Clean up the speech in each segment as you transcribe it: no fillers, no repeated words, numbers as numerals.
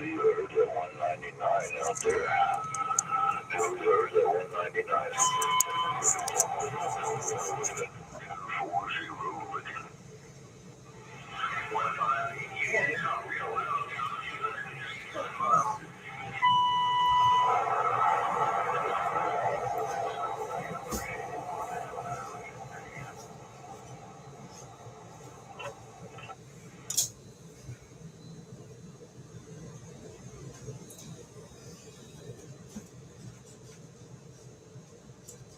There's that 199 out there. There's that 199. 40.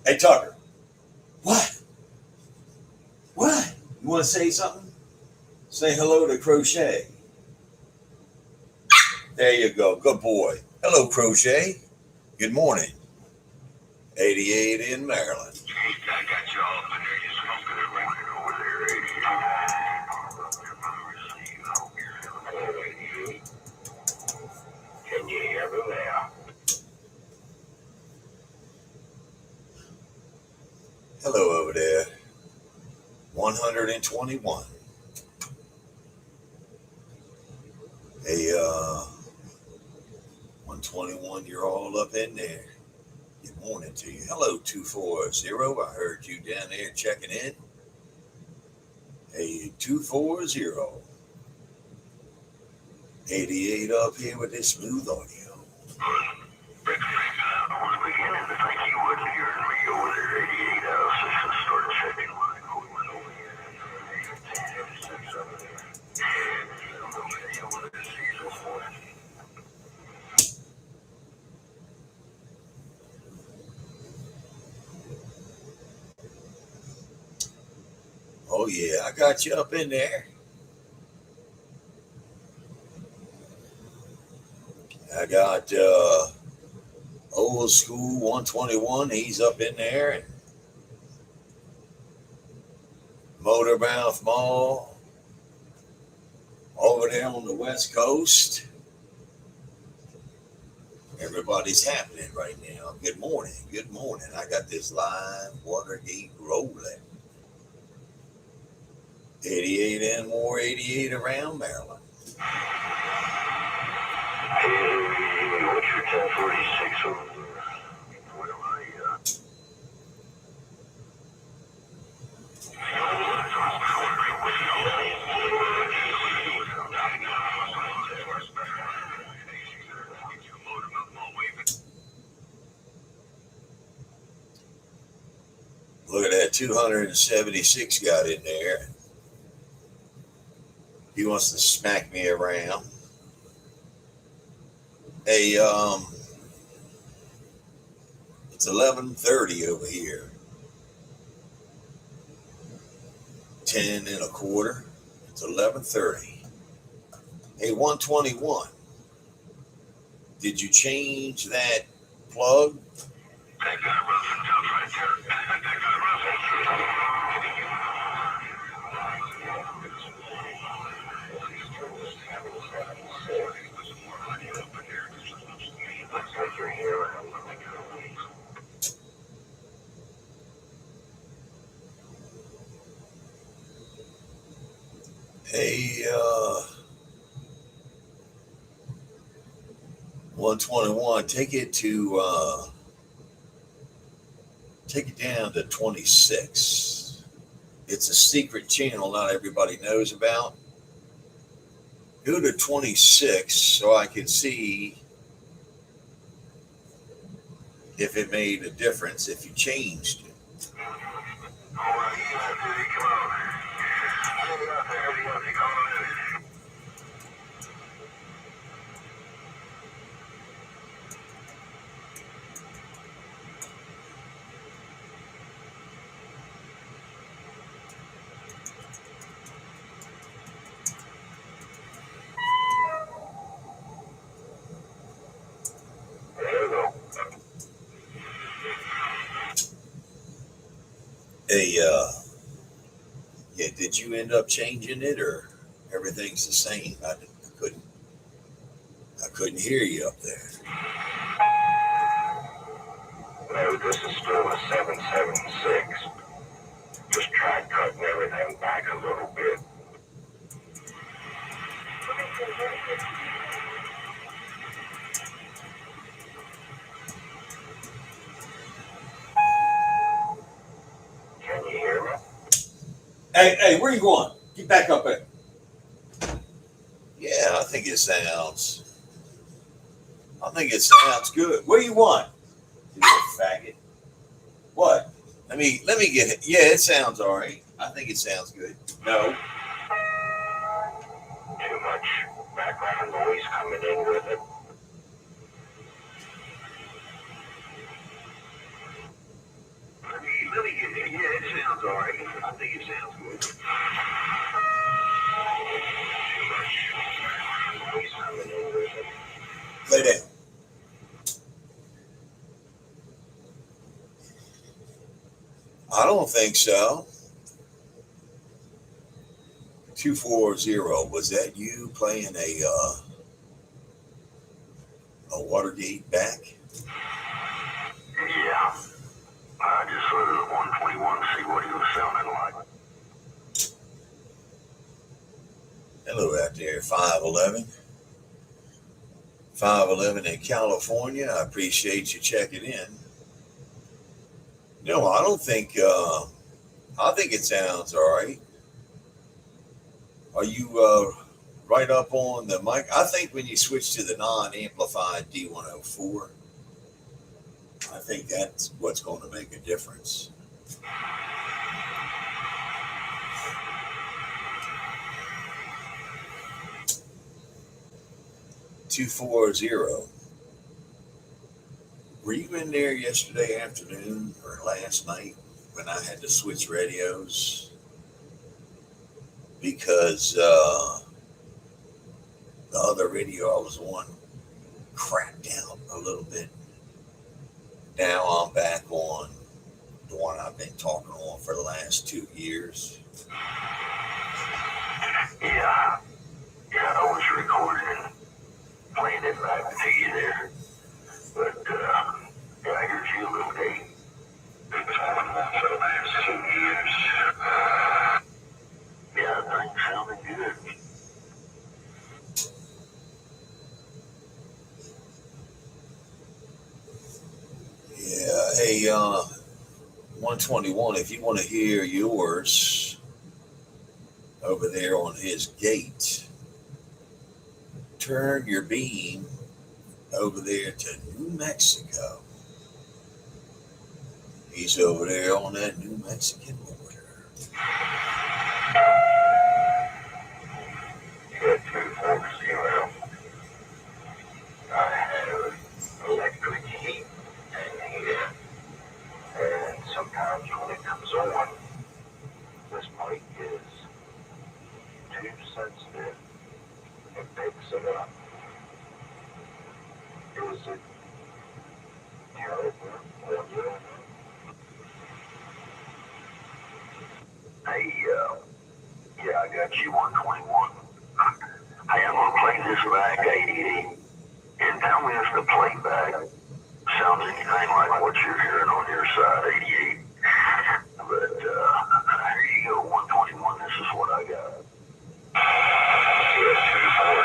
Hey, Tucker. What? What? You want to say something? Say hello to Crochet. There you go. Good boy. Hello, Crochet. Good morning. 88 in Maryland. I got you all up in there. You smoking it right over there, 88. Can you hear me now? Hello over there. 121. Hey, 121, you're all up in there. Good morning to you. Hello, 240. I heard you down there checking in. Hey, 240. 88 up here with this smooth audio. I was beginning to think you wasn't hearing me over there, 88. I was just started checking my equipment over here. Oh, yeah, I got you up in there. I got old school 121. He's up in there. And Motormouth Mall over there on the West Coast. Everybody's happening right now. Good morning. Good morning. I got this live Watergate rolling. 88andmore88 around Maryland. Hey, what's your 1046 over there? What am I, Look at that 276 got in there. He wants to smack me around. Hey, it's 11:30 over here. 10 and a quarter. It's 11:30. Hey, 121. Did you change that plug? That got rough and tough right there. That got rough and Hey, 121, take it down to 26. It's a secret channel not everybody knows about. Go to 26 so I can see if it made a difference, if you changed it. Hey, yeah, did you end up changing it or everything's the same? I couldn't hear you up there. No, this is still a 776. Just try cutting everything back a little bit. Hey, where you going? Get back up there. Yeah, I think it sounds good. What do you want? You little faggot. What? Let me get it. Yeah, it sounds all right. I think it sounds good. No. Too much background noise coming in with it. Let me get it. Yeah, it sounds all right. I think it sounds good. Too much background noise coming in with it. Lay down. I don't think so. 240. Was that you playing a Watergate back? Yeah. I just saw the 121 to see what he was sounding like. Hello out there, 511. 511 in California. I appreciate you checking in. No, I don't think. I think it sounds all right. Are you right up on the mic? I think when you switch to the non-amplified D104, I think that's what's going to make a difference. $240. Were you in there yesterday afternoon or last night when I had to switch radios? Because the other radio I was on crapped out a little bit. Now I'm back on the one I've been talking on for the last 2 years. Yeah. Yeah, I was recording and playing it back to you there. But, yeah, I heard you a little day. Been talking on for the last 2 years. Yeah, things sounding good. Yeah, hey, 121, if you want to hear yours over there on his gate, turn your beam over there to New Mexico. He's over there on that New Mexican border. Yeah, 240. I have electric heat in here. And sometimes when it comes on, this mic is too sensitive. It picks it up. Is it terrible? Well, yeah. Hey, yeah, I got you 121. Hey, I'm gonna play this back 88 and tell me if the playback sounds anything like what you're hearing on your side 88. But here you go, 121. This is what I got. Yeah, 240.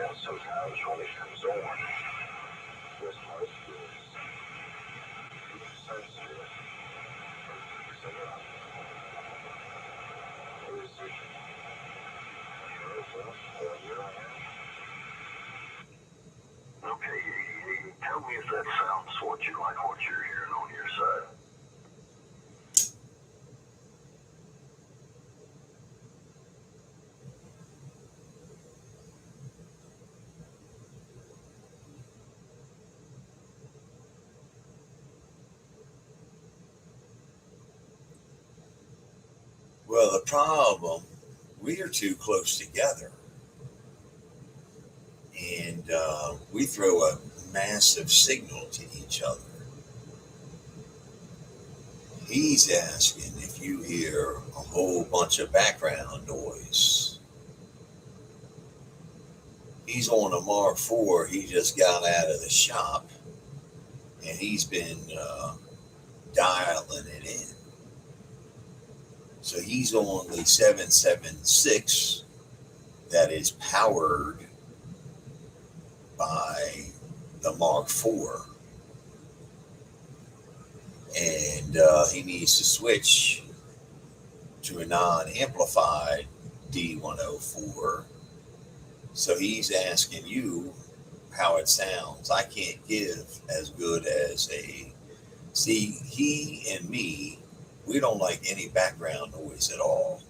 And sometimes when it comes on, this mic is too sensitive. Okay, tell me if that sounds what you like, what you're hearing on your side. Well, the problem, we are too close together. And we throw a massive signal to each other. He's asking if you hear a whole bunch of background noise. He's on a Mark IV. He just got out of the shop, and he's been dialing it in. So he's on the 776 that is powered by the Mark IV. and he needs to switch to a non-amplified D104. So he's asking you how it sounds. I can't give as good as a... See, he and me, we don't like any background noise at all.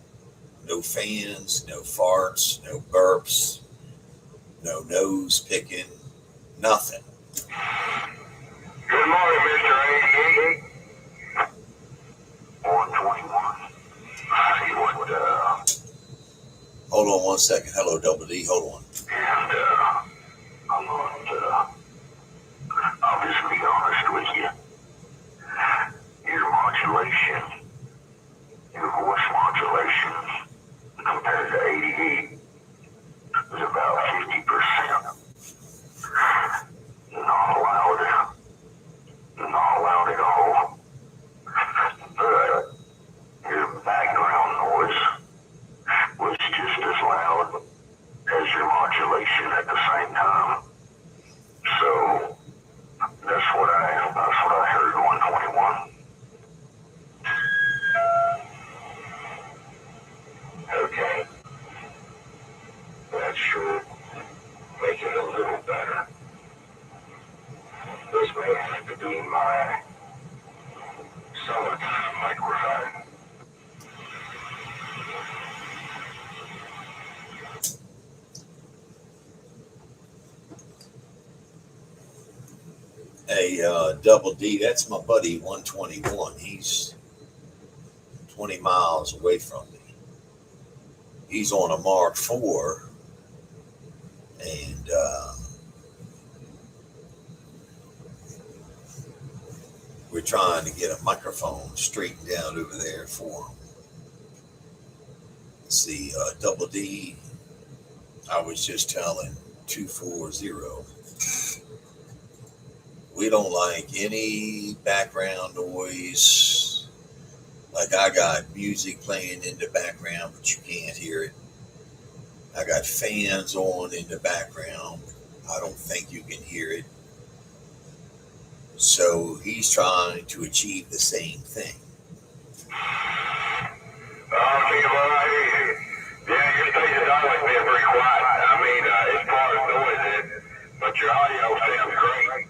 No fans, no farts, no burps, no nose picking, nothing. Good morning, Mr. 88. 121. Hey, what, Hold on one second. Hello, Double D. Hold on. and, I'm not, I'll just be honest with you. Your modulation, your voice modulation, compared to 88, is about 50%. Not allowed. Not allowed at all. But your background noise was just as loud as your modulation at the same time. So that's what I heard 121. Okay. That should make it a little better. This may have to be my summertime microphone. Hey, Double D, that's my buddy 121. He's 20 miles away from me. He's on a Mark IV, and we're trying to get a microphone straightened out over there for him. Let's see, Double D, I was just telling 240. We don't like any background noise. Like I got music playing in the background, but you can't hear it. I got fans on in the background. I don't think you can hear it. So he's trying to achieve the same thing. Yeah, your station's always been pretty quiet. I mean, as far as noise is, but your audio sounds great.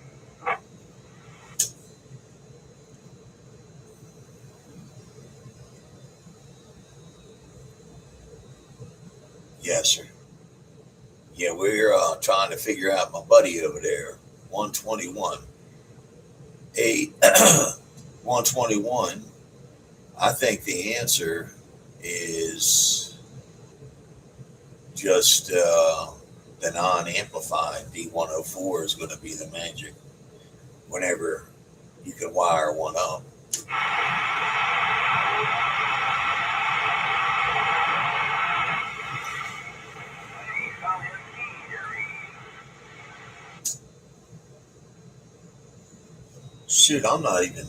Yes, sir. Yeah, we're trying to figure out my buddy over there, 121. 121. I think the answer is just the non-amplified D104 is going to be the magic whenever you can wire one up. Shoot, I'm not even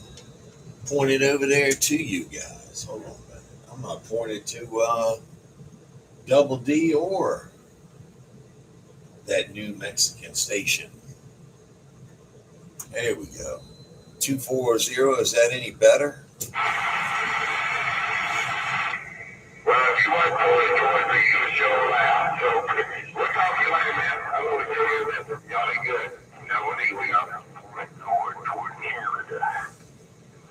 pointed over there to you guys. Hold on a minute. I'm not pointed to Double D or that New Mexican station. There we go. 240. Is that any better? Well, if you want to pull it towards me, you show loud. So we'll talk to you later, man. I'm going to tell you that y'all ain't good. Now, what do you got? Toward Canada.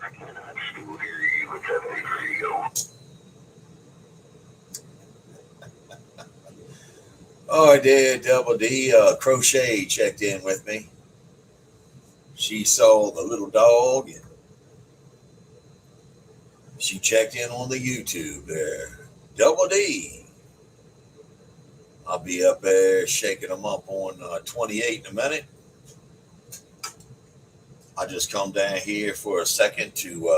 I cannot still hear you with that big radio. Oh, I did. Double D. Crochet checked in with me. She saw the little dog and she checked in on the YouTube there. Double D. I'll be up there shaking them up on 28 in a minute. I just come down here for a second to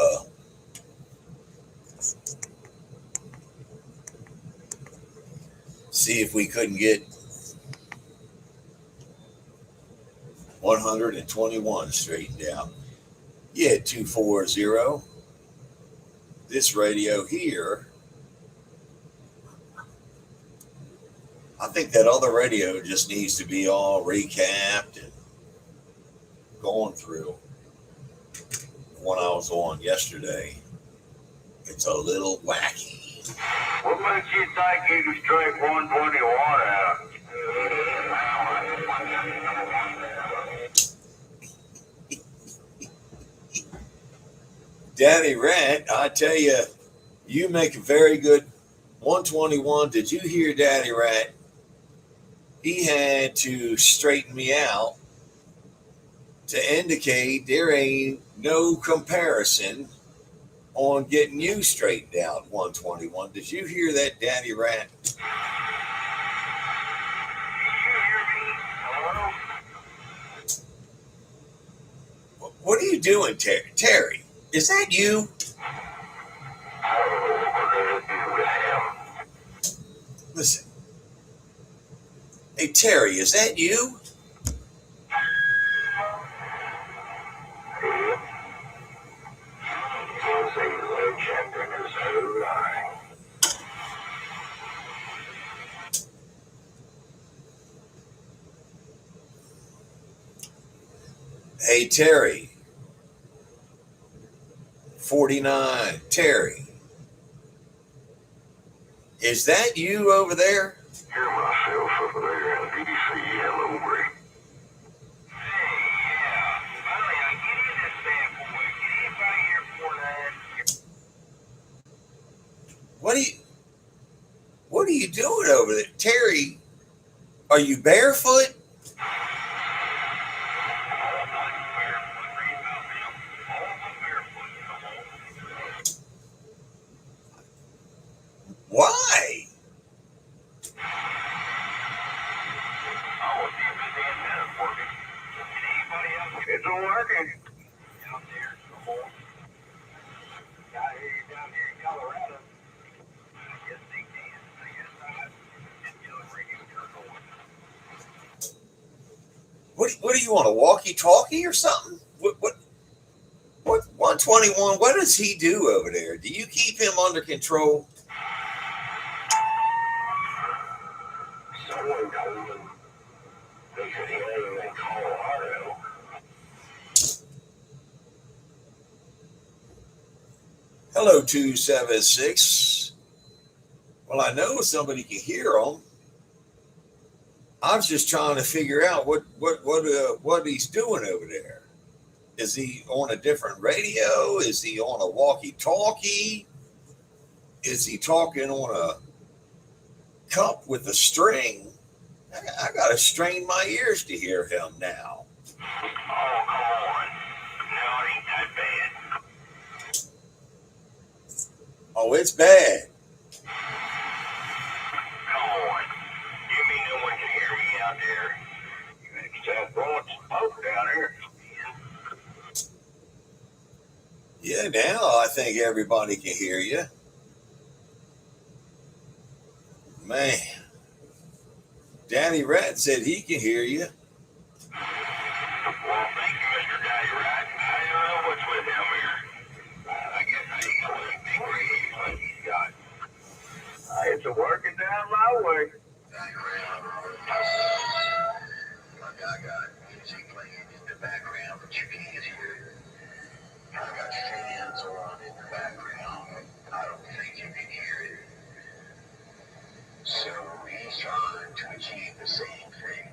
see if we couldn't get 121 straightened out. Yeah, 240. This radio here, I think that other radio just needs to be all recapped and going through. one I was on yesterday. It's a little wacky. What makes you think you can straight 121 out? Daddy Rat, I tell you, you make a very good 121. Did you hear Daddy Rat? He had to straighten me out to indicate there ain't no comparison on getting you straightened out 121. Did you hear that, Daddy Rat? What are you doing, Terry? Is that you? Listen. Hey, Terry, is that you? Hey, Terry. 49, Terry. Is that you over there? Hear myself over there in DC. Hello, Ray. What are you doing over there? Terry, are you barefoot? Why? It's working. What do you want, a walkie-talkie or something? What 121, what does he do over there? Do you keep him under control? Someone told him they said he ain't in Colorado. Hello, 276. Well, I know somebody can hear him. I was just trying to figure out what he's doing over there. Is he on a different radio? Is he on a walkie-talkie? Is he talking on a cup with a string? I got to strain my ears to hear him now. Oh, come on. No, it ain't that bad. Oh, it's bad. Come on. You mean no one can hear me out there? You better stop blowing smoke down here. Yeah, now I think everybody can hear you. Man, Danny Rat said he can hear you. Well, thank you, Mr. Daddy Rat. I don't know what's with him here. I guess I ain't got a big radio like he's got. It's a working down my way. Like I got music playing in the background, but you can't hear it. I got fans on in the background. I don't think you can hear it. So he's trying to achieve the same thing.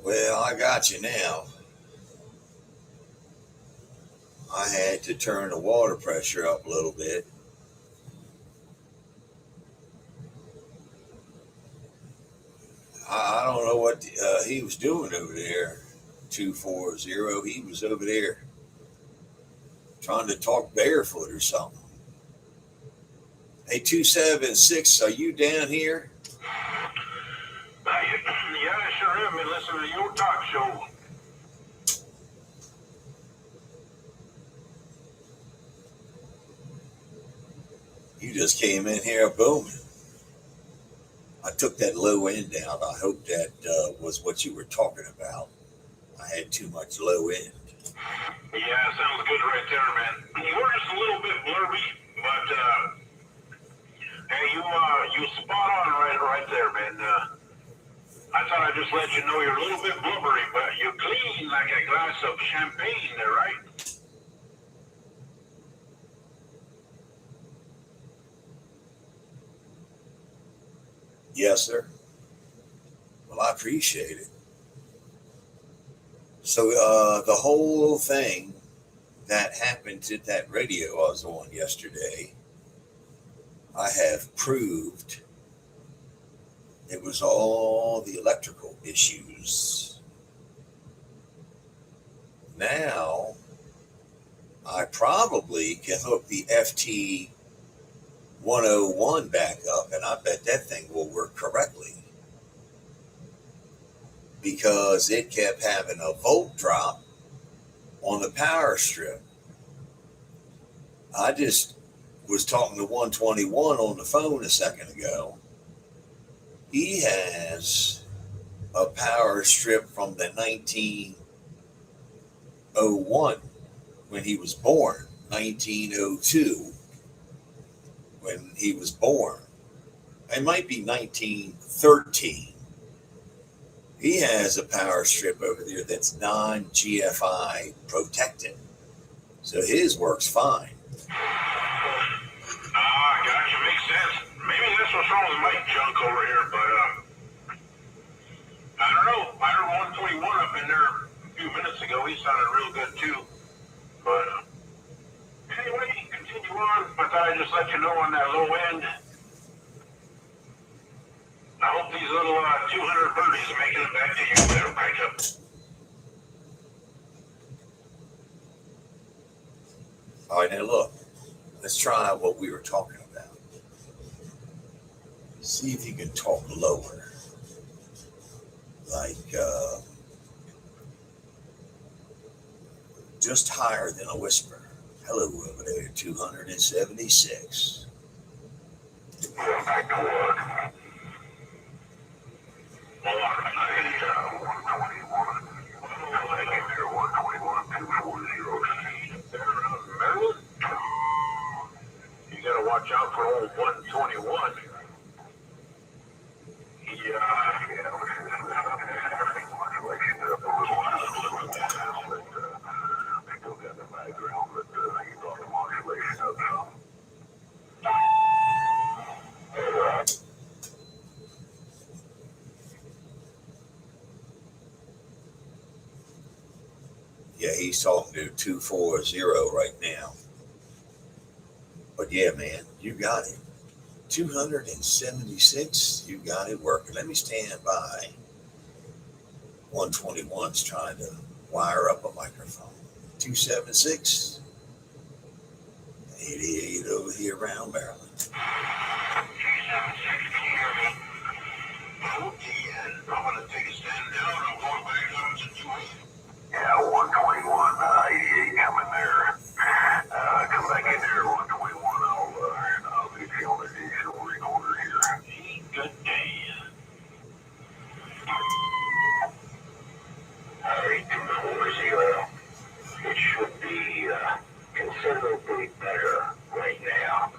Well, I got you now. I had to turn the water pressure up a little bit. I don't know what he was doing over there. 240. He was over there trying to talk barefoot or something. Hey, 276, are you down here? Yeah, I sure am. Been listening to your talk show. You just came in here booming. I took that low end down. I hope that was what you were talking about. I had too much low end. Yeah, sounds good right there, man. You were just a little bit blurry, but hey, you spot on right there, man. I thought I'd just let you know you're a little bit blubbery, but you're clean like a glass of champagne there, right? Yes, sir. Well, I appreciate it. So the whole thing that happened at that radio I was on yesterday, I have proved it was all the electrical issues. Now, I probably can hook the FT 101 back up, and I bet that thing will work correctly, because it kept having a volt drop on the power strip. I just was talking to 121 on the phone a second ago. He has a power strip from the 1901 when he was born, 1902 when he was born. It might be 1913. He has a power strip over there that's non-GFI protected. So his works fine. Gotcha, makes sense. Maybe that's what's wrong with my junk over here, but I don't know. I heard 121 up in there a few minutes ago. He sounded real good too. But anyway, continue on. I thought I'd just let you know on that low end. I hope these little 200 birdies are making it back to you there, right up. All right, now look, let's try what we were talking about. See if you can talk lower, like just higher than a whisper. Hello, over there, 276. Yeah, back to work. Well, I 121. I get there 121, 240. There around Maryland. You gotta watch out for old 121. Yeah, modulation up a little while. Still got the background, but you brought the modulation up some. Yeah, he's talking to 240 right now. But yeah, man, you got it. 276, you got it working. Let me stand by. 121's trying to wire up a microphone. 276, 88 over here around Maryland. 276, can you hear me? Okay, I'm gonna take a stand down. I'm going back down to 280. Yeah, 121, 88 coming there. Come back in there, 121. I'll get you on the digital recorder here. Good day. Alright, 240. It should be considerably better right now.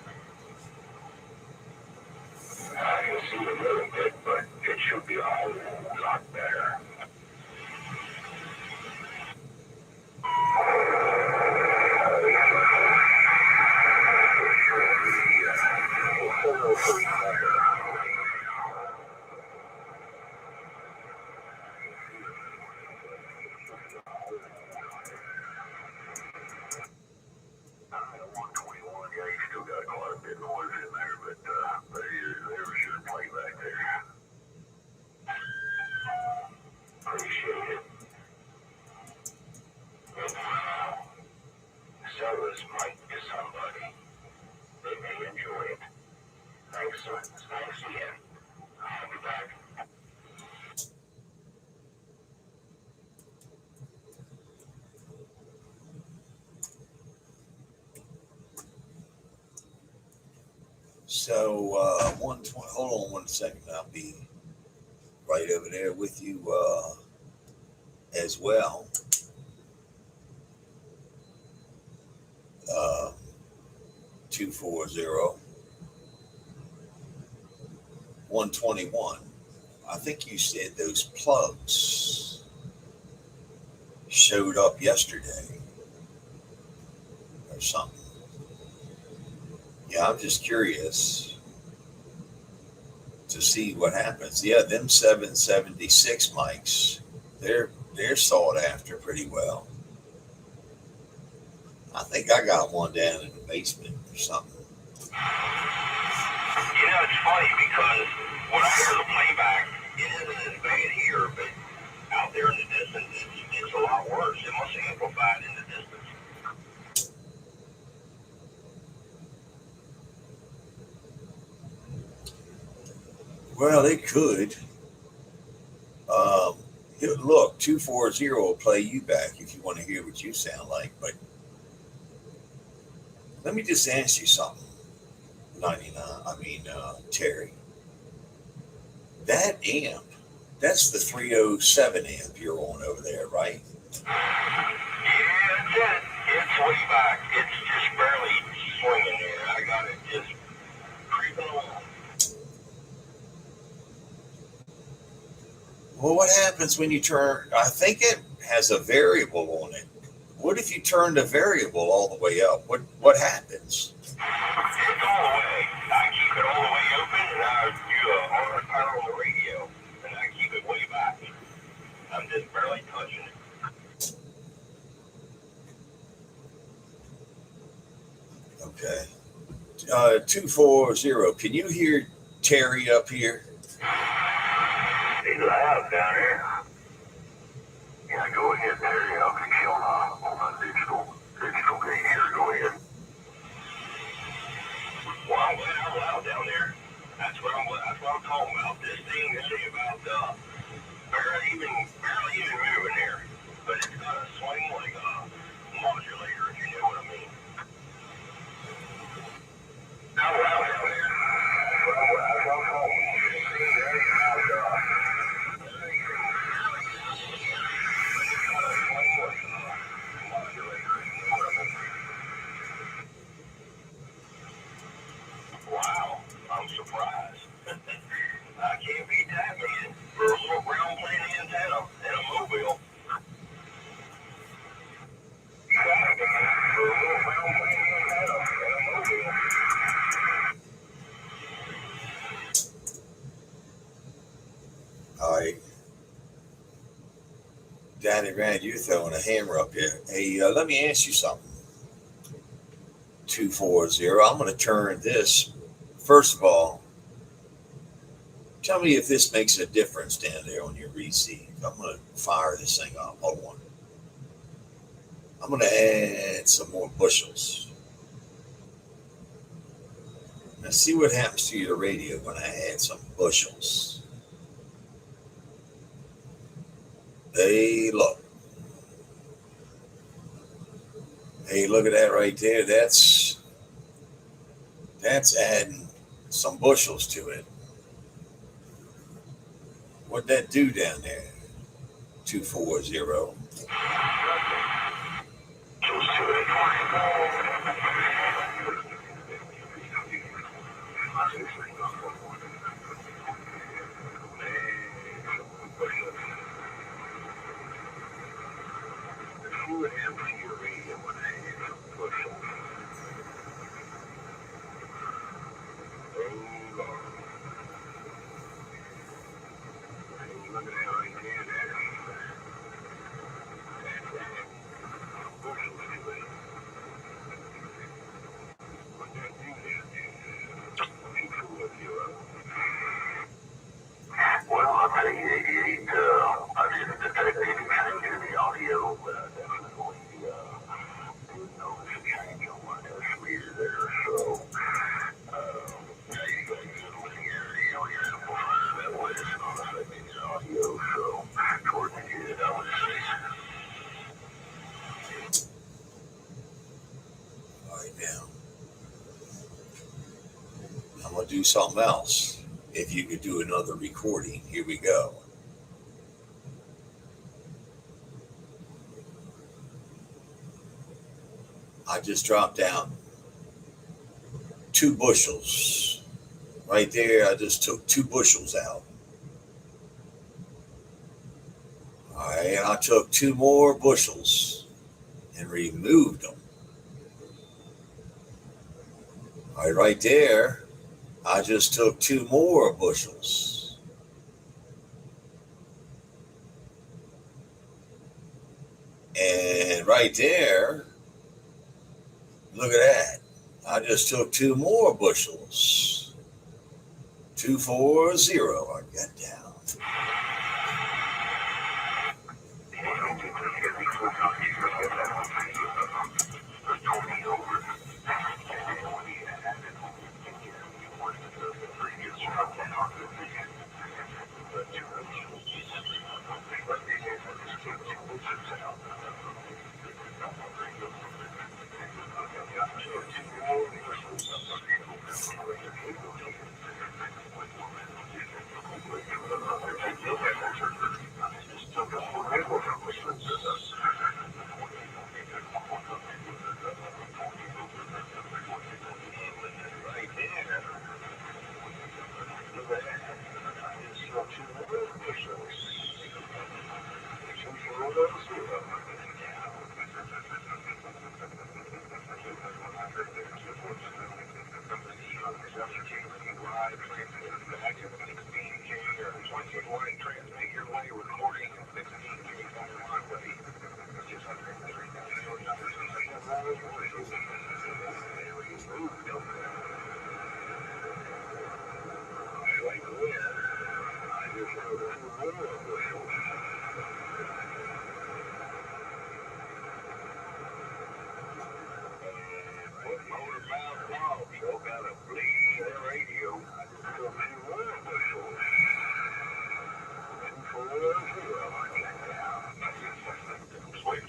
So 120. Hold on one second. I'll be right over there with you as well. 240 121. I think you said those plugs showed up yesterday or something. Yeah, I'm just curious to see what happens. Yeah, them 776 mics, they're sought after pretty well. I think I got one down in the basement or something. You know, it's funny because when I hear the playback, it isn't as bad here, but out there in the distance, it's a lot worse. It must have amplified in the distance. Well, it could. Look, 240 will play you back if you want to hear what you sound like. But let me just ask you something, 99. Terry. That amp, that's the 307 amp you're on over there, right? Yeah, that's it. It's way back. It's just barely swinging there. I got it just creeping along. Well, what happens when you turn? I think it has a variable on it. What if you turn the variable all the way up? What happens? It's all the way. I keep it all the way open, and I do a hard power on the radio, and I keep it way back. I'm just barely touching it. Okay. 240. Can you hear Terry up here? He's loud down here. Yeah, go ahead, Terry. I'll fix you on my digital gate here. Go ahead. Well, I'm glad I'm loud down there. That's what I'm talking about. This thing is about barely even moving there, but it's got a swing like a modulator, if you know what I mean. I'm loud down there. That's what I'm talking about. This thing is about wow, I'm surprised. I can't beat that, man. For a little brown plain antenna and a mobile. For a little brown plain antenna and a mobile. All right. Danny Rand, you're throwing a hammer up here. Hey, let me ask you something. 240. I'm going to turn this. First of all, tell me if this makes a difference down there on your receive. I'm going to fire this thing up. Hold on. I'm going to add some more bushels. Now see what happens to your radio when I add some bushels. Hey, look. Hey, look at that right there. That's adding some bushels to it. What'd that do down there? 240. Fluid empty your radio when I hit some bushels. Oh, Lord. Hey, look at that right there. That's some bushels to it. What that do there? 240. Well, I'll tell you, 88, I didn't detect any change in the audio, but I definitely did notice a change on my meter there. So, now you got good linearity on your amplifier. That way it's not affecting your audio. So, do something else. If you could do another recording, here we go. I just dropped down 2 bushels. Right there, I just took 2 bushels out. All right, and I took 2 more bushels and removed them. All right, right there, I just took 2 more bushels. And right there, look at that. I just took 2 more bushels. 240, I got down.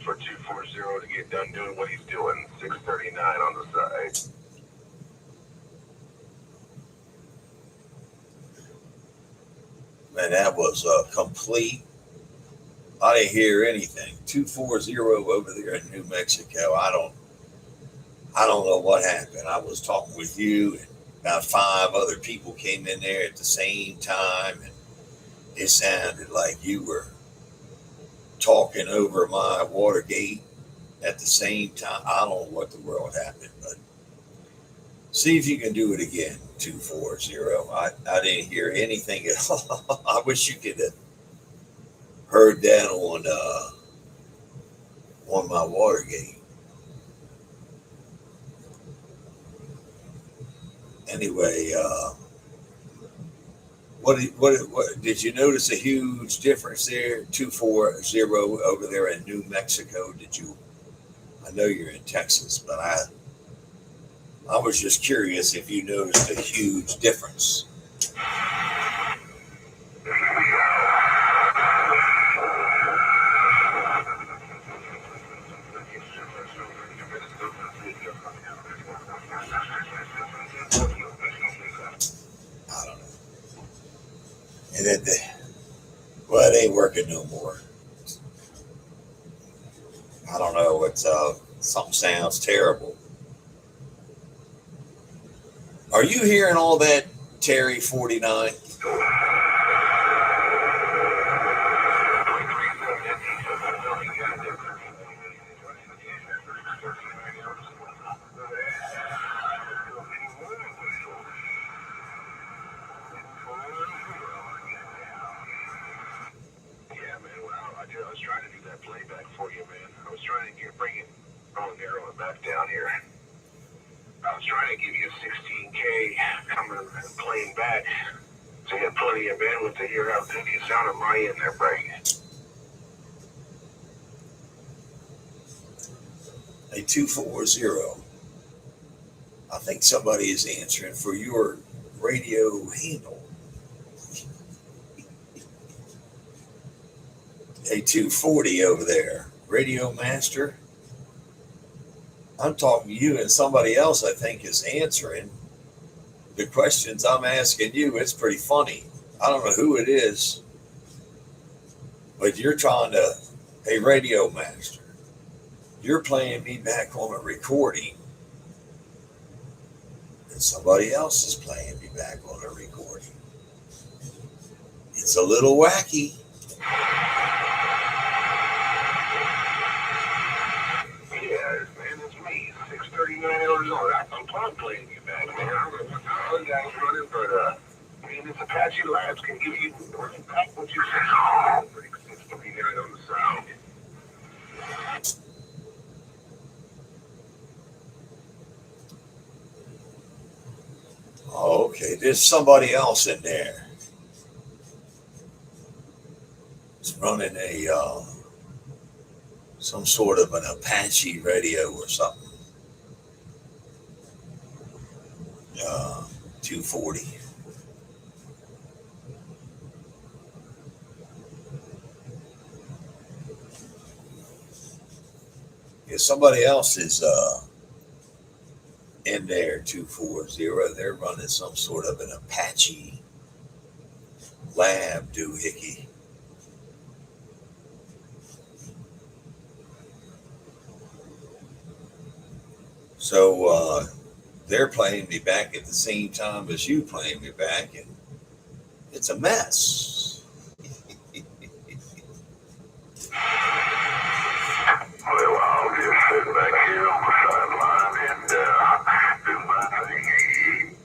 For 240 to get done doing what he's doing. 639 on the side. Man, that was complete. I didn't hear anything. 240 over there in New Mexico. I don't know what happened. I was talking with you, and about 5 other people came in there at the same time, and it sounded like you were talking over my Watergate at the same time. I don't know what the world happened, but see if you can do it again. 240. I didn't hear anything at all. I wish you could have heard that on my Watergate. Anyway, what did you notice a huge difference there? 240 over there in New Mexico. Did you? I know you're in Texas, but I was just curious if you noticed a huge difference. I don't know. And then well, it ain't working no more. I don't know. It's something sounds terrible. Are you hearing all that, Terry 49? I was trying to do that playback for you, man. I was trying to bring it, narrow it back down here. I was trying to give you a 16K coming and playing back, so you had plenty of bandwidth to hear how good you sound on my end there, Frank. A 240. I think somebody is answering for your radio handle. A 240 over there, Radio Master. I'm talking to you, and somebody else I think is answering. the questions I'm asking you, it's pretty funny. I don't know who it is, but you're trying to, hey, Radio Master, you're playing me back on a recording, and somebody else is playing me back on a recording. It's a little wacky. Yeah, man, it's me, 639 Arizona. I'm playing you back, man. I don't know what the hell you guys running, but, man, this Apache Labs can give you back what you said. Oh, 639 on the sound. Oh, okay, there's somebody else in there. It's running a some sort of an Apache radio or something. 240. Yeah, somebody else is in there, 240. They're running some sort of an Apache lab doohickey. So they're playing me back at the same time as you playing me back, and it's a mess. Well, I'll just sit back here on the sideline and do my thing.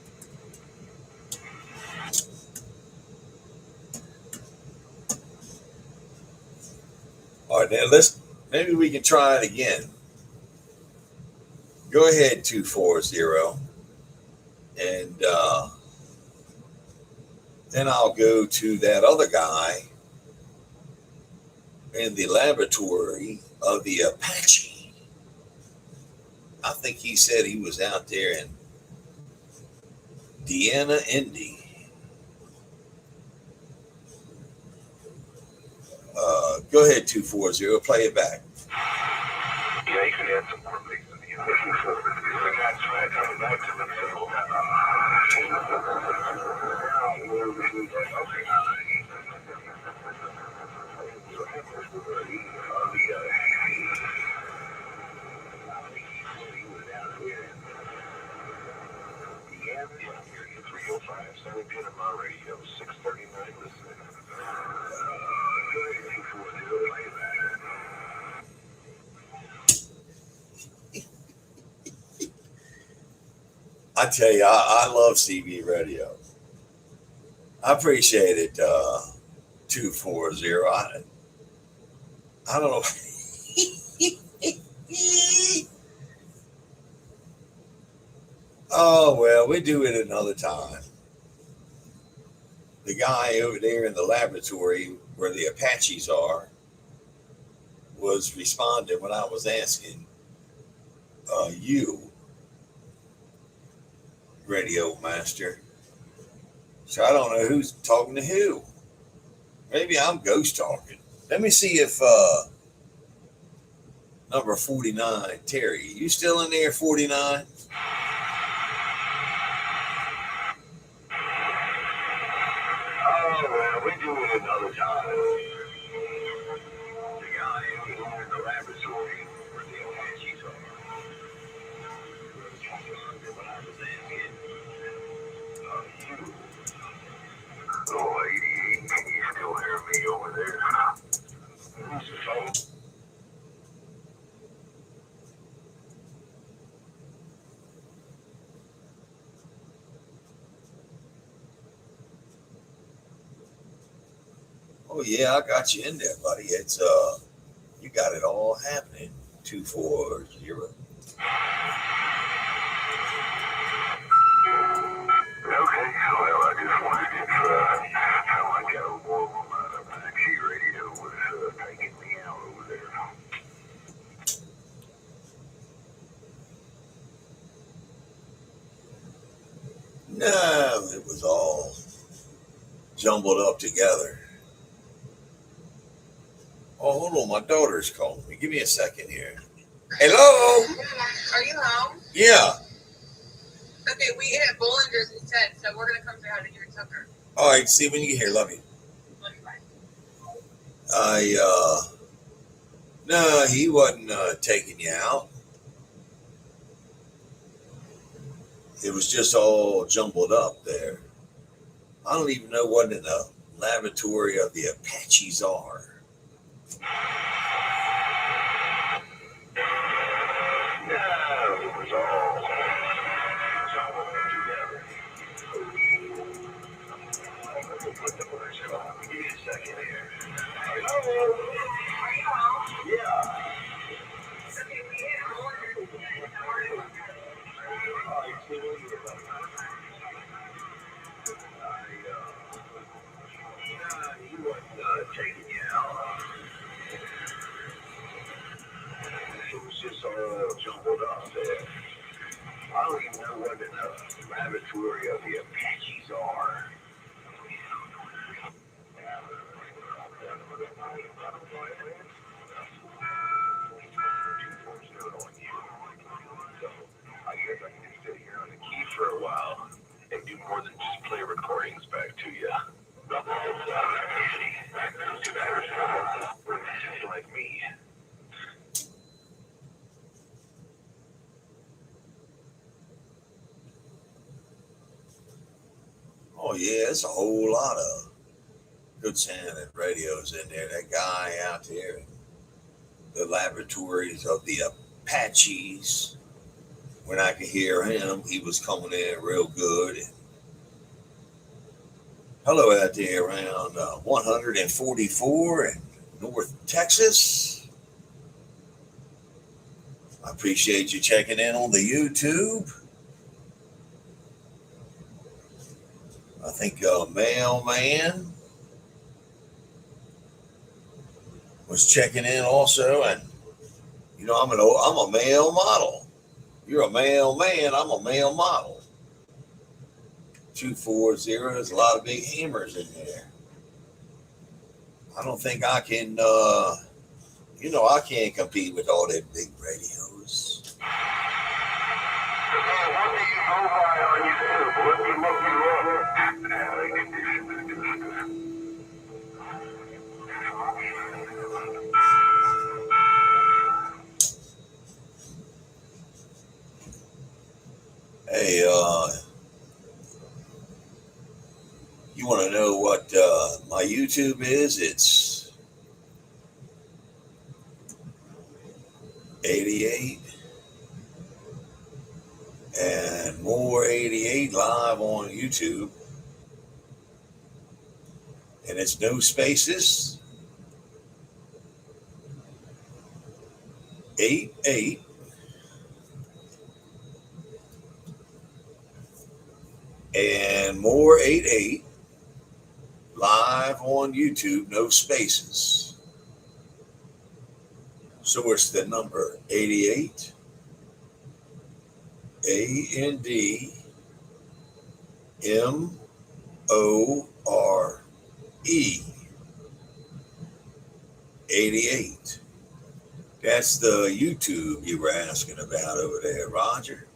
All right, now maybe we can try it again. Go ahead, 240, and then I'll go to that other guy in the laboratory of the Apache. I think he said he was out there in Deanna, Indy. Go ahead, 240. Play it back. Yeah, you can add some more bass in the end. The guy's coming back to the field. Radio 639 listening. I tell you, I love CB radio. I appreciate it, 240. I don't know. Oh, well, we do it another time. The guy over there in the laboratory where the Apaches are was responding when I was asking you, Radio Master. So I don't know who's talking to who. Maybe I'm ghost talking. Let me see if number 49, Terry, you still in there, 49? We do it another time. The guy in the laboratory where the Apaches are. When I was asking, you, oh, 88, can you still hear me over there? Who's the phone? Oh yeah, I got you in there, buddy. It's you got it all happening. 240. Okay, well, I just wondered if how I got more on my Apache radio was taking me out over there. No, it was all jumbled up together. Oh, hold on, my daughter's calling me. Give me a second here. Hello? Are you home? Yeah. Okay, we hit Bollinger's instead, so we're gonna come say hi to you and Tucker. All right, see you when you get here. Love you. Love you, bye. No, he wasn't taking you out. It was just all jumbled up there. I don't even know what in the laboratory of the Apaches are. No, it was all together. Put the words on. Give me a second here. Hello? Yeah. He wasn't taking you out. It was just all jumbled up there. I don't even know what the laboratory of the Apaches are. I guess I can just sit here on the key for a while and do more than just play recordings back to you. Like me. Oh yeah, it's a whole lot of good sounding radios in there. That guy out there in the laboratories of the Apaches. When I could hear him, he was coming in real good. Hello out there around 144 in North Texas. I appreciate you checking in on the YouTube. I think Mailman was checking in also, and you know I'm a male model. You're a male man. I'm a male model. 240 is a lot of big hammers in there. I don't think I can. I can't compete with all them big radios. What do you go by on YouTube? What do you look you Hey, you want to know what my YouTube is? It's 88 and more 88 live on YouTube. And it's no spaces. 88 and more 88 live on YouTube, no spaces. So it's the number 88 ANDMORE 88. That's the YouTube you were asking about over there, Roger.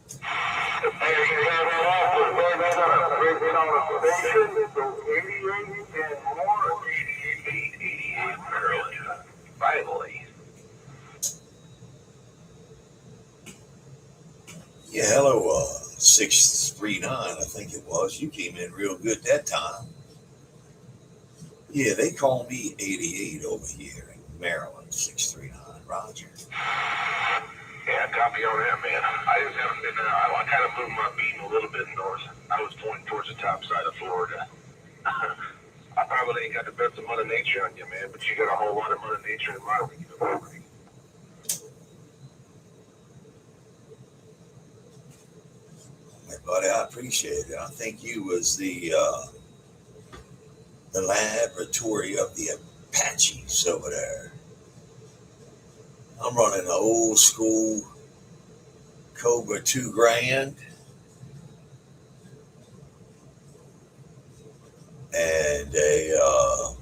Finally. Yeah, hello, 639, I think it was. You came in real good that time. Yeah, they call me 88 over here in Maryland, 639, Roger. Yeah, copy on that, man. I just haven't been I kind of moved my beam a little bit north. I was pointing towards the top side of Florida. I probably ain't got the best of Mother Nature on you, man, but you got a whole lot of Mother Nature in my region. Hey, buddy, I appreciate it. I think you was the laboratory of the Apaches over there. I'm running an old school Cobra 2 Grand. And a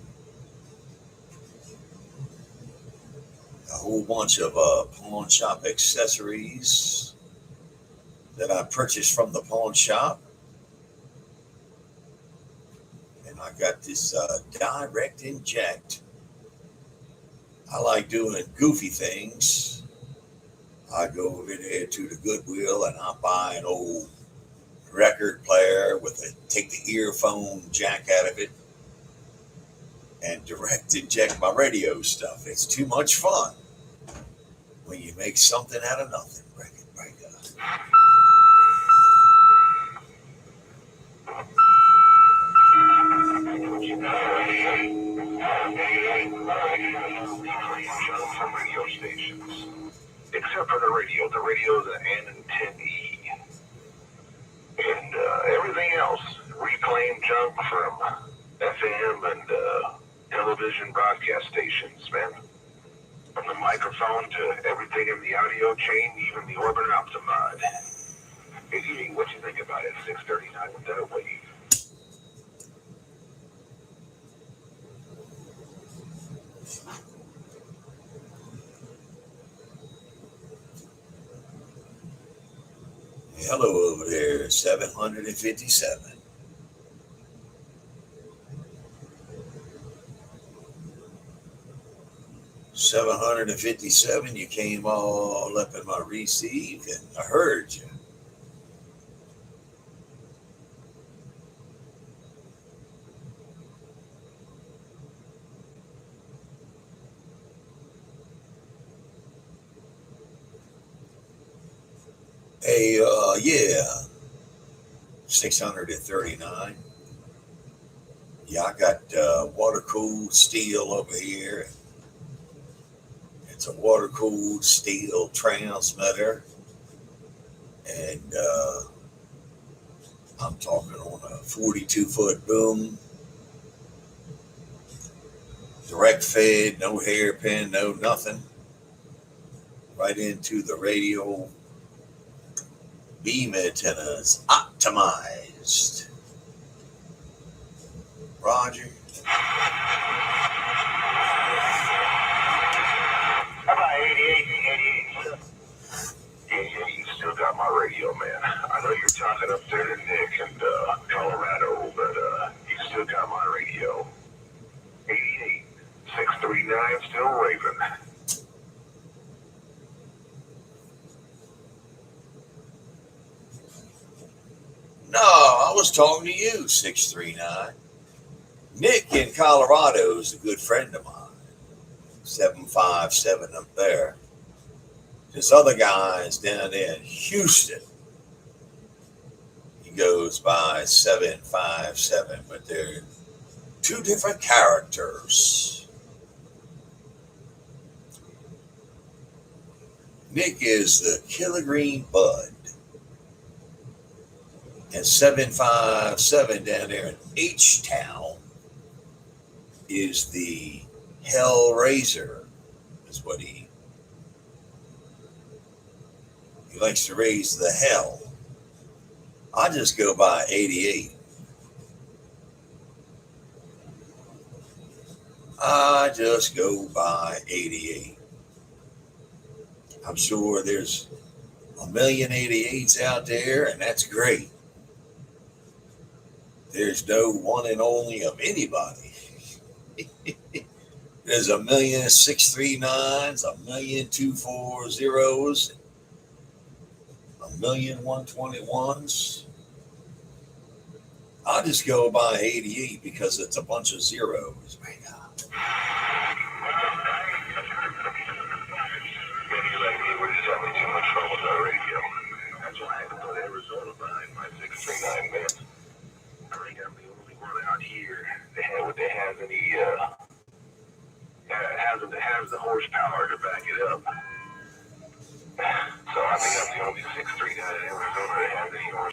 whole bunch of pawn shop accessories. that I purchased from the pawn shop. And I got this direct inject. I like doing goofy things. I go over there to the Goodwill and I buy an old record player take the earphone jack out of it and direct inject my radio stuff. It's too much fun when you make something out of nothing. Record breaker. Some radio stations. Except for the radio. The radio's an N10E. And everything else, reclaimed junk from FM and television broadcast stations, man. From the microphone to everything in the audio chain, even the orbit optimized. Hey, what you think about it? 639 with that wave. Hello over there, 757. $757, you came all up in my receive and I heard you. Hey, yeah, 639. Yeah, I got water-cooled steel over here. It's a water-cooled steel transmitter. And I'm talking on a 42-foot boom. Direct fed, no hairpin, no nothing. Right into the radio beam antennas, optimized. Roger. How about 88? Yeah, you still got my radio, man. I know you're talking up there to Nick and Colorado, but you still got my radio. 88, 639, still raving. No, I was talking to you, 639. Nick in Colorado is a good friend of mine. 757 up there. This other guy is down there in Houston. He goes by 757, but they're two different characters. Nick is the Killer Green Bud. And 757 down there in H-Town is the Hellraiser, is what he likes to raise the hell. I just go by 88. I just go by 88. I'm sure there's a million 88s out there, and that's great. There's no one and only of anybody. There's a million 639s, a million 240s, a million 121s. I'll just go by 88 because it's a bunch of zeros right now. We're just having too much trouble with our radio. That's why I had to put Arizona behind my 639, man. I think I'm the only one out here that has any has the horsepower to back it up. So I think I'm the only 639 in Arizona that has any horsepower.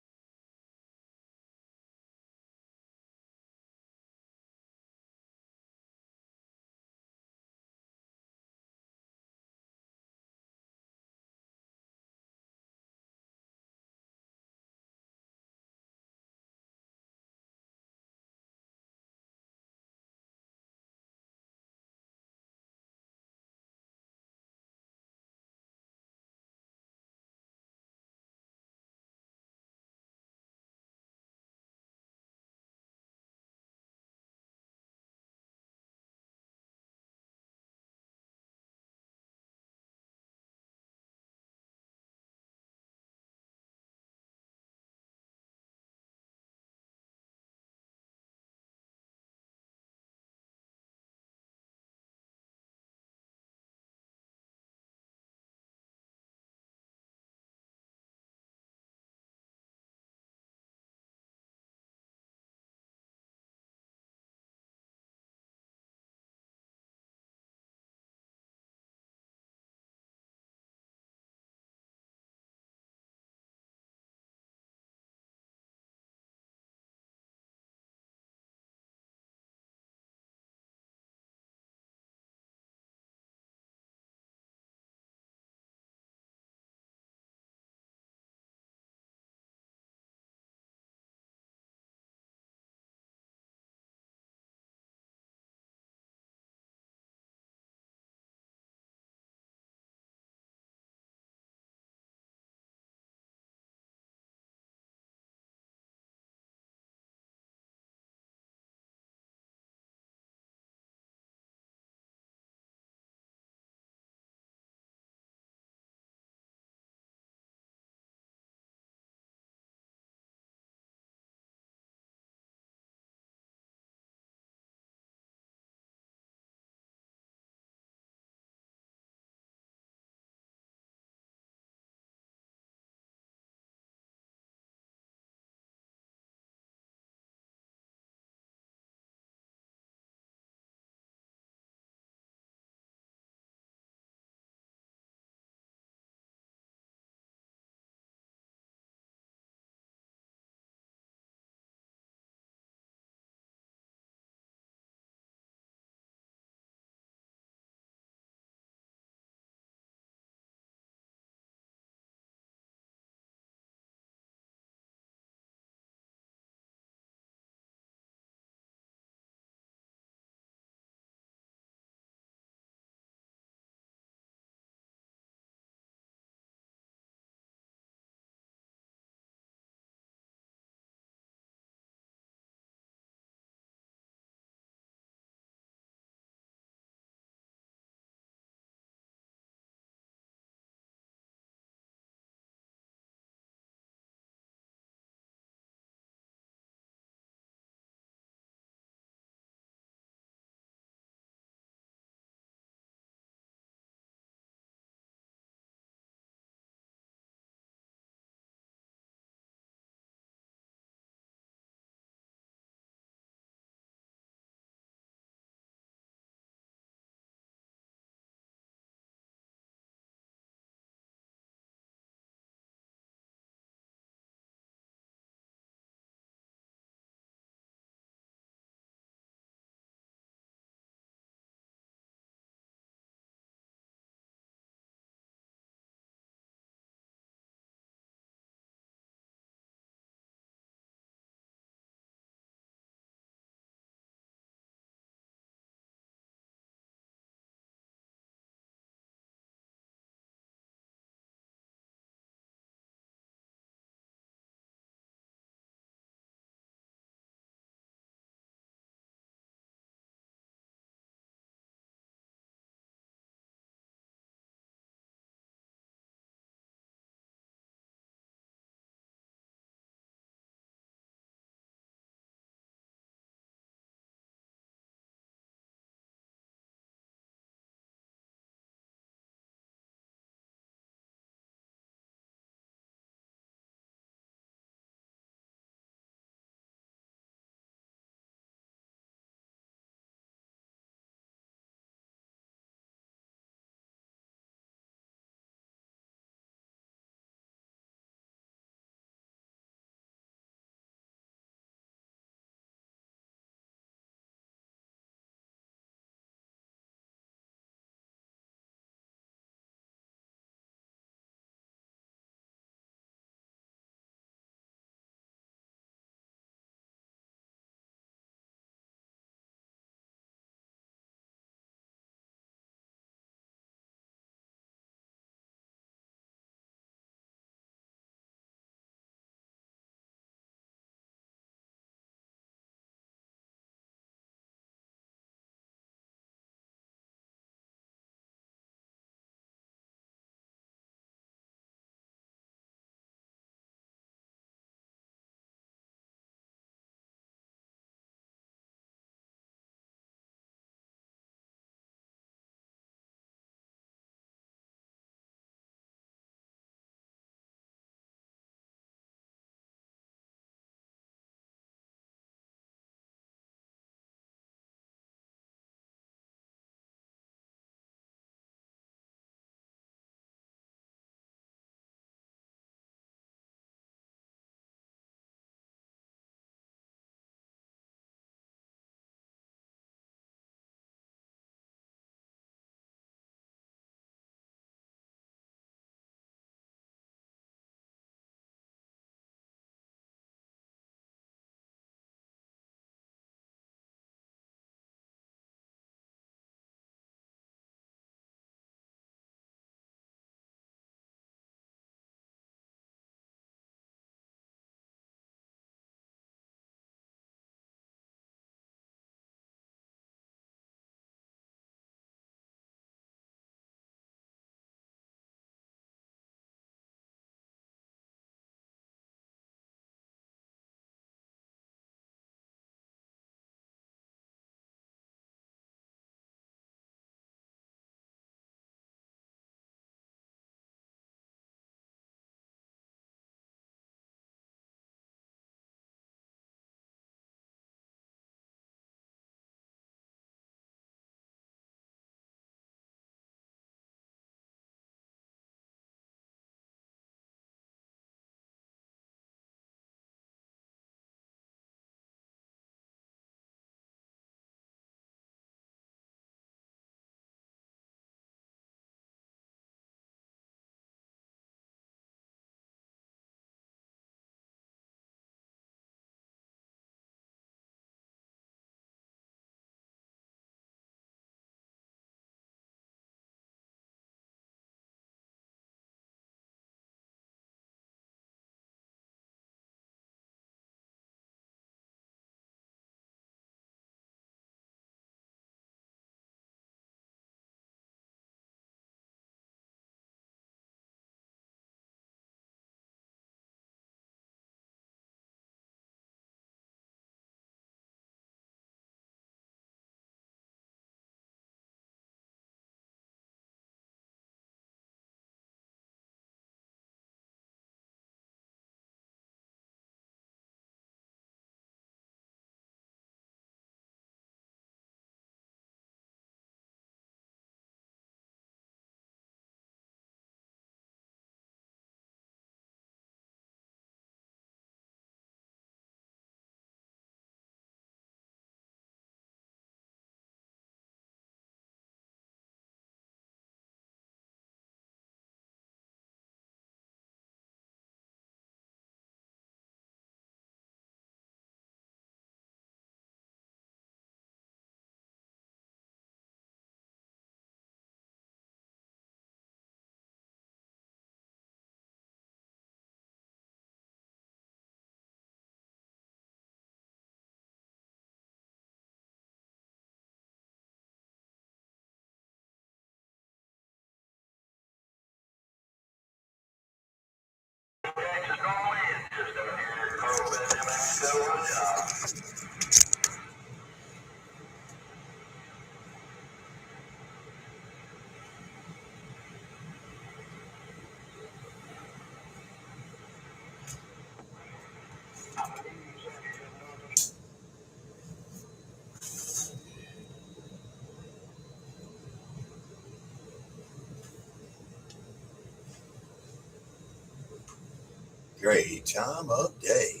Great time of day.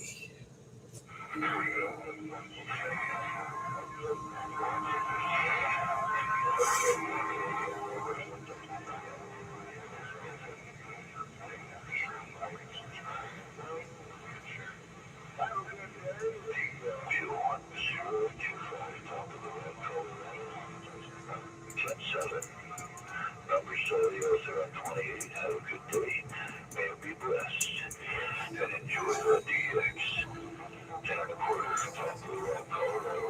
Number 728. Have a good day. May it be blessed. And enjoy the DX. 10 and a quarter. Top of the red Colorado.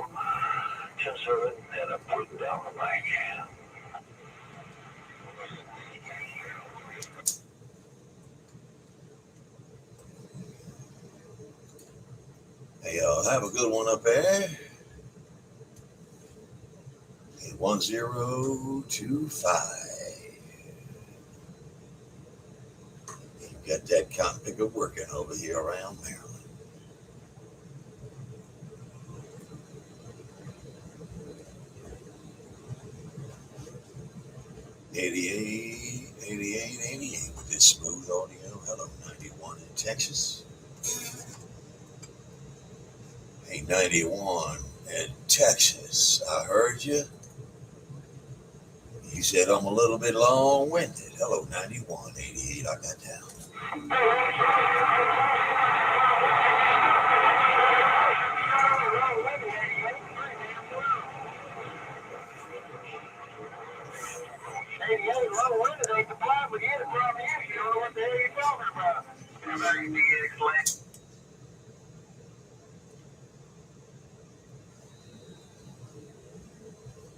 10-7. And I'm putting down the mic. Hey, have a good one up there. 1025. You got that cotton picker working over here around Maryland. 88 with this smooth audio. Hello, 91 in Texas. Hey, 91 in Texas. I heard you. You said I'm a little bit long-winded. Hello, 91, 88. I got down.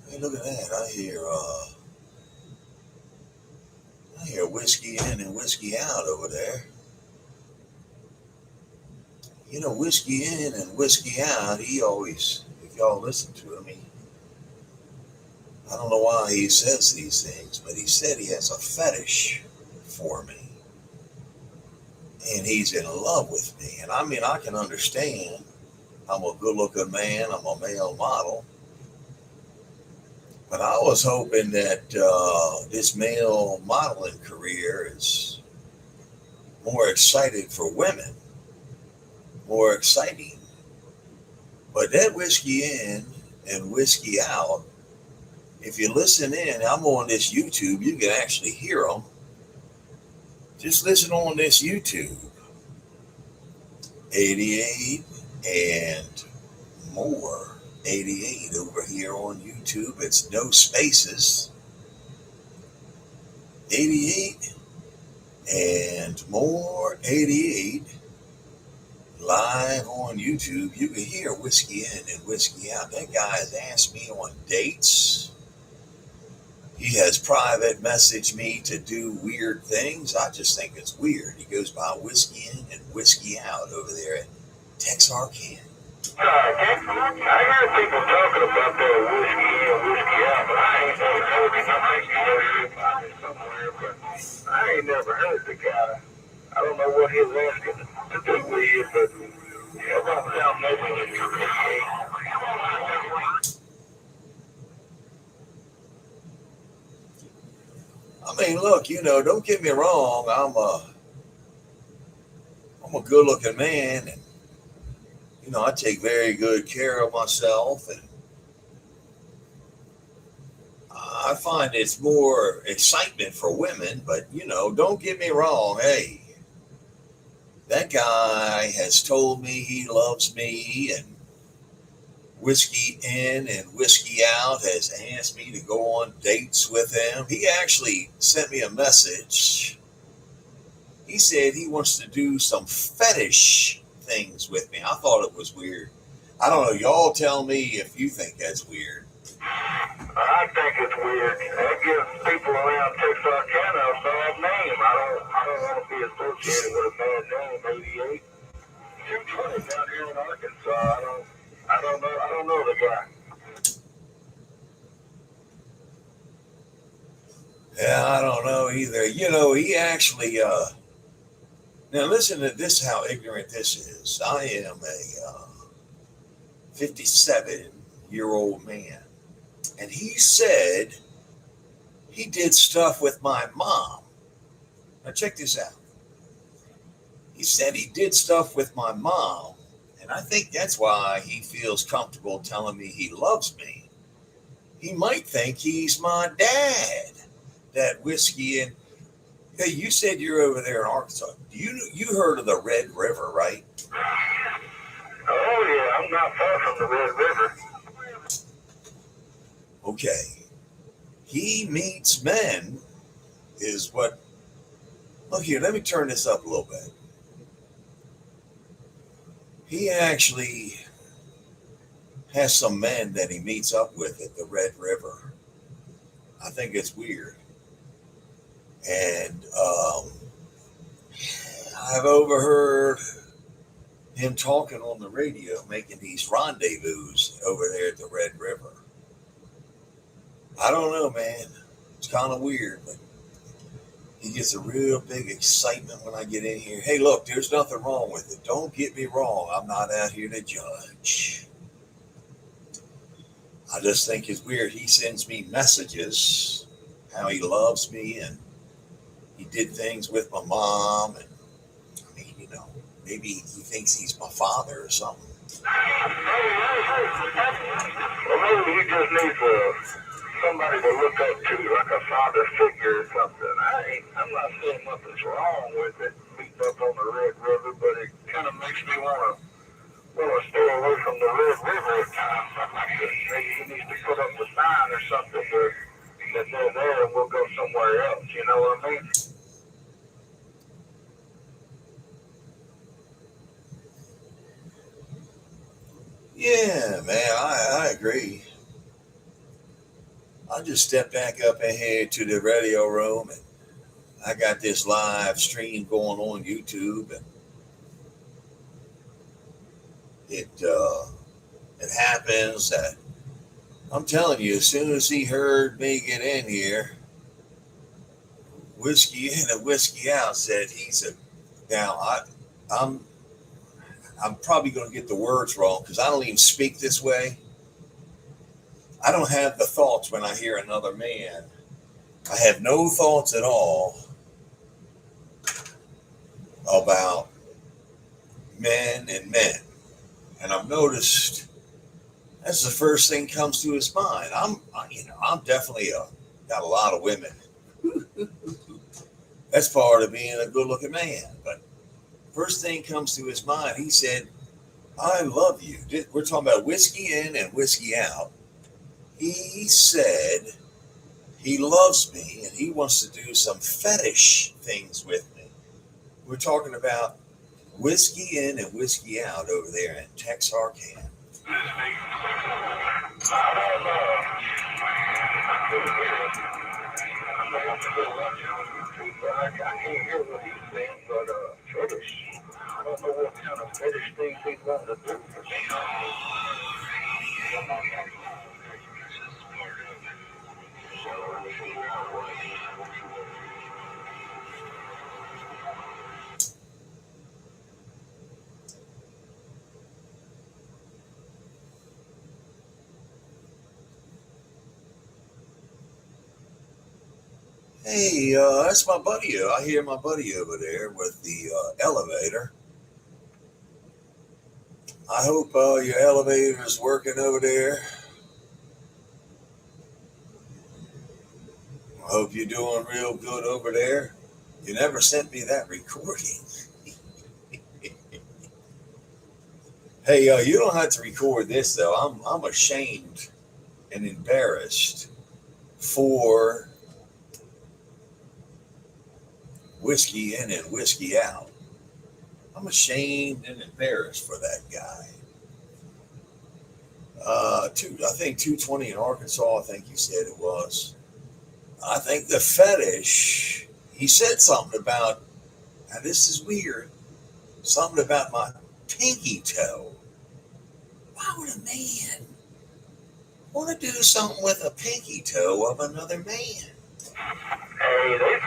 Hey, look at that. I hear whiskey in and whiskey out over there. You know, whiskey in and whiskey out, he always, if y'all listen to him, I don't know why he says these things, but he said he has a fetish for me. And he's in love with me. And I mean, I can understand. I'm a good-looking man. I'm a male model. But I was hoping that this male modeling career is more excited for women, more exciting. But that whiskey in and whiskey out, if you listen in, I'm on this YouTube, you can actually hear them. Just listen on this YouTube. 88 and more. 88 over here on YouTube. It's no spaces. 88 and more 88 live on YouTube. You can hear whiskey in and whiskey out. That guy has asked me on dates. He has private messaged me to do weird things. I just think it's weird. He goes by whiskey in and whiskey out over there at Texarkana. I hear people talking about that whiskey in, whiskey out, but I ain't never heard it. I might be heard about it somewhere, but I ain't never heard the guy. I don't know what he's asking to do with it, but yeah, about sound maybe. I mean, look, you know, don't get me wrong. I'm a good-looking man, and you know, I take very good care of myself, and I find it's more excitement for women. But you know, don't get me wrong. Hey, that guy has told me he loves me, and whiskey in and whiskey out has asked me to go on dates with him. He actually sent me a message. He said he wants to do some fetish things with me. I thought it was weird. I don't know. Y'all tell me if you think that's weird. I think it's weird. That gives people around Texarkana a bad name. I don't want to be associated with a bad name. 88, 220 down here in Arkansas. guy. Yeah, I don't know either. He actually, now listen to this, how ignorant this is. I am a 57-year-old man. And he said he did stuff with my mom. Now check this out. He said he did stuff with my mom. And I think that's why he feels comfortable telling me he loves me. He might think he's my dad. That whiskey and hey, you said you're over there in Arkansas. You heard of the Red River, right? Oh yeah, I'm not far from the Red River. Okay. He meets men is what. Look here, let me turn this up a little bit. He actually has some men that he meets up with at the Red River. I think it's weird. And I've overheard him talking on the radio, making these rendezvous over there at the Red River. I don't know, man. It's kind of weird, but he gets a real big excitement when I get in here. Hey, look, there's nothing wrong with it. Don't get me wrong. I'm not out here to judge. I just think it's weird. He sends me messages, how he loves me, and he did things with my mom. And I mean, maybe he thinks he's my father or something. Well, maybe he just needs somebody to look up to, like a father figure or something. I'm not saying nothing's wrong with it, meeting up on the Red River, but it kind of makes me want to stay away from the Red River at times. Maybe he needs to put up a sign or something that they're there and we'll go somewhere else. You know what I mean? Yeah, man, I agree. I just stepped back up in here to the radio room, and I got this live stream going on YouTube, and it happens that I'm telling you, as soon as he heard me get in here, whiskey in and whiskey out, said he's a. Now I'm probably going to get the words wrong because I don't even speak this way. I don't have the thoughts when I hear another man. I have no thoughts at all about men and men. And I've noticed that's the first thing comes to his mind. I'm definitely got a lot of women. That's part of being a good-looking man. But first thing comes to his mind, he said, I love you. We're talking about whiskey in and whiskey out. He said he loves me and he wants to do some fetish things with me. We're talking about whiskey in and whiskey out over there in Texarkana. I can't hear what he's saying, but fetish. I don't know what kind of fetish things he's wanting to do for me. Hey, that's my buddy. I hear my buddy over there with the elevator. I hope your elevator is working over there. I hope you're doing real good over there. You never sent me that recording. Hey, you don't have to record this though. I'm ashamed and embarrassed for whiskey in and whiskey out. I'm ashamed and embarrassed for that guy. I think 220 in Arkansas, I think you said it was. I think the fetish, he said something about, now this is weird, something about my pinky toe. Why would a man want to do something with a pinky toe of another man. Hey, there's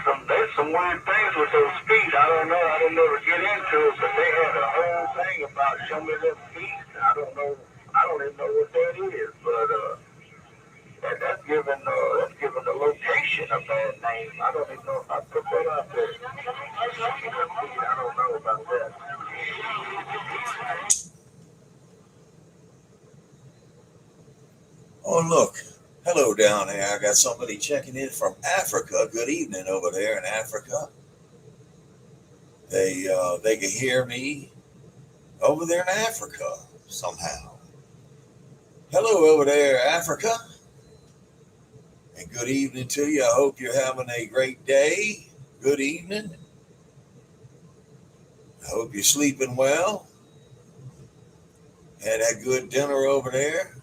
some weird things with those feet. I don't know. I didn't ever get into it, but they had a whole thing about show me them feet. I don't know. I don't even know what that is, but that's given the location a bad name. I don't even know if I put that out there. I don't know about that. Oh, look. Hello down there. I got somebody checking in from Africa. Good evening over there in Africa. They can hear me over there in Africa somehow. Hello over there, Africa. And good evening to you. I hope you're having a great day. Good evening. I hope you're sleeping well. Had a good dinner over there.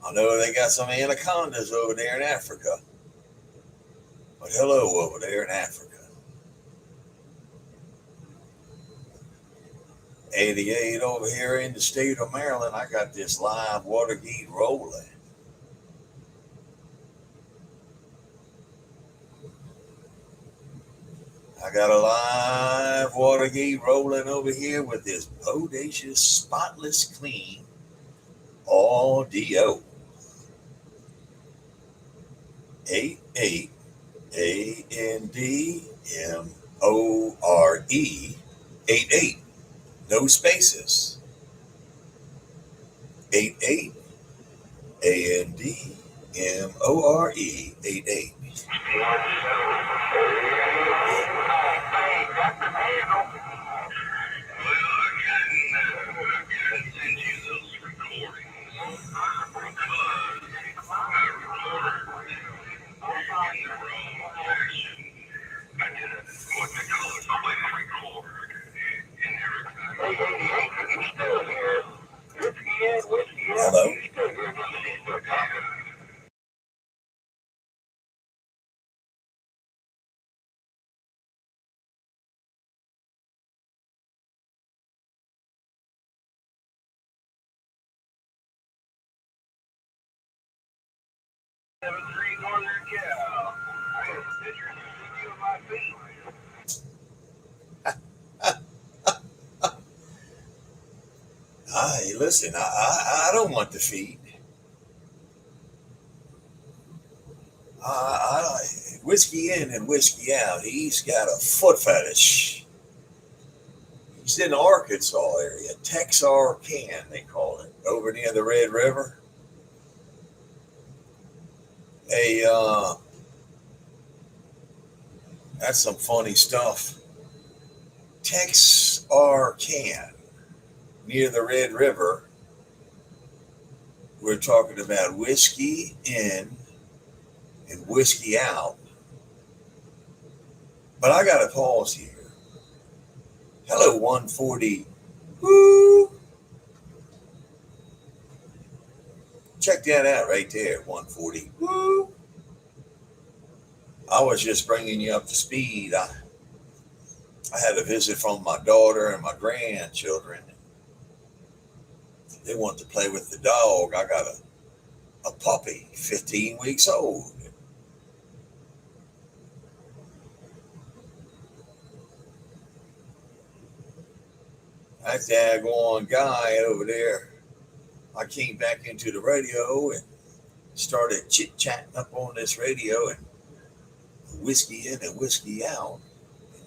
I know they got some anacondas over there in Africa. But hello over there in Africa. 88 over here in the state of Maryland. I got this live Watergate rolling. I got a live Watergate rolling over here with this bodacious, spotless clean audio. 88 ANDMORE 88. No spaces. 88 ANDMORE 88. Hello. Hey, listen, I don't want the feet. Whiskey in and whiskey out. He's got a foot fetish. He's in the Arkansas area, Texarkana, they call it, over near the Red River. Hey, that's some funny stuff. Texarkana, near the Red River. We're talking about whiskey in and whiskey out. But I got to pause here. Hello, 140. Woo! Check that out right there, 140. Woo! I was just bringing you up to speed. I had a visit from my daughter and my grandchildren. They want to play with the dog. I got a puppy, 15 weeks old. That daggone guy over there, I came back into the radio and started chit-chatting up on this radio and whiskey in and whiskey out.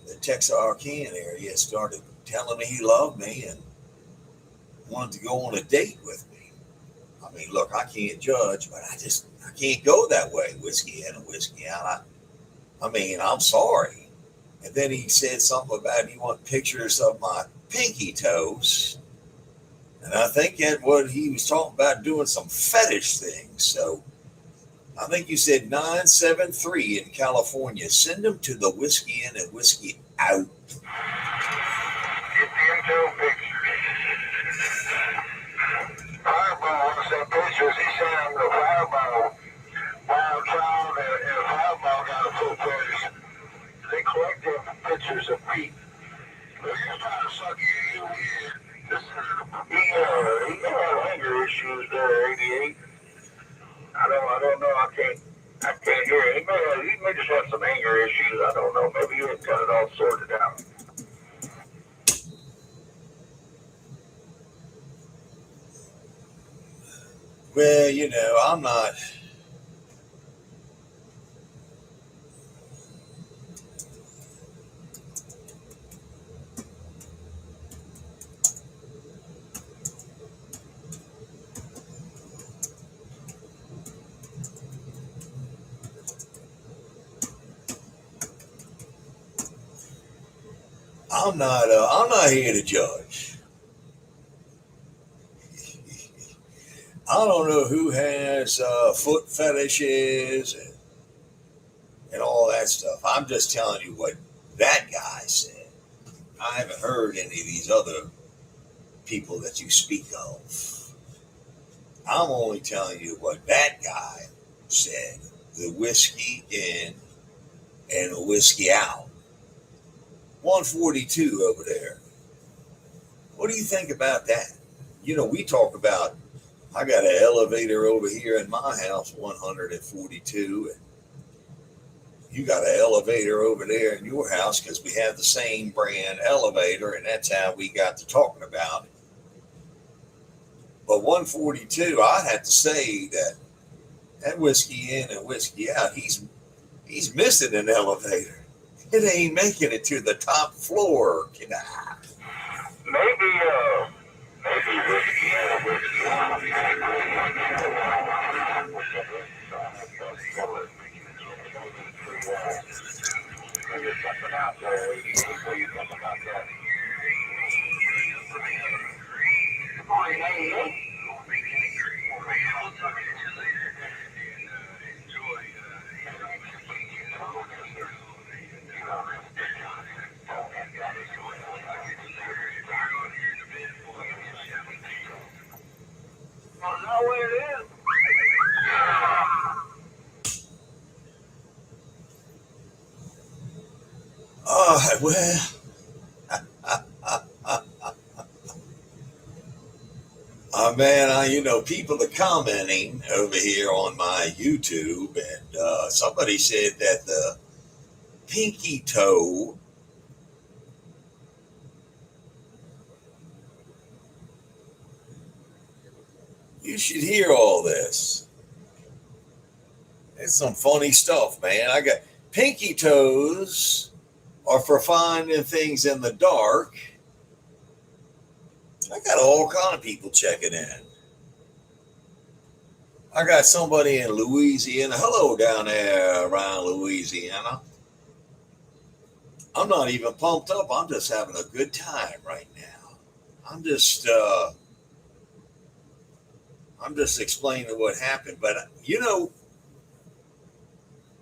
The Texarkana area started telling me he loved me and wanted to go on a date with me. I mean, look, I can't judge, but I can't go that way, whiskey in and whiskey out. I mean, I'm sorry. And then he said something about he want pictures of my pinky toes. And I think that what he was talking about doing some fetish things. So I think you said 973 in California. Send them to the whiskey in and whiskey out. Get the intel pictures. Fireball wants some pictures. He said I'm the Fireball. Wild Child and Fireball got a full pictures. They collect them pictures of Pete. They're just trying to suck you in. He had anger issues there, 88. I don't know. I can't hear it. He may just have some anger issues. I don't know. Maybe he had got it all sorted out. Well, I'm not here to judge. I don't know who has foot fetishes and all that stuff. I'm just telling you what that guy said. I haven't heard any of these other people that you speak of. I'm only telling you what that guy said. The whiskey in and the whiskey out. 142 over there. What do you think about that? We talk about, I got an elevator over here in my house, 142, and you got an elevator over there in your house because we have the same brand elevator, and that's how we got to talking about it. But 142, I'd have to say that whiskey in and whiskey out, he's missing an elevator. It ain't making it to the top floor. Maybe whiskey in and whiskey out. There's something out there. What do you think about that? Good morning, 88. Want to know where it is? Well, man, people are commenting over here on my YouTube, and somebody said that the pinky toe you should hear all this. It's some funny stuff, man. I got pinky toes are for finding things in the dark. I got all kind of people checking in. I got somebody in Louisiana. Hello down there around Louisiana. I'm not even pumped up. I'm just having a good time right now. I'm just explaining what happened. But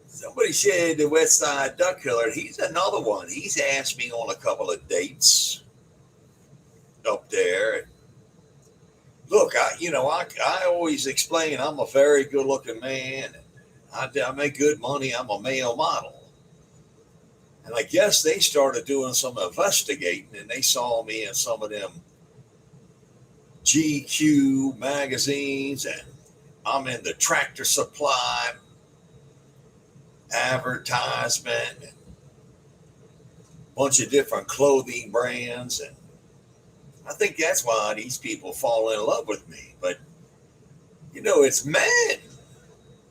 somebody said the West Side Duck Killer. He's another one. He's asked me on a couple of dates up there. Look, I always explain I'm a very good looking man. I make good money. I'm a male model. And I guess they started doing some investigating, and they saw me in some of them GQ magazines, and I'm in the Tractor Supply advertisement, and a bunch of different clothing brands, and I think that's why these people fall in love with me. But it's men.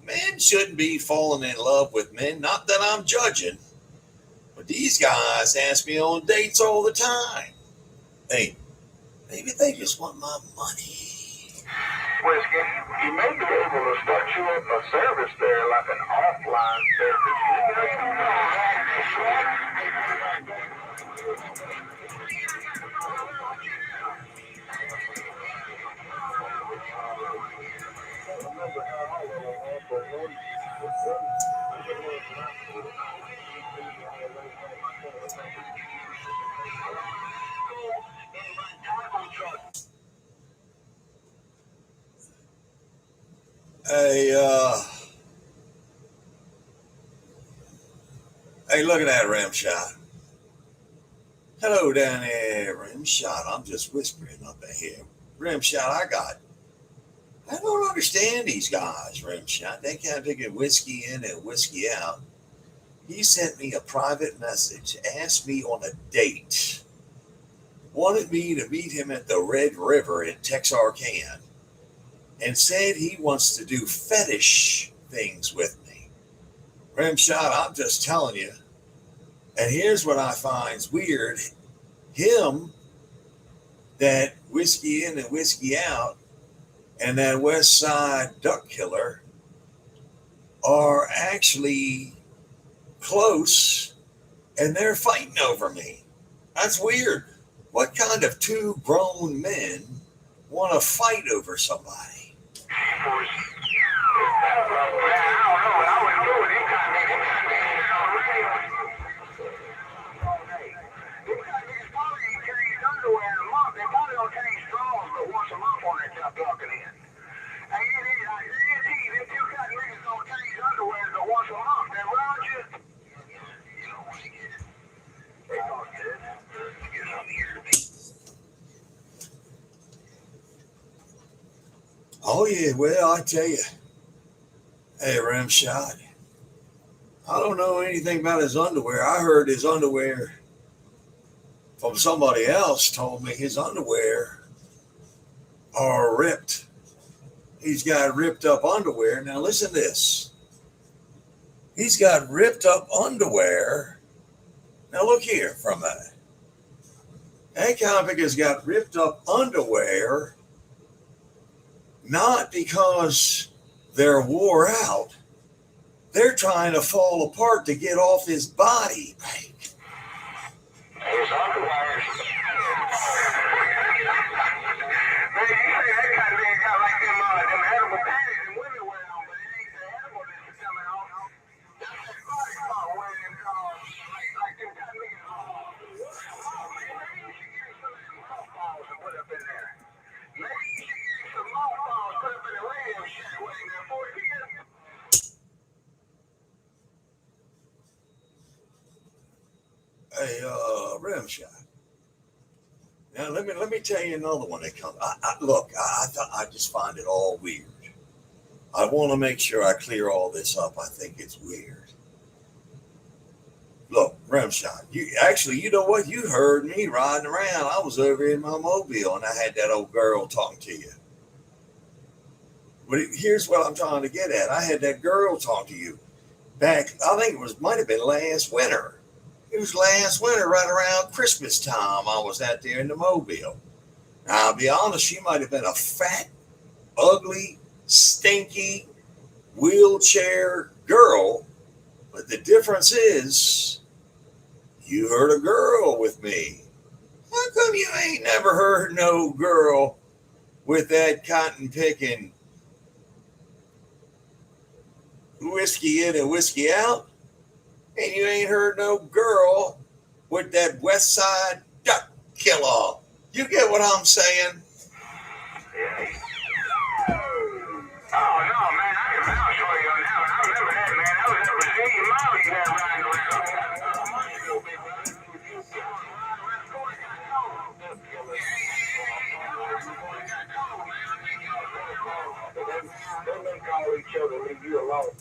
Men shouldn't be falling in love with men. Not that I'm judging, but these guys ask me on dates all the time. Hey, maybe they just want my money. Whiskey, you may be able to start you up a service there, like an offline service. Hey, look at that rim shot. Hello down there, rim shot. I'm just whispering up in here. Rim shot, I got I don't understand these guys, Rimshot. They can't pick a whiskey in and whiskey out. He sent me a private message, asked me on a date, wanted me to meet him at the Red River in Texarkana, and said he wants to do fetish things with me. Rimshot, I'm just telling you. And here's what I find weird. Him, that whiskey in and whiskey out, and that West Side duck killer are actually close, and they're fighting over me. That's weird. What kind of two grown men want to fight over somebody? Oh yeah, well I tell you, hey Rimshot, I don't know anything about his underwear. I heard his underwear from somebody else told me his underwear are ripped. He's got ripped up underwear. Now listen to this. He's got ripped up underwear. Now look here for a minute. That comic has got ripped up underwear not because they're wore out. They're trying to fall apart to get off his body. His underwear. Man, you say that kind of man got like them edible panties and women wear on, but it ain't the edible that's coming off. That's that body part wearing them like them kind of niggas. Oh man, maybe you should get some of them mothballs and put up in there. Maybe you should get some mothballs put up in the radio shack waiting there for you. Hey, Rimshot. Now let me tell you another one that comes. I just find it all weird. I want to make sure I clear all this up. I think it's weird. Look, Rimshot, you know what? You heard me riding around. I was over in my mobile and I had that old girl talking to you. But here's what I'm trying to get at. I had that girl talk to you back. I think might have been last winter. It was last winter, right around Christmas time. I was out there in the mobile. Now, I'll be honest, she might have been a fat, ugly, stinky, wheelchair girl. But the difference is, you heard a girl with me. How come you ain't never heard no girl with that cotton picking, whiskey in and whiskey out? And you ain't heard no girl with that West Side duck killer. You get what I'm saying? Yeah. Oh, no, man. I can vouch for you on that one. I remember that, man. That was that Brazilian Molly you had riding around. They call each other, leave you alone.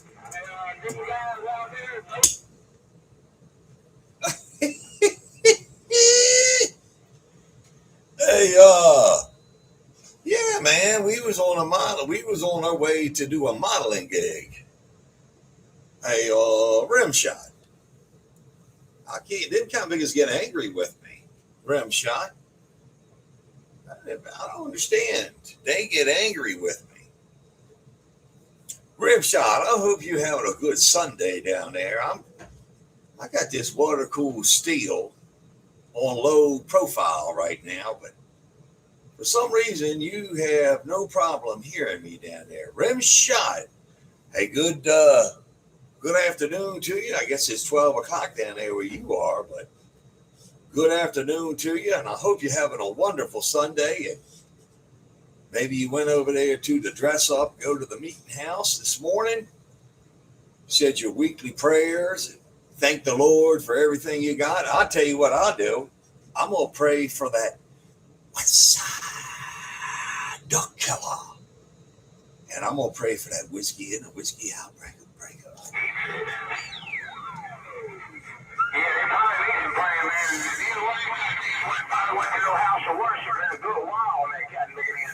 Hey, yeah, man, we was on our way to do a modeling gig. Hey, Rimshot. I can't, them kind of niggas get angry with me. Rimshot. I don't understand. They get angry with me. Rimshot, I hope you're having a good Sunday down there. I got this water cooled steel on low profile right now, but for some reason you have no problem hearing me down there. Rimshot. Hey, good afternoon to you. I guess it's 12 o'clock down there where you are, but good afternoon to you, and I hope you're having a wonderful Sunday. And maybe you went over there to the dress up, go to the meeting house this morning, said your weekly prayers, and thank the Lord for everything you got. I'll tell you what I'll do. I'm going to pray for that West Side duck killer. And I'm going to pray for that whiskey in and whiskey out. Break up, break up. Yeah, they probably need some praying, man. Either way, probably went to no house of worship in a good while when they got looking in.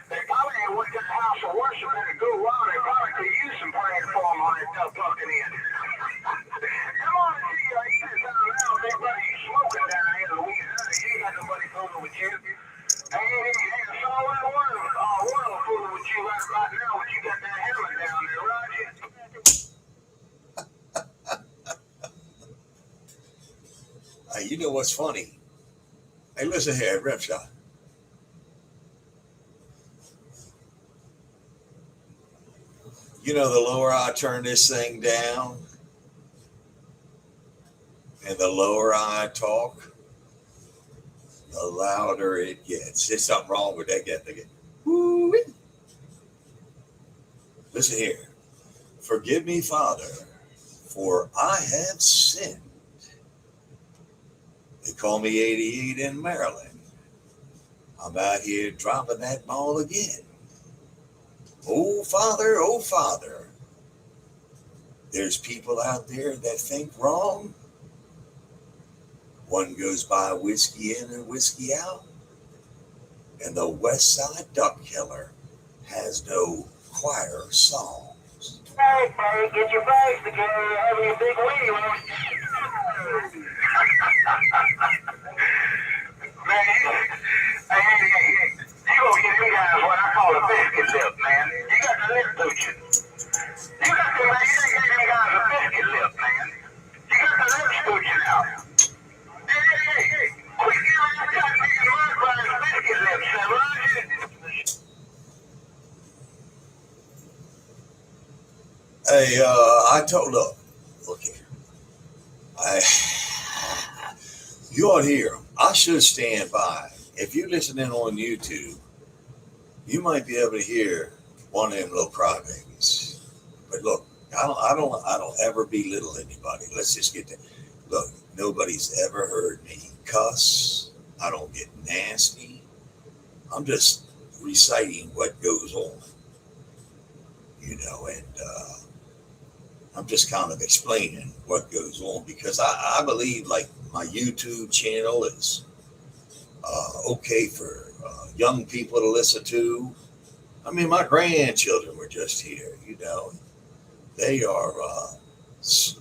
They probably ain't went to the house of worship in a good while. They probably could use some praying for them on that duck bucking in. Come on and see you. You just sound out, big buddy. You smoking down here in Louisiana. You ain't got nobody fooling with you. Ain't a soul in the world fooling with you right about now when you got that hammer down there, Roger. You know what's funny? Hey, listen here, Rep Shot. You know, the lower I turn this thing down and the lower I talk, the louder it gets. There's something wrong with that guy. Woo-wee. Listen here. Forgive me, Father, for I have sinned. They call me 88 in Maryland. I'm out here dropping that ball again. Oh, Father, there's people out there that think wrong. One goes by whiskey in and whiskey out, and the West Side Duck Killer has no choir songs. Hey, buddy, get your bags together. You're having a big wedding. Man, you gonna get them guys what I call a biscuit lip, man. You got the lip touching. You got them, man. You ain't giving them guys a biscuit lip, man. You got the lip touching out. Hey, quit giving them guys making my brothers biscuit lips, Roger. Hey, look here. You ought to hear. I should stand by. If you're listening on YouTube, you might be able to hear one of them little crybabies. But look, I don't ever belittle anybody. Let's just get that. Look, nobody's ever heard me cuss. I don't get nasty. I'm just reciting what goes on, you know, and I'm just kind of explaining what goes on because I believe like my YouTube channel is okay for young people to listen to. I mean, my grandchildren were just here, you know. They are,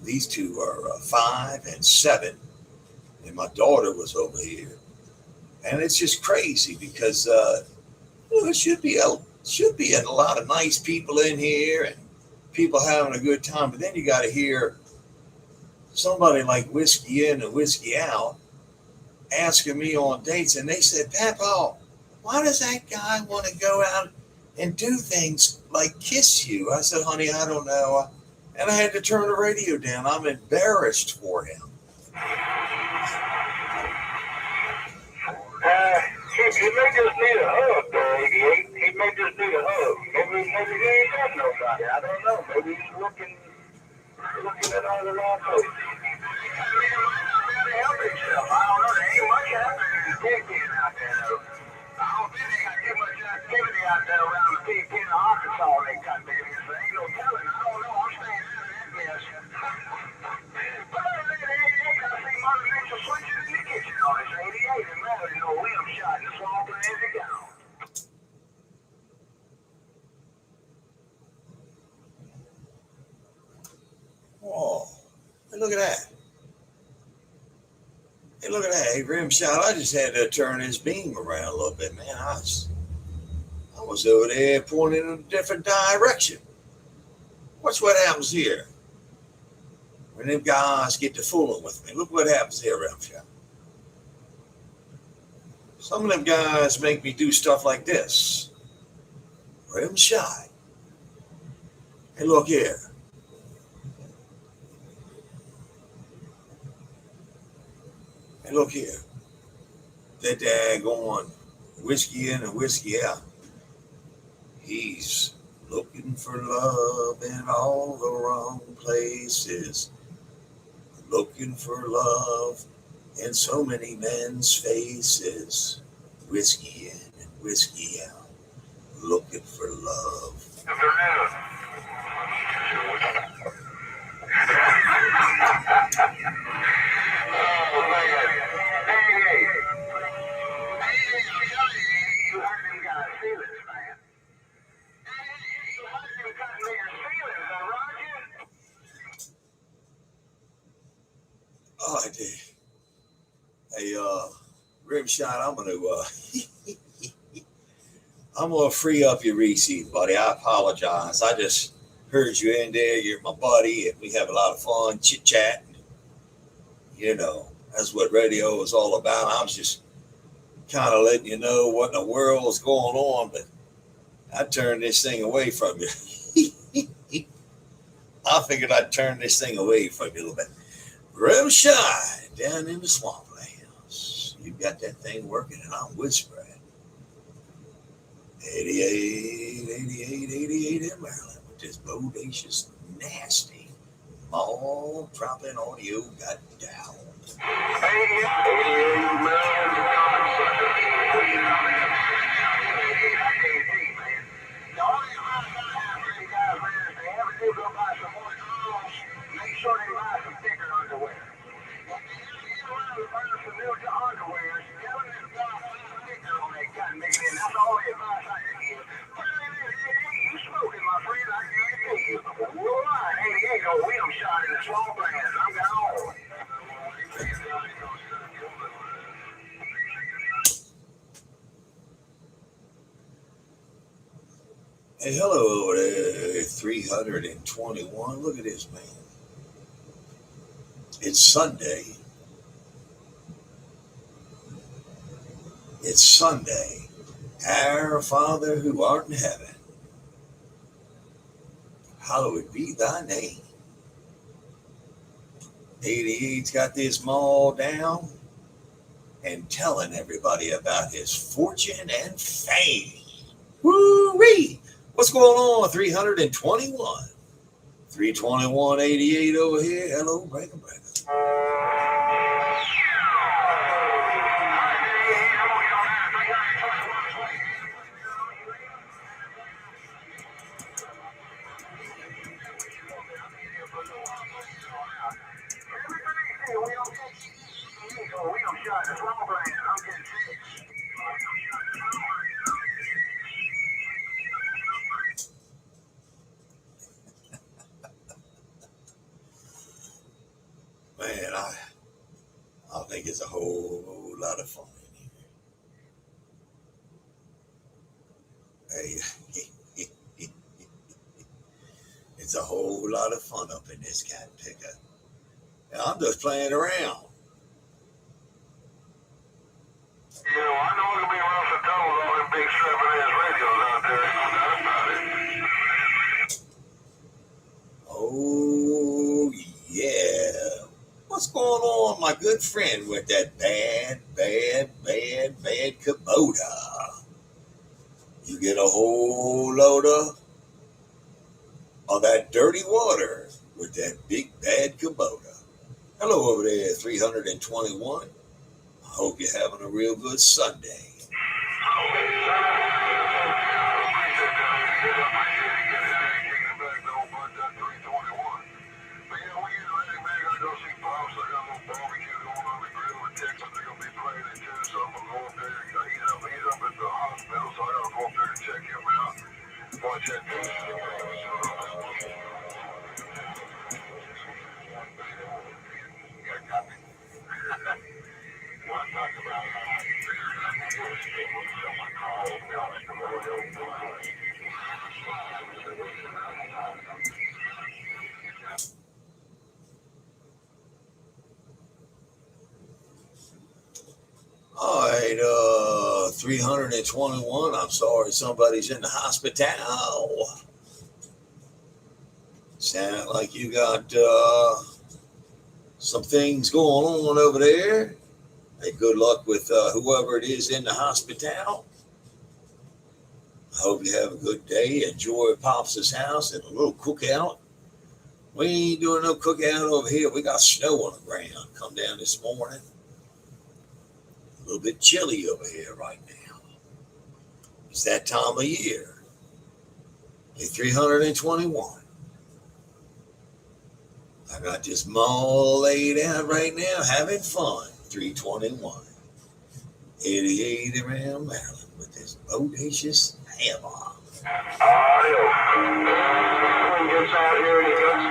these two are 5 and 7, and my daughter was over here. And it's just crazy because there should be a lot of nice people in here and people having a good time. But then you got to hear somebody like Whiskey In and Whiskey Out asking me on dates, and they said, Papa, why does that guy want to go out and do things like kiss you? I said, honey, I don't know. And I had to turn the radio down. I'm embarrassed for him. He may just need a hug, 88. He may just need a hug. Maybe he ain't got nobody. I don't know. Maybe he's looking at all the wrong places. Help himself. I don't know. There ain't much happening in the pigpen out there, though. I don't think they got too much activity out there around the pigpen of Arkansas. They got baby. So ain't no telling. I don't know. I'm staying out of that mess. But other than 88, I see Mother Nature switching in the kitchen on this 88 and Maryland. No limb shot in the swamp as it goes. Oh, hey, look at that. Hey, look at that. Hey, rim shot. I just had to turn his beam around a little bit, man. I was over there pointing in a different direction. Watch what happens here. When them guys get to fooling with me. Look what happens here, rim shot. Some of them guys make me do stuff like this. Rim shot. Hey, look here. Hey, look here. That daggone Whiskey In and Whiskey Out. He's looking for love in all the wrong places. Looking for love in so many men's faces. Whiskey in and whiskey out. looking for love. Oh, I did. Hey, Rimshot, I'm gonna free up your receipt, buddy. I apologize. I just heard you in there. You're my buddy, and we have a lot of fun, chit chat. You know, that's what radio is all about. I was just kind of letting you know what in the world is going on, but I turned this thing away from you. I figured I'd turn this thing away from you a little bit. Rimshot down in the swamplands. You got that thing working, and I'm whispering. 88 in Maryland with this bodacious, nasty, ball dropping audio got down. 88 Maryland. The only advice I have for you guys, man, if they ever do go buy some more clothes, make sure they buy some thicker underwear. If they ever get around to buy some new underwear, tell them to buy some thicker on that gun, nigga, and that's all the advice I can give. You smoking, my friend, I guarantee you. We're on 88 on William shot in the swamplands. I'm gone. Hey, hello over there, 321. Look at this, man. It's Sunday. It's Sunday. Our Father who art in heaven, hallowed be thy name. 88's got this mall down and telling everybody about his fortune and fame. Woo-wee! What's going on? 321. 321, 88 over here. Hello, breaker. Man, I think it's a whole lot of fun in here. Hey, it's a whole lot of fun up in this cat picker. And I'm just playing around. You know, I know it'll be rough and tumble with all them big strapping ass radios out there. No doubt about it. Oh, yeah. What's going on, my good friend, with that bad Kubota? You get a whole load of that dirty water with that big bad Kubota. Hello over there, 321. I hope you're having a real good Sunday. All right, 321. I'm sorry somebody's in the hospital. Sound like you got some things going on over there. Hey, good luck with whoever it is in the hospital. I hope you have a good day. Enjoy Pops' house and a little cookout. We ain't doing no cookout over here. We got snow on the ground. Come down this morning. A little bit chilly over here right now. It's that time of year. A 321. I got this mall laid out right now, having fun. 321. 88 around Maryland with this bodacious hammer. Audio. When he gets out here and he gets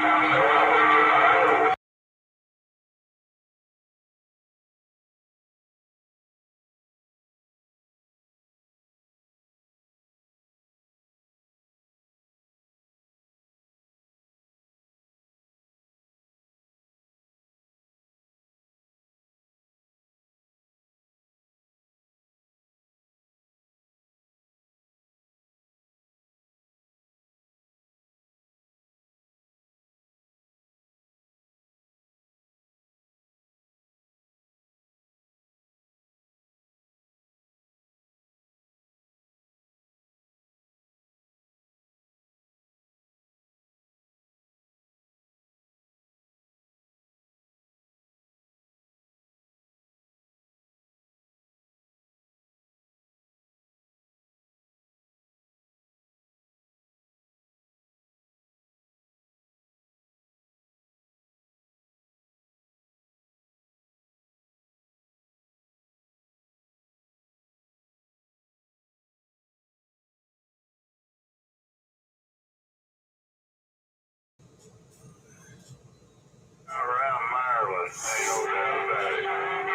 around Maryland. Ain't no doubt about it.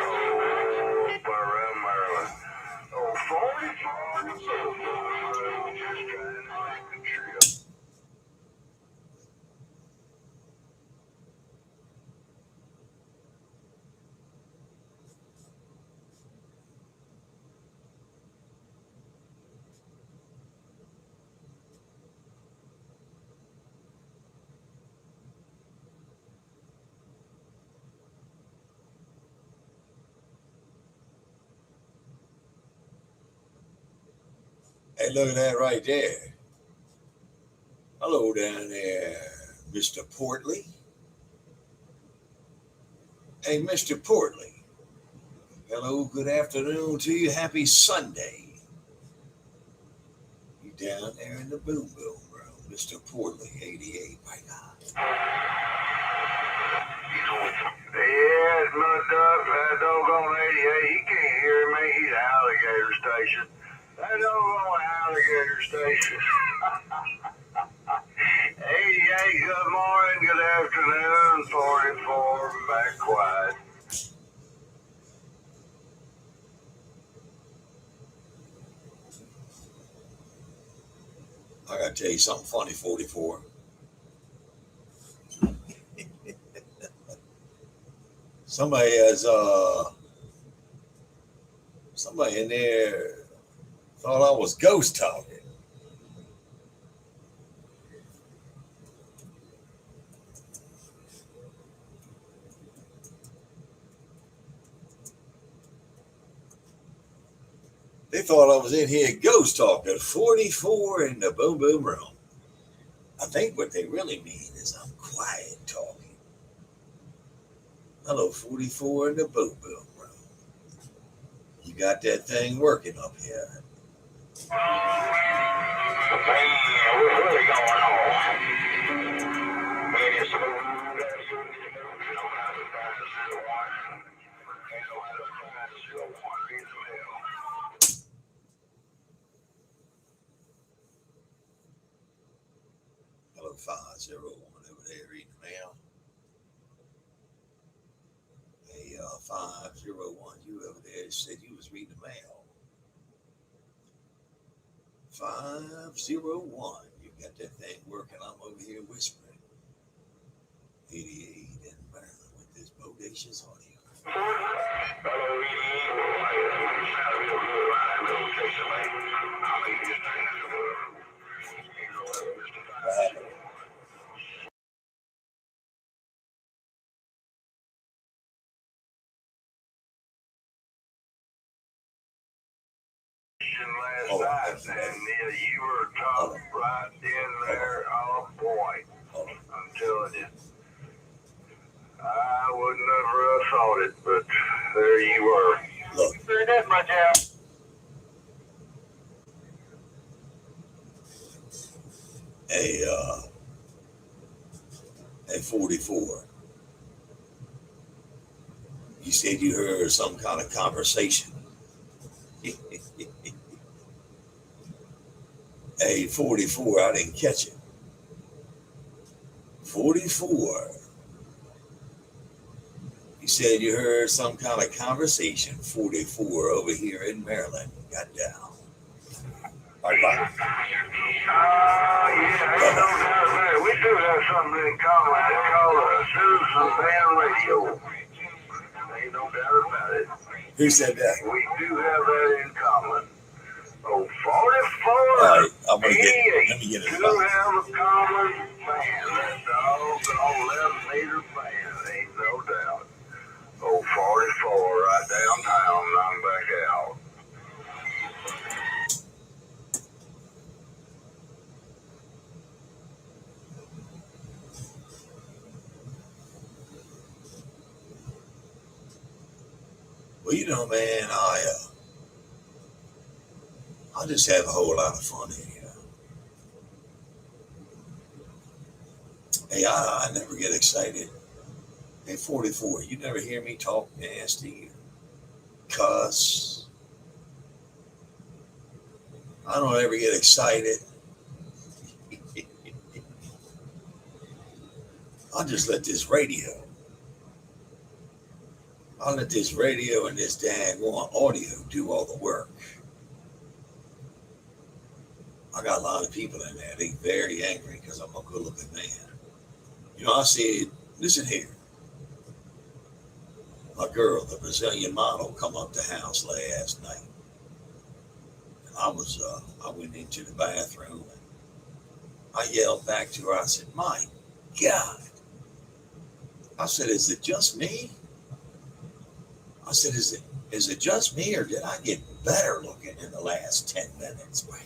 Oh, around Maryland. Oh, 44. Just trying to make the trip. Hey, look at that right there. Hello down there, Mr. Portley. Hey, Mr. Portley. Hello, good afternoon to you. Happy Sunday. You down there in the boom boom room, Mr. Portley, 88. My God. Yeah, it's my duck. That doggone 88. He can't hear me. He's an alligator station. That doggone alligator station. 88, good morning, good afternoon. 44, back quiet. I gotta tell you something funny, 44. Somebody has somebody in there thought I was ghost talking. They thought I was in here ghost talking. 44 in the boom boom room. I think what they really mean is I'm quiet talking. Hello, 44 in the boom boom room. You got that thing working up here. Hey, what's really going on? Man, it's Hello, 501 over there reading the mail. Hey, 501, you over there said you was reading the mail. 501, you got that thing working. I'm over here whispering. 88 in Maryland with this bodacious audio. last night, and you were top right in there on point. I'm telling you. I would never have thought it, but there you were. Look. There it is, my job. a 44. You said you heard some kind of conversation. A 44, I didn't catch it. 44. You said you heard some kind of conversation. 44 over here in Maryland. Got down. Bye bye. Yeah, ain't no doubt about it. We do have something in common. It's called a citizen band radio. Ain't no doubt about it. Who said that? We do have that in common. Oh, 44. All right, I'm gonna get. Let me get it. Do have a common fan. That dog, 11-meter fan. Ain't no doubt. Oh, 44 right downtown, and I'm back out. Well, you know, man, I just have a whole lot of fun in here. Hey, I never get excited. Hey, 44, you never hear me talk nasty, cuss. I don't ever get excited. I'll just let this radio. I'll let this radio and this daggone audio do all the work. I got a lot of people in there. They very angry because I'm a good-looking man. You know, I said, listen here. My girl, the Brazilian model, come up the house last night. And I went into the bathroom and I yelled back to her. I said, my God. I said, is it just me? I said, is it just me or did I get better looking in the last 10 minutes? My God.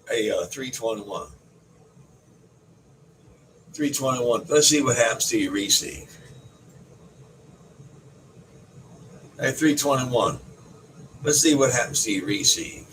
Hey, 321. 321. Let's see what happens to your receive. Hey, 321. Let's see what happens to your receive.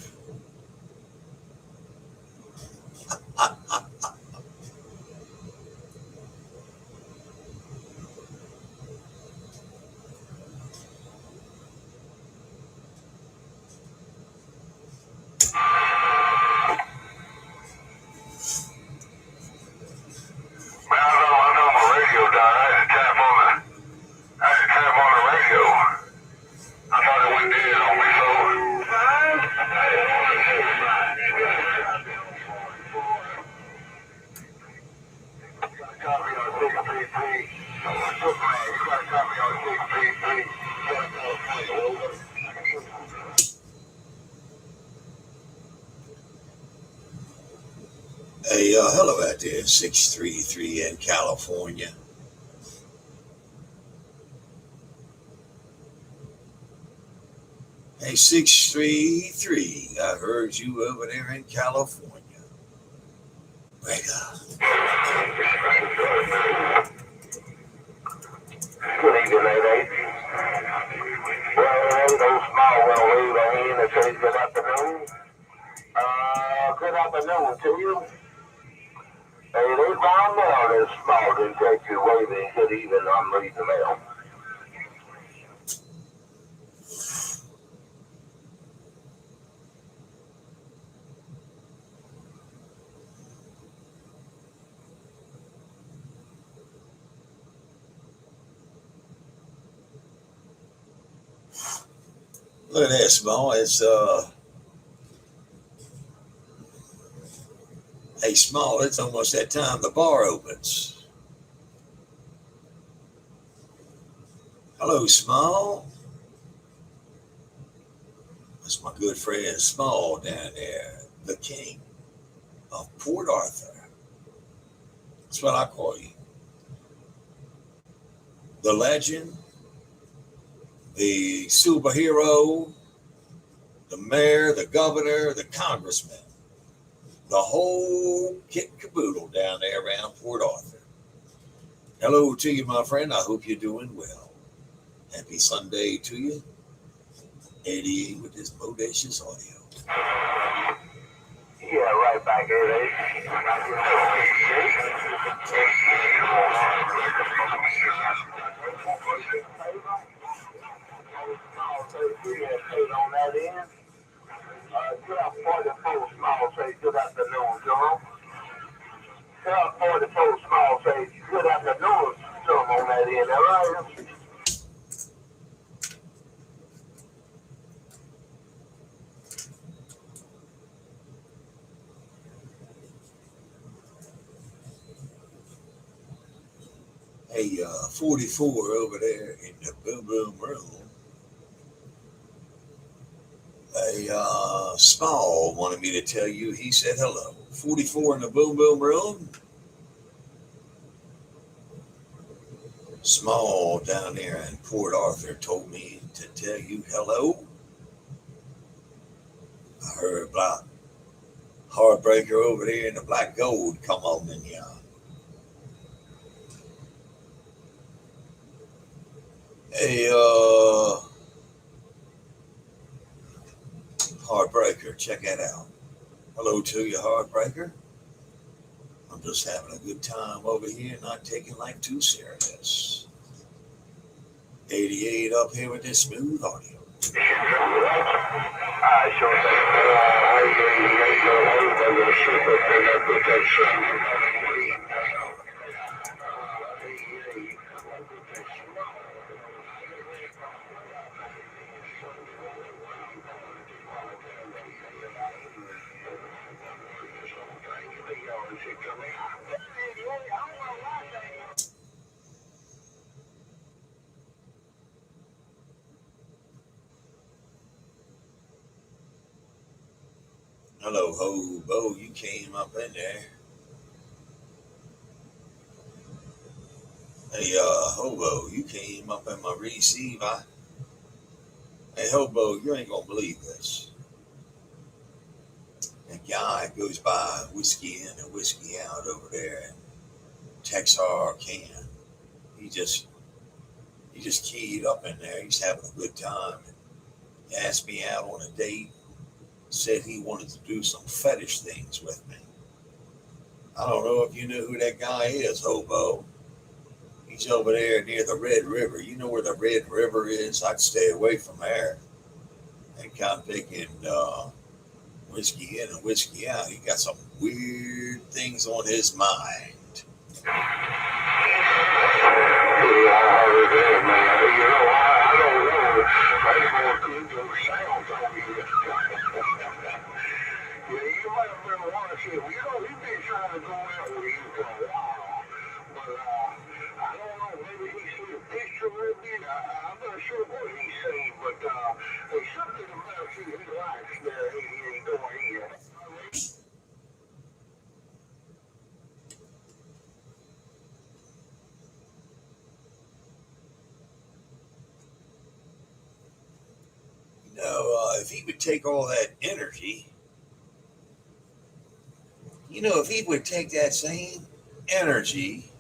Hey, hello out there, 633 in California. Hey, 633, I heard you over there in California. Wake up. Good evening, 88. Well, those small well wave on in and say good afternoon. Good afternoon to you. Hey, they round now, they're small, they take you waving good evening, I'm reading the mail. Look at that, Small. It's hey, Small, it's almost that time the bar opens. Hello, Small. That's my good friend Small down there, the king of Port Arthur. That's what I call you. The legend, the superhero, the mayor, the governor, the congressman, the whole kit and caboodle down there around Port Arthur. Hello to you, my friend. I hope you're doing well. Happy Sunday to you. 88 with this bodacious audio. Yeah, right back at it. On that end. Good afternoon, small say good afternoon, Joe. Good 44 small say good afternoon, some on that end, all right? Hey, 44 over there in the boom boom room. Small wanted me to tell you, he said hello. 44 in the boom boom room. Small down there in Port Arthur told me to tell you hello. I heard Black Heartbreaker over there in the black gold come on in here. Hey, Heartbreaker, check that out. Hello to you, Heartbreaker. I'm just having a good time over here, not taking life too serious. 88 up here with this smooth audio. Hello, Hobo, you came up in there. Hey, Hobo, you came up in my receiver. Hey, Hobo, you ain't gonna believe this. A guy goes by whiskey in and whiskey out over there in Texarkana. He just keyed up in there. He's having a good time. He asked me out on a date. Said he wanted to do some fetish things with me. I don't know if you know who that guy is, Hobo. He's over there near the Red River. You know where the Red River is? I'd stay away from there. And kind of picking whiskey in and whiskey out. He got some weird things on his mind. If he would take all that energy, if he would take that same energy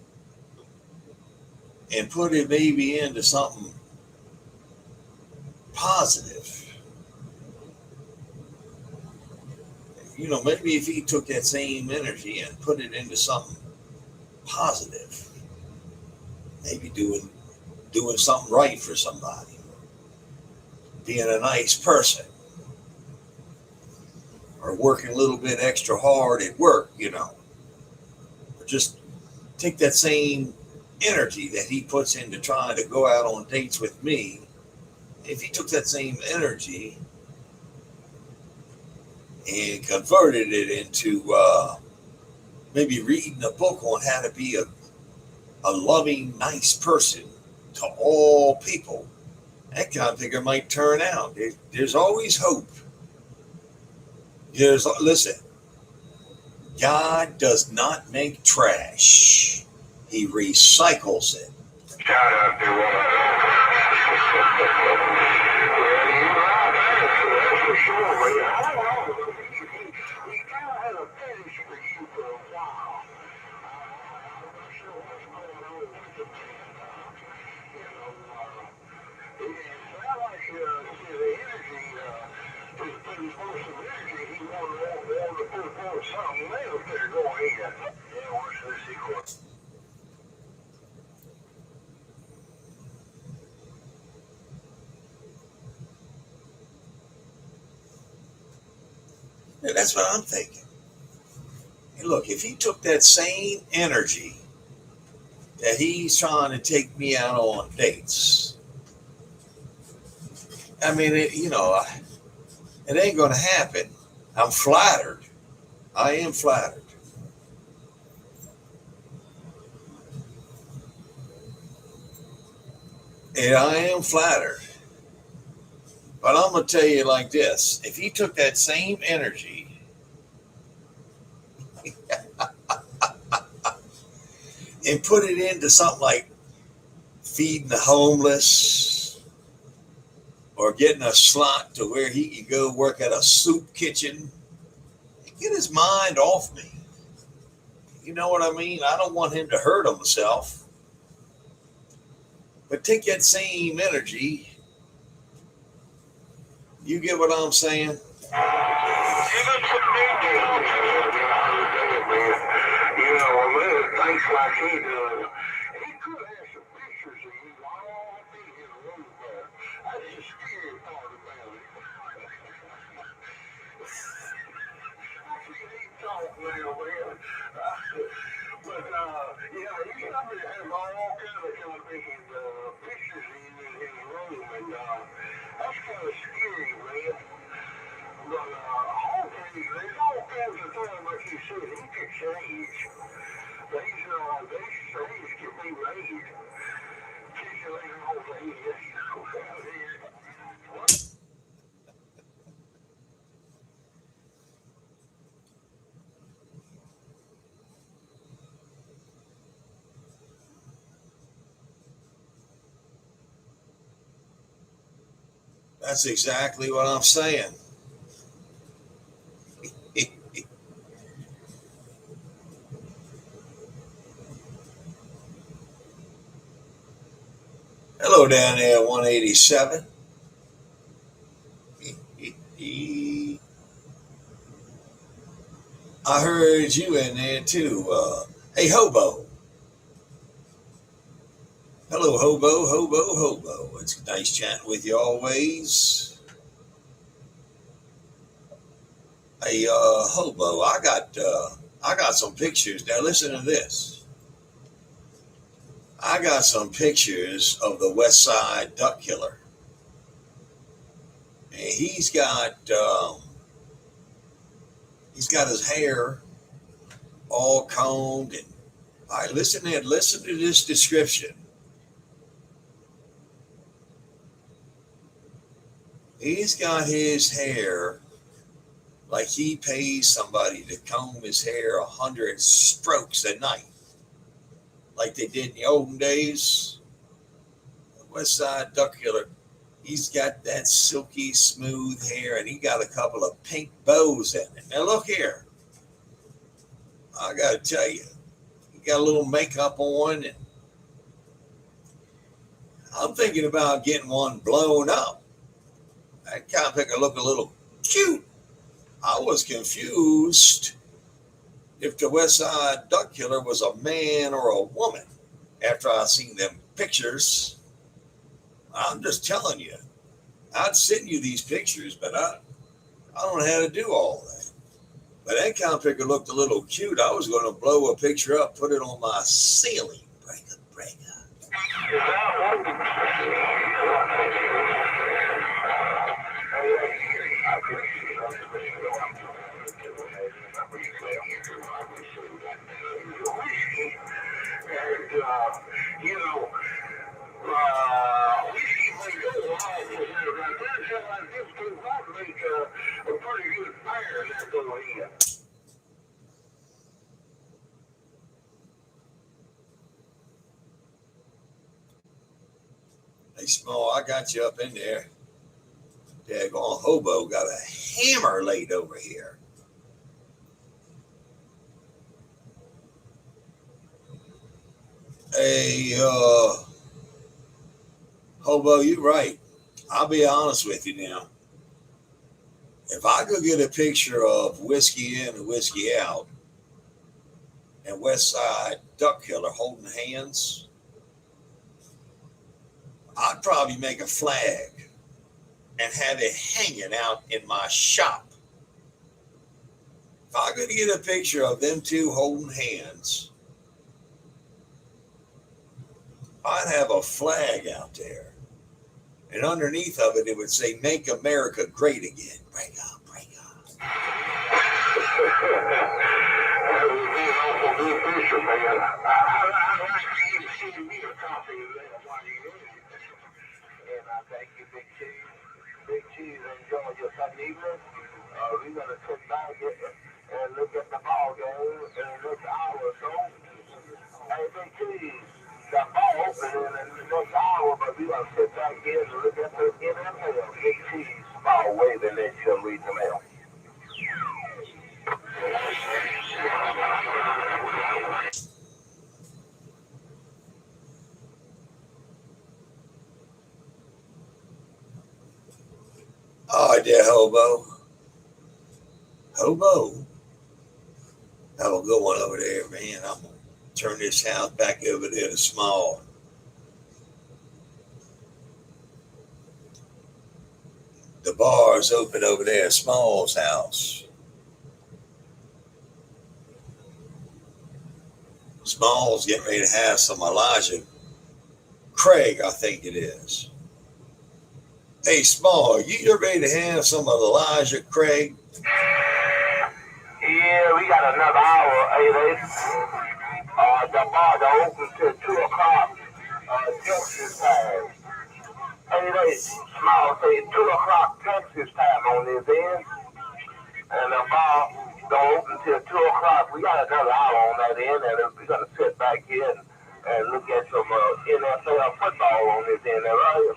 and put it maybe into something positive, maybe if he took that same energy and put it into something positive, maybe doing something right for somebody, being a nice person, or working a little bit extra hard at work, or just take that same energy that he puts into trying to go out on dates with me. If he took that same energy and converted it into maybe reading a book on how to be a loving, nice person to all people, that kind of figure might turn out. There's always hope. Listen, God does not make trash. He recycles it. Shout out to And that's what I'm thinking. And look, if he took that same energy that he's trying to take me out on dates, I mean, it ain't going to happen. I'm flattered. I am flattered. And I am flattered. But I'm going to tell you like this. If he took that same energy and put it into something like feeding the homeless or getting a slot to where he could go work at a soup kitchen, get his mind off me. You know what I mean? I don't want him to hurt himself. But take that same energy. You get what I'm saying? Things like he does. He could have some pictures of you all day in a room there. That's the scary part about it. I can't even talk now, man. But, he's somebody that has all kind of making pictures of you in his room, and that's kind of scary, man. But hopefully, there's all kinds of things, like you said, he could change. These things can be made. That's exactly what I'm saying. Hello down there, 187. I heard you in there too. Hey, Hobo. Hello, Hobo. It's nice chatting with you always. Hey, Hobo, I got some pictures. Now listen to this. I got some pictures of the West Side Duck Killer. And he's got his hair all combed, and all right, listen to this description. He's got his hair like he pays somebody to comb his hair 100 strokes a night, like they did in the olden days. The West Side Duck Killer. He's got that silky smooth hair, and he got a couple of pink bows in it. Now look here. I got to tell you, he got a little makeup on, and I'm thinking about getting one blown up. That kind of picker look a little cute. I was confused if the West Side Duck Killer was a man or a woman after I seen them pictures. I'm just telling you. I'd send you these pictures, but I don't know how to do all that. But that kind of picker looked a little cute. I was going to blow a picture up, put it on my ceiling. Break up. Small, I got you up in there. Daggone hobo got a hammer laid over here. Hey, hobo, you right. I'll be honest with you now. If I could get a picture of Whiskey In and Whiskey Out and West Side Duck Killer holding hands, I'd probably make a flag and have it hanging out in my shop. If I could get a picture of them two holding hands, I'd have a flag out there. And underneath of it, it would say, "Make America Great Again." Break up, break up. And I thank you, Big Cheese. Big Cheese, enjoy your Sunday evening. We're going to sit back and look at the ball game in the next hour or so. Hey, Big Cheese, the ball opening in the next hour, but we're going to sit back here and look at the NFL. Big Cheese, ball waving at you, read the mail. All right there, hobo. Hobo. Have a good one over there, man. I'm going to turn this house back over there to Small. The bar's open over there at Small's house. Small's getting ready to have some Elijah Craig, I think it is. Hey, Small, you ready to have some of Elijah Craig? Yeah, we got another hour, 88. The bar to open till 2 o'clock, Texas time. 88, Small say 2 o'clock Texas time on this end. And the bar don't open till 2 o'clock. We got another hour on that end, and we're going to sit back here and look at some NFL football on this end. Right?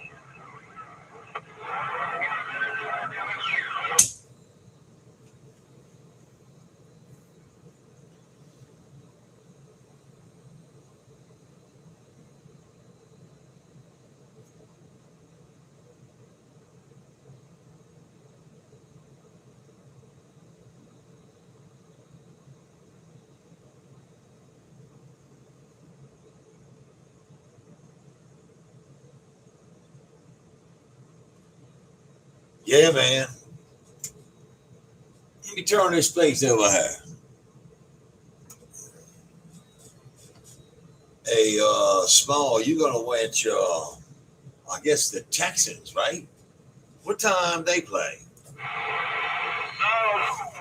Yeah, man. Let me turn this place over here. Hey, Small, you're going to watch, I guess, the Texans, right? What time they play?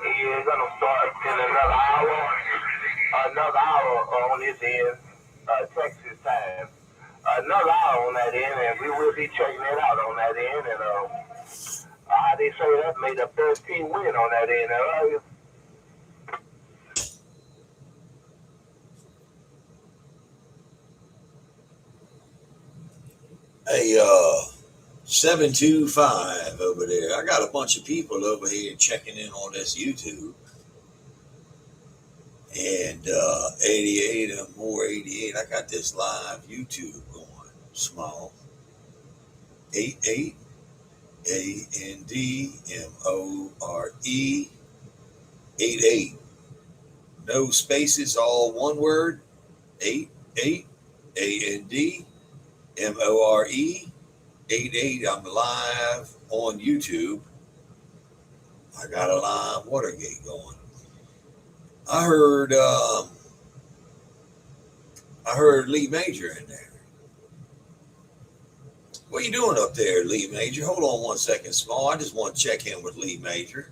We're going to start in another hour on this end, Texas time. Another hour on that end, and we will be checking it out on that end. And how they say that made a 13 win on that end. Hey, 725 over there. I got a bunch of people over here checking in on this YouTube. And 88andmore88. I got this live YouTube going. Small. 88andmore88. No spaces, all one word. 88andmore88. I'm live on YouTube. I got a live Watergate going. I heard Lee Major in there. What are you doing up there, Lee Major? Hold on one second, Small. I just want to check in with Lee Major.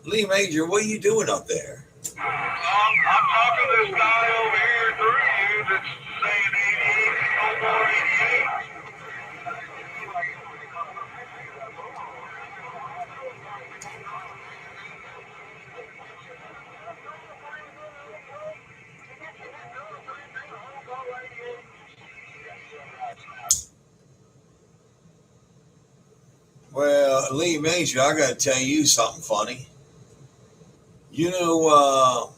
Lee Major, what are you doing up there? I'm talking to this guy over here through you that's saying 88 and no more 88. Well, Lee Major, I got to tell you something funny. You know,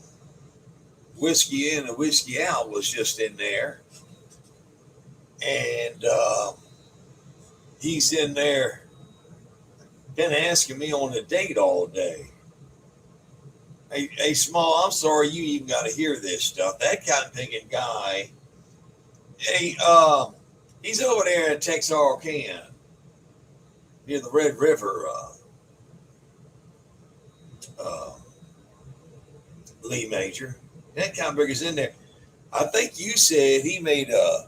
Whiskey In and Whiskey Out was just in there, and he's in there, been asking me on a date all day. Hey, Small, I'm sorry you even got to hear this stuff. That cotton picking guy, hey, he's over there in Texarkana near the Red River. Uh, Lee Major, that cotton picker's in there. I think you said he made a.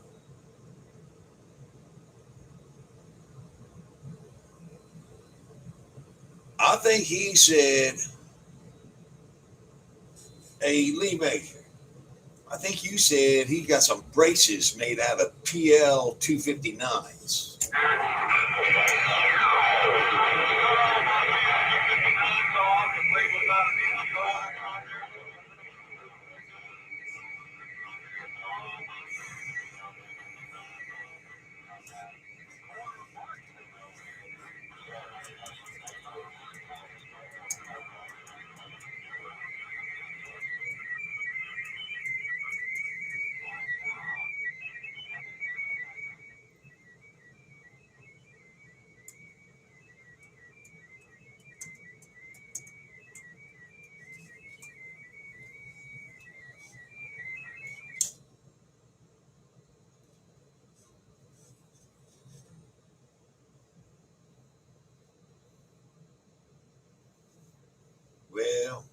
I think he said, hey, Lee Major, I think you said he got some braces made out of PL 259s. Well,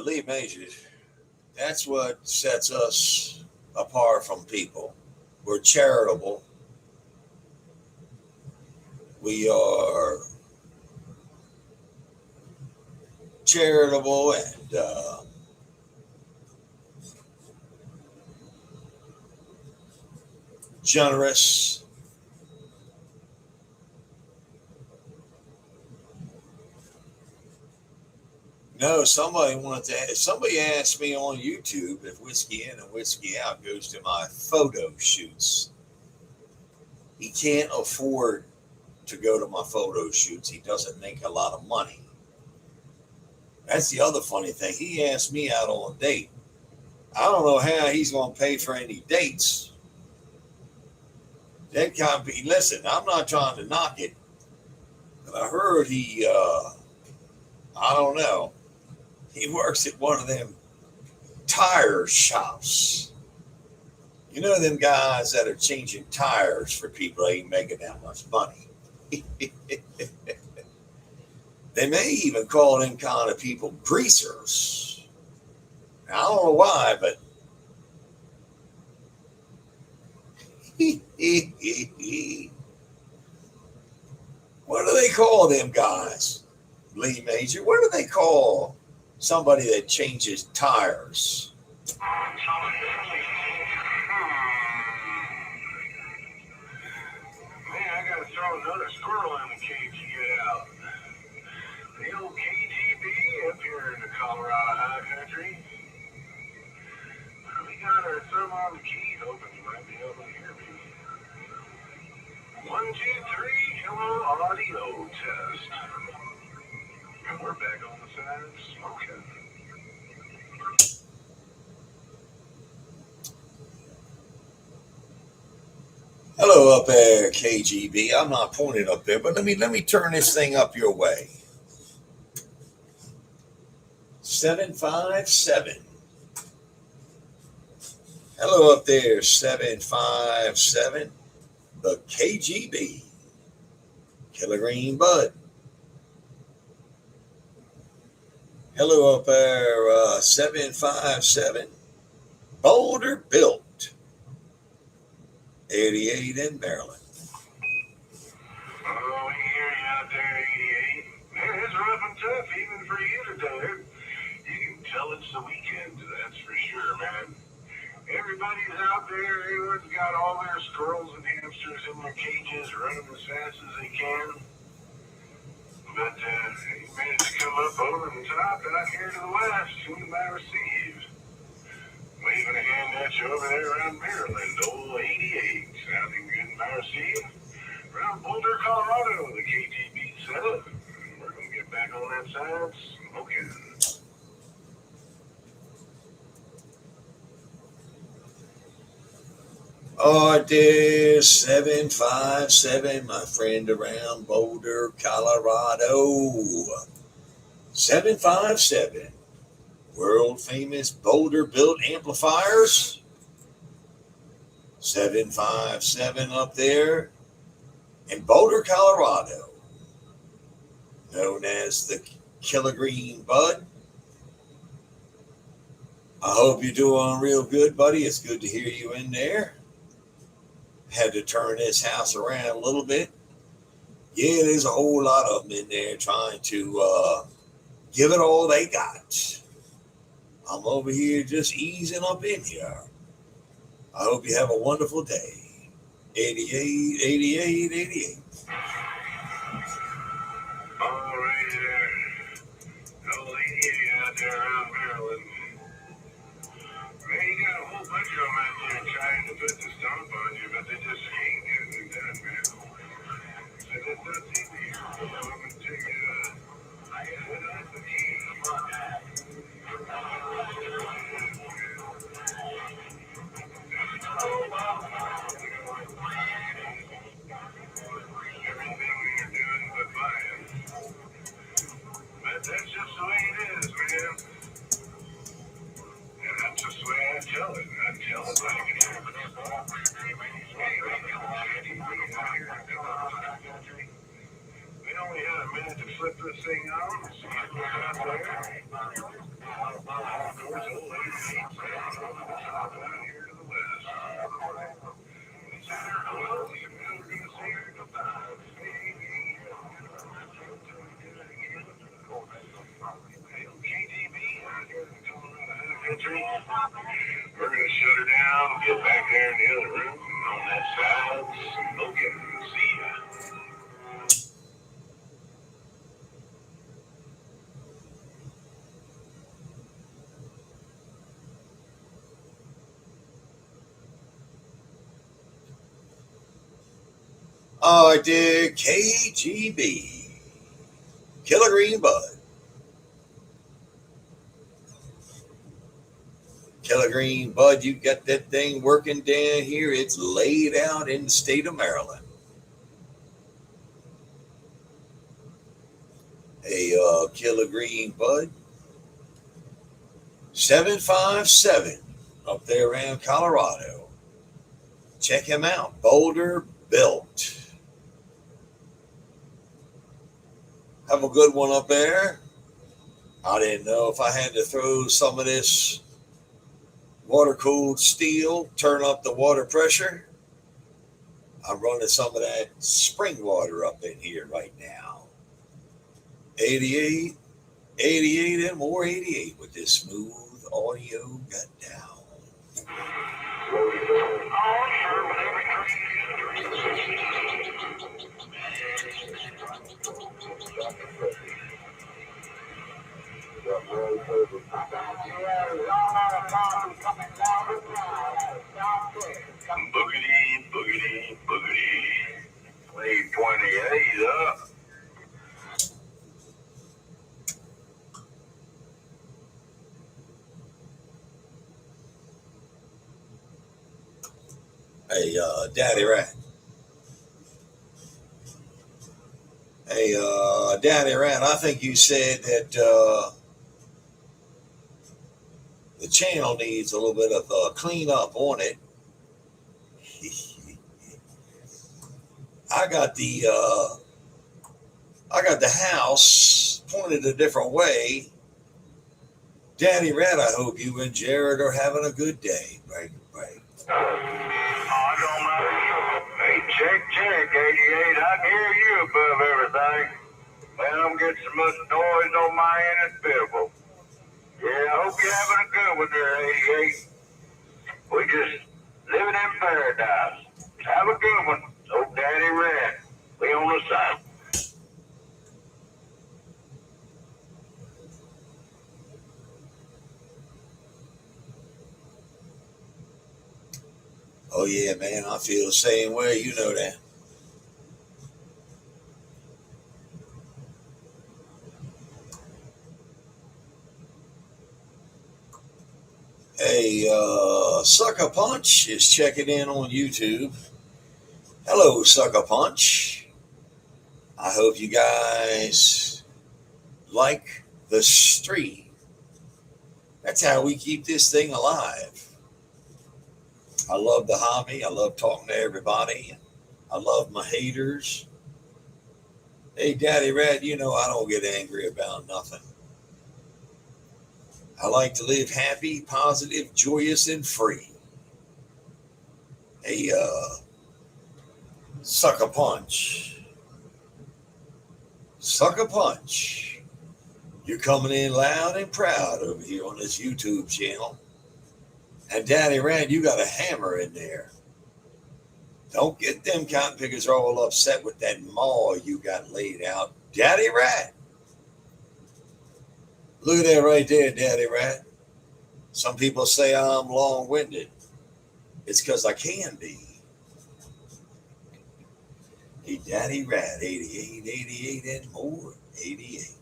Lee Major, that's what sets us apart from people. We're charitable. We are charitable and generous. No, somebody asked me on YouTube if Whiskey In and Whiskey Out goes to my photo shoots. He can't afford to go to my photo shoots. He doesn't make a lot of money. That's the other funny thing. He asked me out on a date. I don't know how he's going to pay for any dates. That can't be. Listen, I'm not trying to knock it, but I heard I don't know, he works at one of them tire shops. You know them guys that are changing tires for people that ain't making that much money. They may even call them kind of people greasers. Now, I don't know why, but what do they call them guys, Lee Major? What do they call somebody that changes tires? Man, I gotta throw another squirrel in the cage to get out. The old KGB up here in the Colorado high country. We got our thumb on the key, hoping you might be able to hear me. 1, 2, 3, hello, audio test. And we're back on the side smoking. Hello up there, KGB. I'm not pointing up there, but let me turn this thing up your way. 757. Hello up there, 757. The KGB. Killer Green Bud. Hello up there, 757. Boulder Built. 88 in Maryland. Oh, we hear you out there, 88. Man, it's rough and tough even for you today. You can tell it's the weekend, that's for sure, man. Everybody's out there, everyone's got all their squirrels and hamsters in their cages running as fast as they can. But you managed to come up over the top out here to the west. Who am I received? Waving a hand at you over there around Maryland, old 88. Sounding good in Marcy. Around Boulder, Colorado, the KGB setup. We're going to get back on that side smoking. Oh, dear 757, my friend around Boulder, Colorado. 757, world famous Boulder built amplifiers. 757 up there in Boulder, Colorado, known as the Killer Green Bud. I hope you're doing real good, buddy. It's good to hear you in there. Had to turn this house around a little bit. Yeah, there's a whole lot of them in there trying to give it all they got. I'm over here just easing up in here. I hope you have a wonderful day. 88, 88, 88. All right there. Old 88 out there around Maryland. Man, you got a whole bunch of them out there trying to put the stomp on you, but they just ain't getting it done, man. So that does seem to hear. I'm going to take it. Put up the key. Everything you're doing but buying. But that's just the way it is, man. And that's just the way I tell it. I tell it like it is. We only had a minute to flip this thing on. See what's out there. Of course, old lady out here to the west. We said her hello. We were going to say her goodbye. KGB out here in Colorado country. We're going to shut her down, get back there in the other room on that side, smoking. See ya. Oh, dear KGB. Killer Green Bud. Killer Green Bud, you got that thing working down here. It's laid out in the state of Maryland. Hey, Killer Green Bud. 757 up there around Colorado. Check him out. Boulder Built. Have a good one up there. I didn't know if I had to throw some of this water-cooled steel, turn up the water pressure. I'm running some of that spring water up in here right now. 88, 88 and more 88 with this smooth audio got down. Boogity, boogity, boogity. Leave 28 up. Hey, Daddy Rat. Hey, Daddy Rat, I think you said that the channel needs a little bit of cleanup on it. I got the house pointed a different way. Daddy Rat, I hope you and Jared are having a good day. Right. Oh, I don't mind. Hey, check, 88. I can hear you above everything. Well, I'm getting so much noise on my end, it's pitiful. Yeah, I hope you're having a good one there, 88. We just living in paradise. Have a good one. Oh, Daddy Red. We on the side. Oh yeah, man, I feel the same way. You know that. Hey, Sucker Punch is checking in on YouTube. Hello, Sucker Punch. I hope you guys like the stream. That's how we keep this thing alive. I love the hobby. I love talking to everybody. I love my haters. Hey, Daddy Rat, you know I don't get angry about nothing. I like to live happy, positive, joyous, and free. Hey, Sucker Punch. Sucker Punch. You're coming in loud and proud over here on this YouTube channel. And Daddy Rat, you got a hammer in there. Don't get them cotton pickers all upset with that maul you got laid out. Daddy Rat. Look at that right there, Daddy Rat. Some people say I'm long-winded. It's because I can be. Hey, Daddy Rat, 88, 88, and more, 88.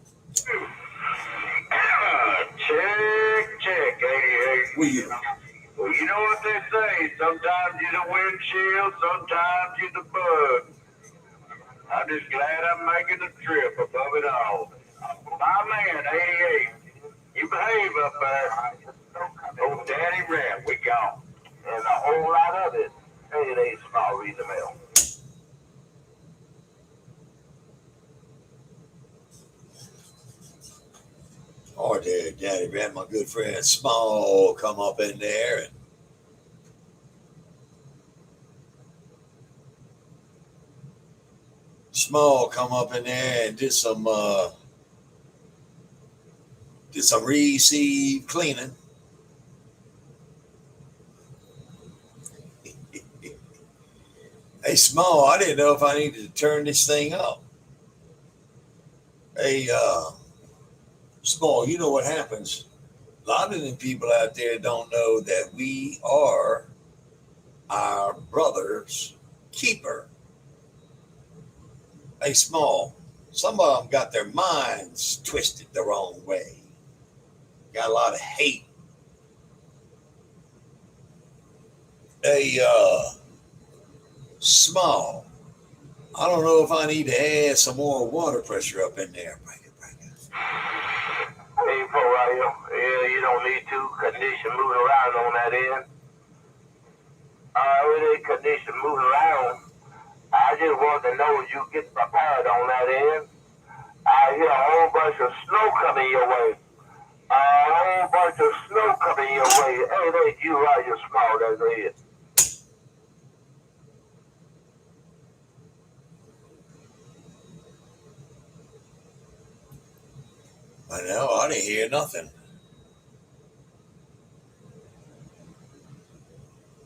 Check, 88. Will you? Well, you know what they say. Sometimes you're the windshield, sometimes you're the bug. I'm just glad I'm making the trip above it all. My man, 88. You behave up there. Oh, Daddy Rat, we gone. And a whole lot of it. 88 small read the mail. Oh, there, Daddy Rat, my good friend Small, come up in there and Small come up in there and did some receive cleaning. Hey, Small, I didn't know if I needed to turn this thing up. Hey, Small, you know what happens? A lot of the people out there don't know that we are our brother's keeper. Hey, Small, some of them got their minds twisted the wrong way. Got a lot of hate. Hey, Small, I don't know if I need to add some more water pressure up in there. Break it. Hey, Pariah. Yeah, you don't need to. Condition moving around on that end. It ain't condition moving around. I just want to know you get prepared on that end. I hear a whole bunch of snow coming your way. A whole bunch of snow coming your way. Hey, they you right, you're small, that's it. I know, I didn't hear nothing.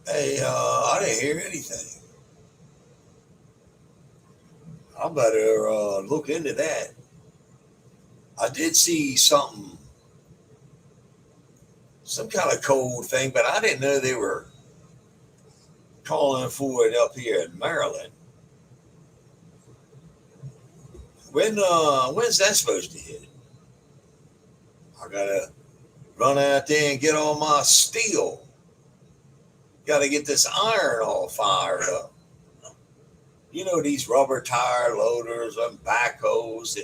Hey, I didn't hear anything. I better look into that. I did see some kind of cold thing, but I didn't know they were calling for it up here in Maryland. When's that supposed to hit? I gotta run out there and get all my steel. Gotta get this iron all fired up. You know, these rubber tire loaders and backhoes.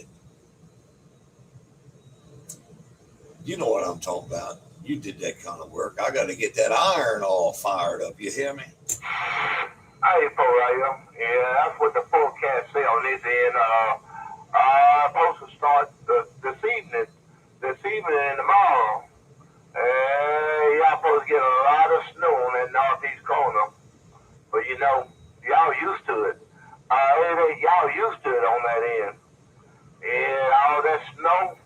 You know what I'm talking about. You did that kind of work. I gotta get that iron all fired up. You hear me? Hey, Pariah. Yeah, that's what the forecast say on this end. Supposed to start this evening and tomorrow. Y'all supposed to get a lot of snow on that northeast corner. But you know, y'all used to it. Y'all used to it on that end. Yeah, all that snow,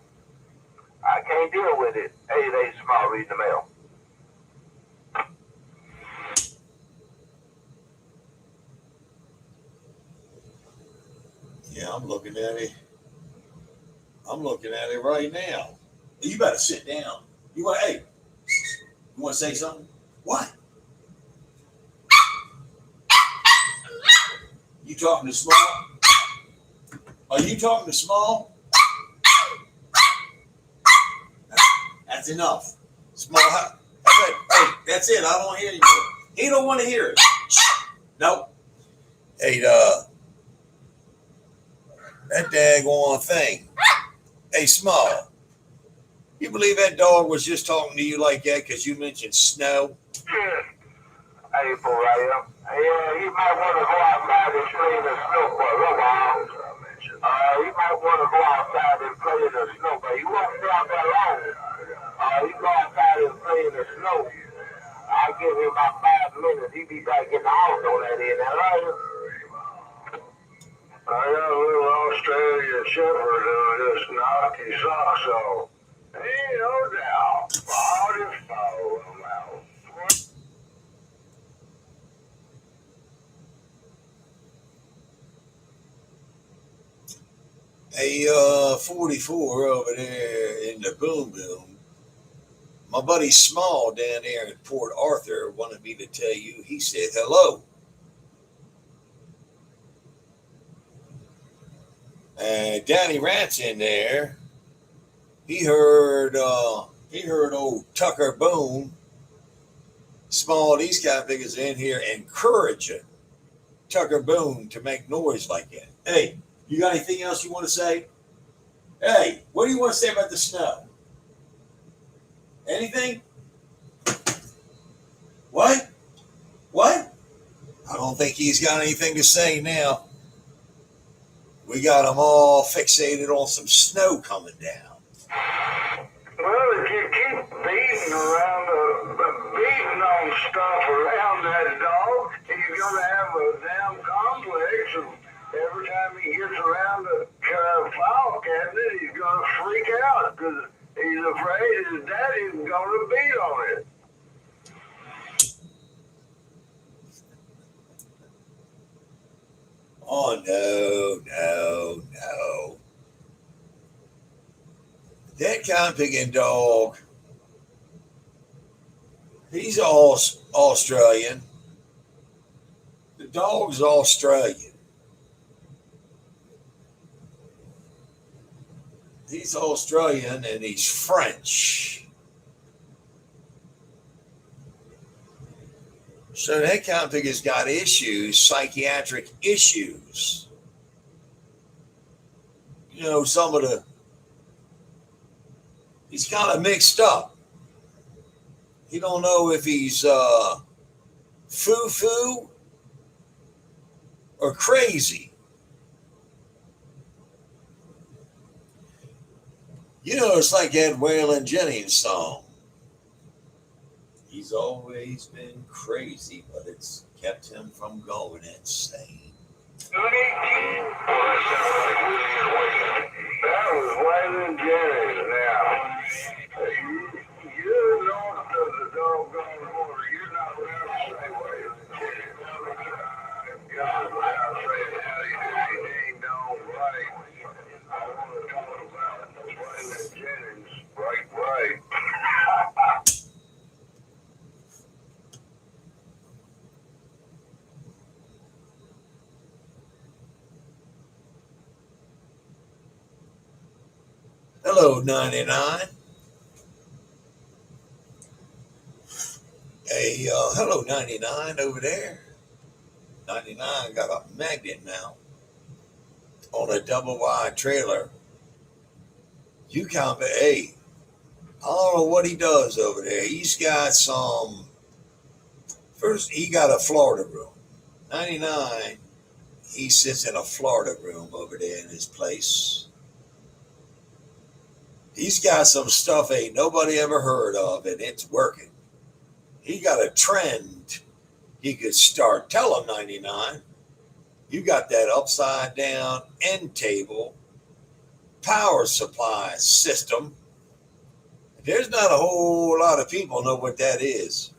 I can't deal with it. Hey, they small reading the mail. Yeah, I'm looking at it. I'm looking at it right now. You better sit down. You want to say something? What? You talking to Small? Are you talking to Small? That's enough. Small. Hey, that's it. I don't hear you. He don't want to hear it. Nope. Hey, that daggone thing. Hey, Small. You believe that dog was just talking to you like that because you mentioned snow? Yeah. Hey, boy, you might want to go outside and play in the snow for a little while. You might want to go outside and play in the snow, but you won't stay out there long. You go outside and play in the snow. I'll give him about 5 minutes. He'll be back in the house on that end. Hello? I got a little Australian Shepherd who just knocked his socks off. Ain't no doubt. All this fall out. Hey, 44 over there in the boom boom. My buddy Small down there in Port Arthur wanted me to tell you, he said hello. Danny Rat's in there. He heard old Tucker Boone. Small, these kind of figures in here encouraging Tucker Boone to make noise like that. Hey, you got anything else you want to say? Hey, what do you want to say about the snow? Anything? What? What? I don't think he's got anything to say now. We got him all fixated on some snow coming down. Well, if you keep beating on stuff around that dog, he's gonna have a damn complex, and every time he gets around the file cabinet, he's gonna freak out because he's afraid his daddy's gonna beat on it. Oh, no. That Compton dog, he's all Australian. The dog's Australian. He's Australian and he's French. So that Compton has got issues, psychiatric issues. You know, he's kind of mixed up. You don't know if he's foo-foo or crazy. You know, it's like that Waylon Jennings song. He's always been crazy, but it's kept him from going insane. That was Waylon Jennings now. You're north of the doggone border. You're not allowed to say Waylon Jennings. God, without saying how you ding dong right. I want to talk about Waylon Jennings. Right. Hello, 99. Hey, hello, 99 over there. 99 got a magnet mount on a double wide trailer. You count, hey, I don't know what he does over there. He's got first, he got a Florida room. 99, he sits in a Florida room over there in his place. He's got some stuff ain't nobody ever heard of, and it's working. He got a trend he could start. Tell him, 99, you got that upside down end table power supply system. There's not a whole lot of people know what that is.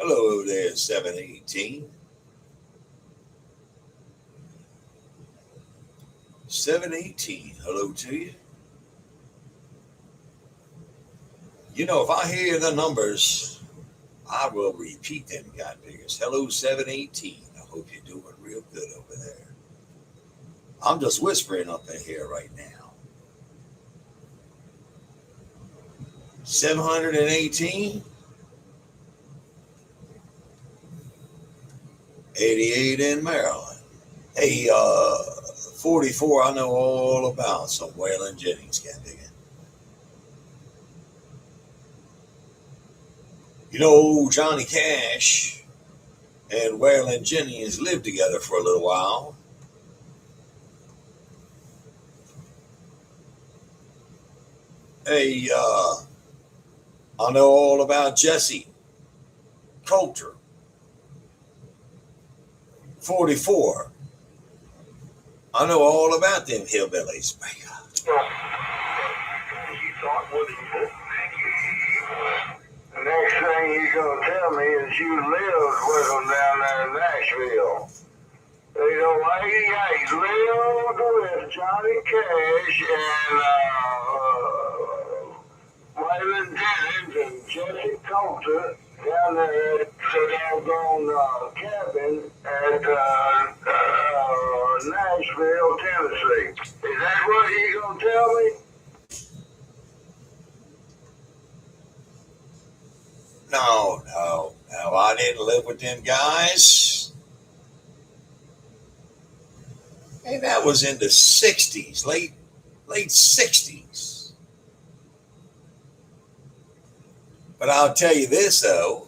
Hello there, 718. 718, hello to you. You know, if I hear the numbers, I will repeat them, God figures. Hello, 718. I hope you're doing real good over there. I'm just whispering up in here right now. 718, 88 in Maryland. Hey, 44, I know all about some Waylon Jennings, God figure. You know, Johnny Cash and Waylon Jennings lived together for a little while. Hey, I know all about Jesse Coulter, 44. I know all about them hillbillies. You thought what he said. The next thing you're going to tell me is you lived with him down there in Nashville. You know, 88 lived with Johnny Cash and Waylon Jennings and Jesse Coulter down there at the doggone cabin at Nashville, Tennessee. Is that what you're going to tell me? No, I didn't live with them guys. Hey, that was in the 60s, late 60s. But I'll tell you this, though.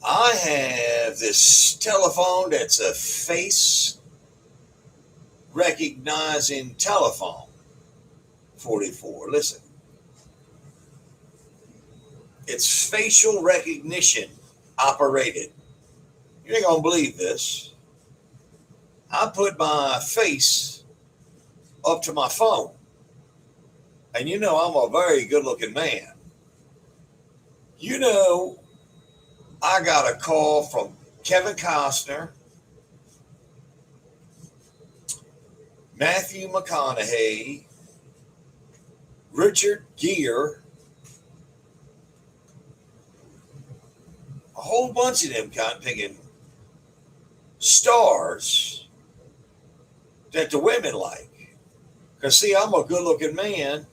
I have this telephone that's a face recognizing telephone. 44. Listen. It's facial recognition operated. You ain't gonna believe this. I put my face up to my phone. And you know I'm a very good looking man. You know, I got a call from Kevin Costner, Matthew McConaughey, Richard Gere, a whole bunch of them kind of thinking stars that the women like. Because, see, I'm a good looking man,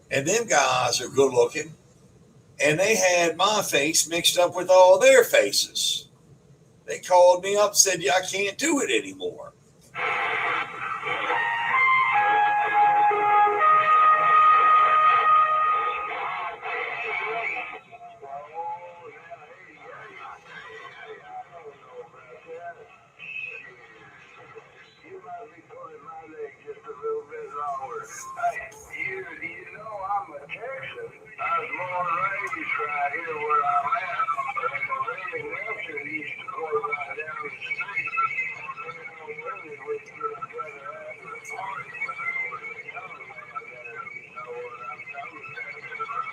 and them guys are good looking, and they had my face mixed up with all their faces. They called me up and said, yeah, I can't do it anymore. You know I'm a Texan. I was born and raised right here where I'm at. And Ray Nelson used to go right down the street. Really, we get together after the party when I was a young man there. You know what I'm talking about.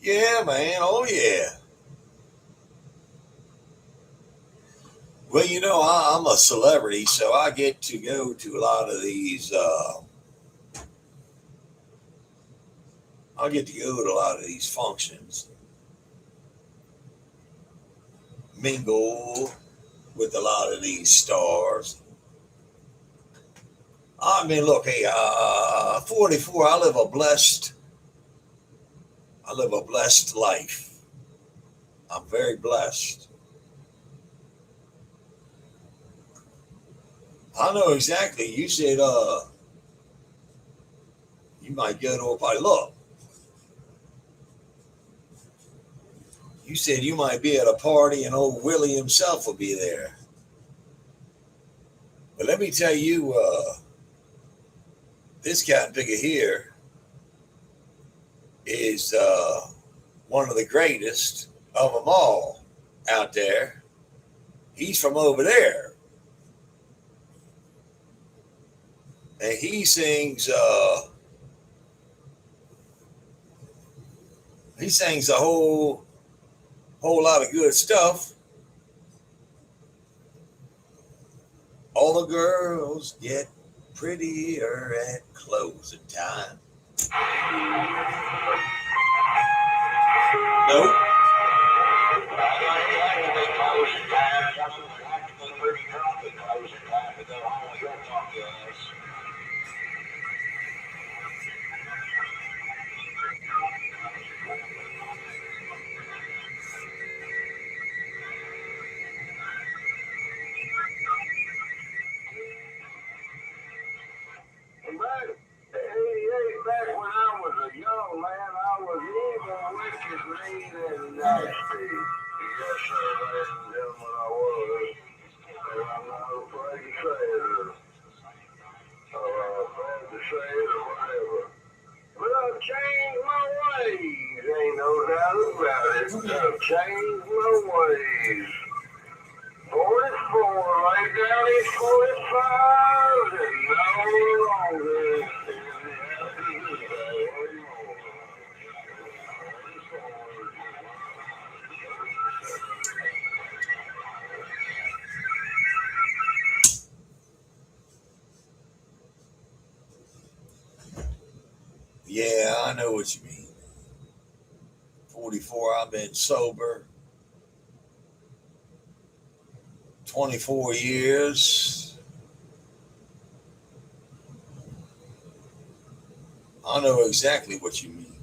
Yeah, man. Oh, yeah. Well, you know, I'm a celebrity, so I get to go to a lot of these. I get to go to a lot of these functions, mingle with a lot of these stars. I mean, look, hey, 44. I live a blessed life. I'm very blessed. I know exactly. You said, you might go to a party. Look, you said you might be at a party and old Willie himself will be there. But let me tell you, this cat figure here is one of the greatest of them all out there. He's from over there. And he sings a whole lot of good stuff. All the girls get prettier at closing time. Nope. Back when I was a young man, I was evil, wicked, mean, and nasty. Yes, sir, ladies and gentlemen, I was. And I'm not afraid to say it, or afraid to say it, or whatever. But I've changed my ways, ain't no doubt about it. I've changed my ways. 44, right down is 45, and no longer. Yeah, I know what you mean. 44, I've been sober 24 years. I know exactly what you mean.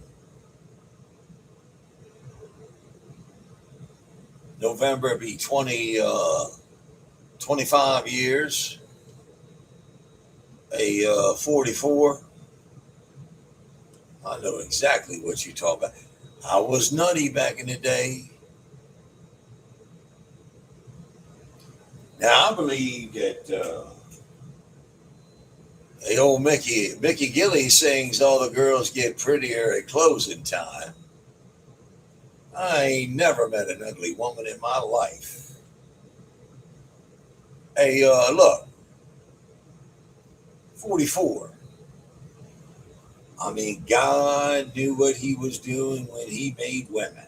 November be 25 years. 44. I know exactly what you talk about. I was nutty back in the day. Now I believe that the old Mickey Gilley sings "All the Girls Get Prettier at Closing Time." I ain't never met an ugly woman in my life. Hey, look, 44. I mean, God knew what he was doing when he made women.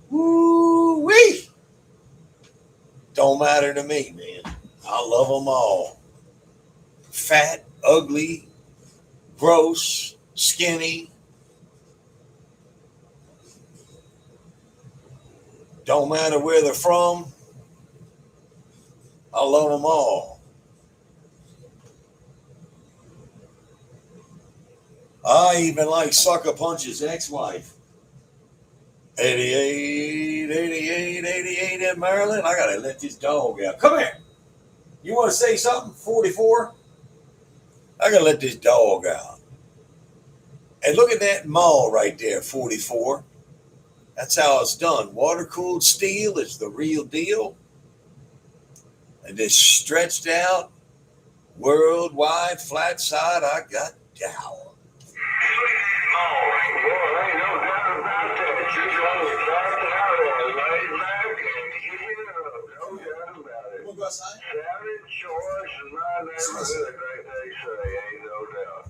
Woo-wee! Don't matter to me, man. I love them all. Fat, ugly, gross, skinny. Don't matter where they're from. I love them all. I even like Sucker Punch's ex-wife. 88 in Maryland. I gotta let this dog out. Come here. You want to say something? 44? I gotta let this dog out. And look at that mall right there, 44. That's how it's done. Water-cooled steel is the real deal. And this stretched out, worldwide, flat side, I got down. Outside? Savage choice in my neighborhood, they say, ain't no doubt.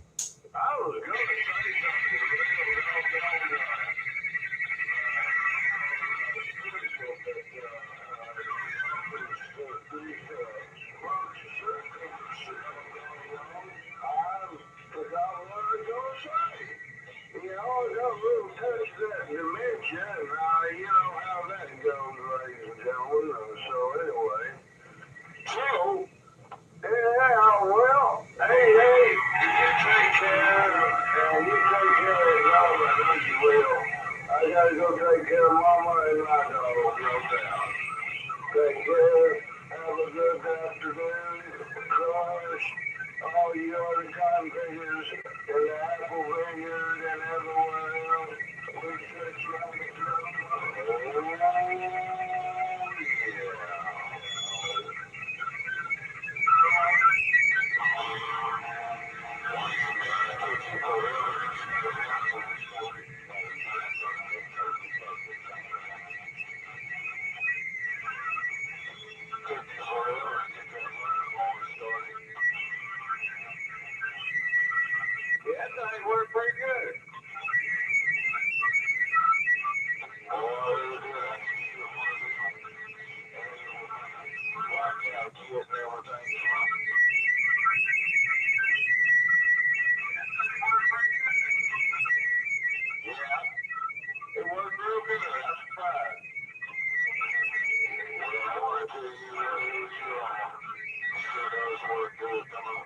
I was going to say something you know, I got a little touch of that dementia, and you know how that goes, ladies and gentlemen. So anyway. So, yeah, well, hey, you take care, and you take care of y'all, I know you will. I gotta go take care of Mama and my dog, no doubt. Take care, have a good afternoon, crush, all you other cotton pickers in the apple vineyard and everywhere else. We set you on the thing worked pretty good. Oh, watch out, kids, everything. Yeah, it worked real good. I'm surprised. I want to tell you, sure does work good. Come on.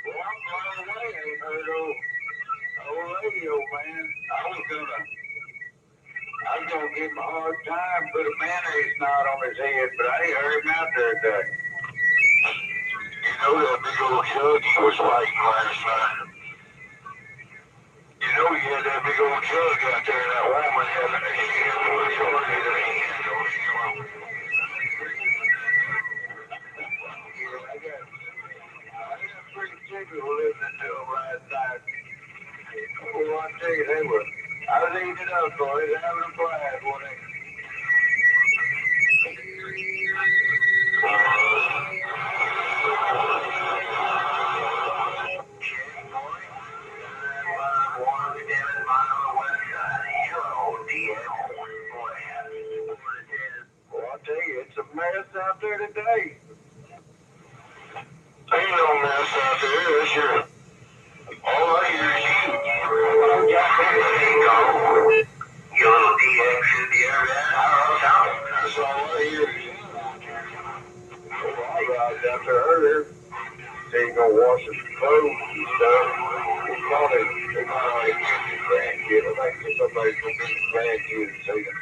Well, I'm blown away. I ain't heard old radio, man. I was gonna give him a hard time, put a mayonnaise knot on his head, but I ain't heard him out there today. You know that big old jug he was fighting last night? You know he had that big old jug out there, and that woman had a hand on his heart in her hand, don't you? Yeah, I got pretty tickled listening to him last night. Oh, I tell you, they were. I was eating it up, boys, having a blast, wasn't it? Well, I tell you, it's a mess out there today. Ain't no mess out there, that's your. All I hear is you. You little DX, you hear that? That's all I hear is you. Oh, I ride out there earlier. Say you gonna wash his clothes and stuff. They call it grandkid. I think somebody's gonna be grandkid and say that.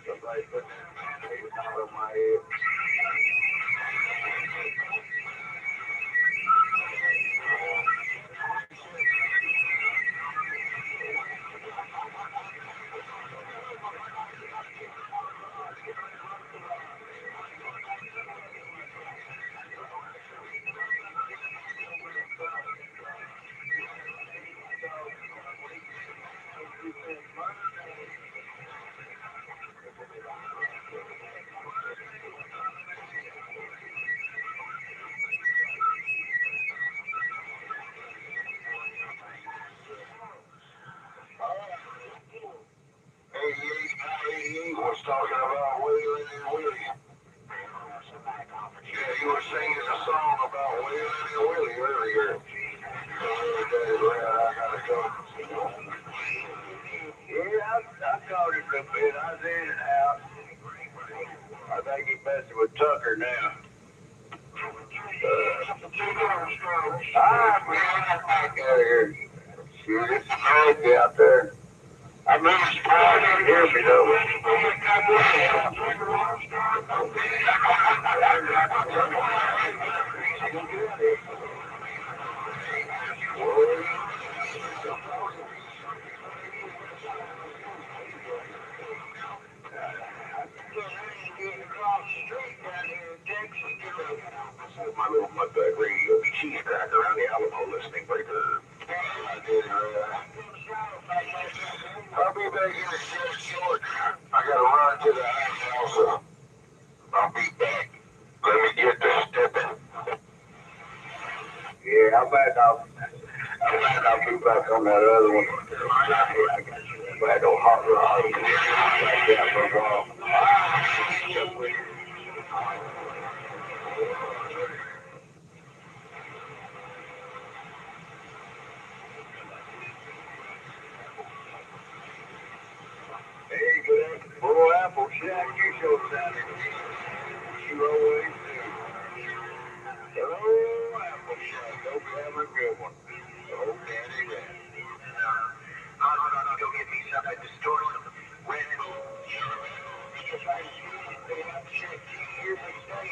Somebody put that out of my head. I think he's messing with Tucker now. Ah, man, back out of here. Shoot, it's crazy out there. I'm really surprised you hear me though. My little mudbug radio, be cheese cracker around the Alamo listening breaker. I'll be back in a short. I gotta run to the house, so I'll be back. Let me get to stepping. Yeah, I'll be back on that other one. I had no hot rod. Yeah, for a while. Hey, good Bull Apple Shack, you show Saturday. You always do. Hello, Apple Shack. Hope you have a good one. Oh, Daddy Red. No, go get me some at the store. When they have to check 2 years of stay.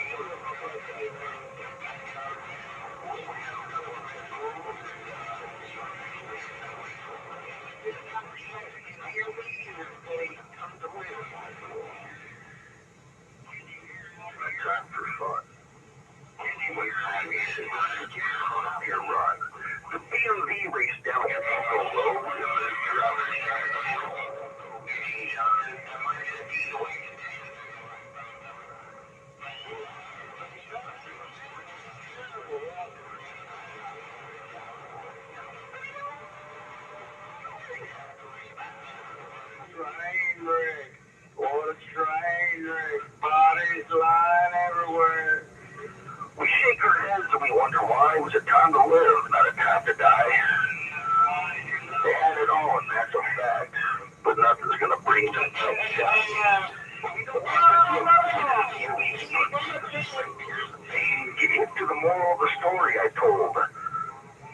Time for fun. Anyway, you're right. The BMV race down here Road. Train wreck. What a train wreck. Bodies lying everywhere. We shake our heads and we wonder why. Was it time to live, not a time to die? They had it all, and that's a fact. But nothing's gonna bring them down. Getting to the moral of the story I told.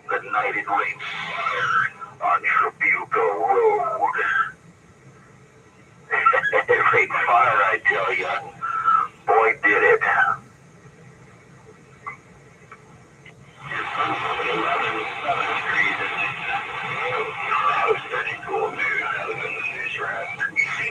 The night it rained fire on Trabuco Road. It rained fire, I tell ya. Boy, did it.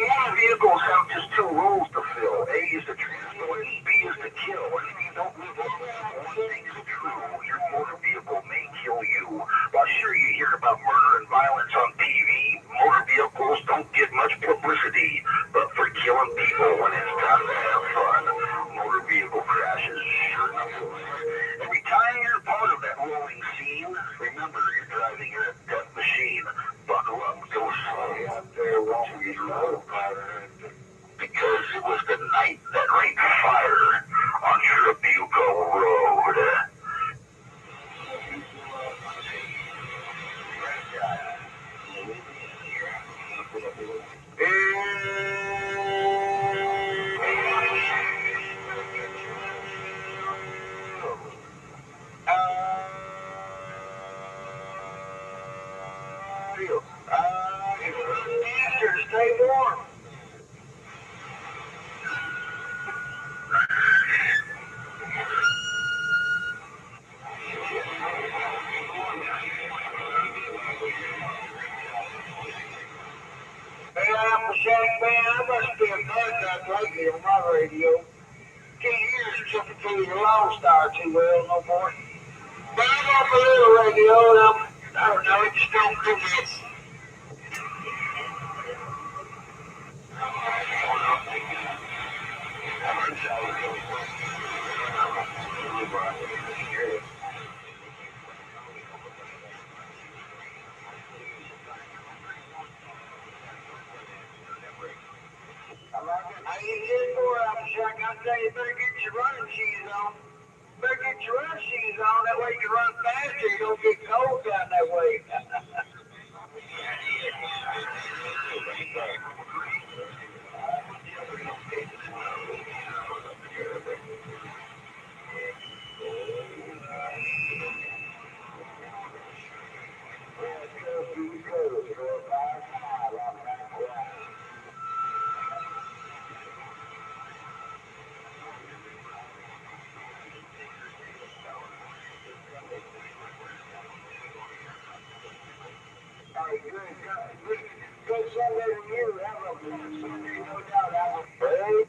Motor vehicles have just two rules to fill. A is to transport, and B is to kill. And if you don't live up to that, one thing is true. Your motor vehicle may kill you. While sure you hear about murder and violence on TV, motor vehicles don't get much publicity. But for killing people when it's time to have fun, motor vehicle crashes sure enough. Every time you're part of that rolling scene, remember you're driving in a death machine. Buckle up, go slow out there, won't be low. Because it was the night that rained fire on Trabuco Road. Stay warm. Hey, Apple Shack, man, I must be a bug up lately on my radio. Can't hear something through the Lone Star too well no more. But I'm off a little radio, and I don't know, it just don't come in. I ain't getting more Apple Shack. I tell you, better get your running shoes on. Better get your running shoes on. That way you can run faster. You don't get cold down that way. Good Sunday to you. Have a good Sunday, no doubt. Have a very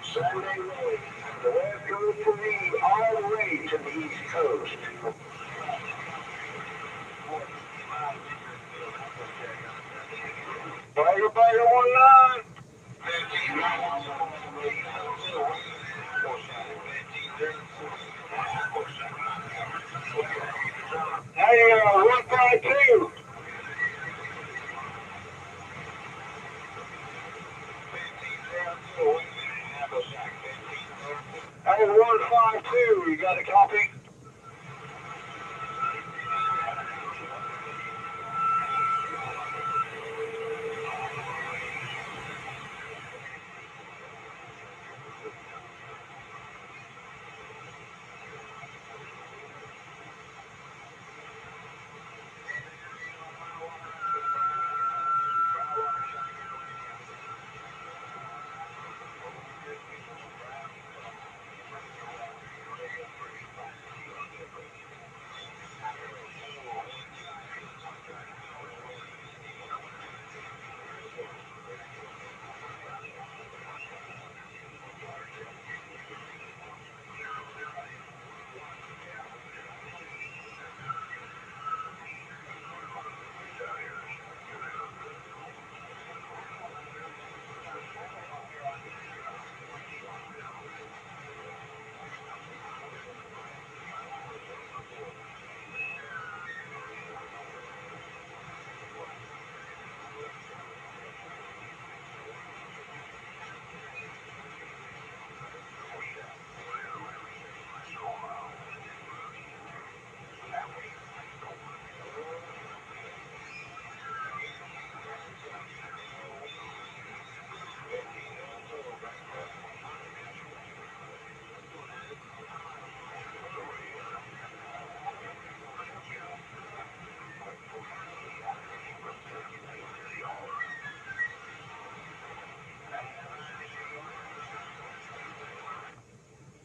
Sunday way. The West Coast to me, all the way to the East Coast. Everybody online. Hey, 152. Hey, 152. You got a copy?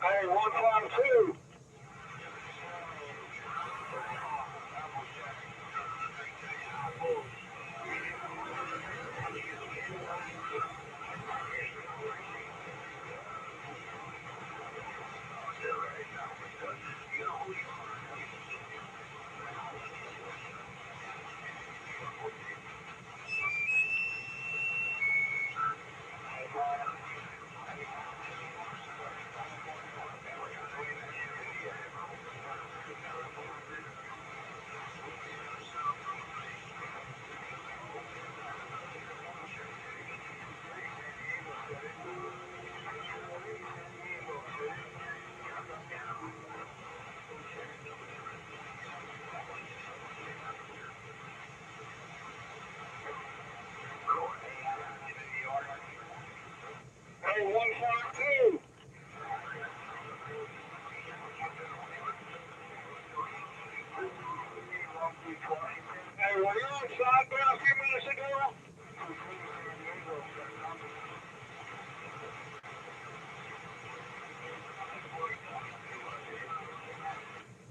Hey, 152. Hey, 152. Hey, were you outside there a few minutes ago?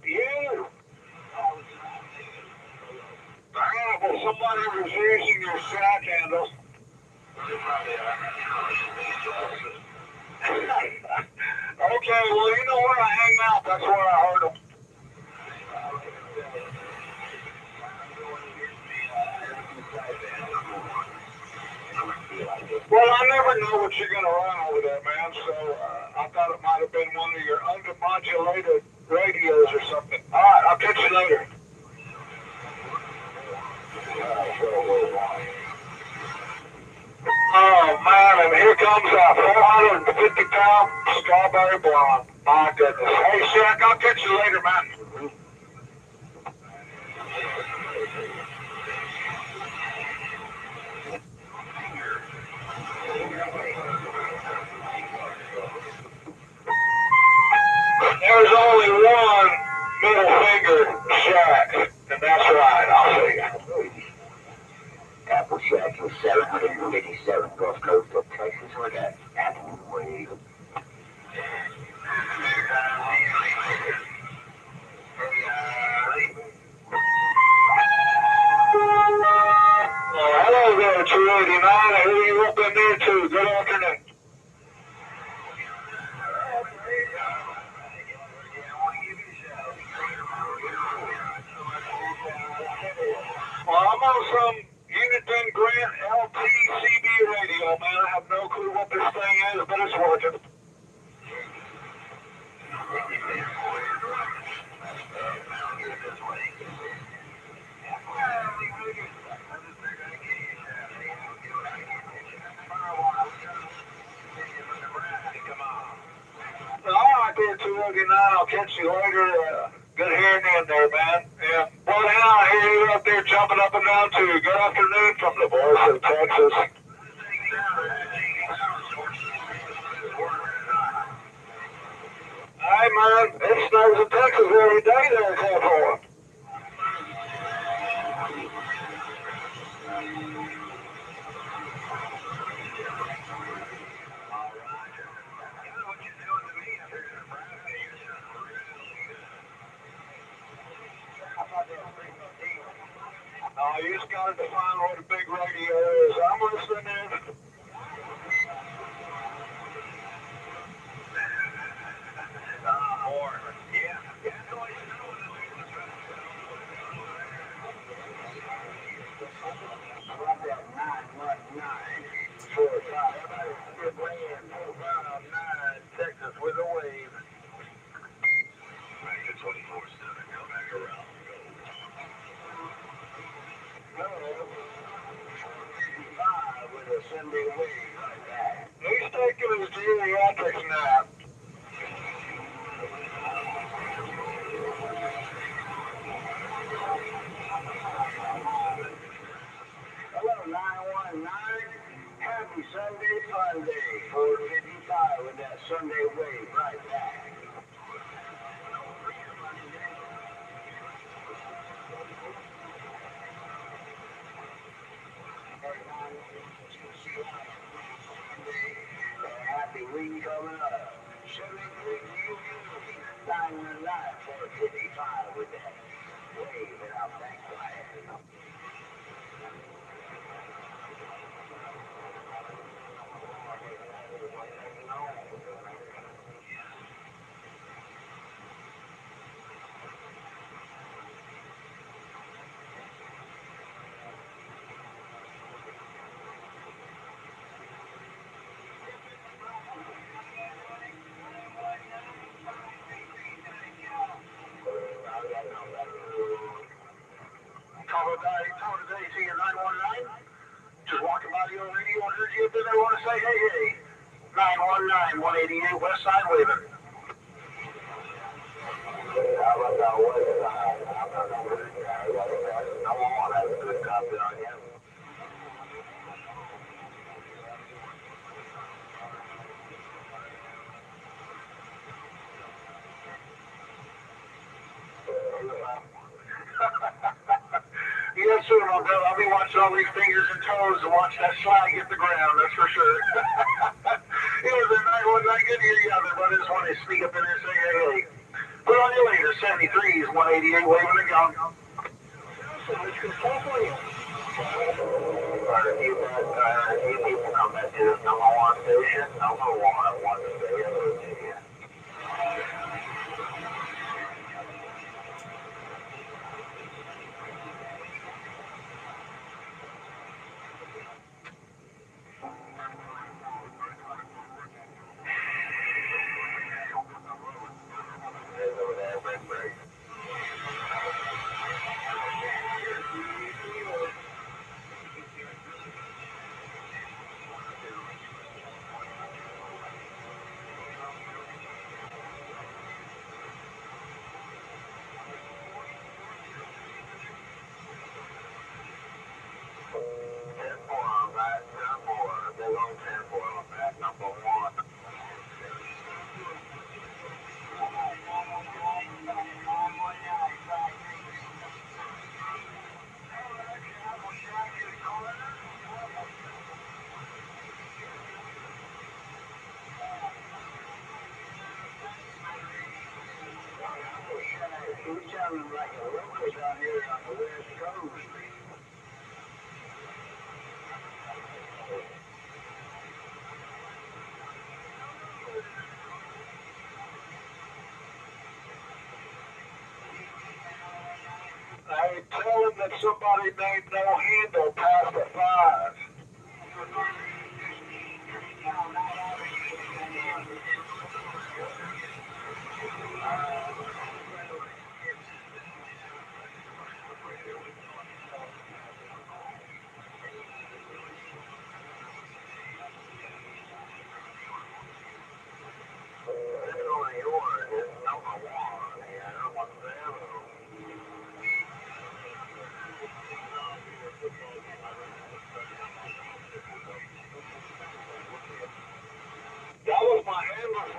You? Well, somebody was using your sack handle. Okay, well, you know where I hang out. That's where I heard them. Well, I never know what you're going to run over there, man, so I thought it might have been one of your undermodulated radios or something. All right, I'll catch you later. Oh, man, and here comes a 450-pound strawberry blonde. My goodness. Hey, Shaq, I'll catch you later, man. There's only one middle finger, Shaq, and that's right, I'll see you. Apple Shack is 787 Gulf Coast of Texas with that Apple Wave. thing is, but it's working. All right, there, 289. I'll catch you later. Good hearing in there, man. Yeah. Well, now I hear you up there jumping up and down, too. Good afternoon from the voice of Texas. Hey, man, it snows in Texas every day there, except for. You just got to define what a big radio is. I'm listening in. More. Yeah. Texas with a wave. 24/7. Go back around. With a Sunday wave like that. He's taking his geriatric nap. Hello, 919. Happy Sunday fun day. 455 with that Sunday wave right back. Happy week coming up. 73 919 455 with that wave and I'll back quiet. Today, see you 919. Just walking by the old radio and heard you up there. I want to say, hey. 919 188 West Side waving. How about that West Side? How about that West Side? I want to have a good copy on you. Yeah, soon I'll be watching all these fingers and toes and watch that slide hit the ground, that's for sure. It was a night one night, good to hear you out there, but I just wanted to sneak up in there and say, hey. Put on your later, 73s, 188, waving the gun. You people come back to this number one station, number one, I want to say hello to you. He's sounding like a local down here on the West Coast. I tell him that somebody named No Handle passed the 5.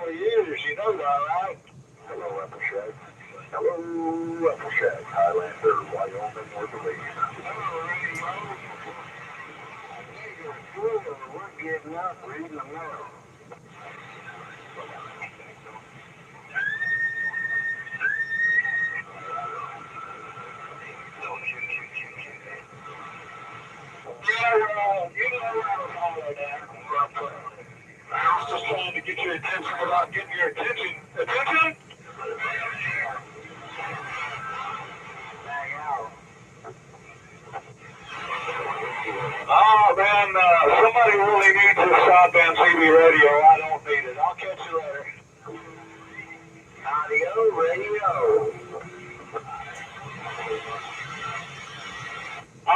for years. You know that, right? Hello, Applejack. Hello, Applejack. Highlander, Wyoming, or Belize. We're getting up, reading the mail. Yeah, you know where I was hollering at. I was just trying to get your attention without getting your attention. Attention? Oh, man, somebody really needs to stop MCB radio. I don't need it. I'll catch you later. Audio radio. I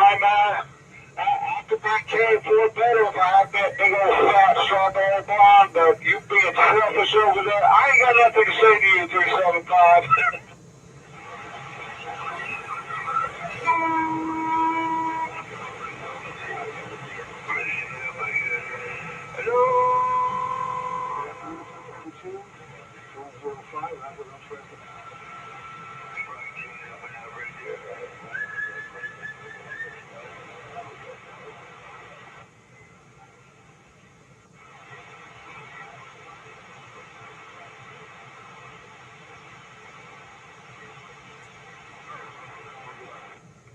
could be cared for better if I had that big old fat strawberry blonde, but you being selfish over there, I ain't got nothing to say to you, 375. Hello? 205, that's what I'm saying.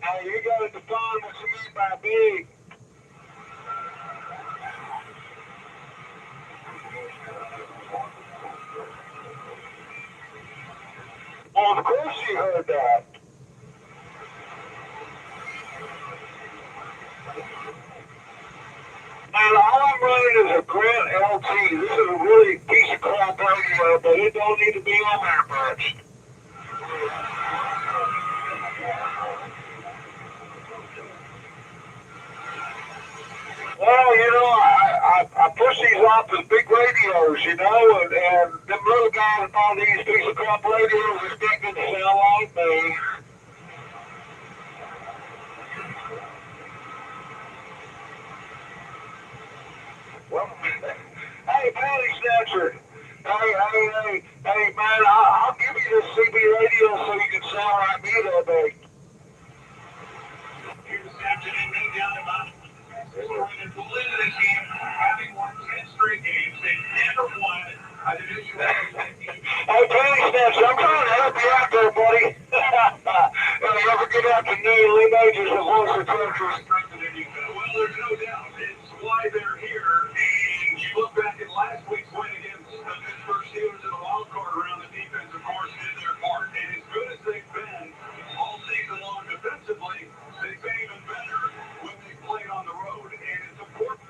Now, you got to define what you mean by big. Well, of course you heard that. And all I'm running is a Grant LT. This is a really piece of crap radio, but it don't need to be on there much. Well, you know, I push these off as big radios, you know, and them little guys on these piece of crap radios expect them to sound like me. Well, hey, Patty Snatcher. Hey, man, I'll give you this CB radio so you can sound like me that day. Here this afternoon, no doubt about it. We're in a limited game, having won 10 straight games. They never won a division. Hey, Patty Snatcher, I'm trying to help you out there, buddy. If you ever get out to New Lee Majors and voice of country. Well, there's no doubt. It's why they're here. And you look back at last week's win against the Pittsburgh Steelers in the wild card round, the defense, of course, did their part. And as good as they've been all season long defensively, they've been even better when they played on the road. And it's important.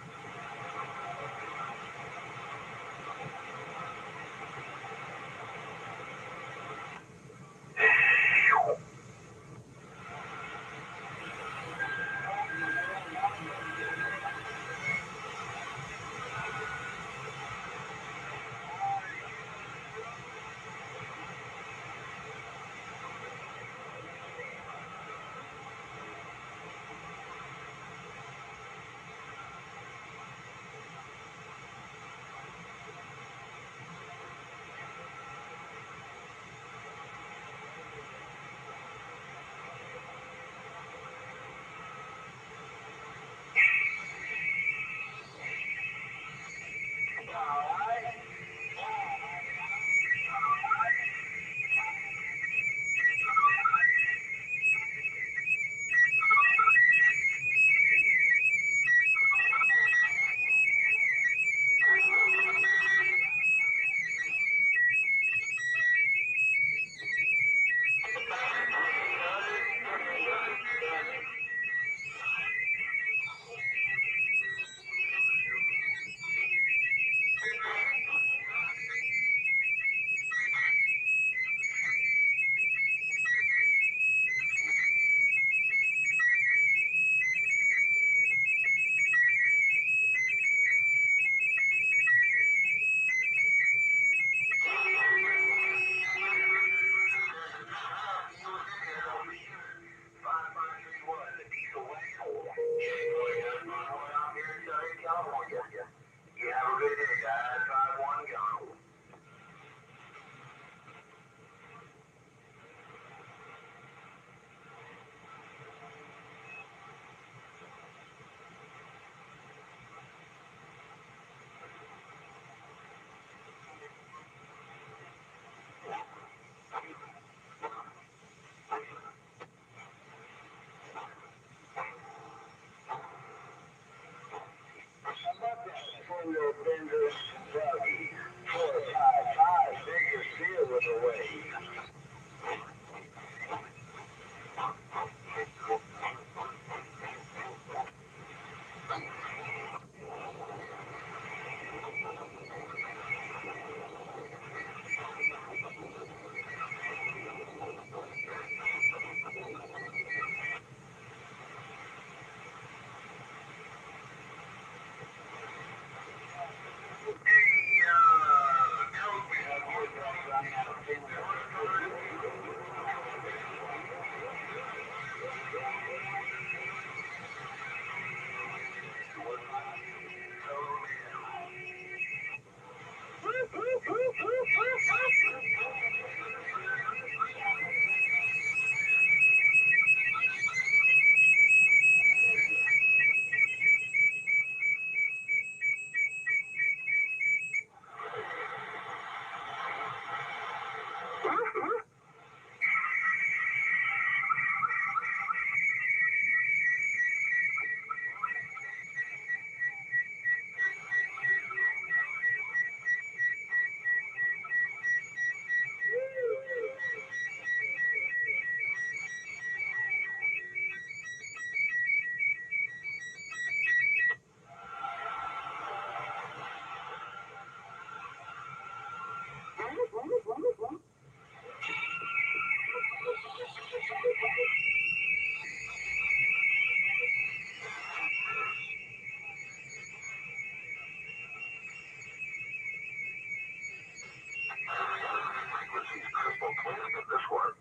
This one.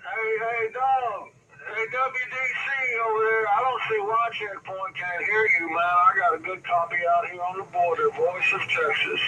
Hey, dog. Hey, WDC over there. I don't see watch checkpoint. Can't hear you, man. I got a good copy out here on the border. Voice of Texas.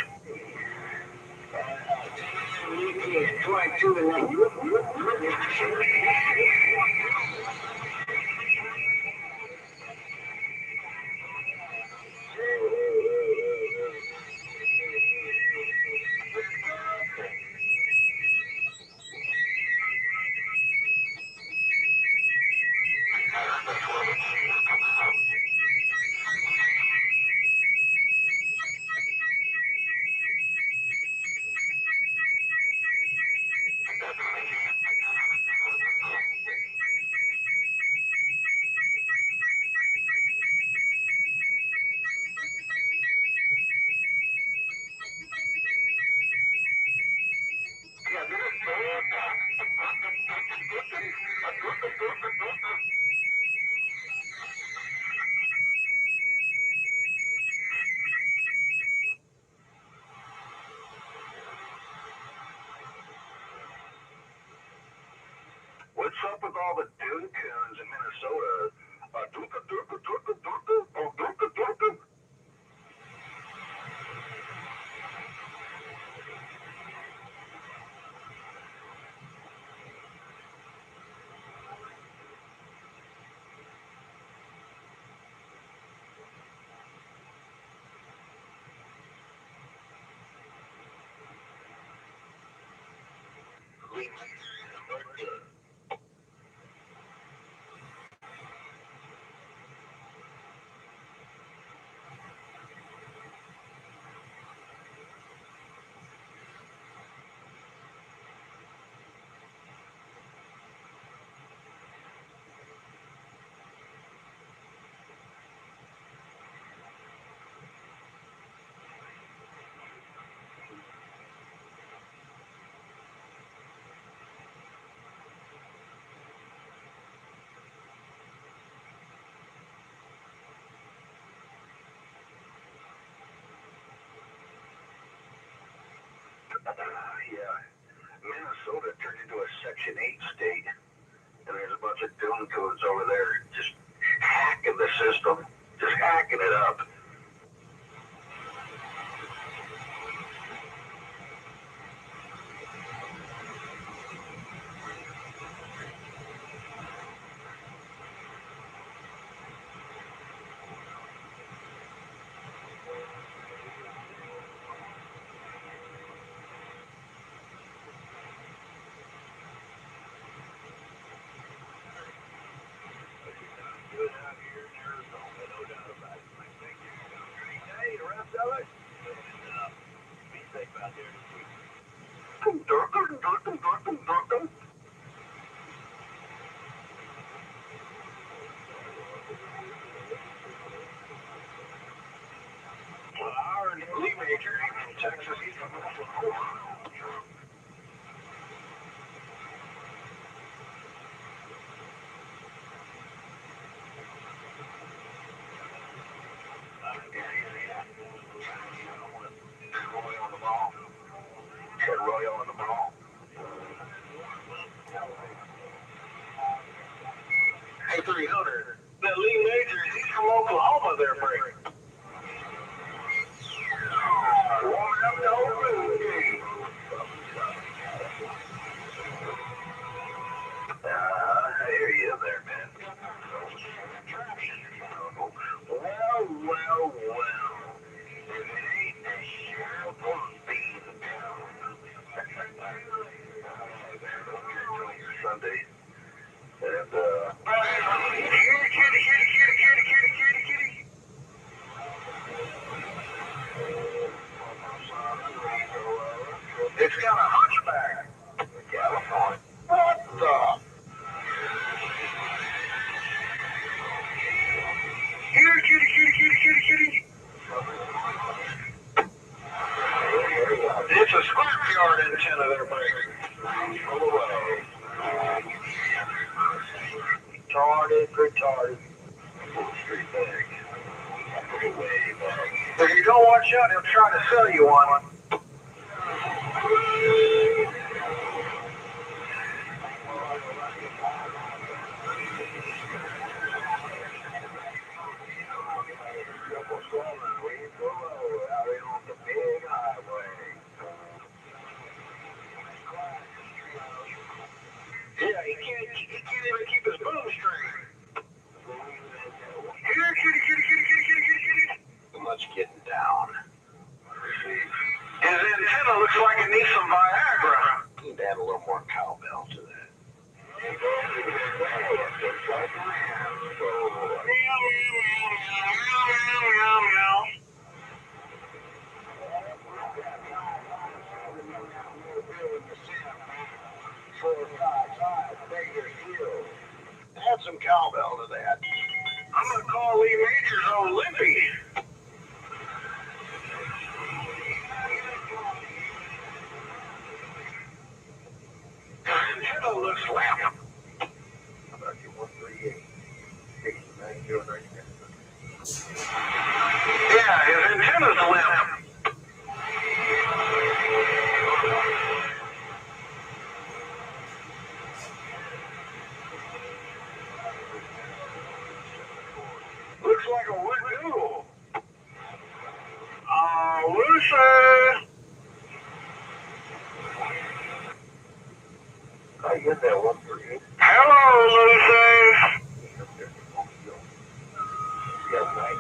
What's up with all the dude coons in Minnesota? Yeah, Minnesota turned into a Section 8 state, and there's a bunch of doom coons over there just hacking the system, just hacking it up. Good out here in Arizona, no doubt about it. I think you're going to have a great day, the rest of it. And, be safe out there this week. Well, I already Lee Major in Texas, he's coming up with Roy on the ball. Had Roy on the ball. Hey, 300. That Lee Major, he's from Oklahoma there, Frank. Warming up the whole game. I hear you there, man. Well. If it ain't the sheriff of Beantown. Enjoy your Sunday. And, kitty. It's got a hunchback. California. What the? Here, kitty. It's a scrapyard antenna there, buddy. Retarded. Full street bag. If you don't watch out, he'll try to sell you one. Yeah, he can't even keep his boom straight. Here, kitty. Too much getting down. His antenna looks like it needs some Viagra. Need to add a little more cowbell to that. Add some cowbell to that. I'm gonna call Lee Major's old Limpy. Antenna looks lamp. How about you 138? 8909. Yeah, his antenna's limp. Looks like a wet noodle. Lucy! I get that 138. Hello, Lucy! Yeah, right.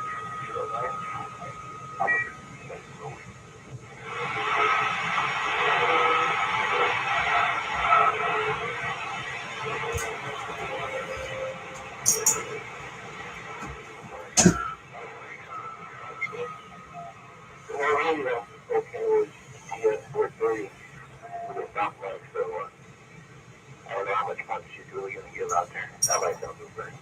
Okay, yes, 430. With a stop line, so I don't know how much punch she's really going to give out there. That might sound so great.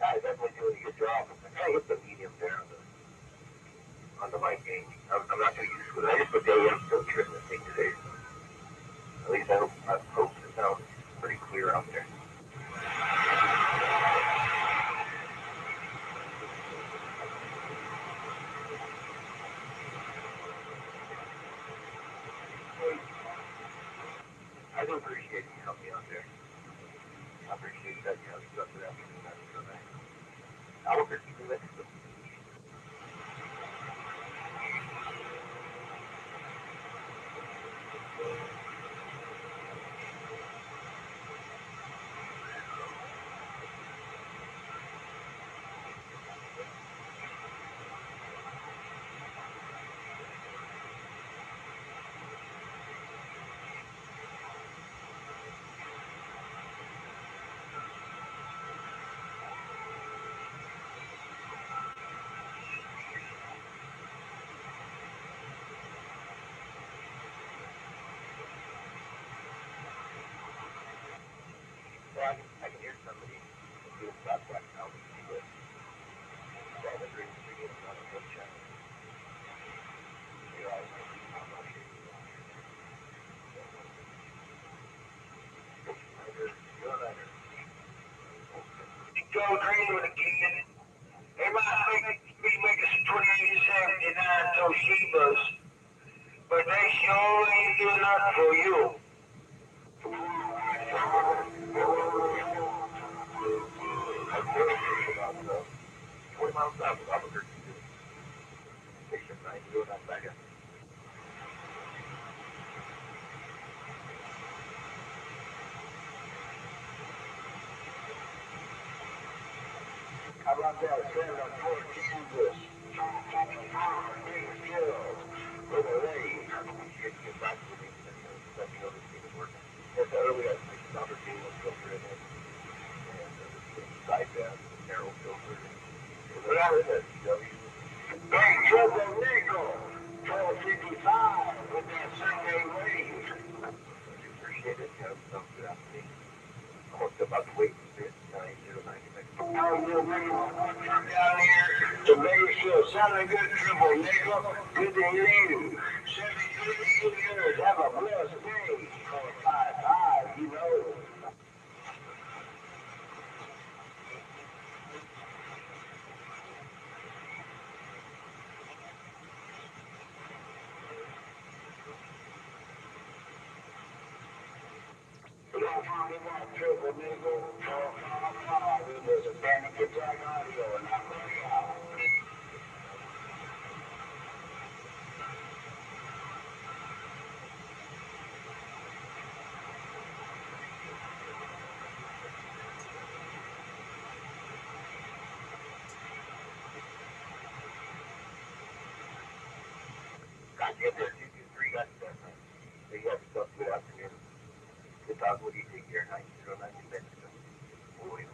I definitely doing a good job. I hit the medium there on the mic game. I'm not going to use it. I just put the AM filter in the thing today. At least I hope it sounds pretty clear out there. I do appreciate you helping me out there. I appreciate that you have stuff that after that. I will keep you next to I can hear somebody do a stop right now. But the dream is not a good channel. You're always Go dream again. They might be making some 2879 Toshibas, but they sure ain't doing nothing for you. About 20 miles south of Albuquerque. Station 9, going on back up. How about that? 7-4 Kansas. With a rain. Get back to me. Let me know this thing is working. Yes, earlier I think number 2 was filter in it. And the side down, narrow filter. What out is it? Hey, Triple Nickel. 1255 with that Sunday rain. Appreciate it. You have some good afternoon. I'm about to wait for 909. Oh, you're making one come down here to make sounding good, triple nickel. Good to hear you. 73 years. Have a blessed day. 455, you know. Triple nickel. 455. It was a Panic Attack Audio, and I'm ready out. Got you there, 223, got you there. They got stuff good afternoon. Good talk with you. Take care. 90, 90, William.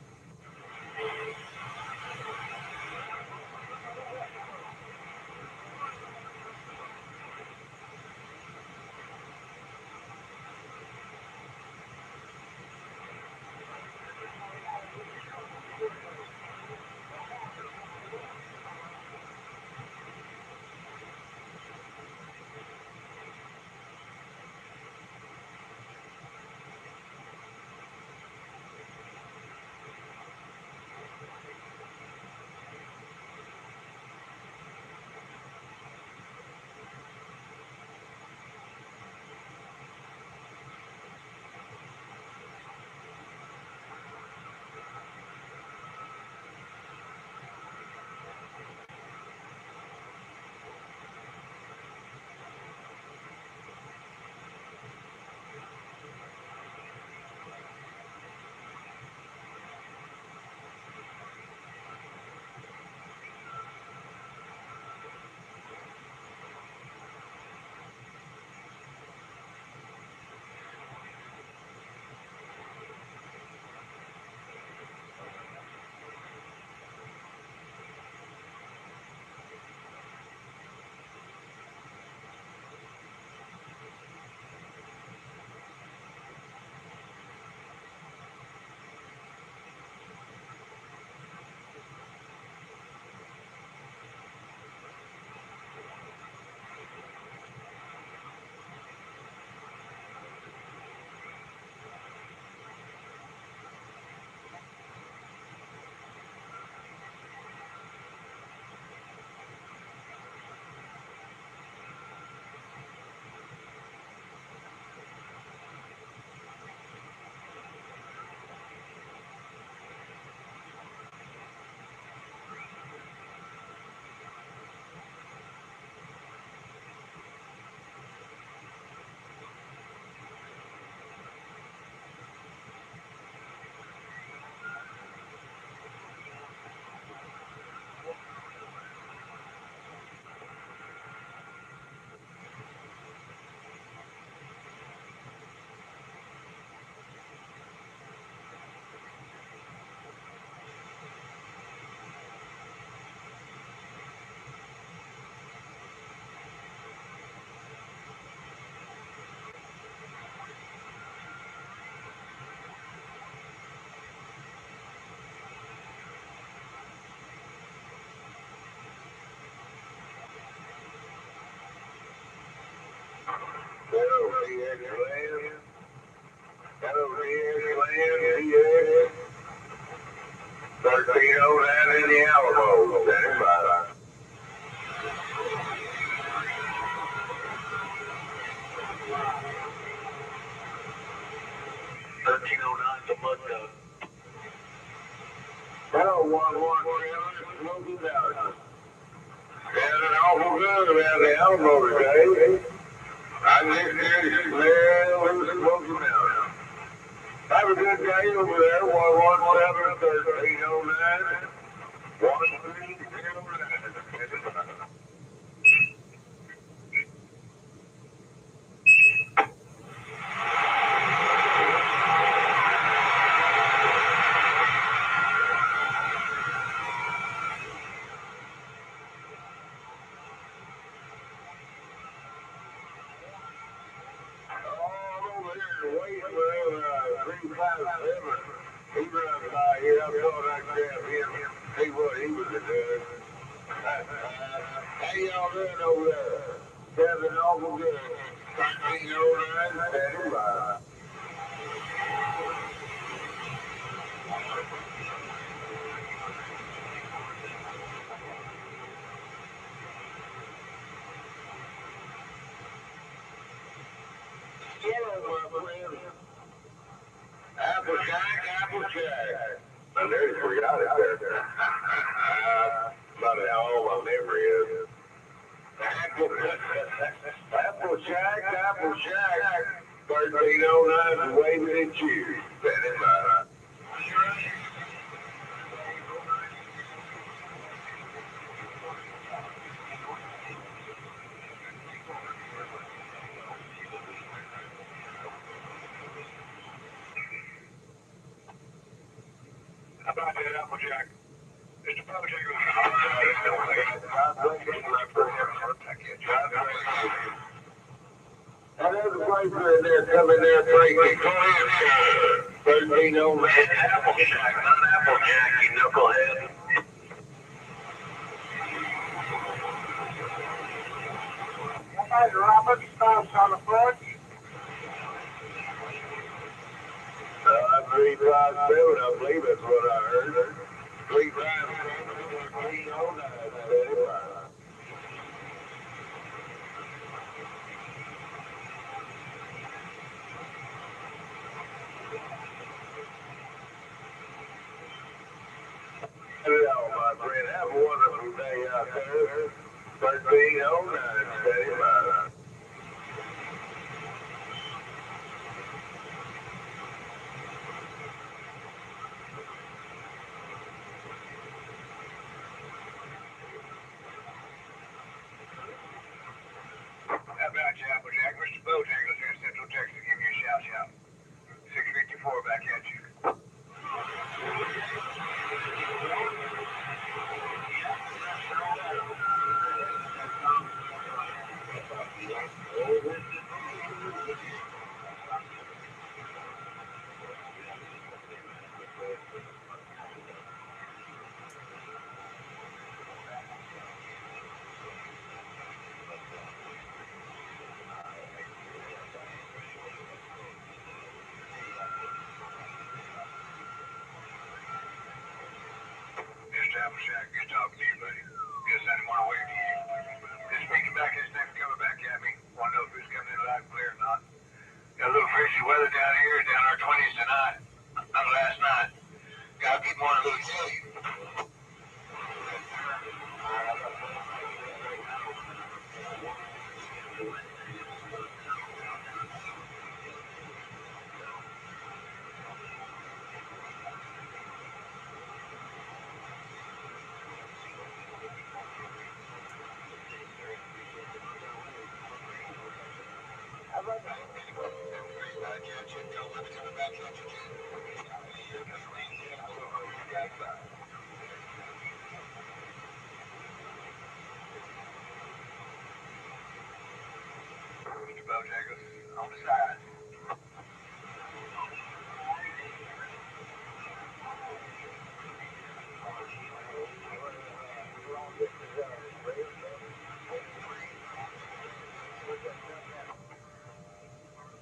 Hello, 1309 in the Alamo, standing by. 1309 to Mudco. Hello, 117, smoking down. Had an awful good around the Alamo today. I just hear the smell of the smoking down. Have a good day over there, 117, 1309. 1309. He runs by here. I thought I'd grab him, see what he was doing. How y'all doing over there? Kevin awful good. 1309, standing by. Yellow, my friend. Applejack, Applejack. I nearly forgot it there. About how old my memory is. Applejack, Applejack. 1309 is waving at you. Standing by. How about that, Applejack? Mr. Applejack was Another place in there coming there crazy. Go ahead, sir. 1309. Applejack, not Applejack, you knucklehead. Hey, Robert, stops on the front. 357, I believe that's what I heard. 357, 1309. Hello, my friend. Have a wonderful day out there. 1309, steady by. How about you, Applejack? Mr. Bojangles here in Central Texas. Give me a shout. 654 back at you. Mr. Applejack, good talking to you, buddy. Guess I didn't want to wait for you. Just speaking back, his name's coming back at me. Want to know if he's coming in loud and clear or not. Got a little crazy weather down here, down our 20s tonight. Not last night. Gotta keep one of those days. Mr. Bojangles, on the side.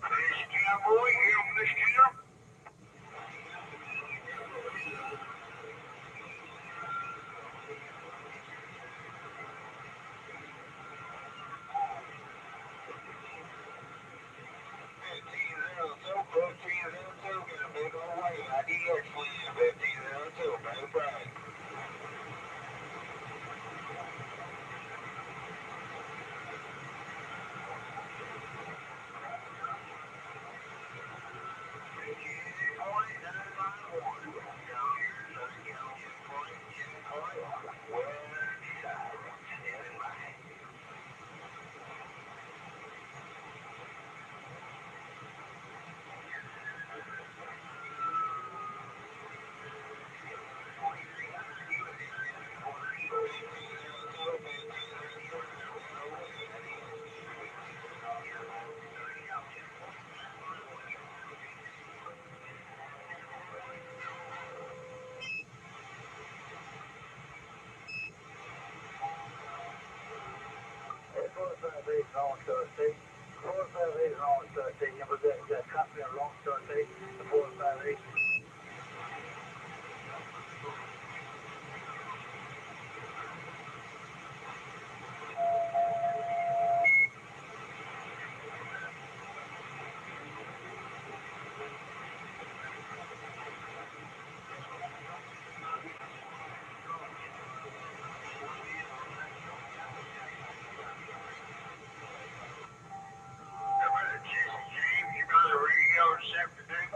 This cowboy here on this camera. Lone Star State. 458 Lone Star State. You know that company of Lone Star State? The 458. You got a radio this afternoon?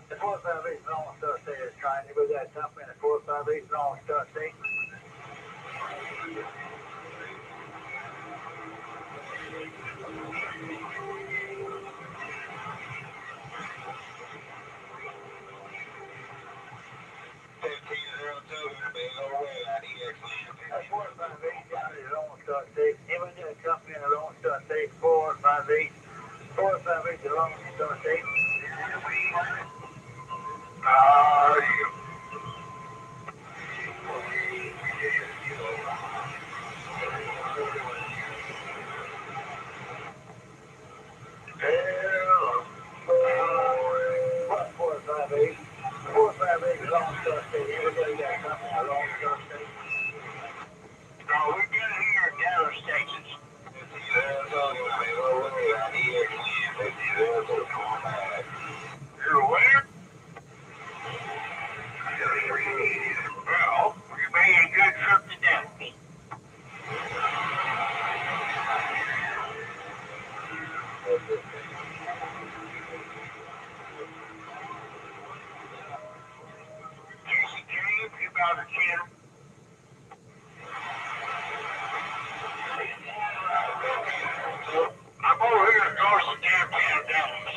The 458 Lone Star State is trying to go that company. The 458 Lone Star State. Even that company in the Lone Star State, 458, 458, the Lone Star State. What 458? 458, Lone Star State. Even that company in the Lone Star State. No, we're getting here at gather stations. You're where? Well, you're making a good trip to Denver. Casey James, you got a channel? I'm over here at Garson Downtown Dallas.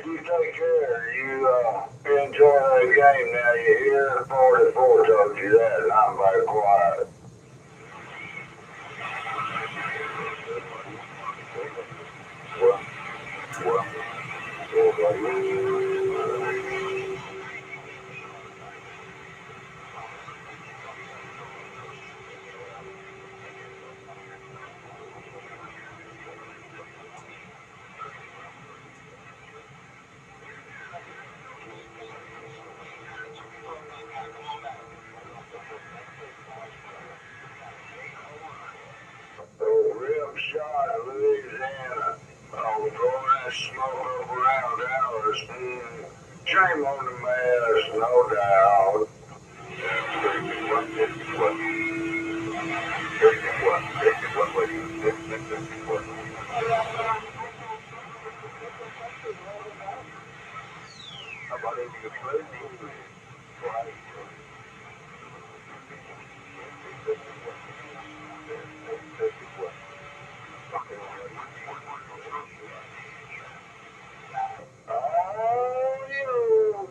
You take care. You enjoy the game now. You hear 44 told you that, and I'm very quiet. Rim shot, Louisiana. Oh, throwing that smoke up around Dallas. Shame on the mess, no doubt. Oh, you.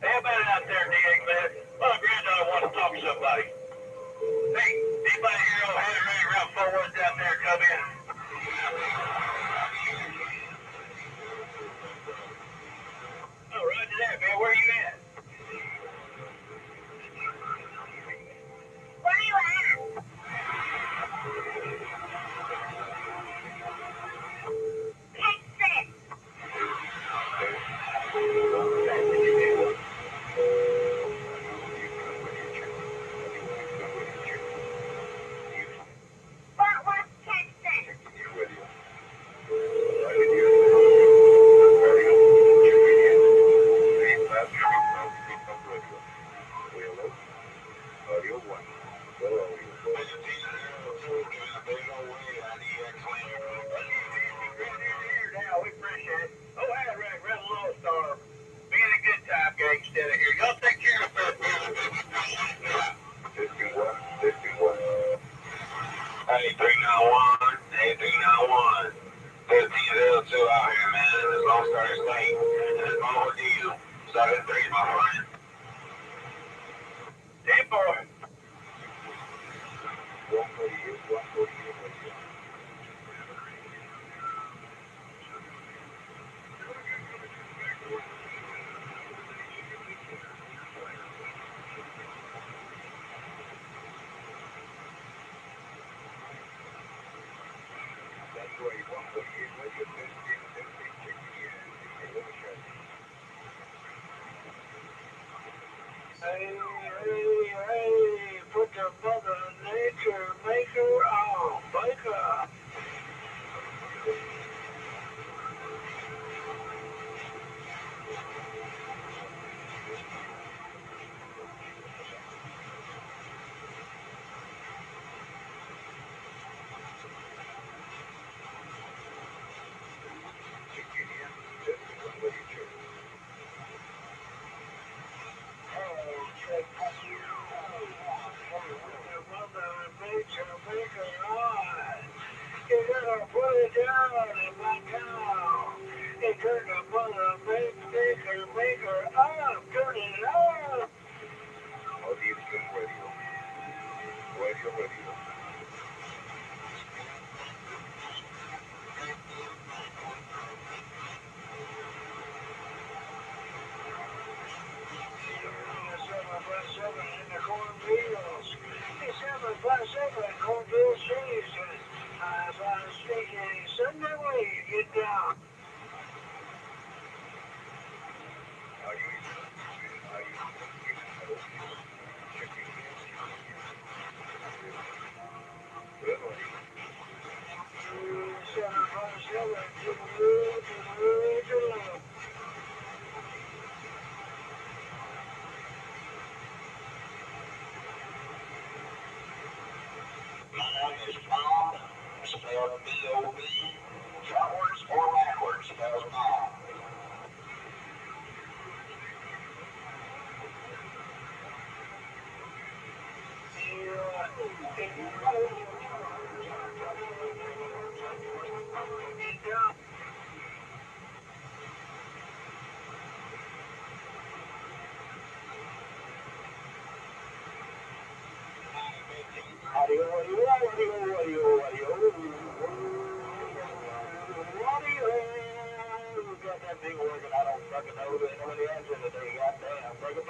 How about it out there, DA, man? My granddaughter wants to talk to somebody. Hey, anybody here on Head Ready around 4 West out there come in? Oh, roger that, man. Where you at? Where you at? Texas. Fort Worth, Texas. Now, we appreciate it. Oh, hey, Red Lone Star. Being a good time gang instead of here. Y'all take care of that. 51. Hey, 391. Hey, 391. 1502 out here, man. This is Lone Star State. This is my ordeal. 7-3, my friend. 10-4. 148. Hey, put the mother nature maker on, maker. Is Bob, spelled B-O-B, frontwards or backwards, spells Bob. Got that thing working. I don't fucking know the answer today. Goddamn, break it.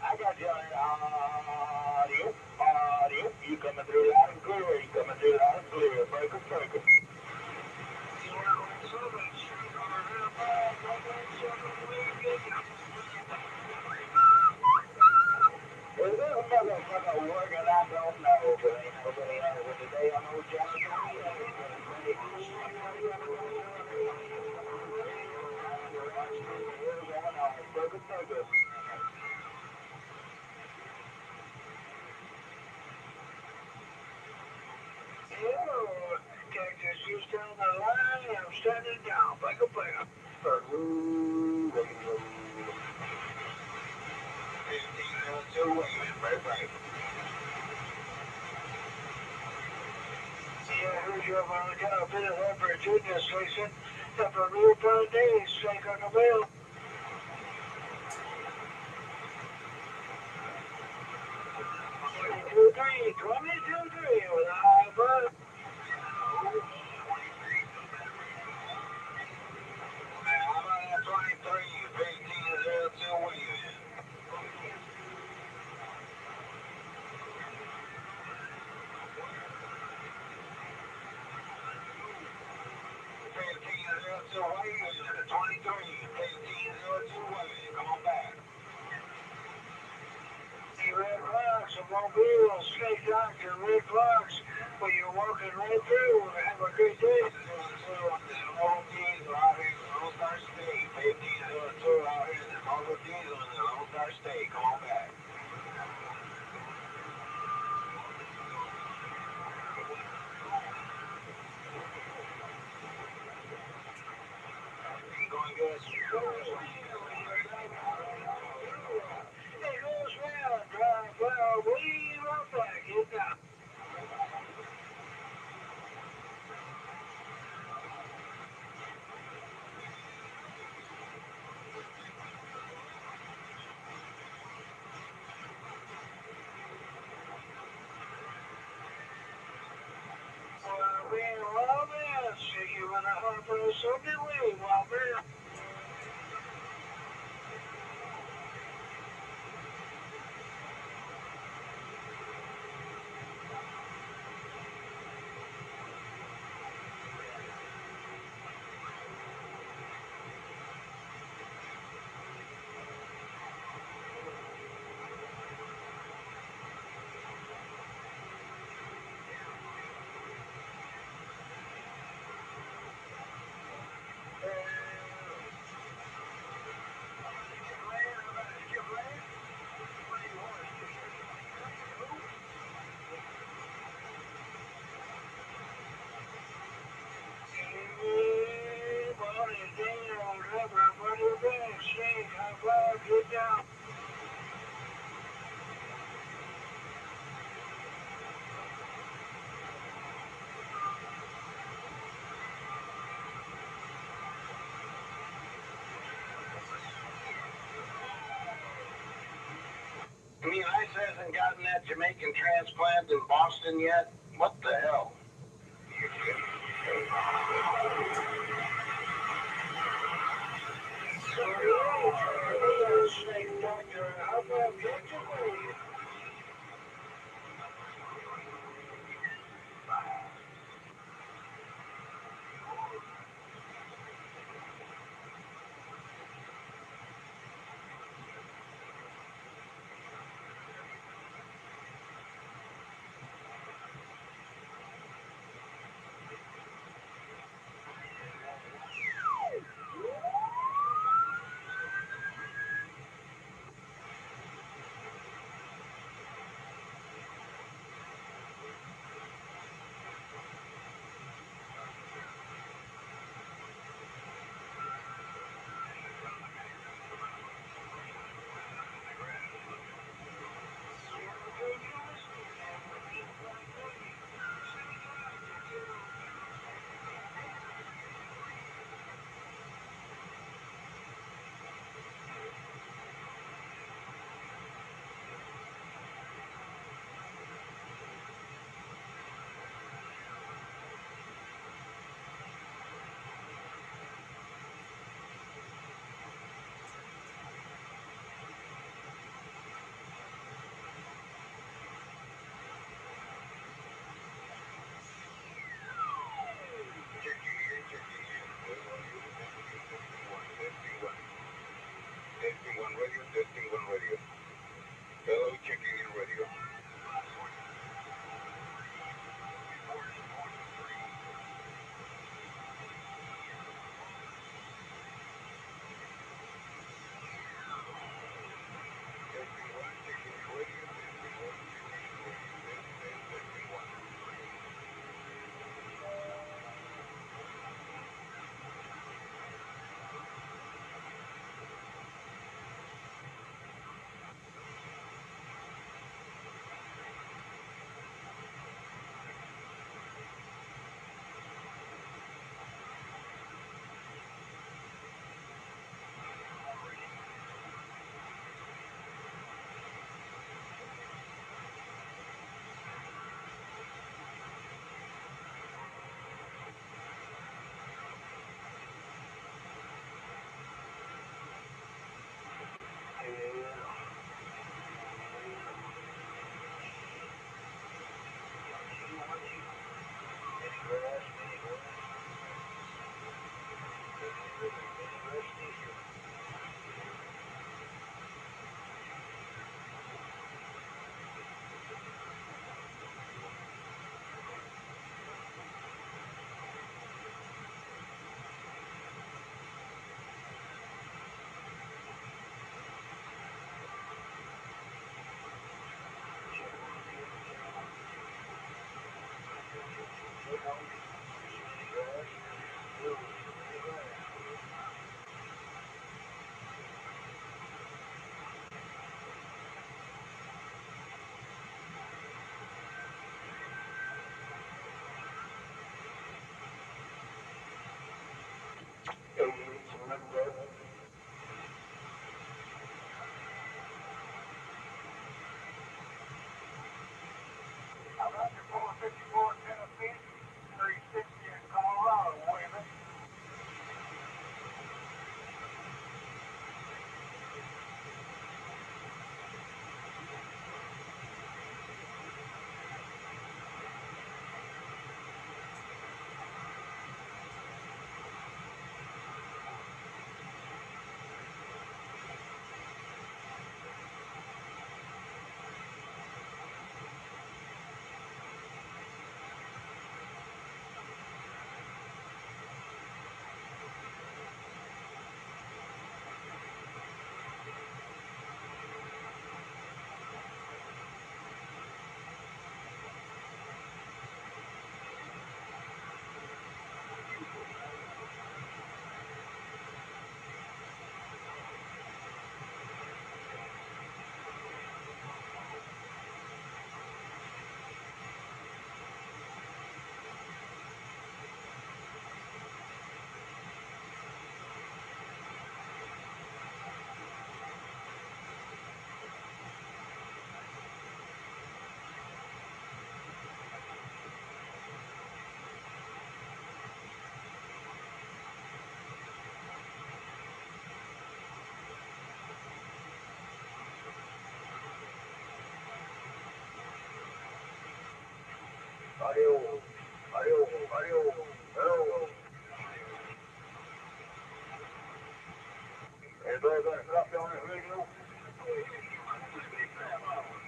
I got you audio. You coming through loud and clear. Breaker. Is this motherfucker working? I don't know, but ain't nobody knows what today on old Johnny. Breaker. Cactus, you still on the line? I'm standing down. Breaker. Yeah, who's your volunteer? I've been at Virginia station. Have a real bad day. Shake on the bill. 22-3 with a high bird. How about that 23? 15-02 Williams. 15-02 Williams. 23. 15-02 Williams. Come on back. Red Rocks, a mobile, snake doctor, Red Rocks. Well, you're walking right through. Have a good day. Lone Diesel out here in the Lone Star State. 15-02 out here in the Lone Diesel in the Lone Star State. Come on back. You going good? It goes well. Drive well. We right back. Get down. You want to offer something? Well, man. Get down. I mean, ICE hasn't gotten that Jamaican transplant in Boston yet. What the hell? Snake doctor, how about you? Testing 1 radio, testing 1 radio. Hello, checking in radio. Testing 1, checking in radio, testing 1, checking in radio. Testing 1, 2, 3. I'm up to 454 Tennessee, 360 in Colorado, waving. Audio, audio, hello. Everybody got a copy on that radio?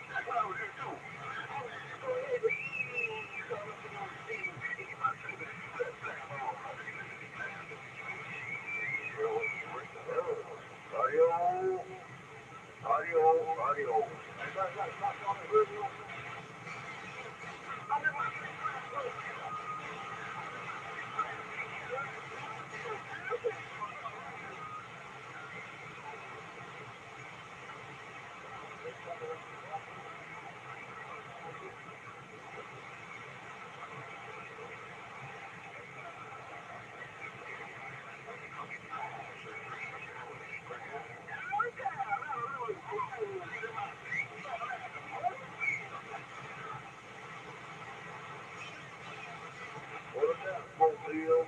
That's what I was here too. I was just going ahead and so I'm looking on the scene and get my trigger to do that black ball. Audio, audio. Everybody got a copy on the radio? I'm in my What's that, Mobile?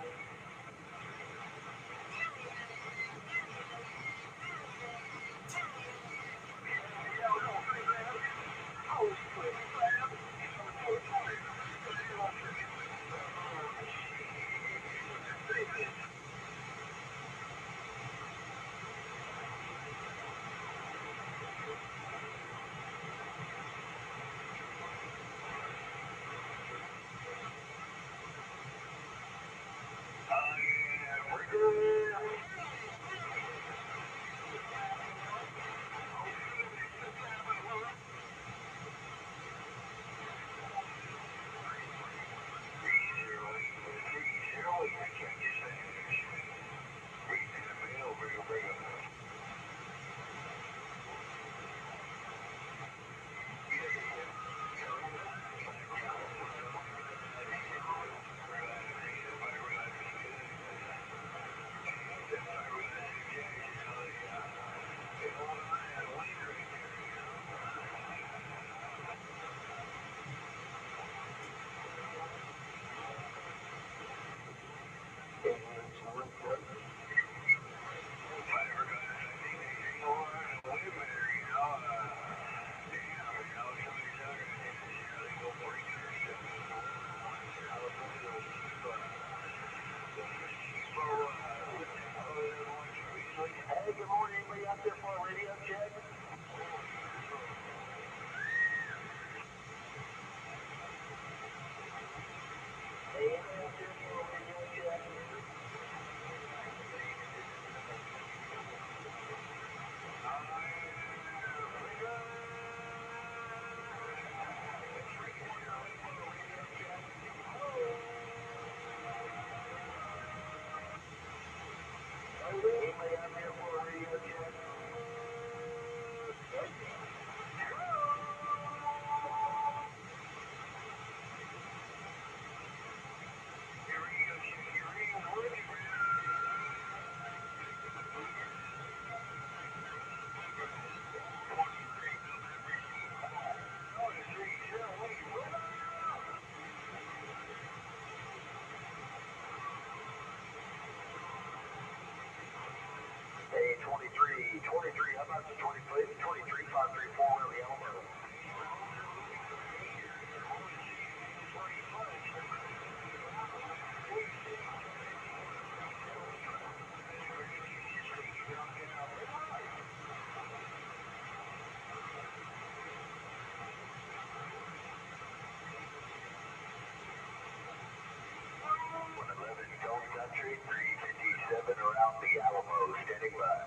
Country 357 around the Alamo, standing by.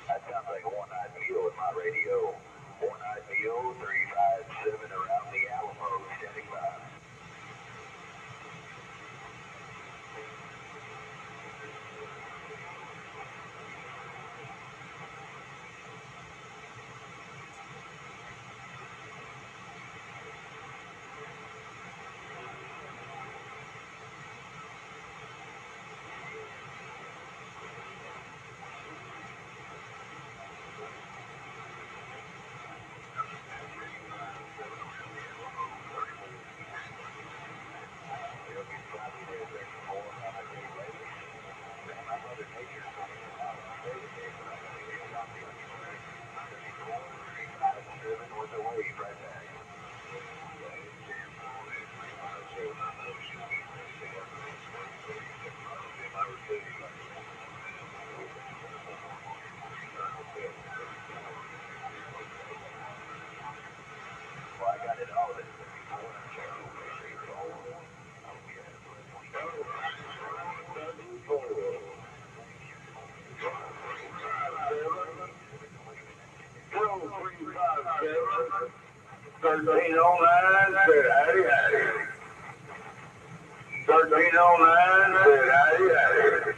That sounds like a one-eyed mule in my radio. One-eyed mule 357 around the Alamo, standing by. Well, I got it all. Thirteen oh nine said howdy howdy. 1309 said howdy howdy.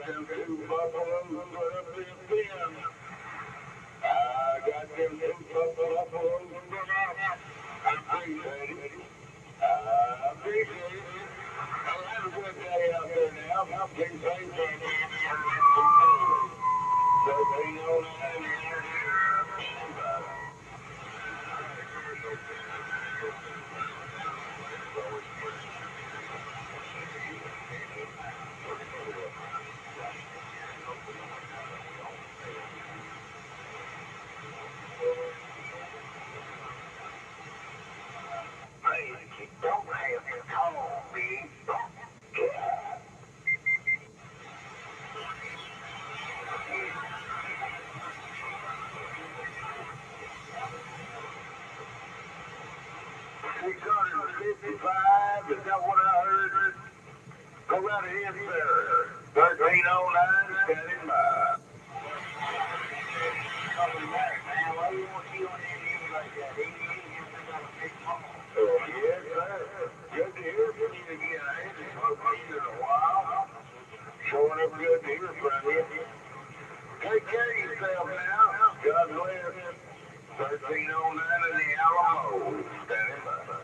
Them two buffaloes put up in pen. I got them two buffaloes put up. I appreciate it. I appreciate it. I'll have a good day out there now. I'm getting safe. 1309. Don't have to call me. Yeah. 655, is that what I heard? Go right ahead, sir. 1309, standing by. Yes, sir. Good to hear from you again. I haven't spoken to you in a while. Showing up good to hear from you. Take care of yourself now. God bless. 1309 in the Alamo, standing by.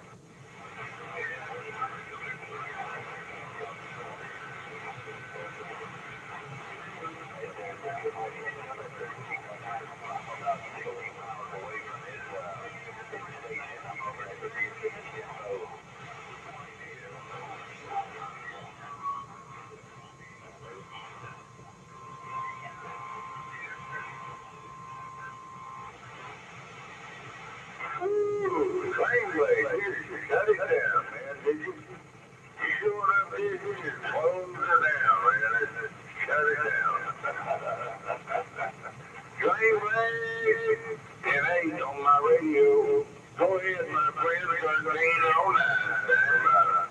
Langley, shut it down, man. Did you? You showing up here? You just close it down, man. Shut it down. Langley, it ain't on my radio. Go ahead, my friend. 1309.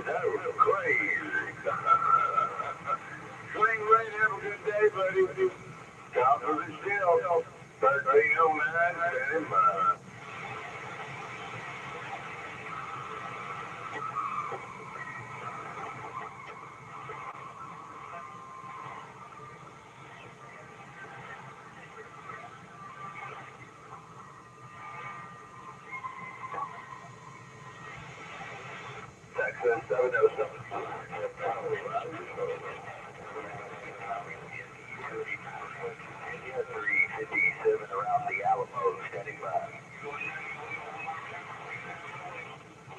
that was crazy. Swing right, have a good day, buddy. Top of the still. 1309, standing by. Texas 707. 357 around the Alamo, standing by.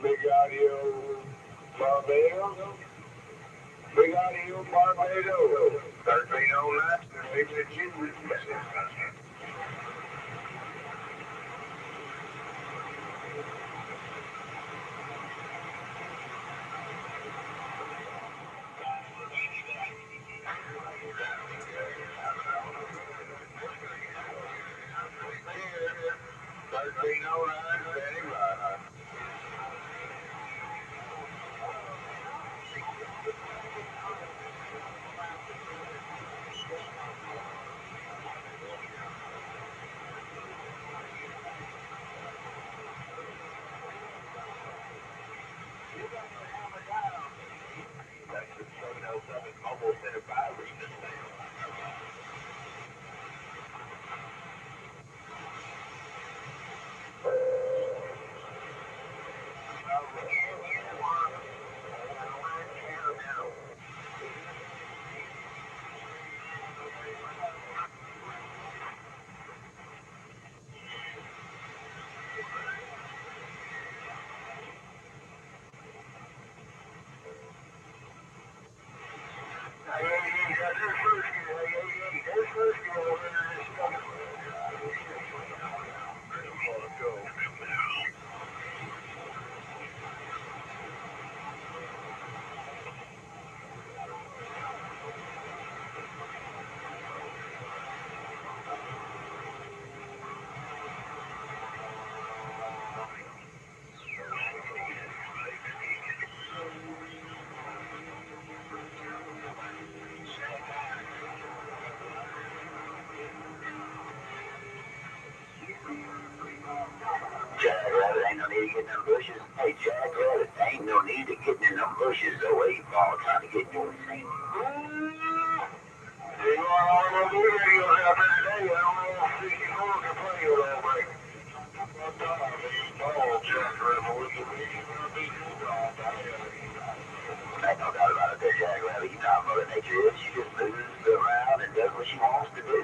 Big audio, Barbados. Big audio, Barbados. 1309, taking the Jesus. Texas 707, mobile center by Regis. Jack Rabbit, ain't no need to get in them bushes. Hey, Jack Rabbit, ain't no need to get in them bushes. So 8 ball trying to get you insane. You know, all the new radios out there today, I don't know if 64 can play it all right. What time, 8 ball, Jack Rabbit, what's the reason for the big all ain't no doubt about it there, Jack Rabbit. You know how Mother Nature is. She just moves around and does what she wants to do.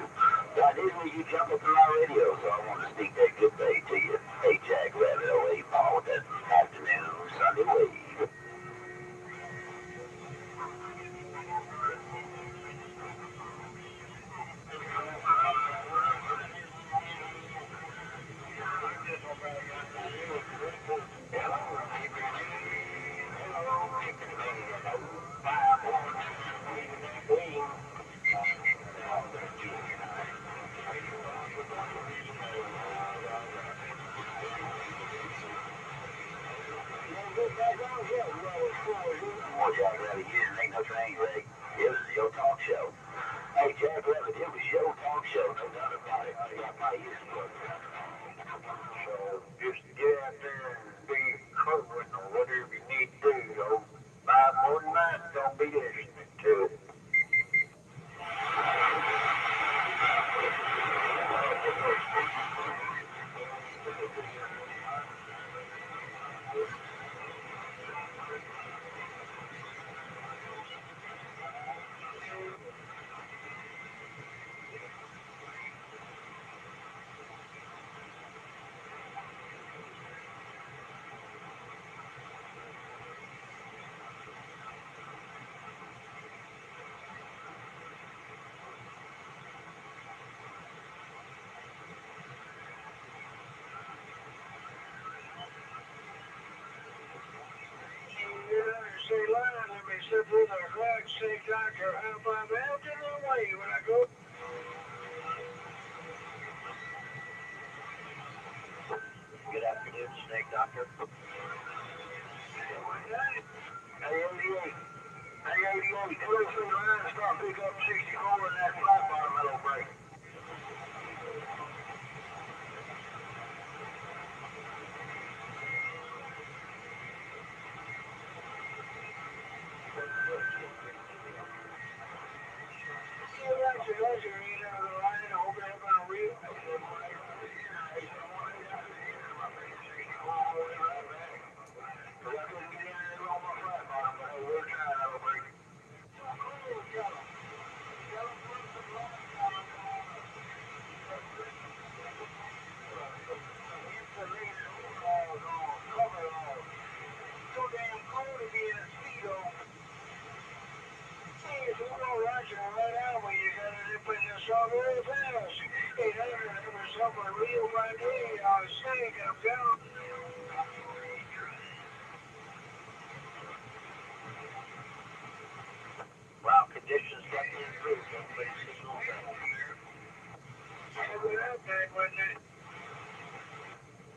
But this week you jump up to my radio, so I want to speak that good day to you. Hey, Jack Rabbit, 08 ball with that afternoon Sunday wave. Well, Jack Rabbit, you didn't make no train wreck. It was your talk show. Hey, Jack Rabbit, it was your talk show, no doubt about it. Got my ears plugged. So just get out there and be current or whatever you need to do. So by morning night, don't be listening to it. Let me sit through the clock, say, Doctor, how about out of the way when I go? Good afternoon, Snake Doctor. Hey, 88. Hey, 88. Tell us the line to start pick up 64 in that flat bottom metal break. Wow, conditions definitely improved. Everybody's sitting on that.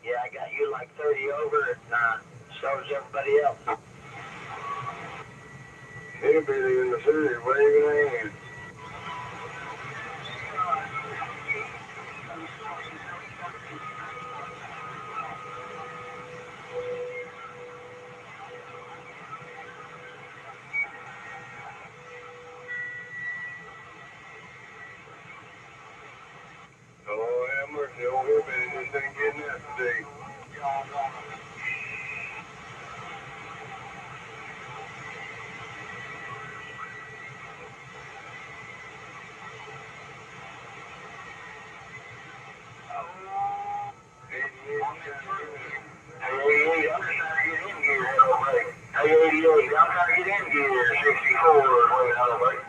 Yeah, I got you like 30 over, and so does everybody else. Anybody in the city waving hands. Oh, have mercy. Oh, everybody just ain't getting that today. Hey, 88, I'm just trying to get in gear. Hey, 88, I'm trying to get in gear. 64 is way out of it.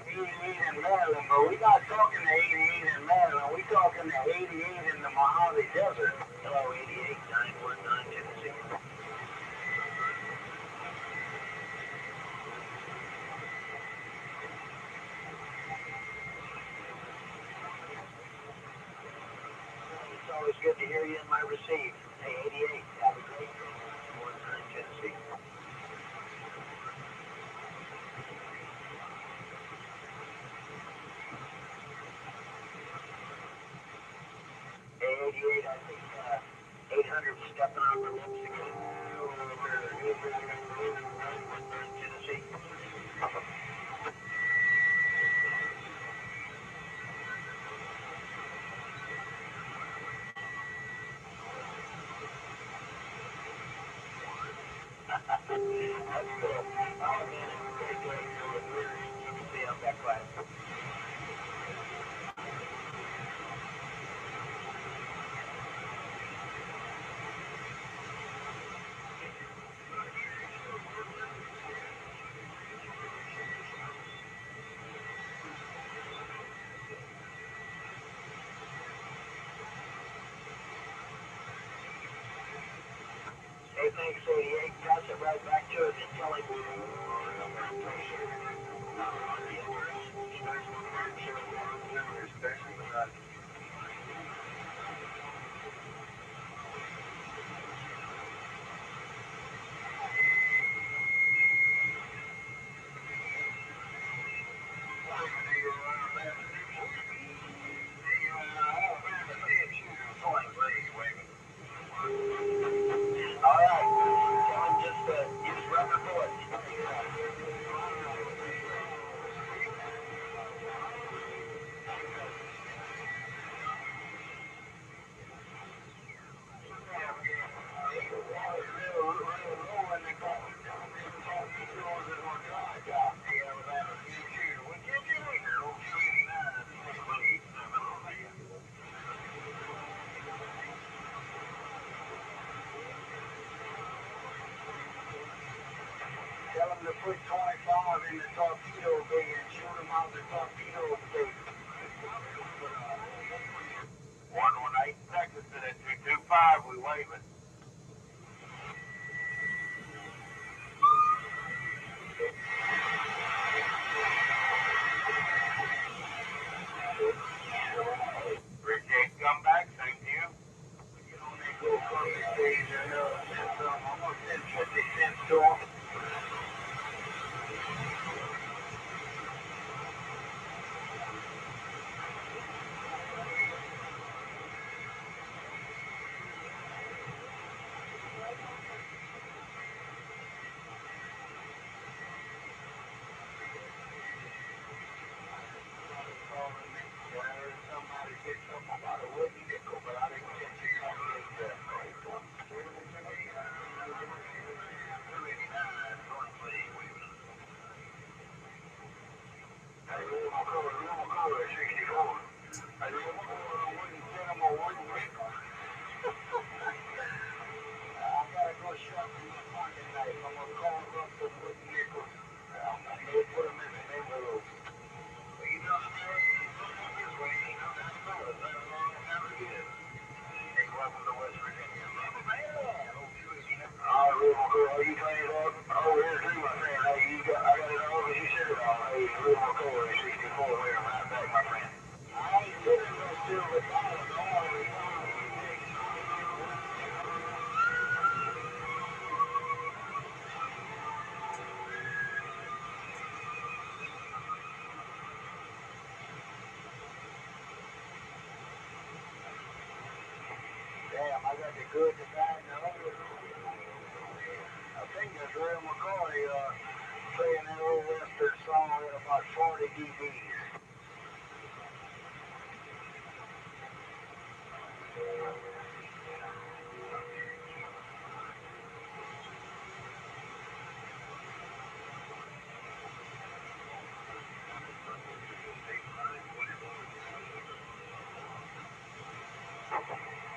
88 in Maryland, but we not talking to 88 in Maryland. We talking to 88 in the Mojave Desert. Hello, 88, 919 Tennessee. It's always good to hear you in my receive. Hey, 88, have a great day. 919 Tennessee. Hey, 88, I think 800 stepping on the lips again. Tennessee. That's cool. Oh, man, it's a great day. You can see I'm back by. Hey, thanks, 88. Pass it right back to us and tell him. All right. Tell him just run the board. Tell him to put 25 in the torpedo bay and shoot him out the torpedo bay. 118 Texas to that 225, we waving. Appreciate you come back, same to you. Get on that GoFundMe page and send some. I'm gonna send 50 cents to him. Real McCoy, you cleaned up over here too, my friend. Hey, I got it all, you said it all. Hey, Real McCoy, 64, we're right back, my friend. I ain't sitting there still with damn, I got the good, the bad, and the ugly. I think that's Real McCoy playing that old Western song at about 40 dBs.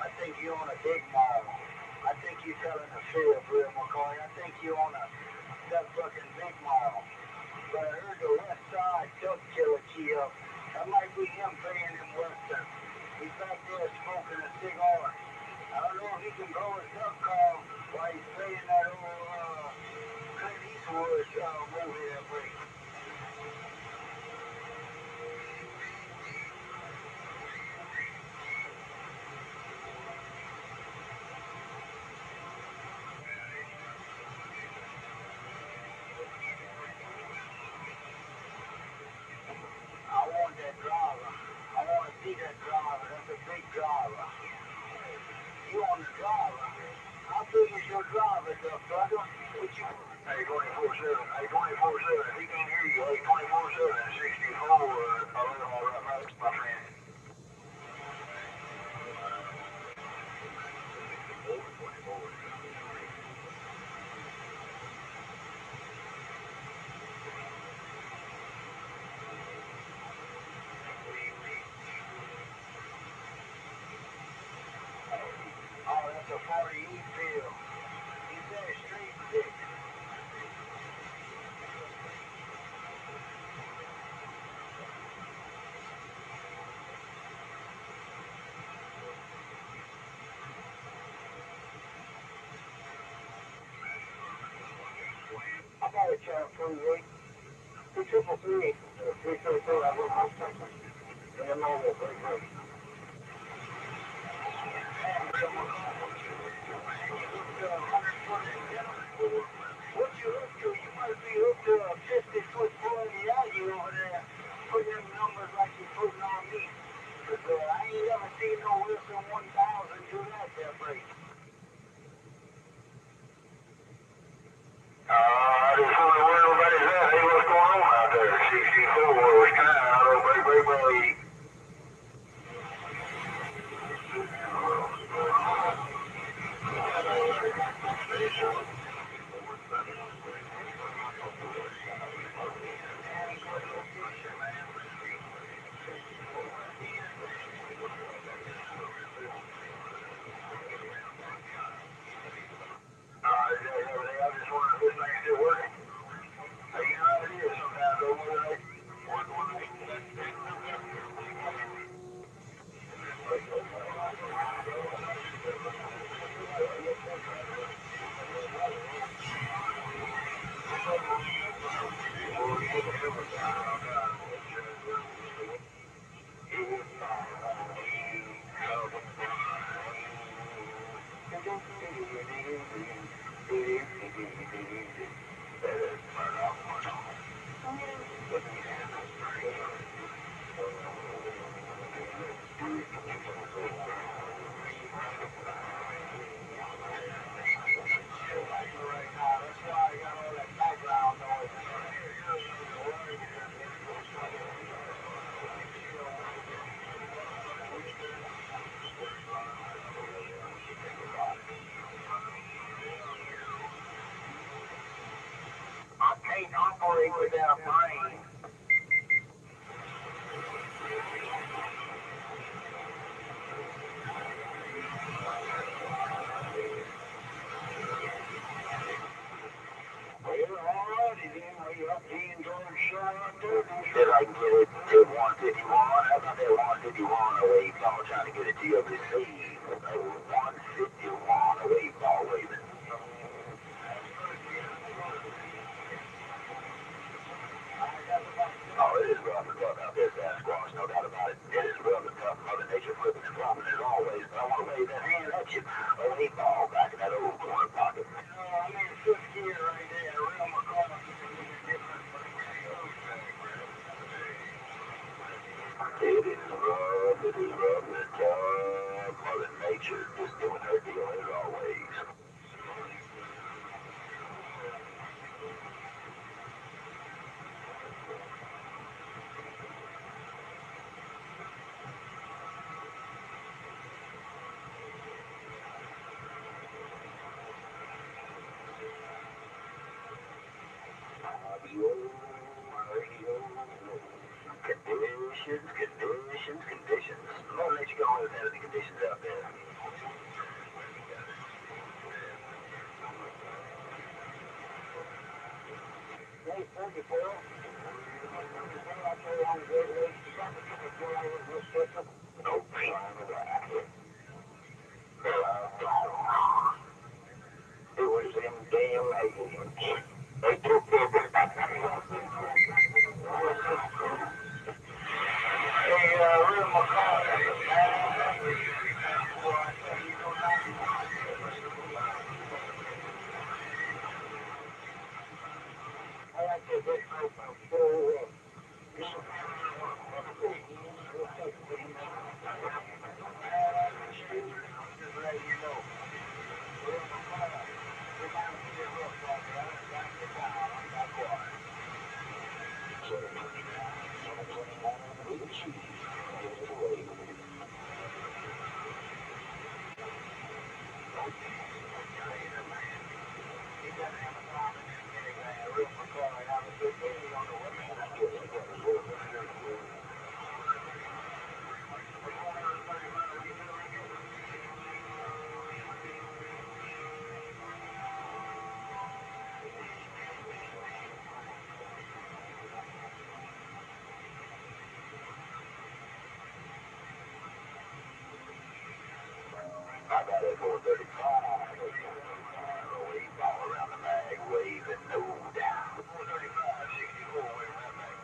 I think you own a big mall. I think you're telling a fib, Real McCoy. I think you own that fucking big mall. But I heard the West Side duck killer key up. That might be him playing in Western. He's back there smoking a cigar. I don't know if he can blow his duck call while he's playing that old Clint Eastwood movie that break. I want that driver. I want to see that driver. That's a big driver. You on the driver. How big is your driver, duck brother? What you? Hey, 24/7. Hey, 24/7. If he can't hear you, hey, 24/7. 64. All right, my friend. Oh, that's a 48 pill. He said straight six. I got a chart for you, eh? 333. 333. I will have something. And then I will break break. What you hooked to? You must be hooked to a 50-foot boy Yagi over there. Putting them numbers like you're putting on me. Cause I ain't never seen no Wilson 1000 do that there break. I just wonder where everybody's at. Hey, what's going on out there? 64 was kind of out of break, break, break. I just wonder if this thing's still working. Hey, you know how it is sometimes over there. I can't operate without a brain. Well, alrighty then. We up to enjoy the show out there. Said I can get it to 151. How about that 151 away? I'm trying to get it to you up to see. 151 8 ball waving. Oh, it is rough and tough out there, Sasquatch, no doubt about it. It is rough and tough. Mother Nature flipping and flopping as always, but I want to wave that hand at you. Oh, 8 ball back in that old corner pocket. I'm in fifth gear right there. Real McCall. It is rough and tough. Mother Nature just doing her deal as always. Conditions. Mother Nature can always have the conditions out there. Hey, thank you, Phil. No pain on the back. It was them damn aliens. They took Real McCall. I like to get so just let you know. I got it 435. Ball around the mag, waving no down. 435, 64, waving that mag.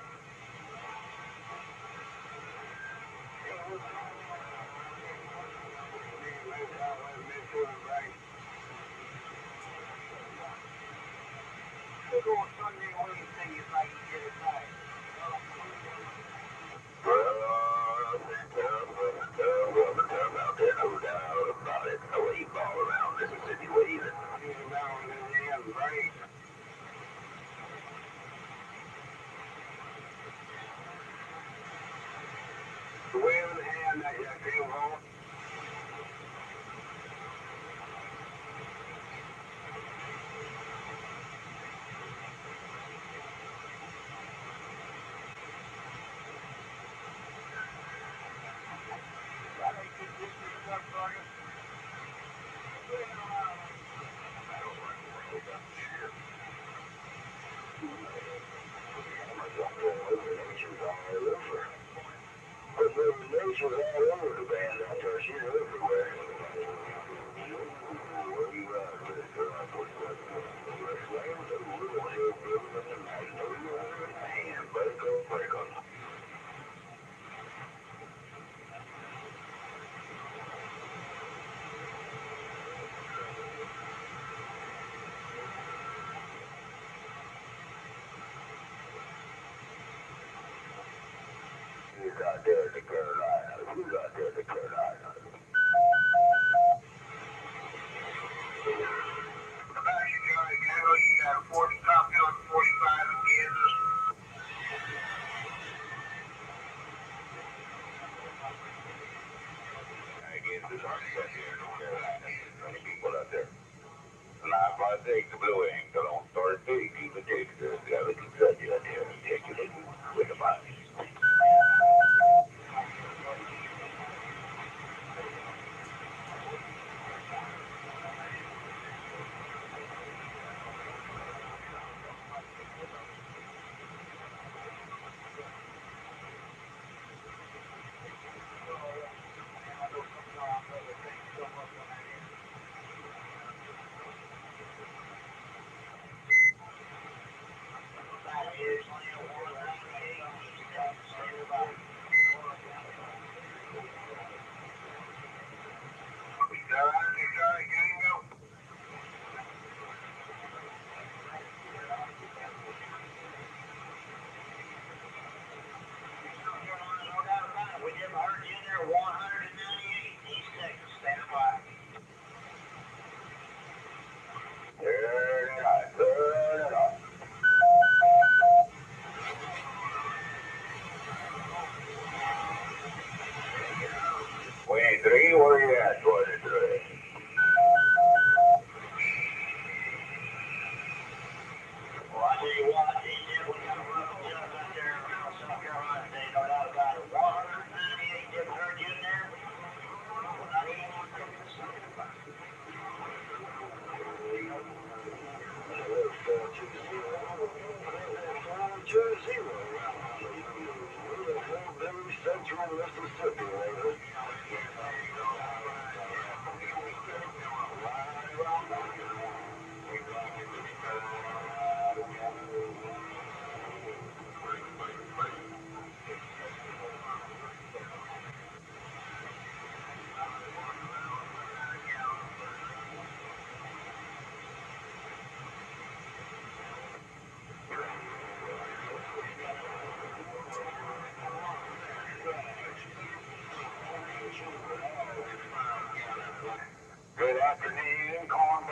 On Sunday, what do you think it's like you get it back? Tough out there, no doubt about it. No 8 ball around Mississippi waving. Down in the end, right? Waving the hand that you came home. She's all over the band out there. She's everywhere. Who's out there in the Carolina? Who's out there in the Carolina? You got 40 top hill, 45 in Kansas. Kansas, out here in North Carolina. Many people out there. And I might take the blue ink, but on 30, keep it taking the gravity judge out there and take it with the body.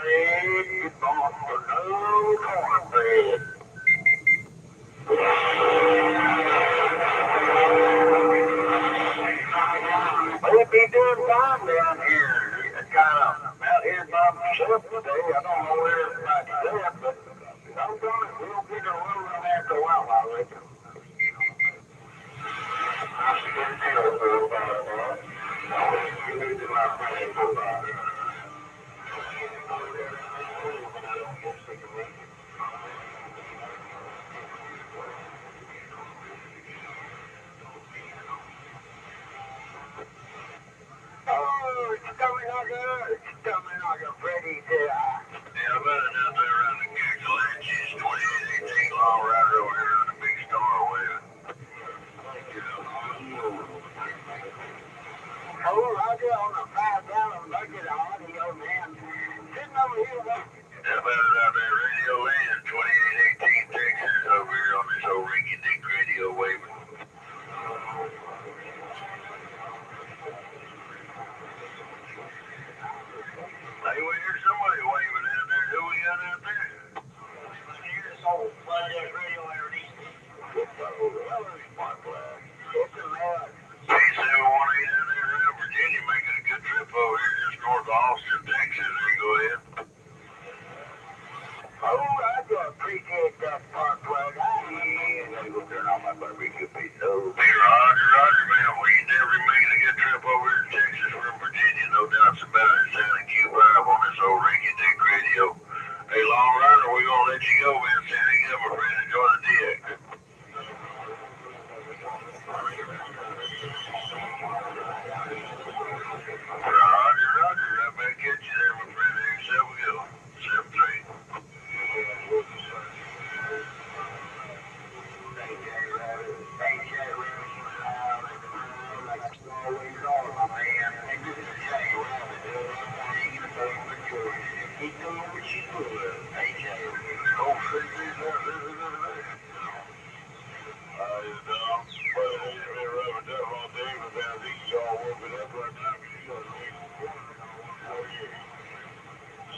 cornbread, bought for no cornbread. We'll be doing fine down here. It's kind of out here by myself today. I don't know where everybody's at, but I'm going to we'll get a rolling after a while, I reckon. I should get a deal for about that. I need to my friend for about it. Oh, it's coming like a pretty day. Yeah, I'm running out there around the Gagalanches, 2818 long rider over here on the big star waving. Oh, Roger, on a 5-gallon bucket of audio, man. Sitting over here, what? Yeah, I'm out there, Radio Land, 2818 Texas, over here on this old rinky-dink radio waving. Hey, we hear somebody waving out there. Who we got out there? Here's this old flat-ass radio underneath me. Well, there's Spark Flag. It's a mad. Hey, 718 out there around Virginia making a good trip over here just north of Austin, Texas. There you go ahead. Oh, I do appreciate that Spark Flag. Yeah, I'm going to turn on my barbecue pizza. Hey, Roger, man. Well, you never making a good trip over here to Texas from Virginia, no doubts about it. Sounding Q5 on this old rinky-dink radio. Hey, Long Rider, we're going to let you go, man. Sounding good, my friend. Enjoy the DX. Roger. Right back at you there, my friend. Here we go. 7-3.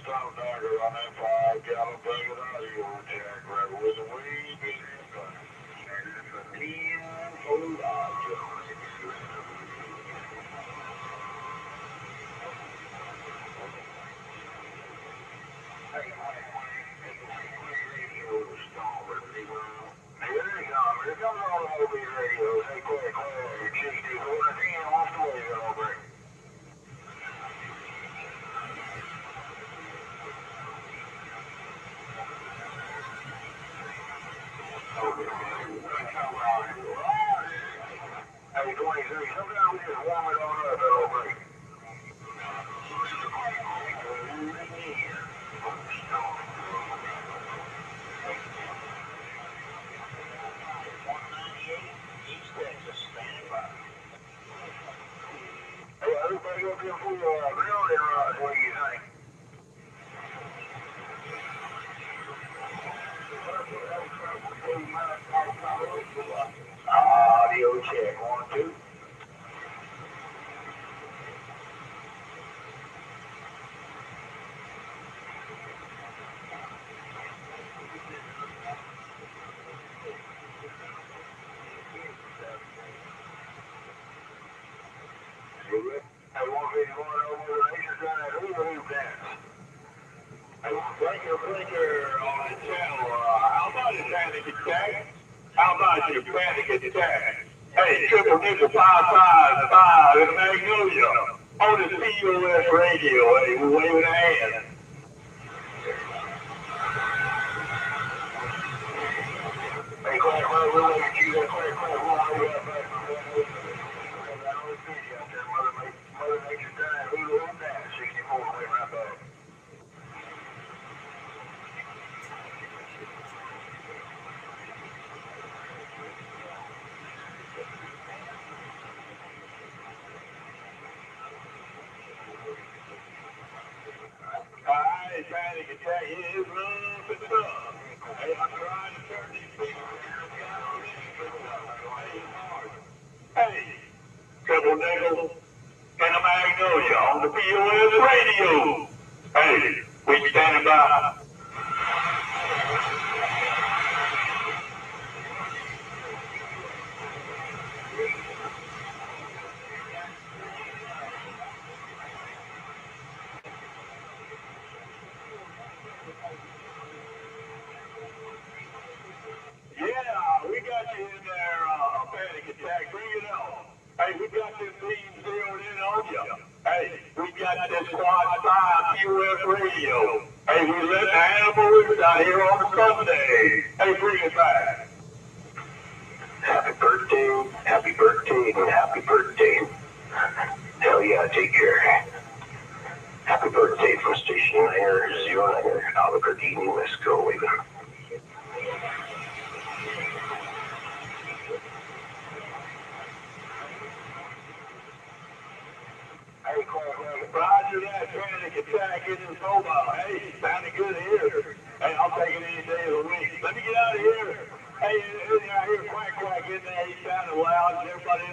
Stop dagger on that 5-gallon bag of audio jack right with the weed. Hey, 23, sometimes we just warm it on up over here. Hey, everybody up here for building rods, what do you think? Audio check, 1, 2. Hey, 151 over the Nation Center, who dance? Hey, breaker on the channel, how about a panic attack? How about your panic attack? Hey, triple nickel 555 in Magnolia on the COS radio. Hey, we're waving a hand. Hey, Clark, we'll look at you there, Clark, we'll look at back. Mother Nature dying, who on that? 64, way right back. Alright, panic attack is rough and tough. Hey, I'm trying to turn these people down. Hey, triple nickel and a Magnolia on the POS radio. Hey, We standing by. Yeah, we got you in there, panic attack. Bring it on. Hey, we got this team zeroed in on you. Hey, we got this Quad 5 QS radio. Hey, we let the animals out here on Sunday. Hey, bring it back. Happy birthday, happy birthday, happy birthday. Hell yeah, take care. Happy birthday from Station 909, Albuquerque, New Mexico, waving. Roger that, panic attack in this mobile. Hey, sounding good here. Hey, I'll take it any day of the week. Let me get out of here. Hey, I hear quack quack in there. He's sounding loud, and everybody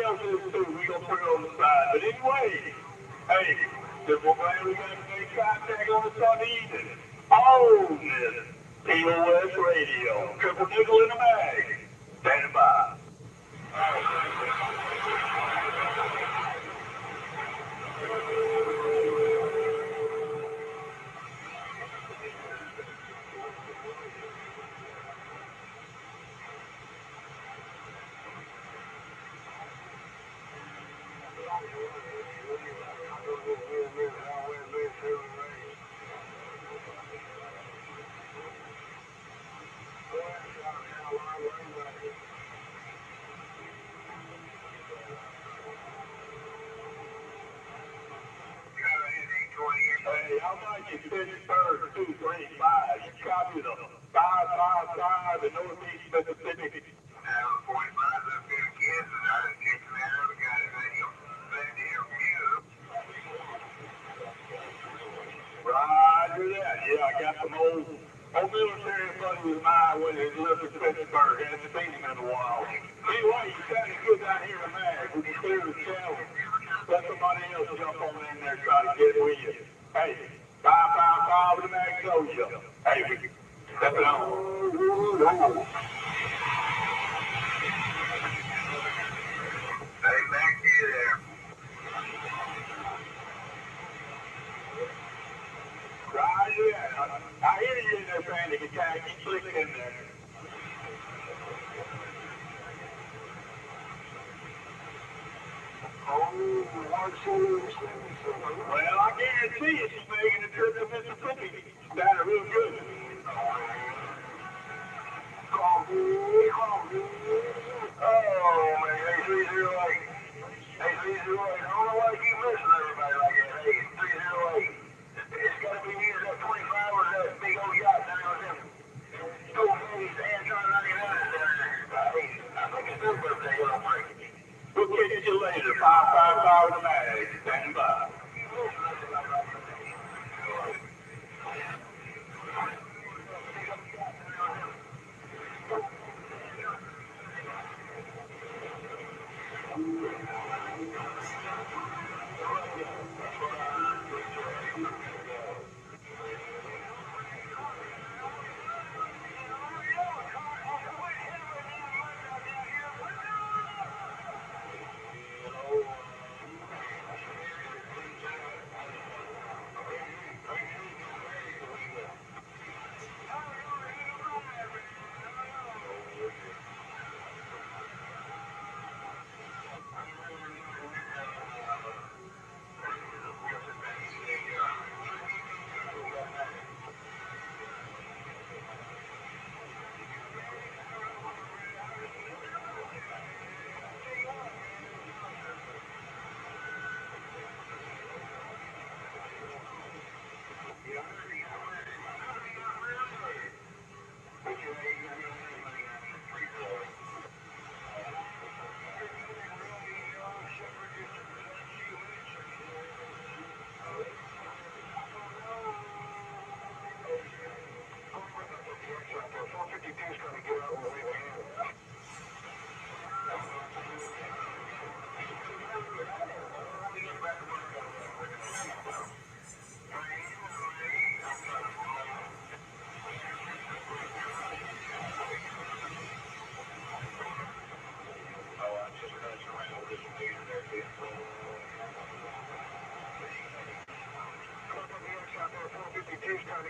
else is too. We gonna put it on the side. But anyway, hey, we're glad we got to make contact on a Sunday evening. Oh, this POS radio, triple nickel in the bag. Standing by. Hey, how about you Pittsburgh 235? You copy the 555 in Northeast Mississippi. 45, I've been in Kansas. I didn't get to that. I got it. Glad to hear from you. Roger that. Yeah, I got some old military buddies of mine when they lived in Pittsburgh. I hadn't seen him in a while. Anyway, you sounded good down here in Mag. We can clear the channel. Let somebody else jump on in there and try to get with you. Hey, 555 with the Mag Soldier. Hey, we step it on. Hey, Mac, you there? Roger that. I hear you in there, panic attack. You click in there. Well, I guarantee you she's making a trip to Mississippi. Sounded real good. Oh, man, hey, 308. Hey, 308. I don't know why you keep missing everybody like that. Hey, 308. It's got to be either that 25 or that big old yacht down there. School fees, Antron 99 down there. Hey, I think it's their birthday, you know, Frank. We'll catch you later. 555 with the Mag. Standing by.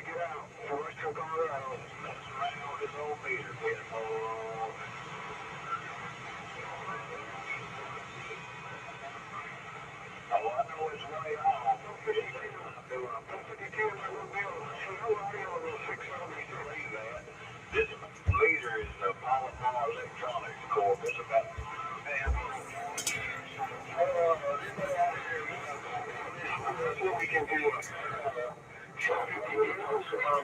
get out to Western Colorado. That's right on this old meter. Oh, I know it's way off. 52 my little bill. See, nobody on those 670 believe that. This meter is the Polymer Electronics Corp. It's about, man, what we can do. Show 50 deals on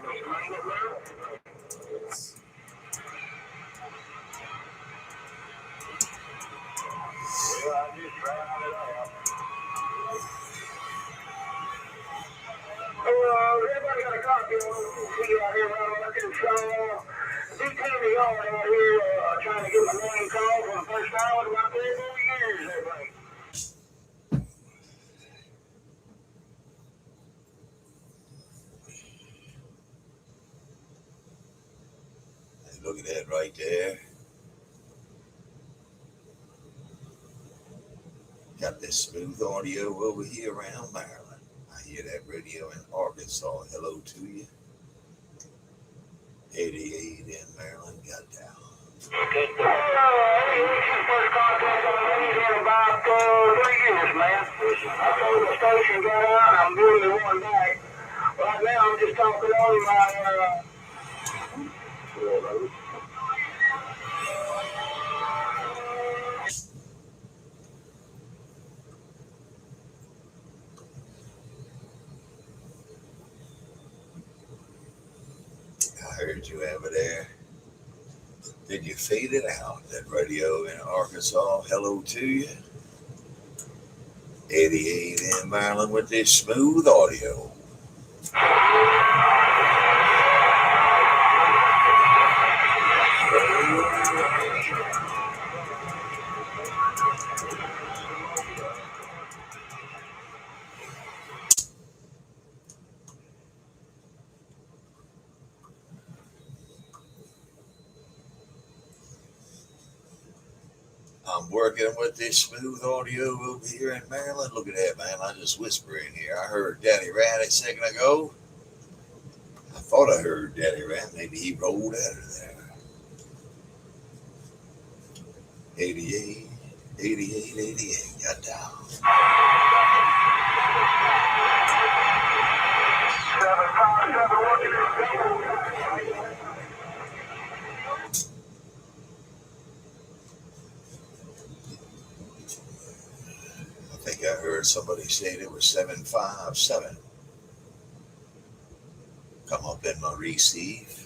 the screen of there. Well, I just tried it out. Everybody got a copy of it. See out here around Arkansas. DTV on out here trying to get my morning call for the first time in about 3 years, everybody. Hey, look at that right there. Got this smooth audio over here around Maryland. I hear that radio in Arkansas. Hello to you. 88 in Maryland. Got down. Okay. First contact on me in about 3 years, man. I told the station got out, and I'm doing the one back. Right now, I'm just talking on my, I heard you over there. Did you fade it out? That radio in Arkansas. Hello to you. 88 in Maryland with this smooth audio. I'm working with this smooth audio over here in Maryland. Look at that, man. I just whisper in here. I heard Daddy Rat a second ago. I thought I heard Daddy Rat. Maybe he rolled out of there. 88, 88, 88. Got down. 757 I think I heard somebody say it was 757. Come up in my receive.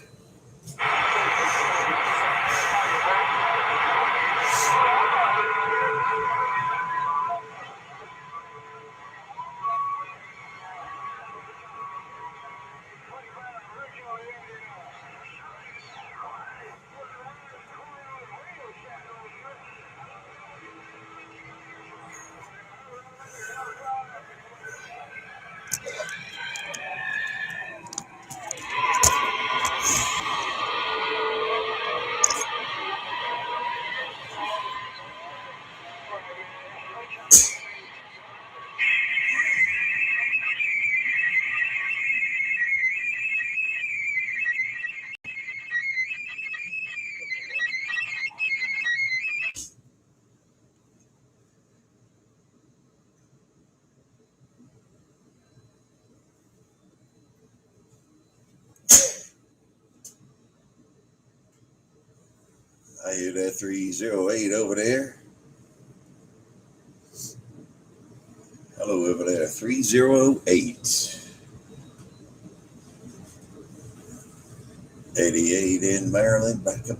I hear that 308 over there. Hello over there, 308. 88 in Maryland. Back up.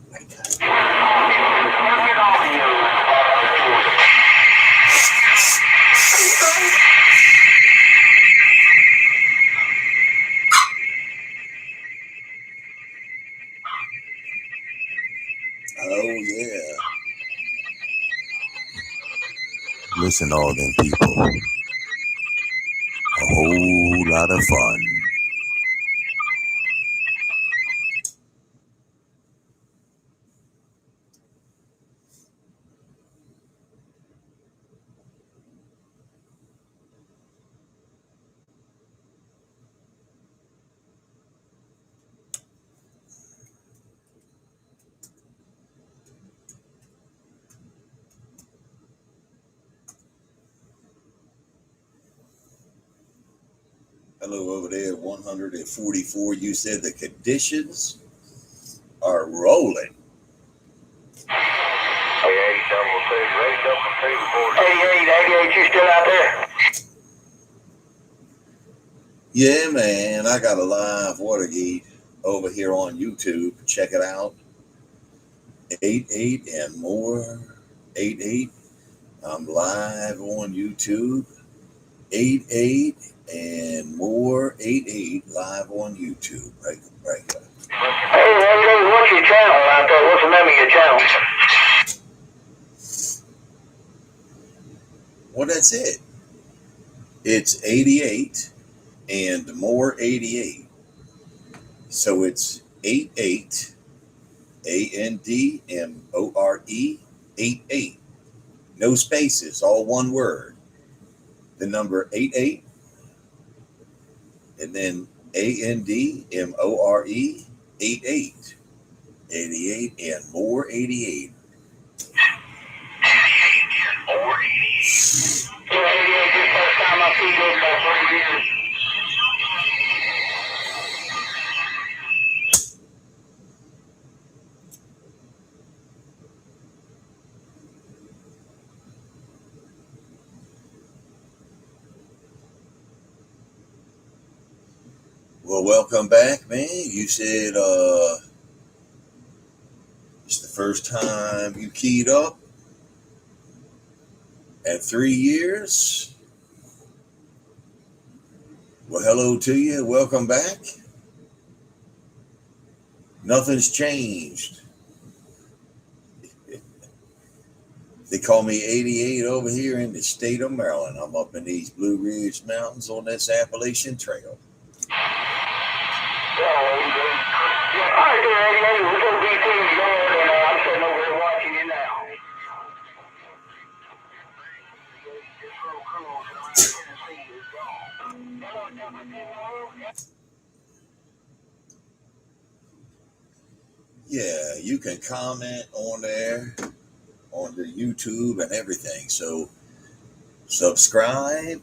Oh, yeah. Listen, all them people. A whole lot of fun. Hello over there, 144. You said the conditions are rolling. 88, you still out there? Yeah, man, I got a live Watergate over here on YouTube. Check it out. 88 and more 88. I'm live on YouTube. 88 and more 88 live on YouTube. Right. Hey, what's your channel out there? What's the name of your channel? Well, that's it. It's 88 and more 88. So it's 88 ANDMORE 88. No spaces, all one word. The number 88 and then ANDMORE 88. 88 and more 88. 88, this first time I see you in about 3 years. Well, welcome back, man. You said it's the first time you keyed up at 3 years. Well, hello to you. Welcome back. Nothing's changed. They call me 88 over here in the state of Maryland. I'm up in these Blue Ridge Mountains on this Appalachian Trail. All right, there, 88. We're going to be things going, and I'm sitting over here watching you now. Yeah, you can comment on there, on the YouTube and everything. So subscribe.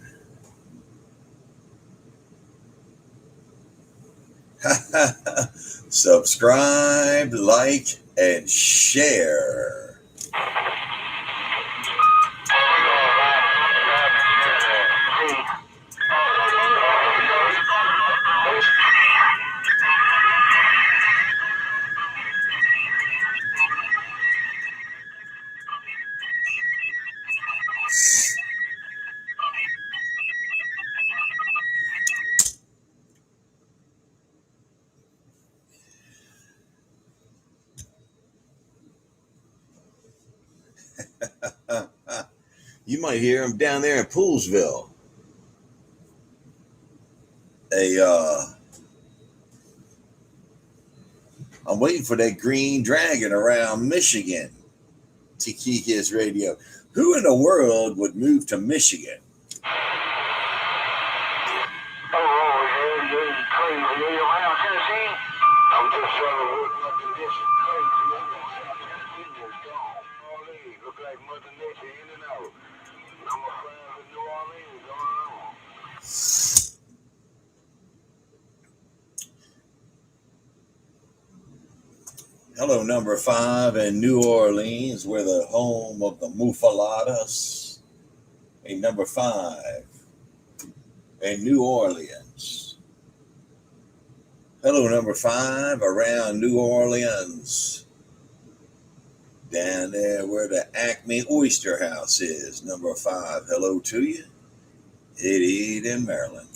Subscribe, like, and share. You might hear him down there in Poolsville. I'm waiting for that green dragon around Michigan to keep his radio. Who in the world would move to Michigan? Hello, number 5 in New Orleans. We're the home of the Mufaladas. Hey, number 5 in New Orleans. Hello, number 5 around New Orleans. Down there where the Acme Oyster House is. Number 5, hello to you. 88 in Maryland.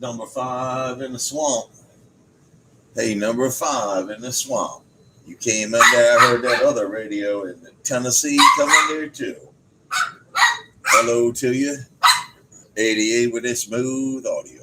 Number 5 in the swamp. Hey, number 5 in the swamp. You came in there, I heard that other radio in Tennessee come in there too. Hello to you. 88 with this smooth audio.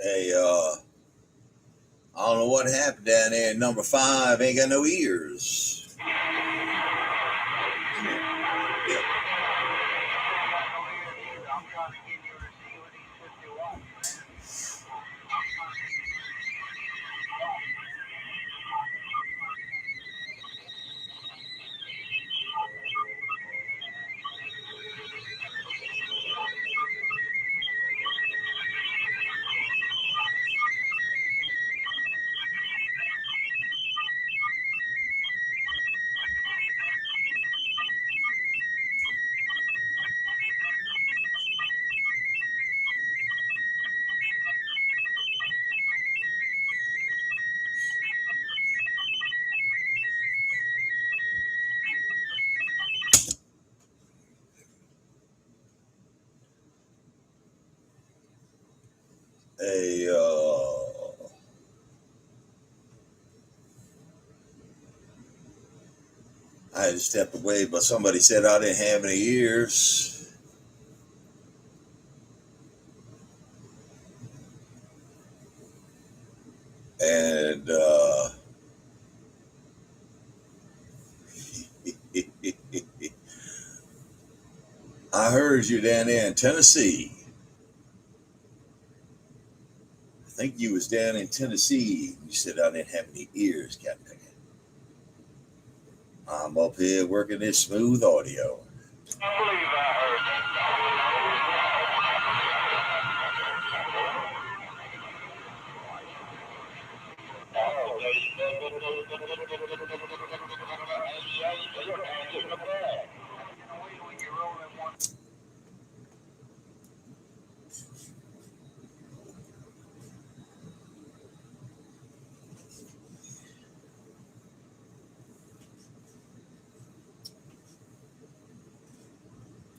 Hey, I don't know what happened down there. Number 5 ain't got no ears. Yeah. Hey, I had to step away, but somebody said I didn't have any ears. And I heard you down there in Tennessee. I think you was down in Tennessee. You said I didn't have any ears, Captain. I'm up here working this smooth audio. I believe I heard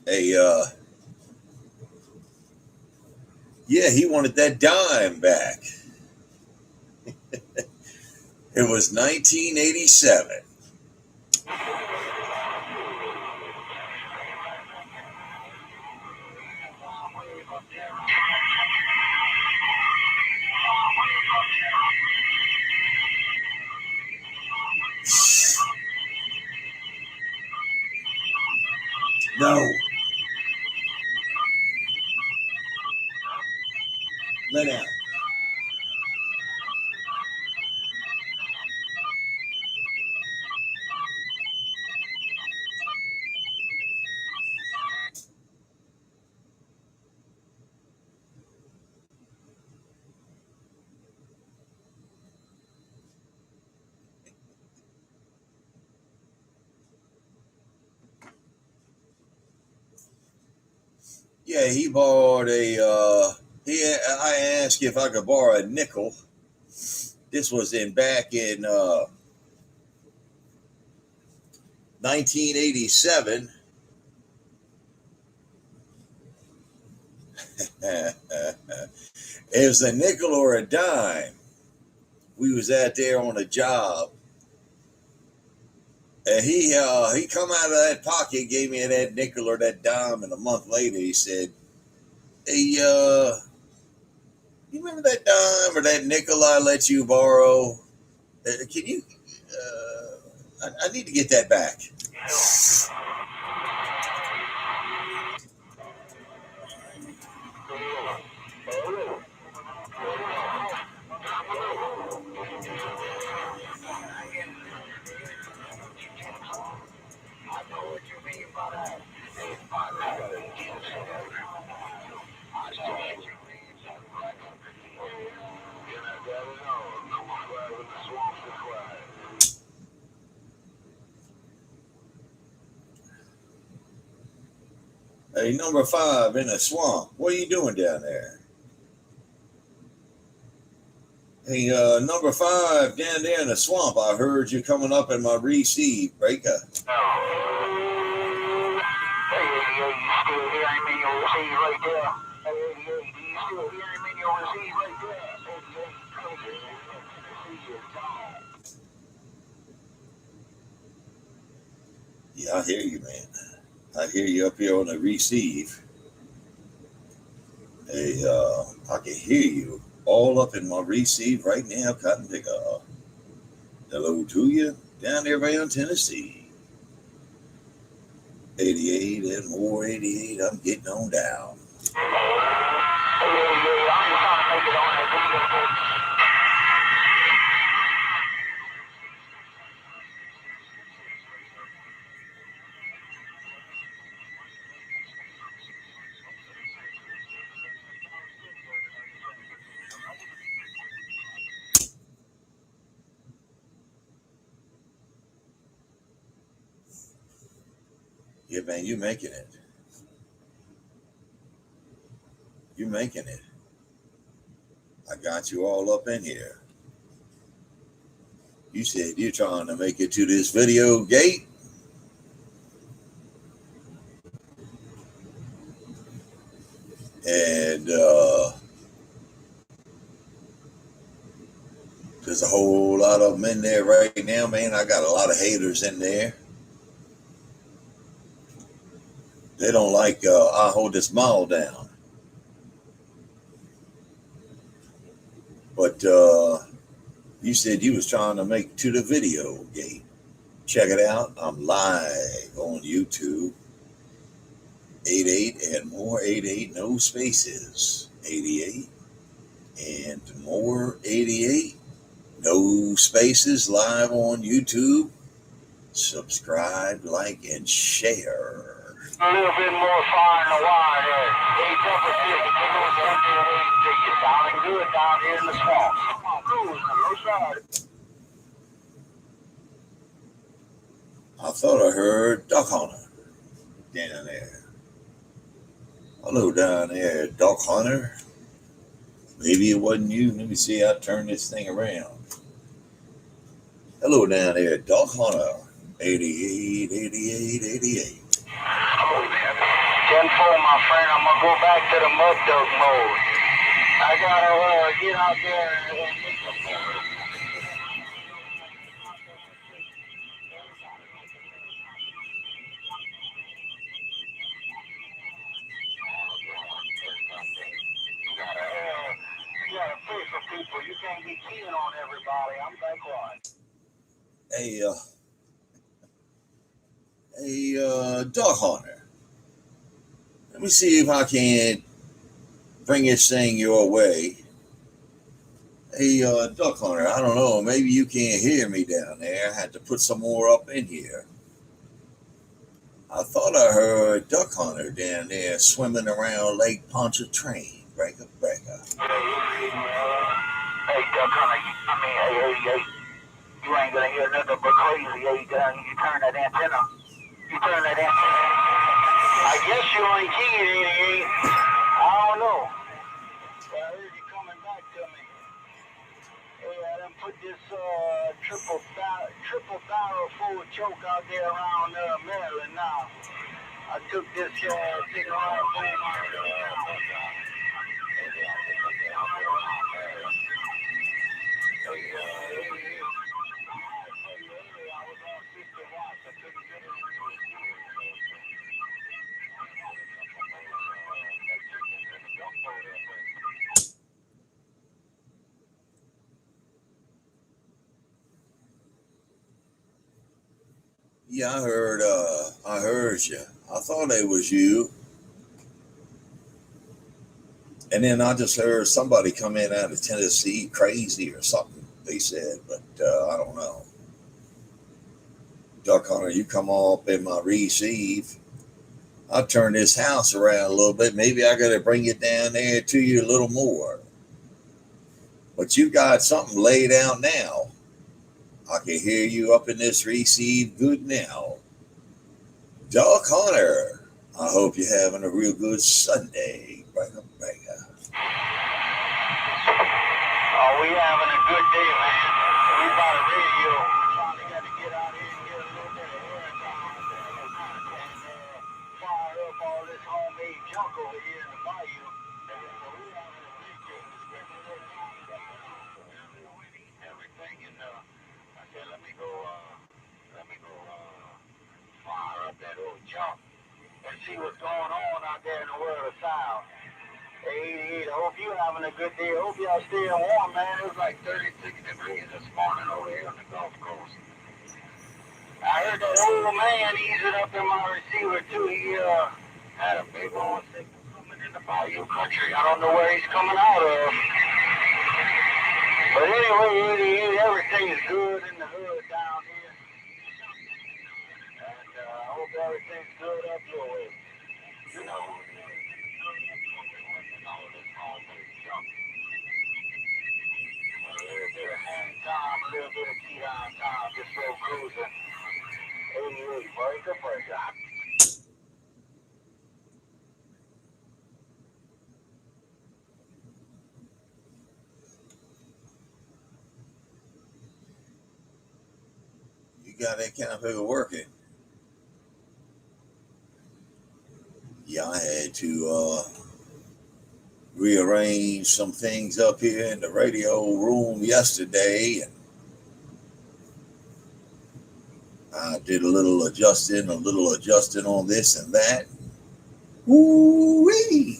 Hey, yeah, he wanted that dime back. It was 1987. No. Let out. Yeah, he borrowed I asked if I could borrow a nickel. This was back in 1987. It was a nickel or a dime. We was out there on a job, and he come out of that pocket, gave me that nickel or that dime, and a month later he said, "Hey, you remember that dime or that nickel I let you borrow? Can you? I need to get that back." Hey, number 5 in a swamp. What are you doing down there? Hey, number 5 down there in the swamp. I heard you coming up in my receive breaker. Yeah, I hear you, man. I hear you up here on the receive. Hey, I can hear you. all up in my receive right now, Cotton Picker. Hello to you down there around Tennessee. 88 and more 88. I'm getting on down. Yeah, man, you making it. You making it. I got you all up in here. You said you're trying to make it to this video gate. And there's a whole lot of them in there right now, man. I got a lot of haters in there. They don't like I hold this mile down. But you said you was trying to make it to the video gate. Check it out. I'm live on YouTube. 88 and more 88, no spaces. 88 and more 88, no spaces, live on YouTube. Subscribe, like, and share. A little bit more fire in the wire there. 866, take on something away to you. Sounding good down here in the swamp. Come on, cruising, low side. I thought I heard Duck Hunter down there. Hello down there, Duck Hunter. Maybe it wasn't you. Let me see. I turn this thing around. Hello down there, Duck Hunter. 88, 88, 88. Oh, man. 10-4, my friend. I'm going to go back to the mud dog mode. I got to get out there and make some more. You gotta pray for people. You can't be keying on everybody. I'm back on. Hey, Duck Hunter. Let me see if I can bring this thing your way. Hey, Duck Hunter, I don't know. Maybe you can't hear me down there. I had to put some more up in here. I thought I heard Duck Hunter down there swimming around Lake Pontchartrain. Breaker. Hey, Duck Hunter, hey, you ain't gonna hear nothing but crazy. You turn that antenna. I guess you ain't keying 88. I don't know. But I heard you coming back to me. Hey, I done put this triple barrel full choke out there around Maryland now. I took this thing around Yeah, I heard you. I thought it was you. And then I just heard somebody come in out of Tennessee crazy or something, they said, but I don't know. Duck Hunter, you come all up in my receive. I'll turn this house around a little bit. Maybe I got to bring it down there to you a little more. But you got something laid out now. I can hear you up in this receive good now. Duck Hunter, I hope you're having a real good Sunday. Breaker. Oh, we having a good day, man. We by the radio. Finally got to get out here and get a little bit of air time and fire up all this homemade junk over here in the bayou. So we having a great day. Spending a little time together. Everything in I said, let me go fire up that old junk and see what's going on out there in the world of sound. 88 88. I hope you're having a good day. I hope y'all staying warm, man. It was like 36 degrees this morning over here on the Gulf Coast. I heard that old man easing up in my receiver, too. He had a big old signal coming in the Bayou country. I don't know where he's coming out of. But anyway, 88, everything's good in the hood down here. And I hope everything's good up your way. You know, all this holiday junk. A little bit of hang time, a little bit of key down time, just go cruising. 88, breaker. You got that kind of figure working. Yeah, I had to rearrange some things up here in the radio room yesterday, and I did a little adjusting on this and that. Woo-wee!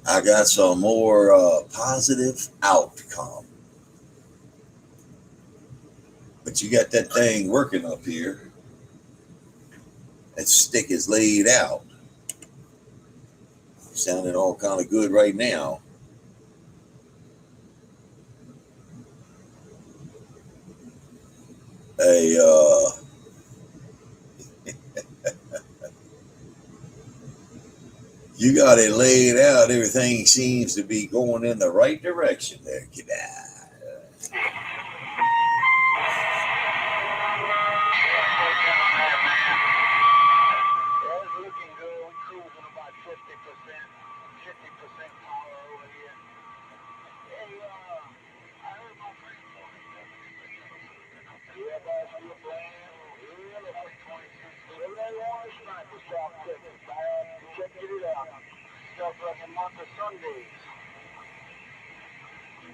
I got some more positive outcome. But you got that thing working up here. That stick is laid out. Sounding all kind of good right now. Hey, you got it laid out. Everything seems to be going in the right direction there, kid.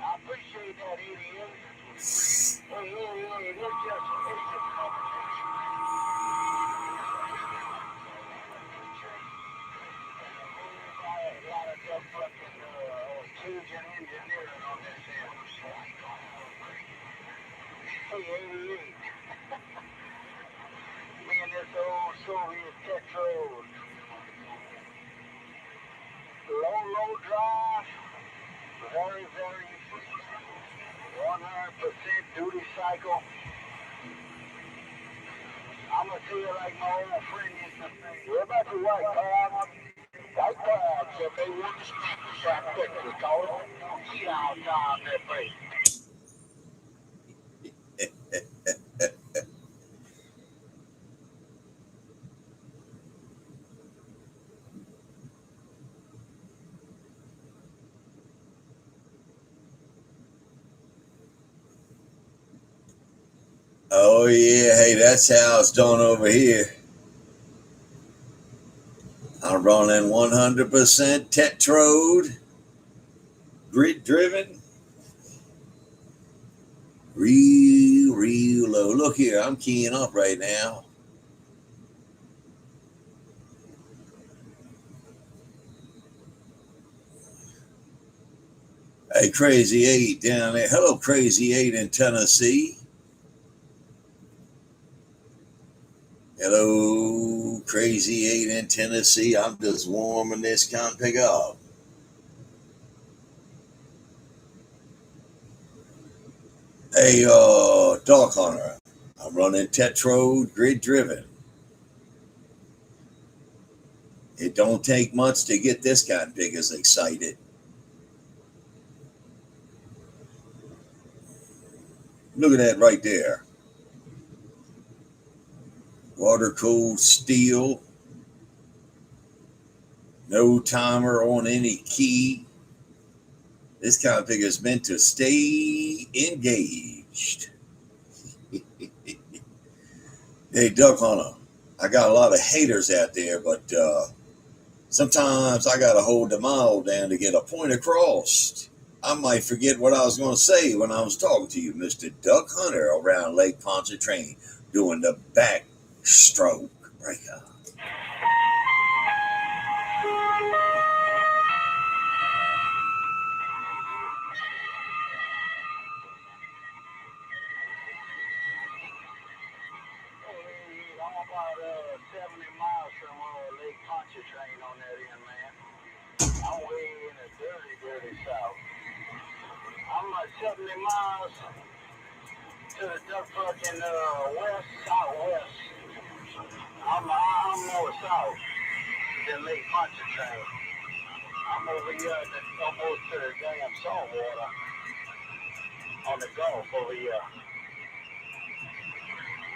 I appreciate that, 88. It's just conversation. A lot of dumb fucking Cajun engineering on this here. Hey, 88. Me and this old Soviet Tetrode. Low drive. Very 100% duty cycle. I'm going to tell you like my old friend used to say, we're about to white card. White card, so if they want to speak, we shot quickly, call it. Heat out time, that place. Oh yeah, hey, that's how it's done over here. I'm running 100% Tetrode, grid driven, real low. Look here, I'm keying up right now. Hey, Crazy 8 down there. Hello, Crazy 8 in Tennessee. Hello, Crazy 8 in Tennessee. I'm just warming this config up. Hey, Dog Hunter. I'm running Tetrode grid driven. It don't take much to get this config as excited. Look at that right there. Water cooled steel. No timer on any key. This config is meant to stay engaged. Hey, Duck Hunter, I got a lot of haters out there, but sometimes I got to hold the mile down to get a point across. I might forget what I was going to say when I was talking to you, Mr. Duck Hunter, around Lake Pontchartrain doing the backstroke breaker. about 70 miles from Lake Pontchartrain on that end, man. I'm way in the dirty, dirty south. I'm 70 miles to the fucking west, southwest. I'm more south than Lake Pontchartrain. I'm over here almost to the damn saltwater on the Gulf over here.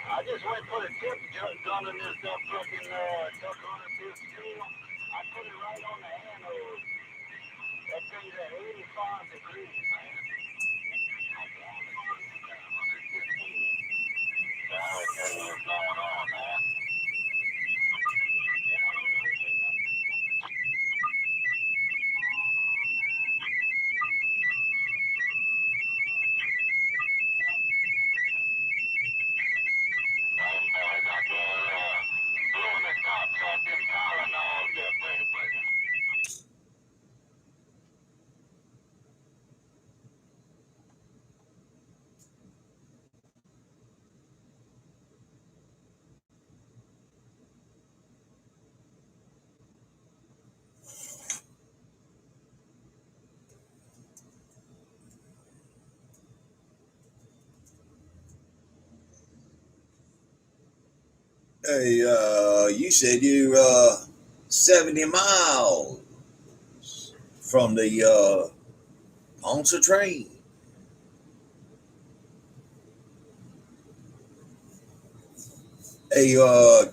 I just went for the tip gun in this fucking duck hunter 15. I put it right on the anode. That thing's at 85 degrees, man. What's going on, man? Blowing the tops off them Tylenols there, baby. Hey, you said you 70 miles from the Pontchartrain. A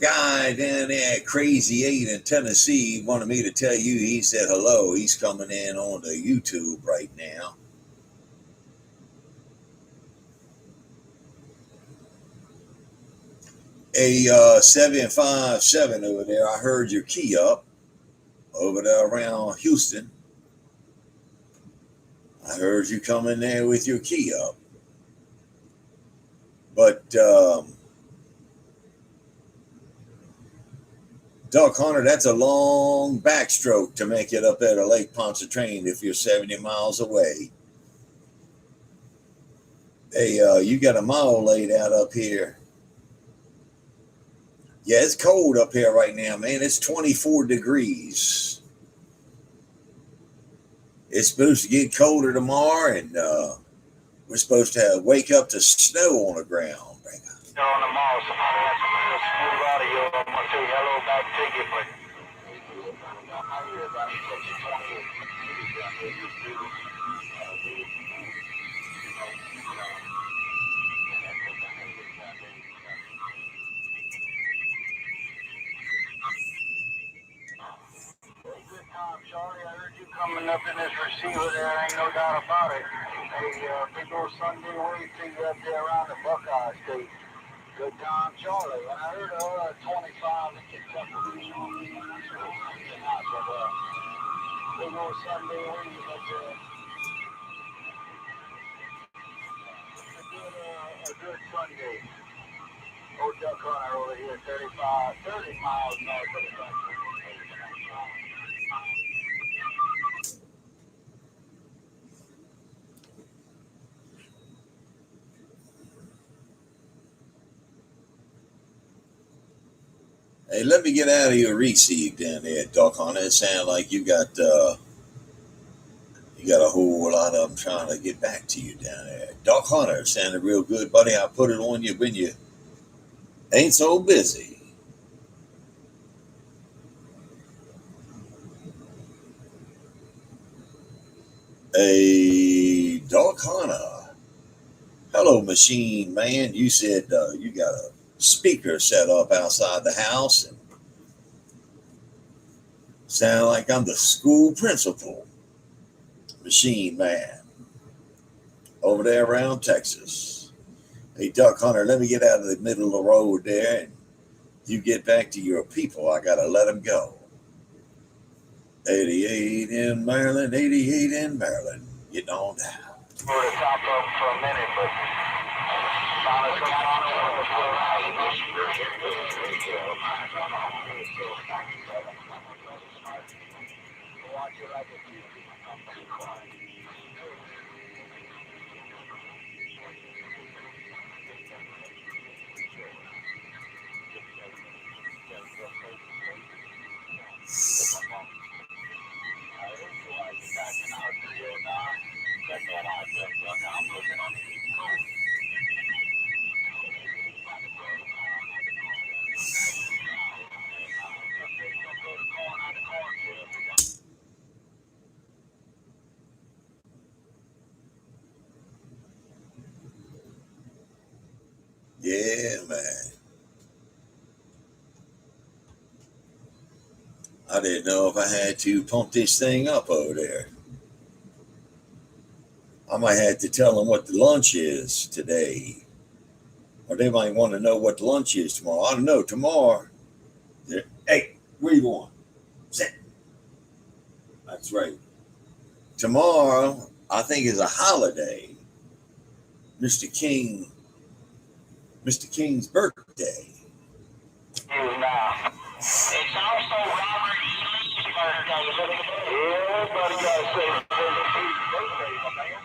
guy down there at Crazy 8 in Tennessee wanted me to tell you, he said hello. He's coming in on the YouTube right now. A 757 over there. I heard your key up over there around Houston. I heard you coming there with your key up. But Duck Hunter, that's a long backstroke to make it up there to Lake Pontchartrain if you're 70 miles away. Hey, you got a mile laid out up here. Yeah, it's cold up here right now, man. It's 24 degrees. It's supposed to get colder tomorrow, and we're supposed to wake up to snow on the ground. On the mall, somebody has some real smooth audio. I'm going to say hello back to you, but good time, Charlie. I heard you coming up in this receiver there. Ain't no doubt about it. A big old Sunday wave till you up there around the Buckeye State. Good time, Charlie. When I heard 25 in Kentucky, big old Sunday wave up there. A good Sunday. Old Duck Hunter over here, 30 miles north of the country. Hey, let me get out of your receive down there, Duck Hunter. It sounds like you got a whole lot of them trying to get back to you down there. Duck Hunter sounded real good, buddy. I put it on you when you ain't so busy. Hey, Duck Hunter. Hello, machine man. You said you got a speaker set up outside the house, and sound like I'm the school principal. Machine man over there around Texas. Hey, Duck Hunter, let me get out of the middle of the road there, and you get back to your people. I gotta let them go. 88 in Maryland, 88 in Maryland. Getting on down. We're to top up for a minute, but watch it like a man. I didn't know if I had to pump this thing up over there. I might have to tell them what the lunch is today. Or they might want to know what the lunch is tomorrow. I don't know. Tomorrow, hey, where you going? Sit. That's right. Tomorrow, I think, is a holiday. Mr. King's birthday. Now, it's also Robert E. Lee's birthday. Everybody got to say his birthday, my man.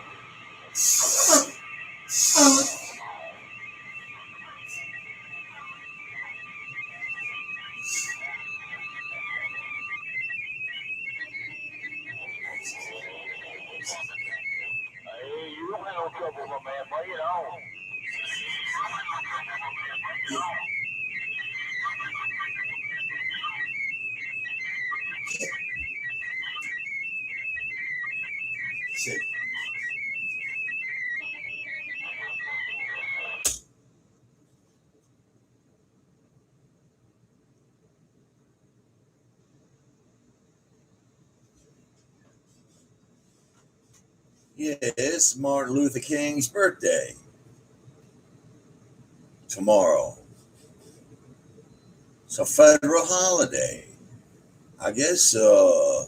Hey, you don't have no trouble, my man. Bring it on. Sit. Yeah, it's Martin Luther King's birthday. Tomorrow. It's a federal holiday. I guess a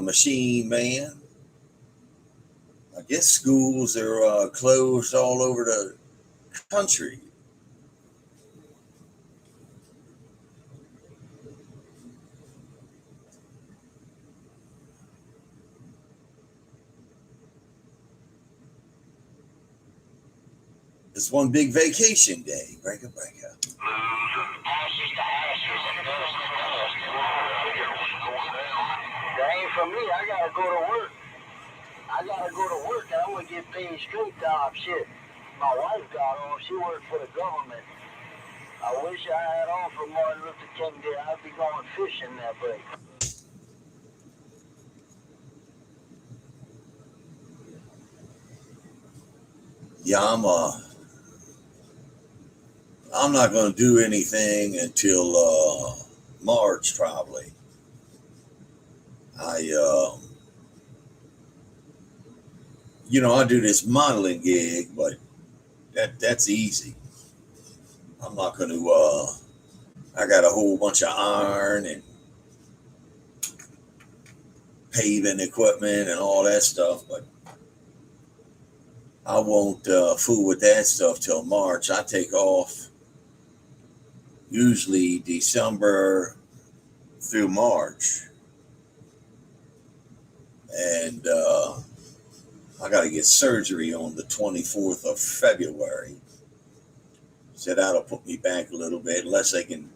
machine man. I guess schools are closed all over the country. It's one big vacation day. Break up. Ashes to ashes and dust to dust. That ain't for me. I gotta go to work. And I'm gonna get paid straight time. Shit. My wife got on. She worked for the government. I wish I had on for Martin Luther King Day. I'd be going fishing that break. Yeah, I'm not going to do anything until March probably. I I do this modeling gig, but that's easy. I'm not going to. I got a whole bunch of iron and paving equipment and all that stuff, but I won't fool with that stuff till March. I take off usually December through March, and I got to get surgery on the 24th of February. So that'll put me back a little bit, unless they can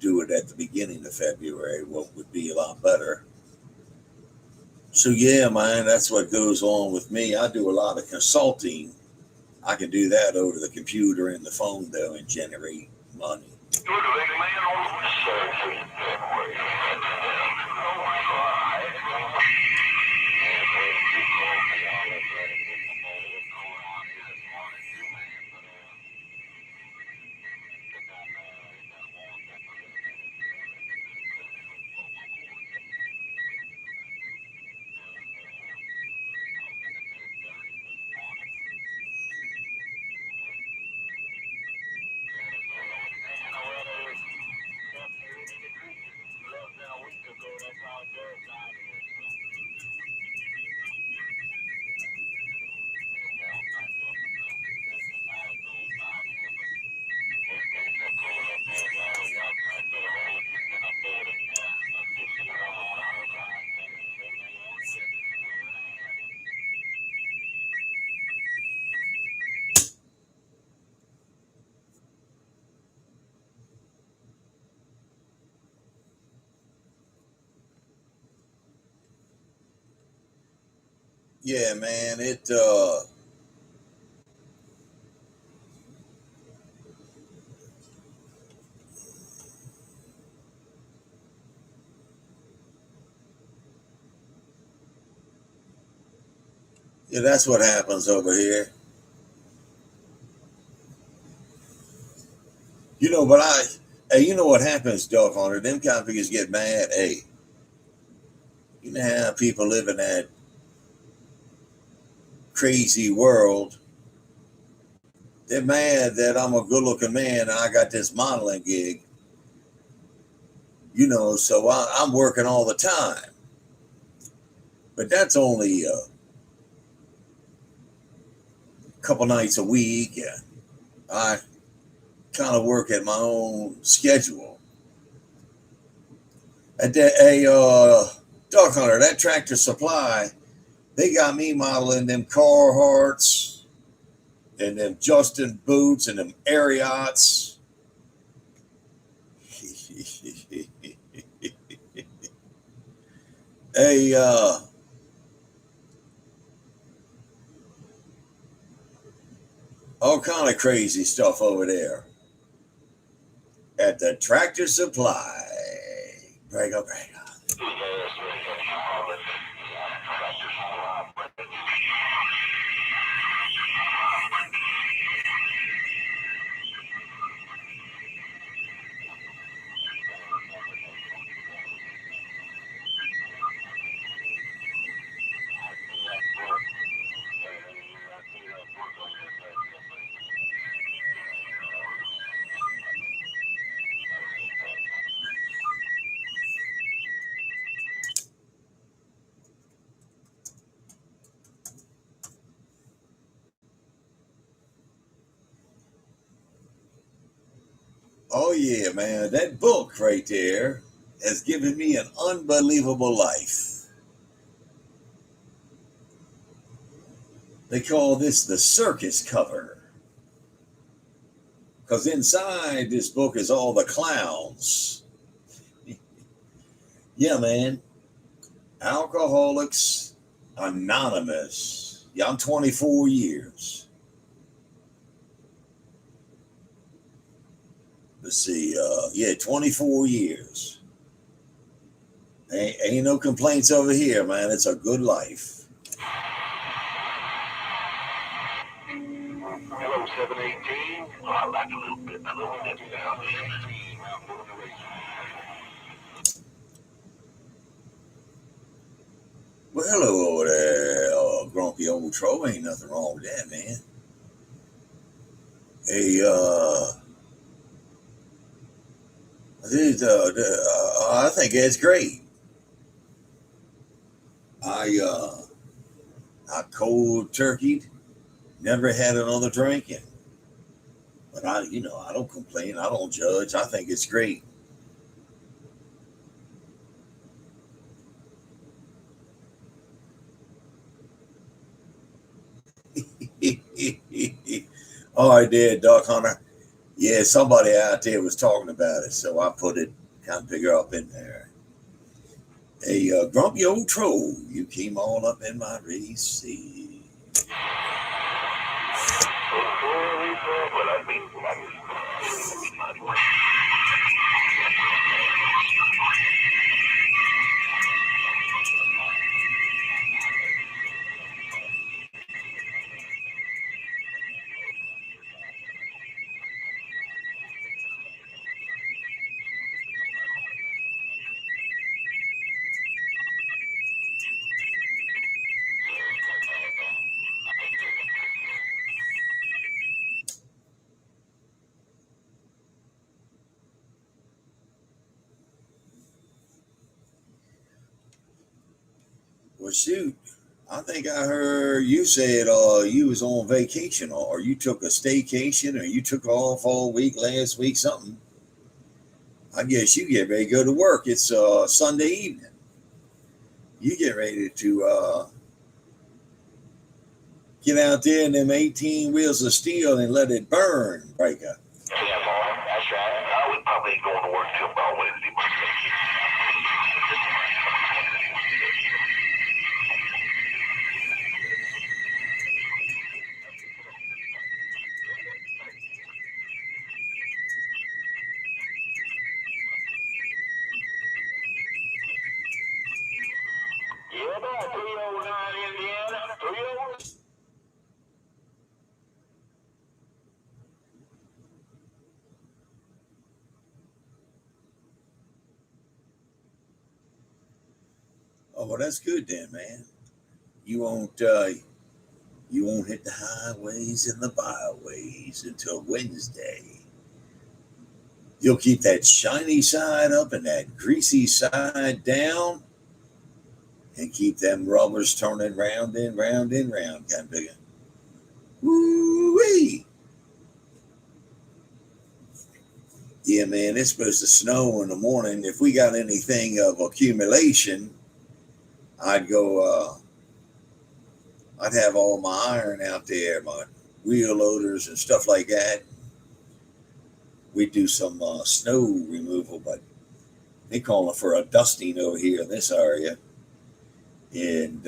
do it at the beginning of February, what would be a lot better. So yeah, man, that's what goes on with me. I do a lot of consulting. I can do that over the computer and the phone though, and generate money. You're the big man on the west side. Yeah, man, yeah, that's what happens over here. But hey, you know what happens, Duck Hunter? Them kind of figures get mad. Hey, you know how people live in that crazy world. They're mad that I'm a good-looking man and I got this modeling gig. So I'm working all the time. But that's only a couple nights a week. I kind of work at my own schedule. Duck Hunter, that Tractor Supply, they got me modeling them Carhartts and them Justin boots and them Ariats. Hey, all kind of crazy stuff over there at the Tractor Supply. Brega. Oh yeah, man, that book right there has given me an unbelievable life. They call this the circus cover. Because inside this book is all the clowns. Yeah, man. Alcoholics Anonymous. Yeah, I'm 24 years. Let's see. 24 years. Ain't no complaints over here, man. It's a good life. Hello, 718. Oh, I like a little bit down. Well, hello over there, grumpy old troll. Ain't nothing wrong with that, man. Hey, I think that's great. I cold turkeyed, never had another drink, but I don't complain. I don't judge. I think it's great. All right, there, Duck Hunter. Yeah, somebody out there was talking about it, so I put it kind of bigger up in there. Hey, grumpy old troll, you came all up in my receipt. Well, shoot, I think I heard you said you was on vacation or you took a staycation or you took off all week last week, something. I guess you get ready to go to work. It's Sunday evening. You get ready to get out there in them 18 wheels of steel and let it burn, Breaker. Yeah, Mom, that's right. We probably ain't going to work till about Wednesday. Yeah, about 309 Indiana. 309. Oh, well, that's good then, man. You won't hit the highways and the byways until Wednesday. You'll keep that shiny side up and that greasy side down, and keep them rubbers turning round and round and round, kind of. Woo-wee! Yeah, man, it's supposed to snow in the morning. If we got anything of accumulation, I'd go, I'd have all my iron out there, my wheel loaders and stuff like that. We'd do some snow removal, but they call it for a dusting over here in this area. And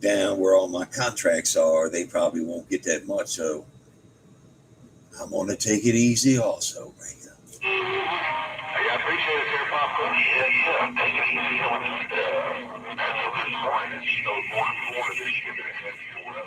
down where all my contracts are, they probably won't get that much. So I'm going to take it easy also, right? Hey, I appreciate it, Sir Papa. Yeah. Take it easy on this. That's a good morning. It's snowed more in Florida this year than it has before.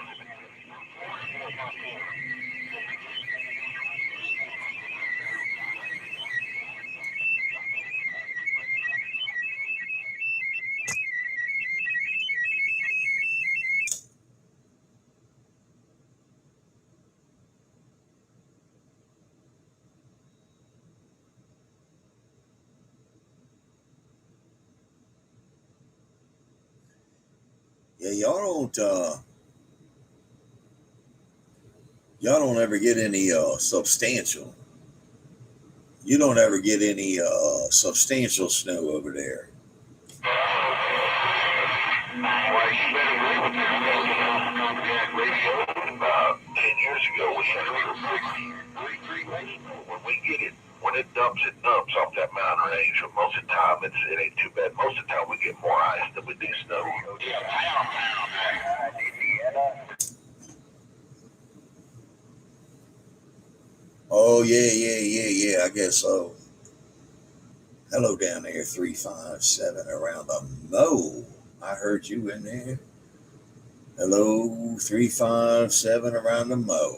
Yeah, y'all don't ever get any substantial. You don't ever get any substantial snow over there. Well, you better agree with me. I was radio about 10 years ago. We had a 3 maybe. When it dumps off that mountain range. But most of the time, it ain't too bad. Most of the time, we get more ice than we do snow. Oh, yeah. I guess so. Hello down there, 357 around the Mo. I heard you in there. Hello, 357 around the Mo.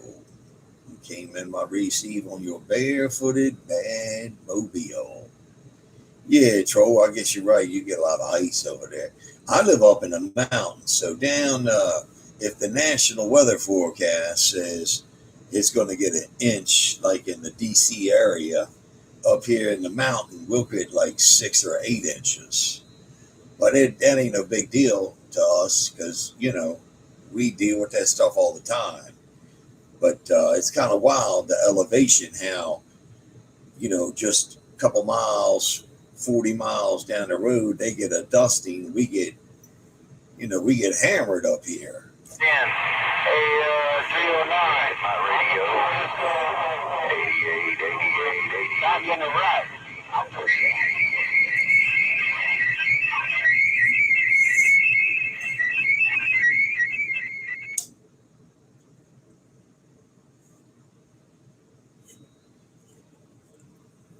You came in my receive on your barefooted bad mobile. Yeah, Troll, I guess you're right. You get a lot of ice over there. I live up in the mountains, so down, if the National Weather Forecast says it's going to get an inch, like in the DC area, up here in the mountain, we'll get like 6 or 8 inches. But that ain't no big deal to us because, we deal with that stuff all the time. But it's kind of wild, the elevation, how, just a couple miles, 40 miles down the road, they get a dusting. We get hammered up here. 10. Hey, 309, my radio. 88. Not getting it right. I'm pushing.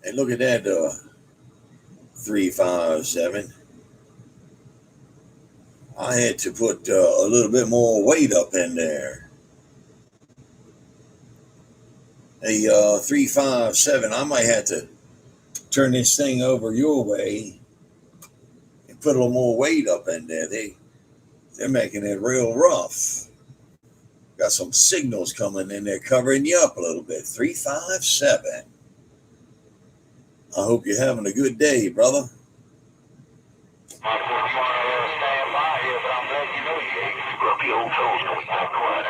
And look at that, 357. I had to put a little bit more weight up in there. Hey, 357, I might have to turn this thing over your way and put a little more weight up in there. They're making it real rough. Got some signals coming in there covering you up a little bit. 357. I hope you're having a good day, brother. Stand by here, but I'm glad you know you grumpy old toes going back quiet.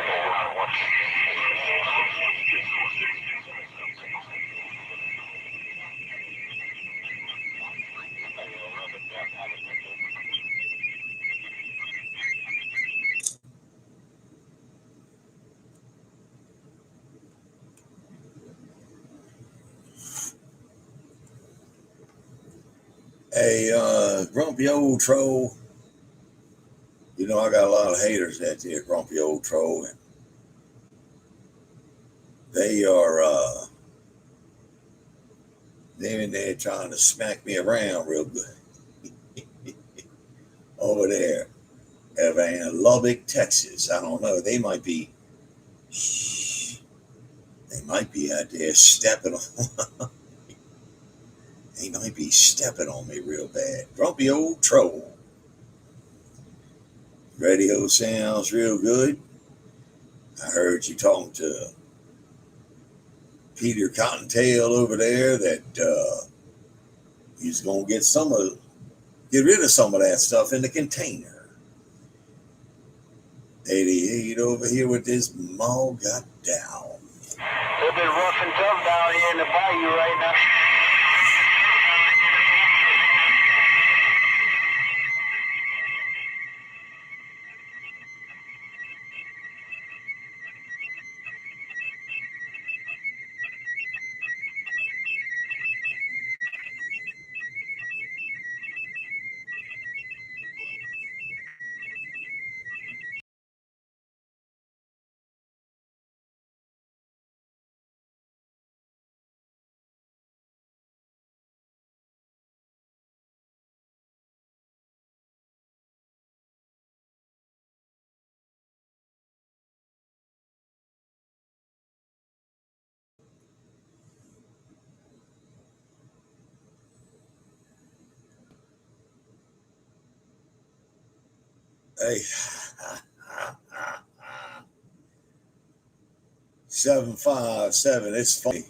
Hey, grumpy old troll. I got a lot of haters out there, grumpy old troll. And they are, they're trying to smack me around real good. Over there in Lubbock, Texas. I don't know. They might be out there stepping on He might be stepping on me real bad. Grumpy old troll. Radio sounds real good. I heard you talking to Peter Cottontail over there that he's gonna get rid of some of that stuff in the container. 88 over here with this mall got down. A little bit rough and tough down here in the bayou right now. Hey, 757. It's funny.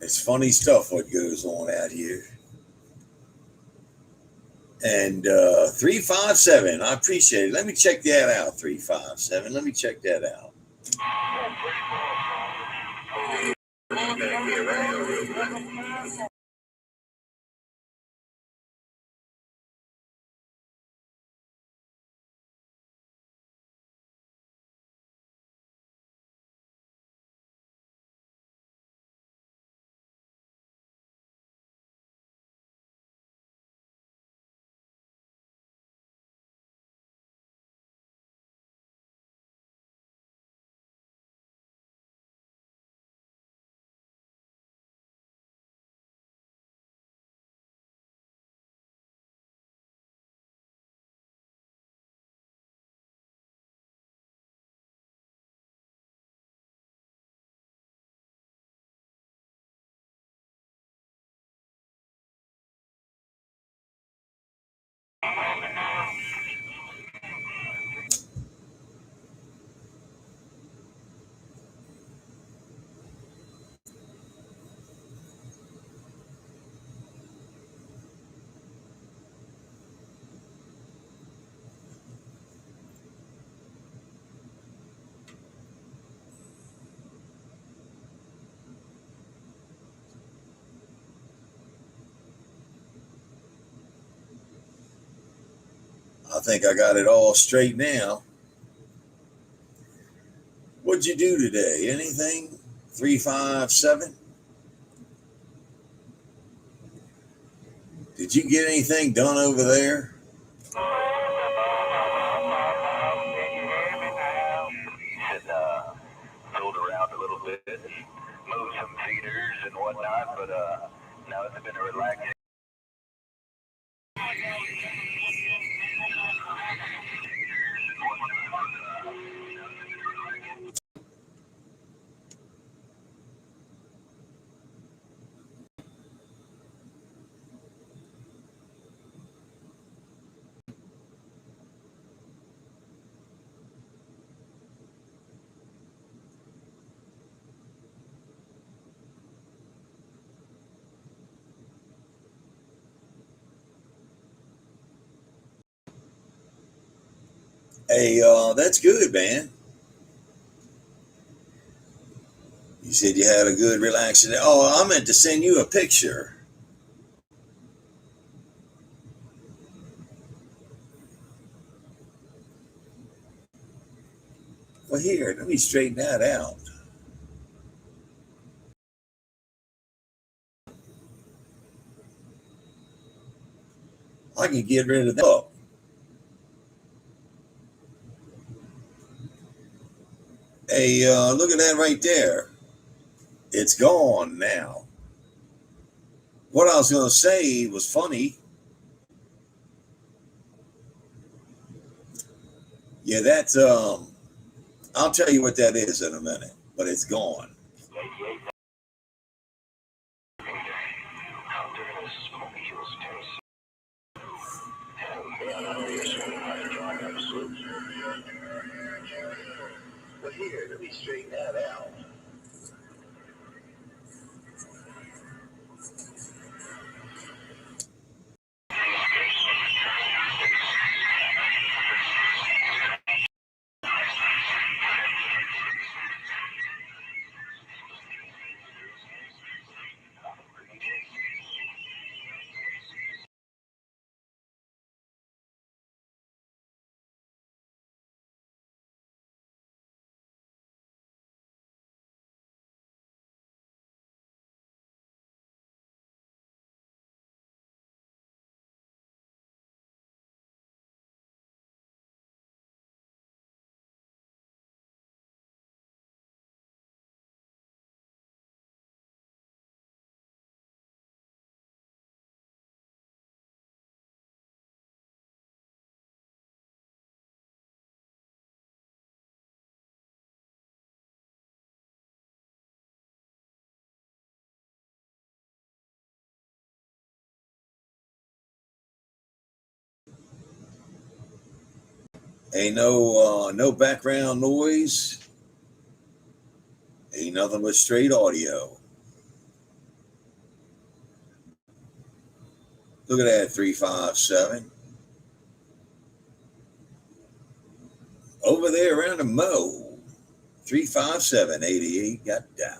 It's funny stuff what goes on out here. And 357. I appreciate it. Let me check that out. 357. Let me check that out. I think I got it all straight now. What'd you do today? Anything? 357? Did you get anything done over there? Rolled around a little bit, moved some feeders and whatnot, but now it's been a relaxing. Hey, that's good, man. You said you had a good relaxing day. Oh, I meant to send you a picture. Well, here, let me straighten that out. I can get rid of that. Oh. Hey, look at that right there. It's gone now. What I was going to say was funny. Yeah, that's, I'll tell you what that is in a minute, but it's gone. But here, let me straighten that out. Ain't no background noise. Ain't nothing but straight audio. Look at that, 357. Over there around the Mo. 357-88 got down.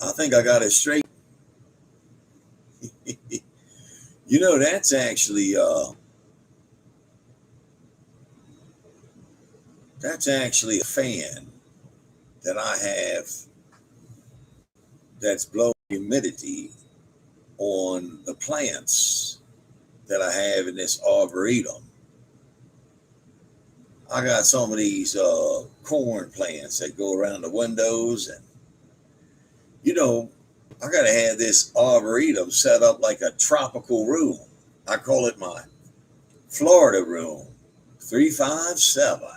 I think I got it straight. You know, that's actually a fan that I have that's blowing humidity on the plants that I have in this arboretum. I got some of these corn plants that go around the windows, and you know, I gotta have this arboretum set up like a tropical room. I call it my Florida room. 357.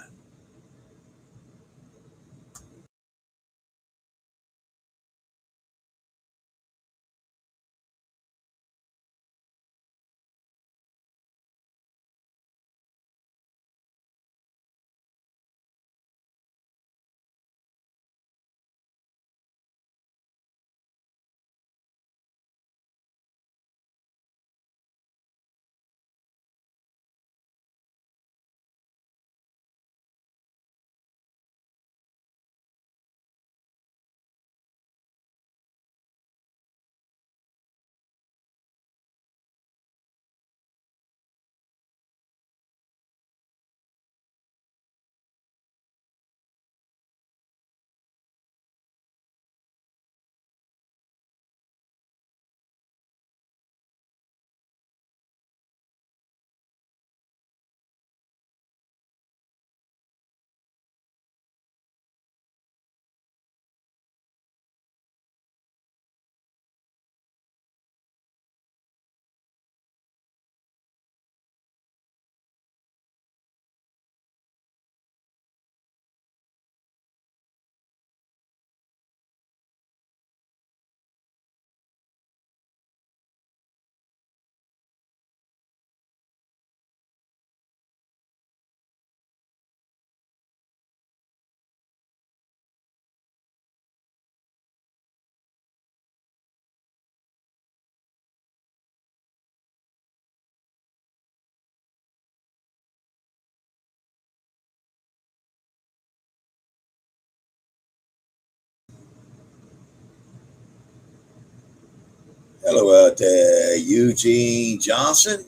Hello out there, Eugene Johnson.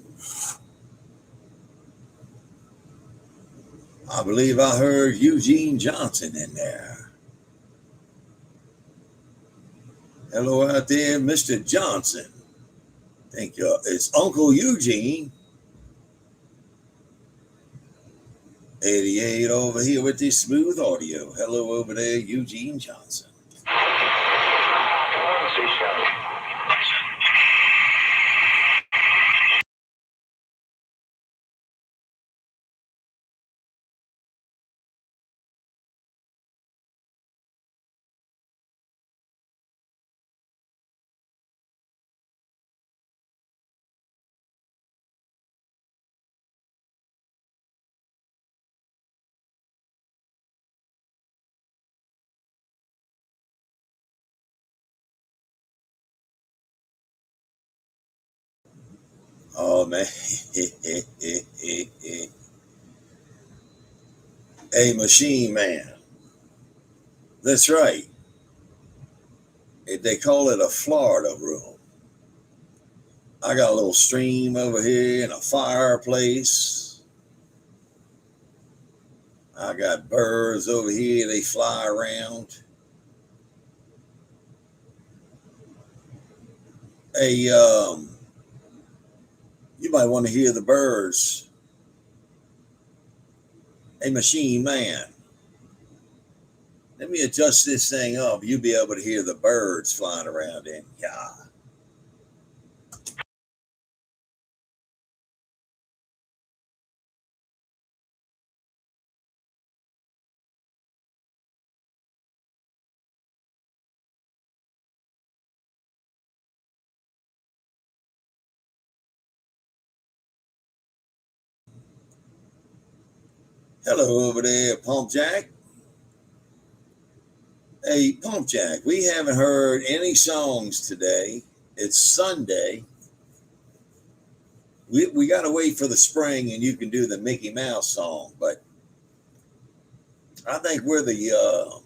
I believe I heard Eugene Johnson in there. Hello out there, Mr. Johnson. Thank you. It's Uncle Eugene. 88 over here with this smooth audio. Hello over there, Eugene Johnson. Oh man. A machine man. That's right. They call it a Florida room. I got a little stream over here and a fireplace. I got birds over here. They fly around. You might want to hear the birds. A machine man. Let me adjust this thing up. You'll be able to hear the birds flying around in. Yeah. Hello over there, Pump Jack. Hey, Pump Jack, we haven't heard any songs today. It's Sunday. We got to wait for the spring and you can do the Mickey Mouse song. But I think we're the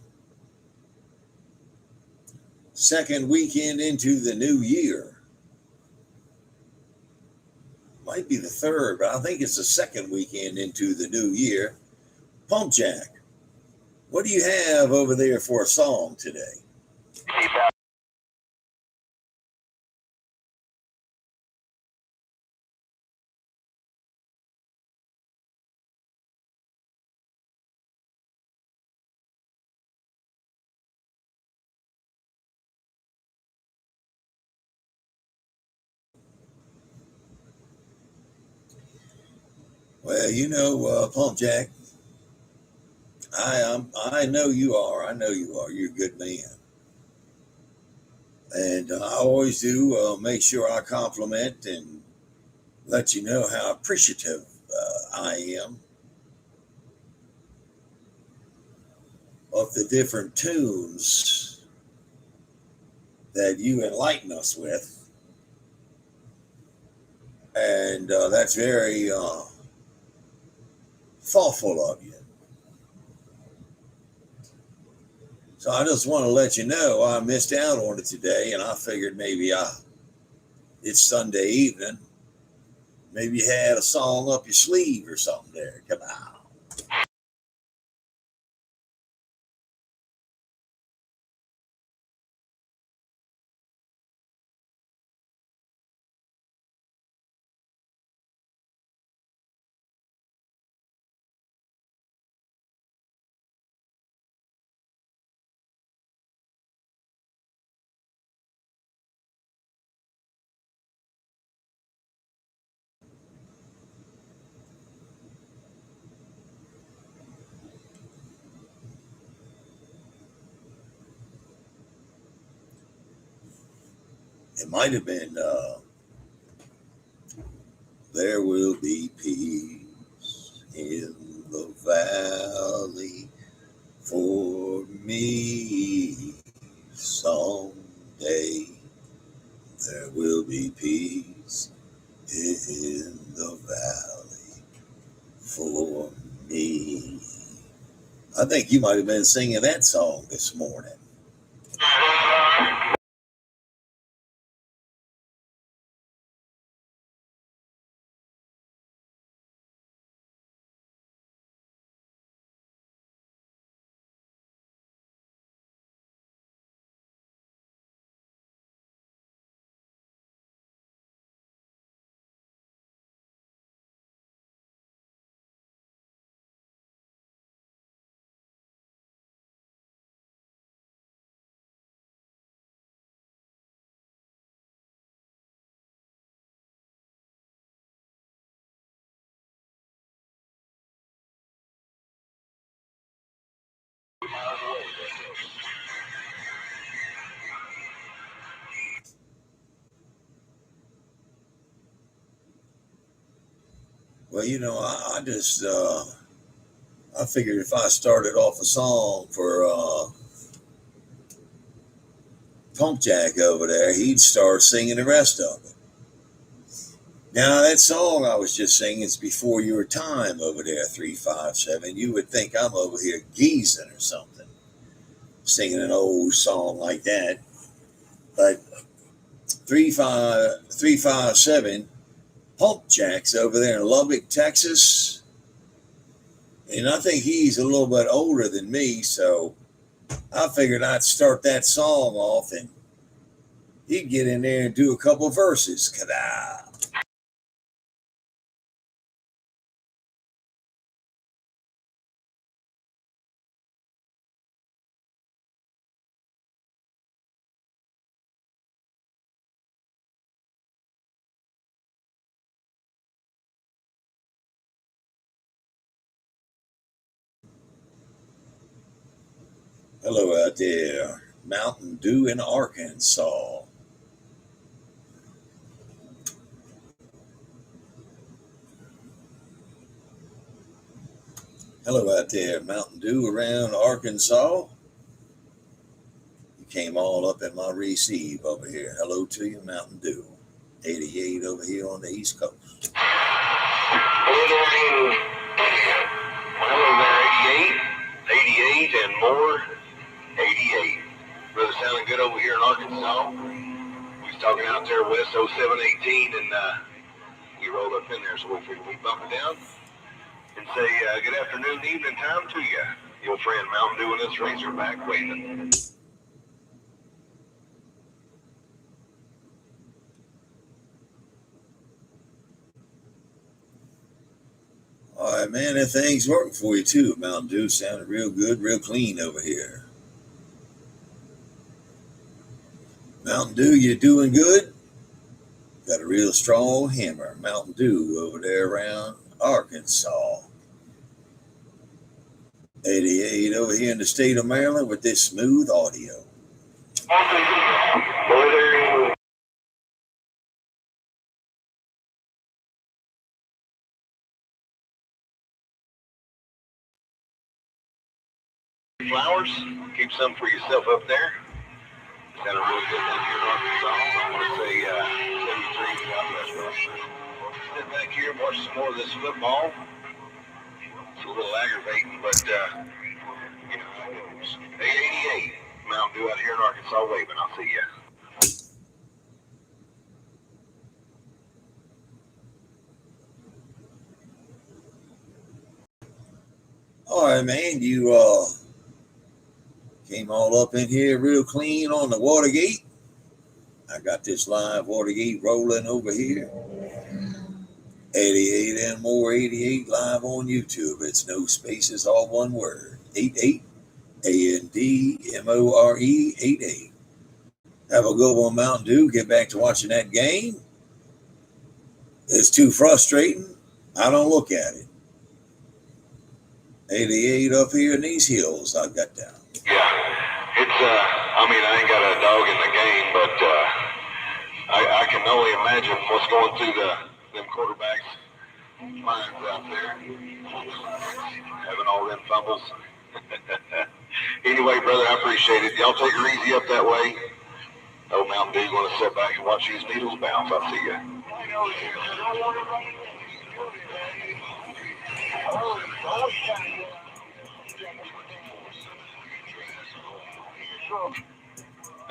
second weekend into the new year. Might be the third, but I think it's the second weekend into the new year. Pump Jack, what do you have over there for a song today? Well, Pump Jack, I know you are. I know you are. You're a good man. And I always do make sure I compliment and let you know how appreciative I am of the different tunes that you enlighten us with. And that's very thoughtful of you. So I just want to let you know I missed out on it today, and I figured maybe it's Sunday evening. Maybe you had a song up your sleeve or something there. Come on. It might have been There Will Be Peace in the Valley for me someday. There will be peace in the valley for me. I think you might have been singing that song this morning. Well, I just I figured if I started off a song for Pump Jack over there, he'd start singing the rest of it. Now, that song I was just singing is Before Your Time over there, 357. You would think I'm over here geezing or something, singing an old song like that. But 357, Pump Jack's over there in Lubbock, Texas. And I think he's a little bit older than me, so I figured I'd start that song off and he'd get in there and do a couple verses. Kada. Hello out there, Mountain Dew in Arkansas. Hello out there, Mountain Dew around Arkansas. You came all up in my receive over here. Hello to you, Mountain Dew. 88 over here on the East Coast. Hello there, 88 and more 88. Brother, sounding good over here in Arkansas. We was talking out there west 0718 and we rolled up in there, so we figured we'd bump it down and say good afternoon, evening time to you. Your friend Mountain Dew and his Razorback waving. All right, man, that thing's working for you too. Mountain Dew sounded real good, real clean over here. Mountain Dew, you doing good? Got a real strong hammer. Mountain Dew over there around Arkansas. 88 over here in the state of Maryland with this smooth audio. Flowers, keep some for yourself up there. Sounded really good down here in Arkansas. I want to say 73 Southwest Rush. Sit back here and watch some more of this football. It's a little aggravating, but you know how it goes. 88 Mountain Dew out here in Arkansas waving. I'll see ya. All right, man, you came all up in here real clean on the Watergate. I got this live Watergate rolling over here. 88 and more 88 live on YouTube. It's no spaces, all one word. 88andmore88. Have a good one, Mountain Dew. Get back to watching that game. It's too frustrating. I don't look at it. 88 up here in these hills I got down. Yeah, it's I mean, I ain't got a dog in the game, but I can only imagine what's going through them quarterbacks' minds out there, having all them fumbles. Anyway, brother, I appreciate it. Y'all take her easy up that way. Oh, Mountain Dew, going to sit back and watch these needles bounce. I'll see ya.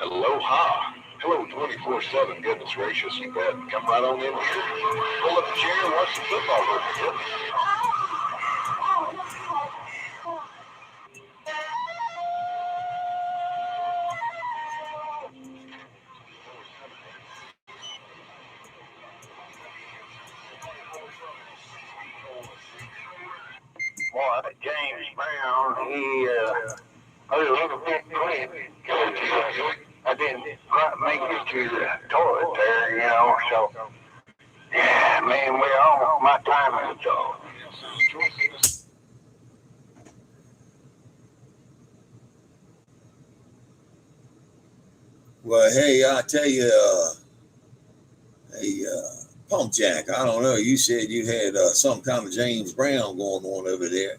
Aloha. Hello, 24/7. Goodness gracious, you bet. Come right on in here. Pull up a chair and watch the football with me. Boy, James Brown, he was a little bit quick. I didn't quite make it to the toilet there, you know, so, yeah, man, we're all my time is dog. Well, hey, I tell you, hey, Pump jack. I don't know. You said you had some kind of James Brown going on over there.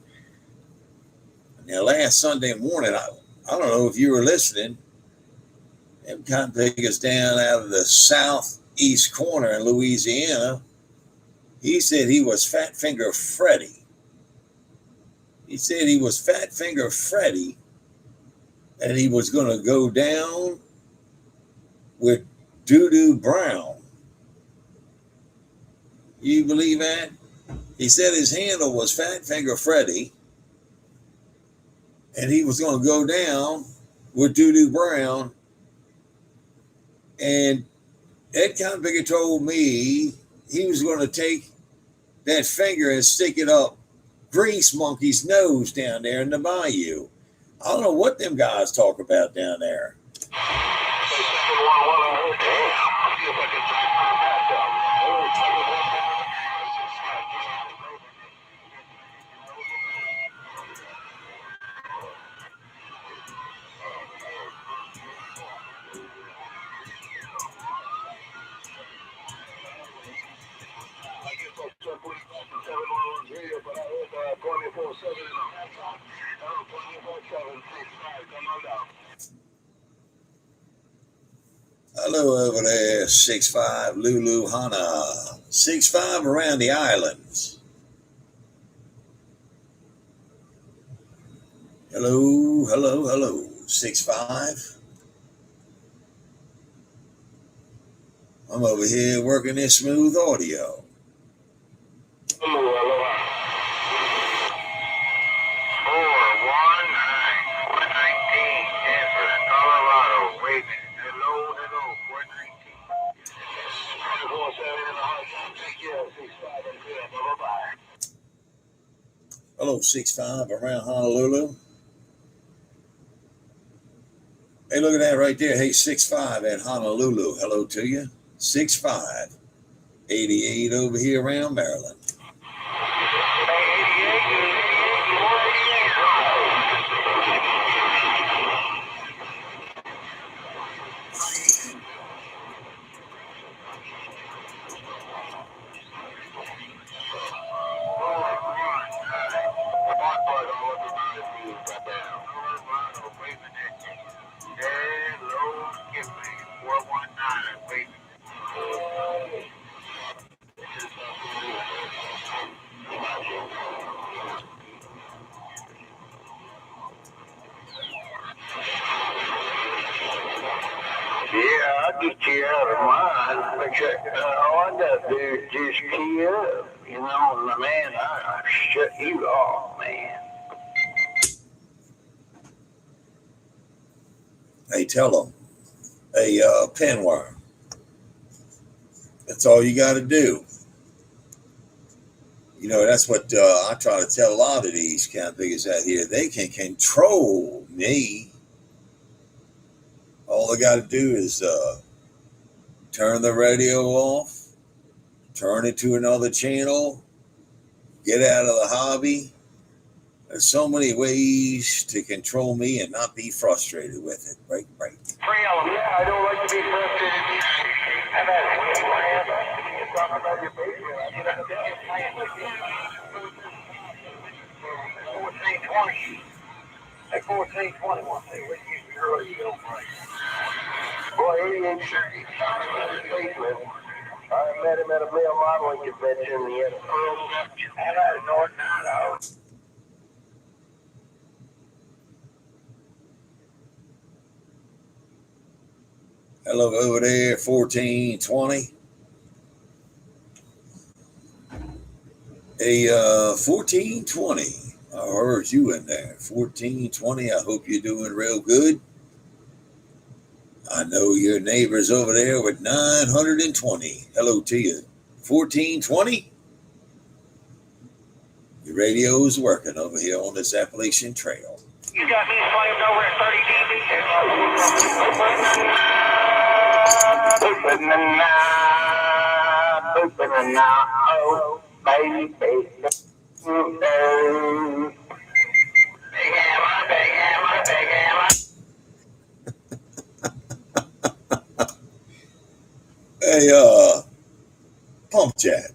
Now, last Sunday morning, I don't know if you were listening. Them kind of took us down out of the southeast corner in Louisiana. He said he was Fat Finger Freddy. He said he was Fat Finger Freddy, and he was going to go down with Doo Doo Brown. You believe that? He said his handle was Fat Finger Freddy, and he was going to go down with Doo Doo Brown. And Ed Convicker told me he was going to take that finger and stick it up Grease Monkey's nose down there in the bayou. I don't know what them guys talk about down there. Hello over there, 6'5", Lulu Hana. 6'5" around the islands. Hello, hello, hello, 6'5". I'm over here working this smooth audio. Hello. 419, Denver, Colorado, waiting. Hello, 419. Hello, 6'5", around Honolulu. Hey, look at that right there. Hey, 6'5" at Honolulu. Hello to you. 6'5", 88 over here around Maryland. Yeah, I'll get you out of mine. All I got to do is just key up. You know, man, I shut you off, man. Hey, tell them. Hey, Penwire. That's all you got to do. You know, that's what I try to tell a lot of these kind of figures out here. They can control me. All I got to do is turn the radio off, turn it to another channel, get out of the hobby. There's so many ways to control me and not be frustrated with it. Right. Yeah, I don't like to be frustrated. I've had it with my hand. You're talking about your basement. I get up there and play it with you. 1420. Hey, 1420 one thing. What you early you don't play. Boy, 88 talking about his basement. I met him at a male modeling convention. He had a pearl structure. And I had a North Nile. Hello over there, 1420. Hey, 1420. I heard you in there. 1420. I hope you're doing real good. I know your neighbor's over there with 920. Hello to you. 1420. Your radio's working over here on this Appalachian Trail. You got me slammed over at 30 dB. Open the knob, open the knob, oh, baby. Big hammer, big hammer, big hammer. Hey, Pump Jack.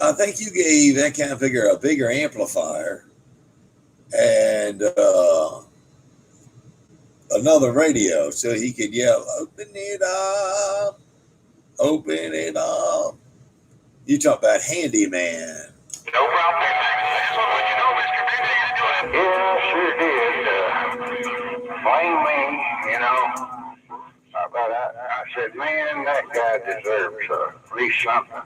I think you gave that kind of figure a bigger amplifier and another radio so he could yell, "Open it up, open it up." You talk about handyman. No problem. That's what you know, Mr. Big. How you doing? Yeah, sure did. Blame me, you know. But I said, man, that guy deserves at least something.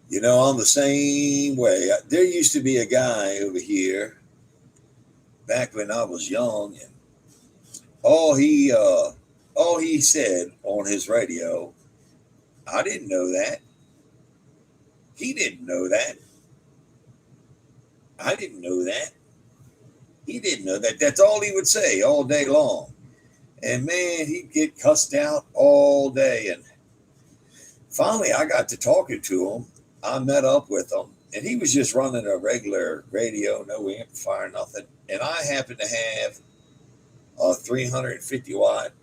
You know, I'm the same way. There used to be a guy over here back when I was young, and all he said on his radio, I didn't know that. He didn't know that. I didn't know that. He didn't know that. That's all he would say all day long. And man, he'd get cussed out all day. And finally, I got to talking to him. I met up with him, and he was just running a regular radio, no amplifier, nothing. And I happened to have a 350 watt.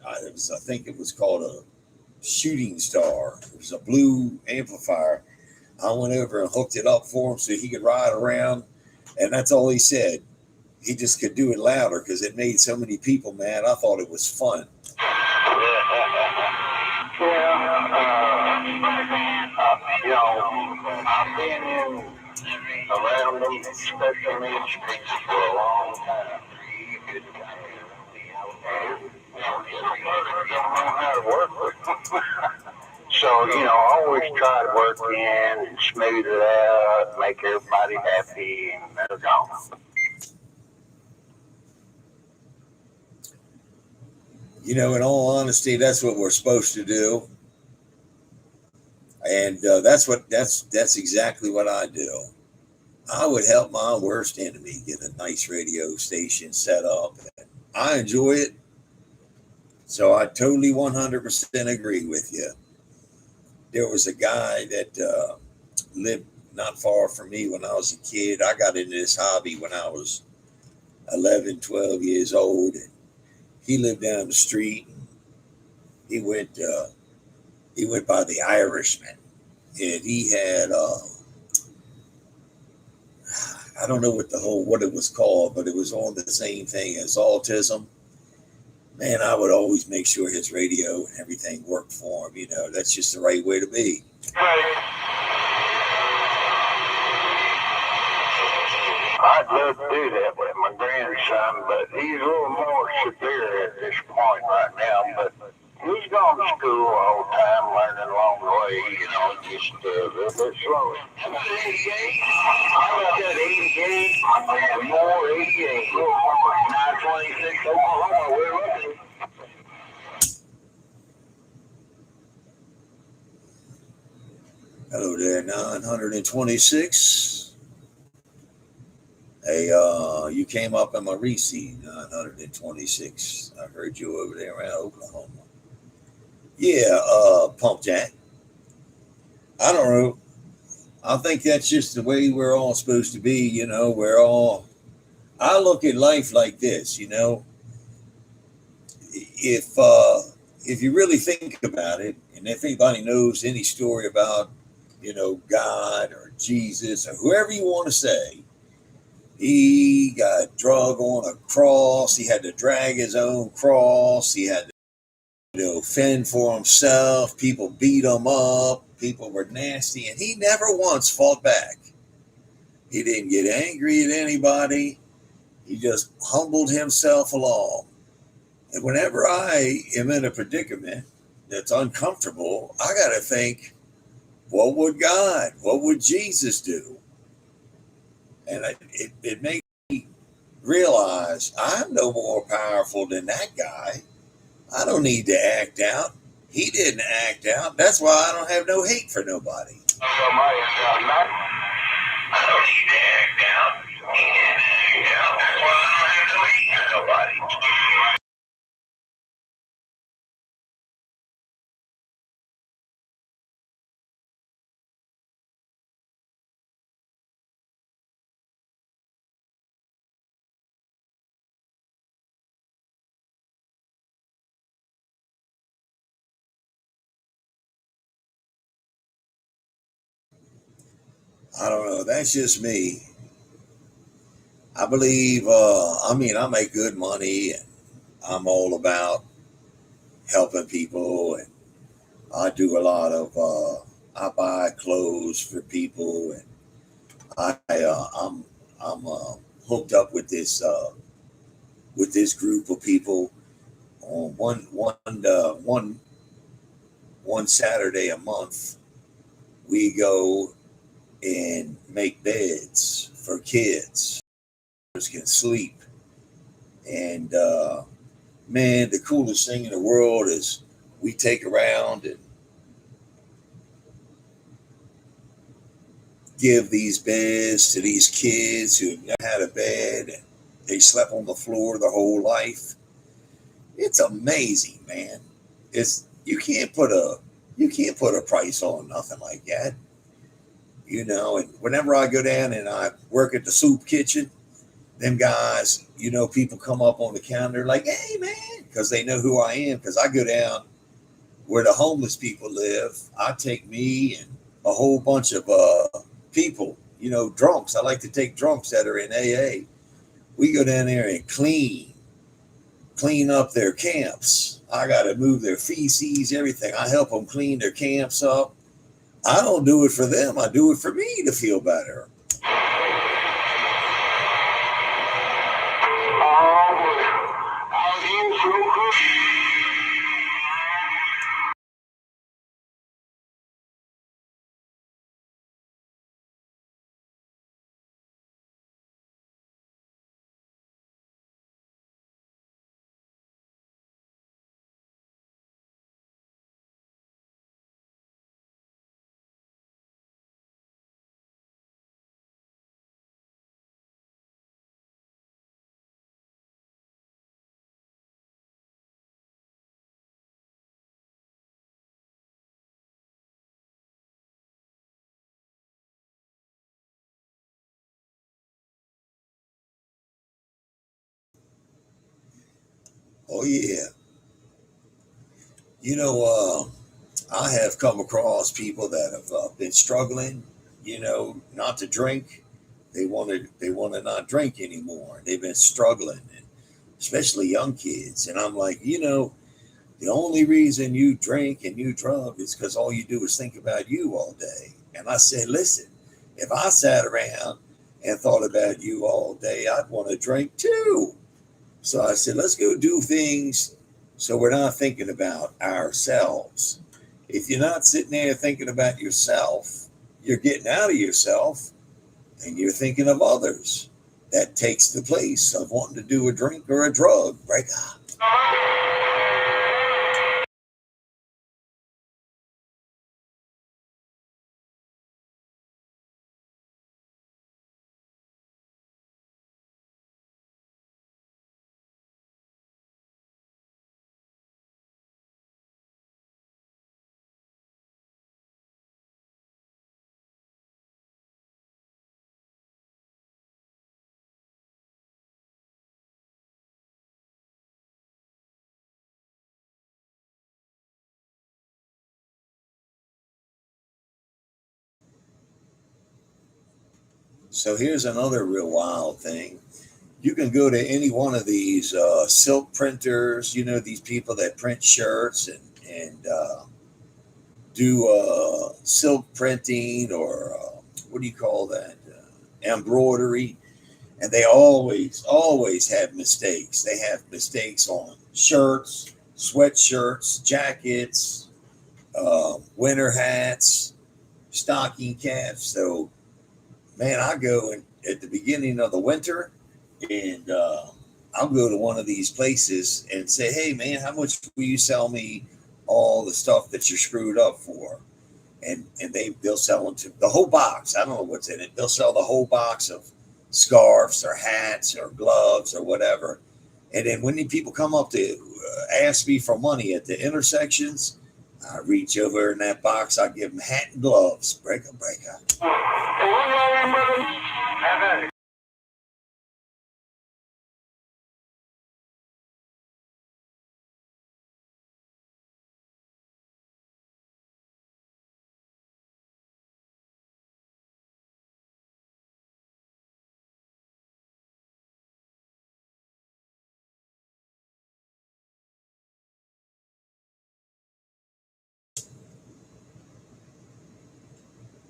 I think it was called a Shooting Star. It was a blue amplifier. I went over and hooked it up for him so he could ride around, and that's all he said. He just could do it louder because it made so many people mad. I thought it was fun. You know, I've been around them special needs kids for a long time. You don't know how to work with them. So, you know, I always try to work in and smooth it out, make everybody happy, and they're gone. You know, in all honesty, that's what we're supposed to do, and that's exactly what I do. I would help my worst enemy get a nice radio station set up. And I enjoy it, so I totally 100% agree with you. There was a guy that lived not far from me when I was a kid. I got into this hobby when I was 11, 12 years old, and he lived down the street. He went by the Irishman, and he had I don't know what it was called, but it was on the same thing as autism. Man, I would always make sure his radio and everything worked for him. You know, that's just the right way to be. I'd love to do that with my grandson, but he's a little more severe at this point right now. But he's gone to school all the time, learning along the way, you know, just a little bit slow. How about 88? How about that 88 and more 88? 926 Oklahoma, we're looking. Hello there, 926. Hey, you came up in my receipt, 926. I heard you over there around Oklahoma. Yeah, Pump Jack. I don't know. I think that's just the way we're all supposed to be, you know. I look at life like this, you know. If you really think about it, and if anybody knows any story about, you know, God or Jesus or whoever you want to say, he got drug on a cross. He had to drag his own cross. He had to, you know, fend for himself. People beat him up. People were nasty, and he never once fought back. He didn't get angry at anybody. He just humbled himself along. And whenever I am in a predicament that's uncomfortable, I got to think, what would Jesus do? And it makes me realize I'm no more powerful than that guy. I don't need to act out. He didn't act out. That's why I don't have no hate for nobody. I don't need to act out. He didn't act out. That's why I don't have no hate for nobody. I don't know. That's just me. I believe. I mean, I make good money, and I'm all about helping people, and I do a lot of. I buy clothes for people, and I'm hooked up with this group of people on one Saturday a month. We go and make beds for kids. Can sleep, and man, the coolest thing in the world is we take around and give these beds to these kids who never had a bed and they slept on the floor their whole life. It's amazing, man. It's you can't put a price on nothing like that, you know. And whenever I go down and I work at the soup kitchen, them guys, you know, people come up on the counter like, "Hey, man," because they know who I am. Because I go down where the homeless people live. I take me and a whole bunch of people, you know, drunks. I like to take drunks that are in AA. We go down there and clean up their camps. I got to move their feces, everything. I help them clean their camps up. I don't do it for them. I do it for me to feel better. Oh yeah, you know, I have come across people that have been struggling, you know, not to drink. They want to not drink anymore. They've been struggling, and especially young kids. And I'm like, you know, the only reason you drink and you drug is because all you do is think about you all day. And I said, listen, if I sat around and thought about you all day, I'd want to drink too. So I said, let's go do things so we're not thinking about ourselves. If you're not sitting there thinking about yourself, you're getting out of yourself and you're thinking of others. That takes the place of wanting to do a drink or a drug. Break up. So here's another real wild thing. You can go to any one of these silk printers, you know, these people that print shirts and do silk printing or what do you call that? Embroidery. And they always have mistakes. They have mistakes on shirts, sweatshirts, jackets, winter hats, stocking caps. So, man, I go at the beginning of the winter and I'll go to one of these places and say, hey, man, how much will you sell me all the stuff that you're screwed up for? And they'll sell them to the whole box. I don't know what's in it. They'll sell the whole box of scarves or hats or gloves or whatever. And then when the people come up to ask me for money at the intersections, I reach over in that box. I give them hat and gloves. Break up.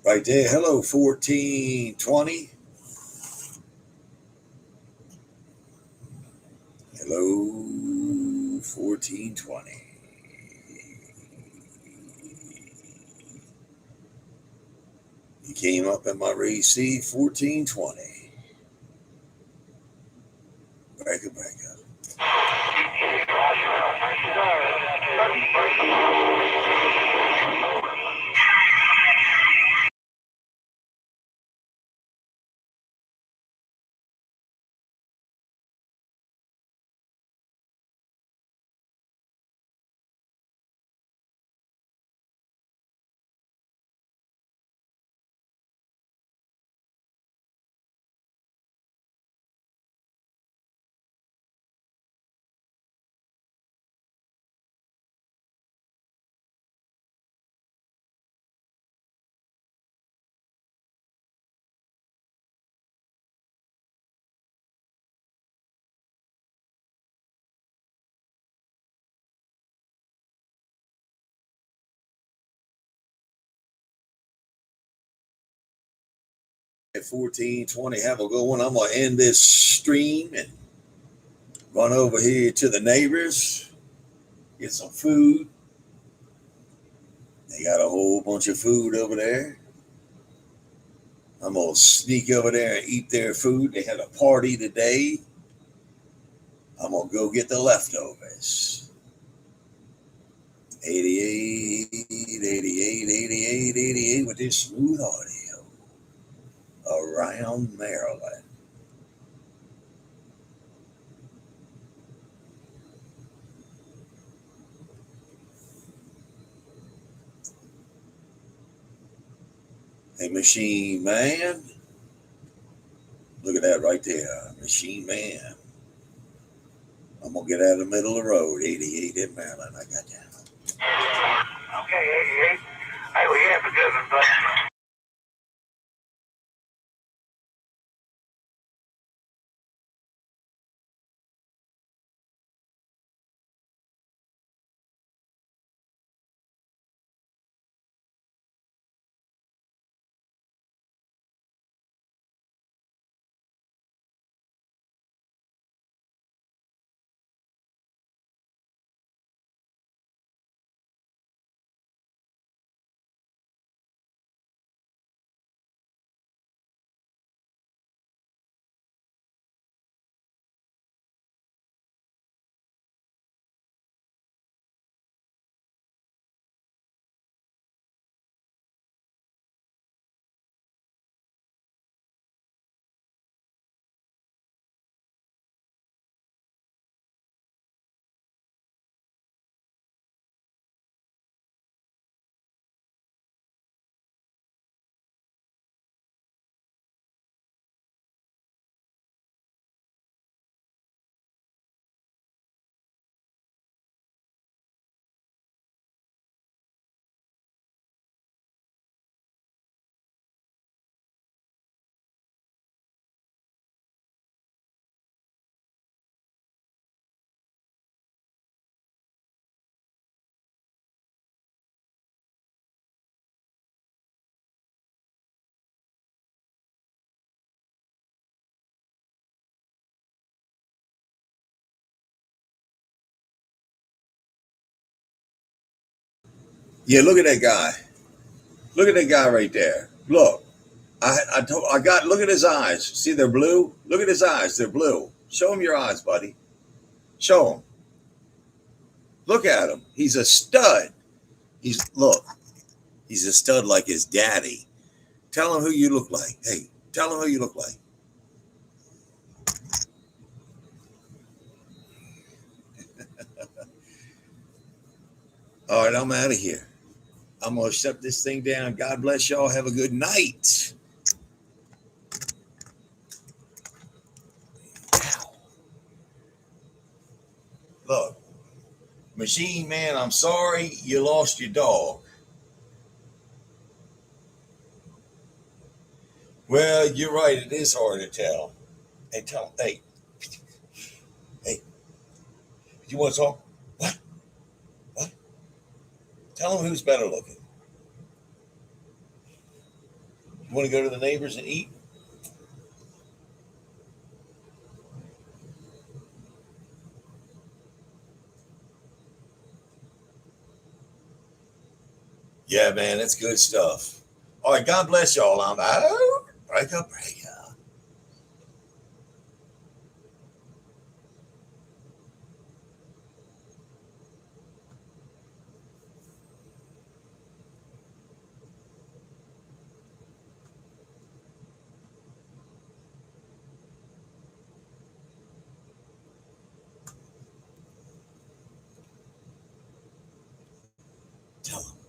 Right there. Hello, 1420. Hello, 1420. You came up in my receive 1420. Breaker. At 1420, have a good one. I'm going to end this stream and run over here to the neighbors, get some food. They got a whole bunch of food over there. I'm going to sneak over there and eat their food. They had a party today. I'm going to go get the leftovers. 88, 88, 88, 88 with this smooth audio around Maryland. Hey, Machine Man. Look at that right there. Machine Man. I'm going to get out of the middle of the road. 88 in Maryland. I got that. Okay, 88. Hey, we have a good one, buddy. Yeah, look at that guy. Look at that guy right there. Look. Look at his eyes. See, they're blue? Look at his eyes. They're blue. Show him your eyes, buddy. Show him. Look at him. He's a stud. He's a stud like his daddy. Tell him who you look like. Hey, tell him who you look like. All right, I'm out of here. I'm going to shut this thing down. God bless y'all. Have a good night. Look, Machine Man, I'm sorry you lost your dog. Well, you're right. It is hard to tell. Hey, tell him. Hey, you want to talk? What? Tell him who's better looking. You want to go to the neighbors and eat? Yeah, man, that's good stuff. All right, God bless y'all. I'm out. Break up. Tell them.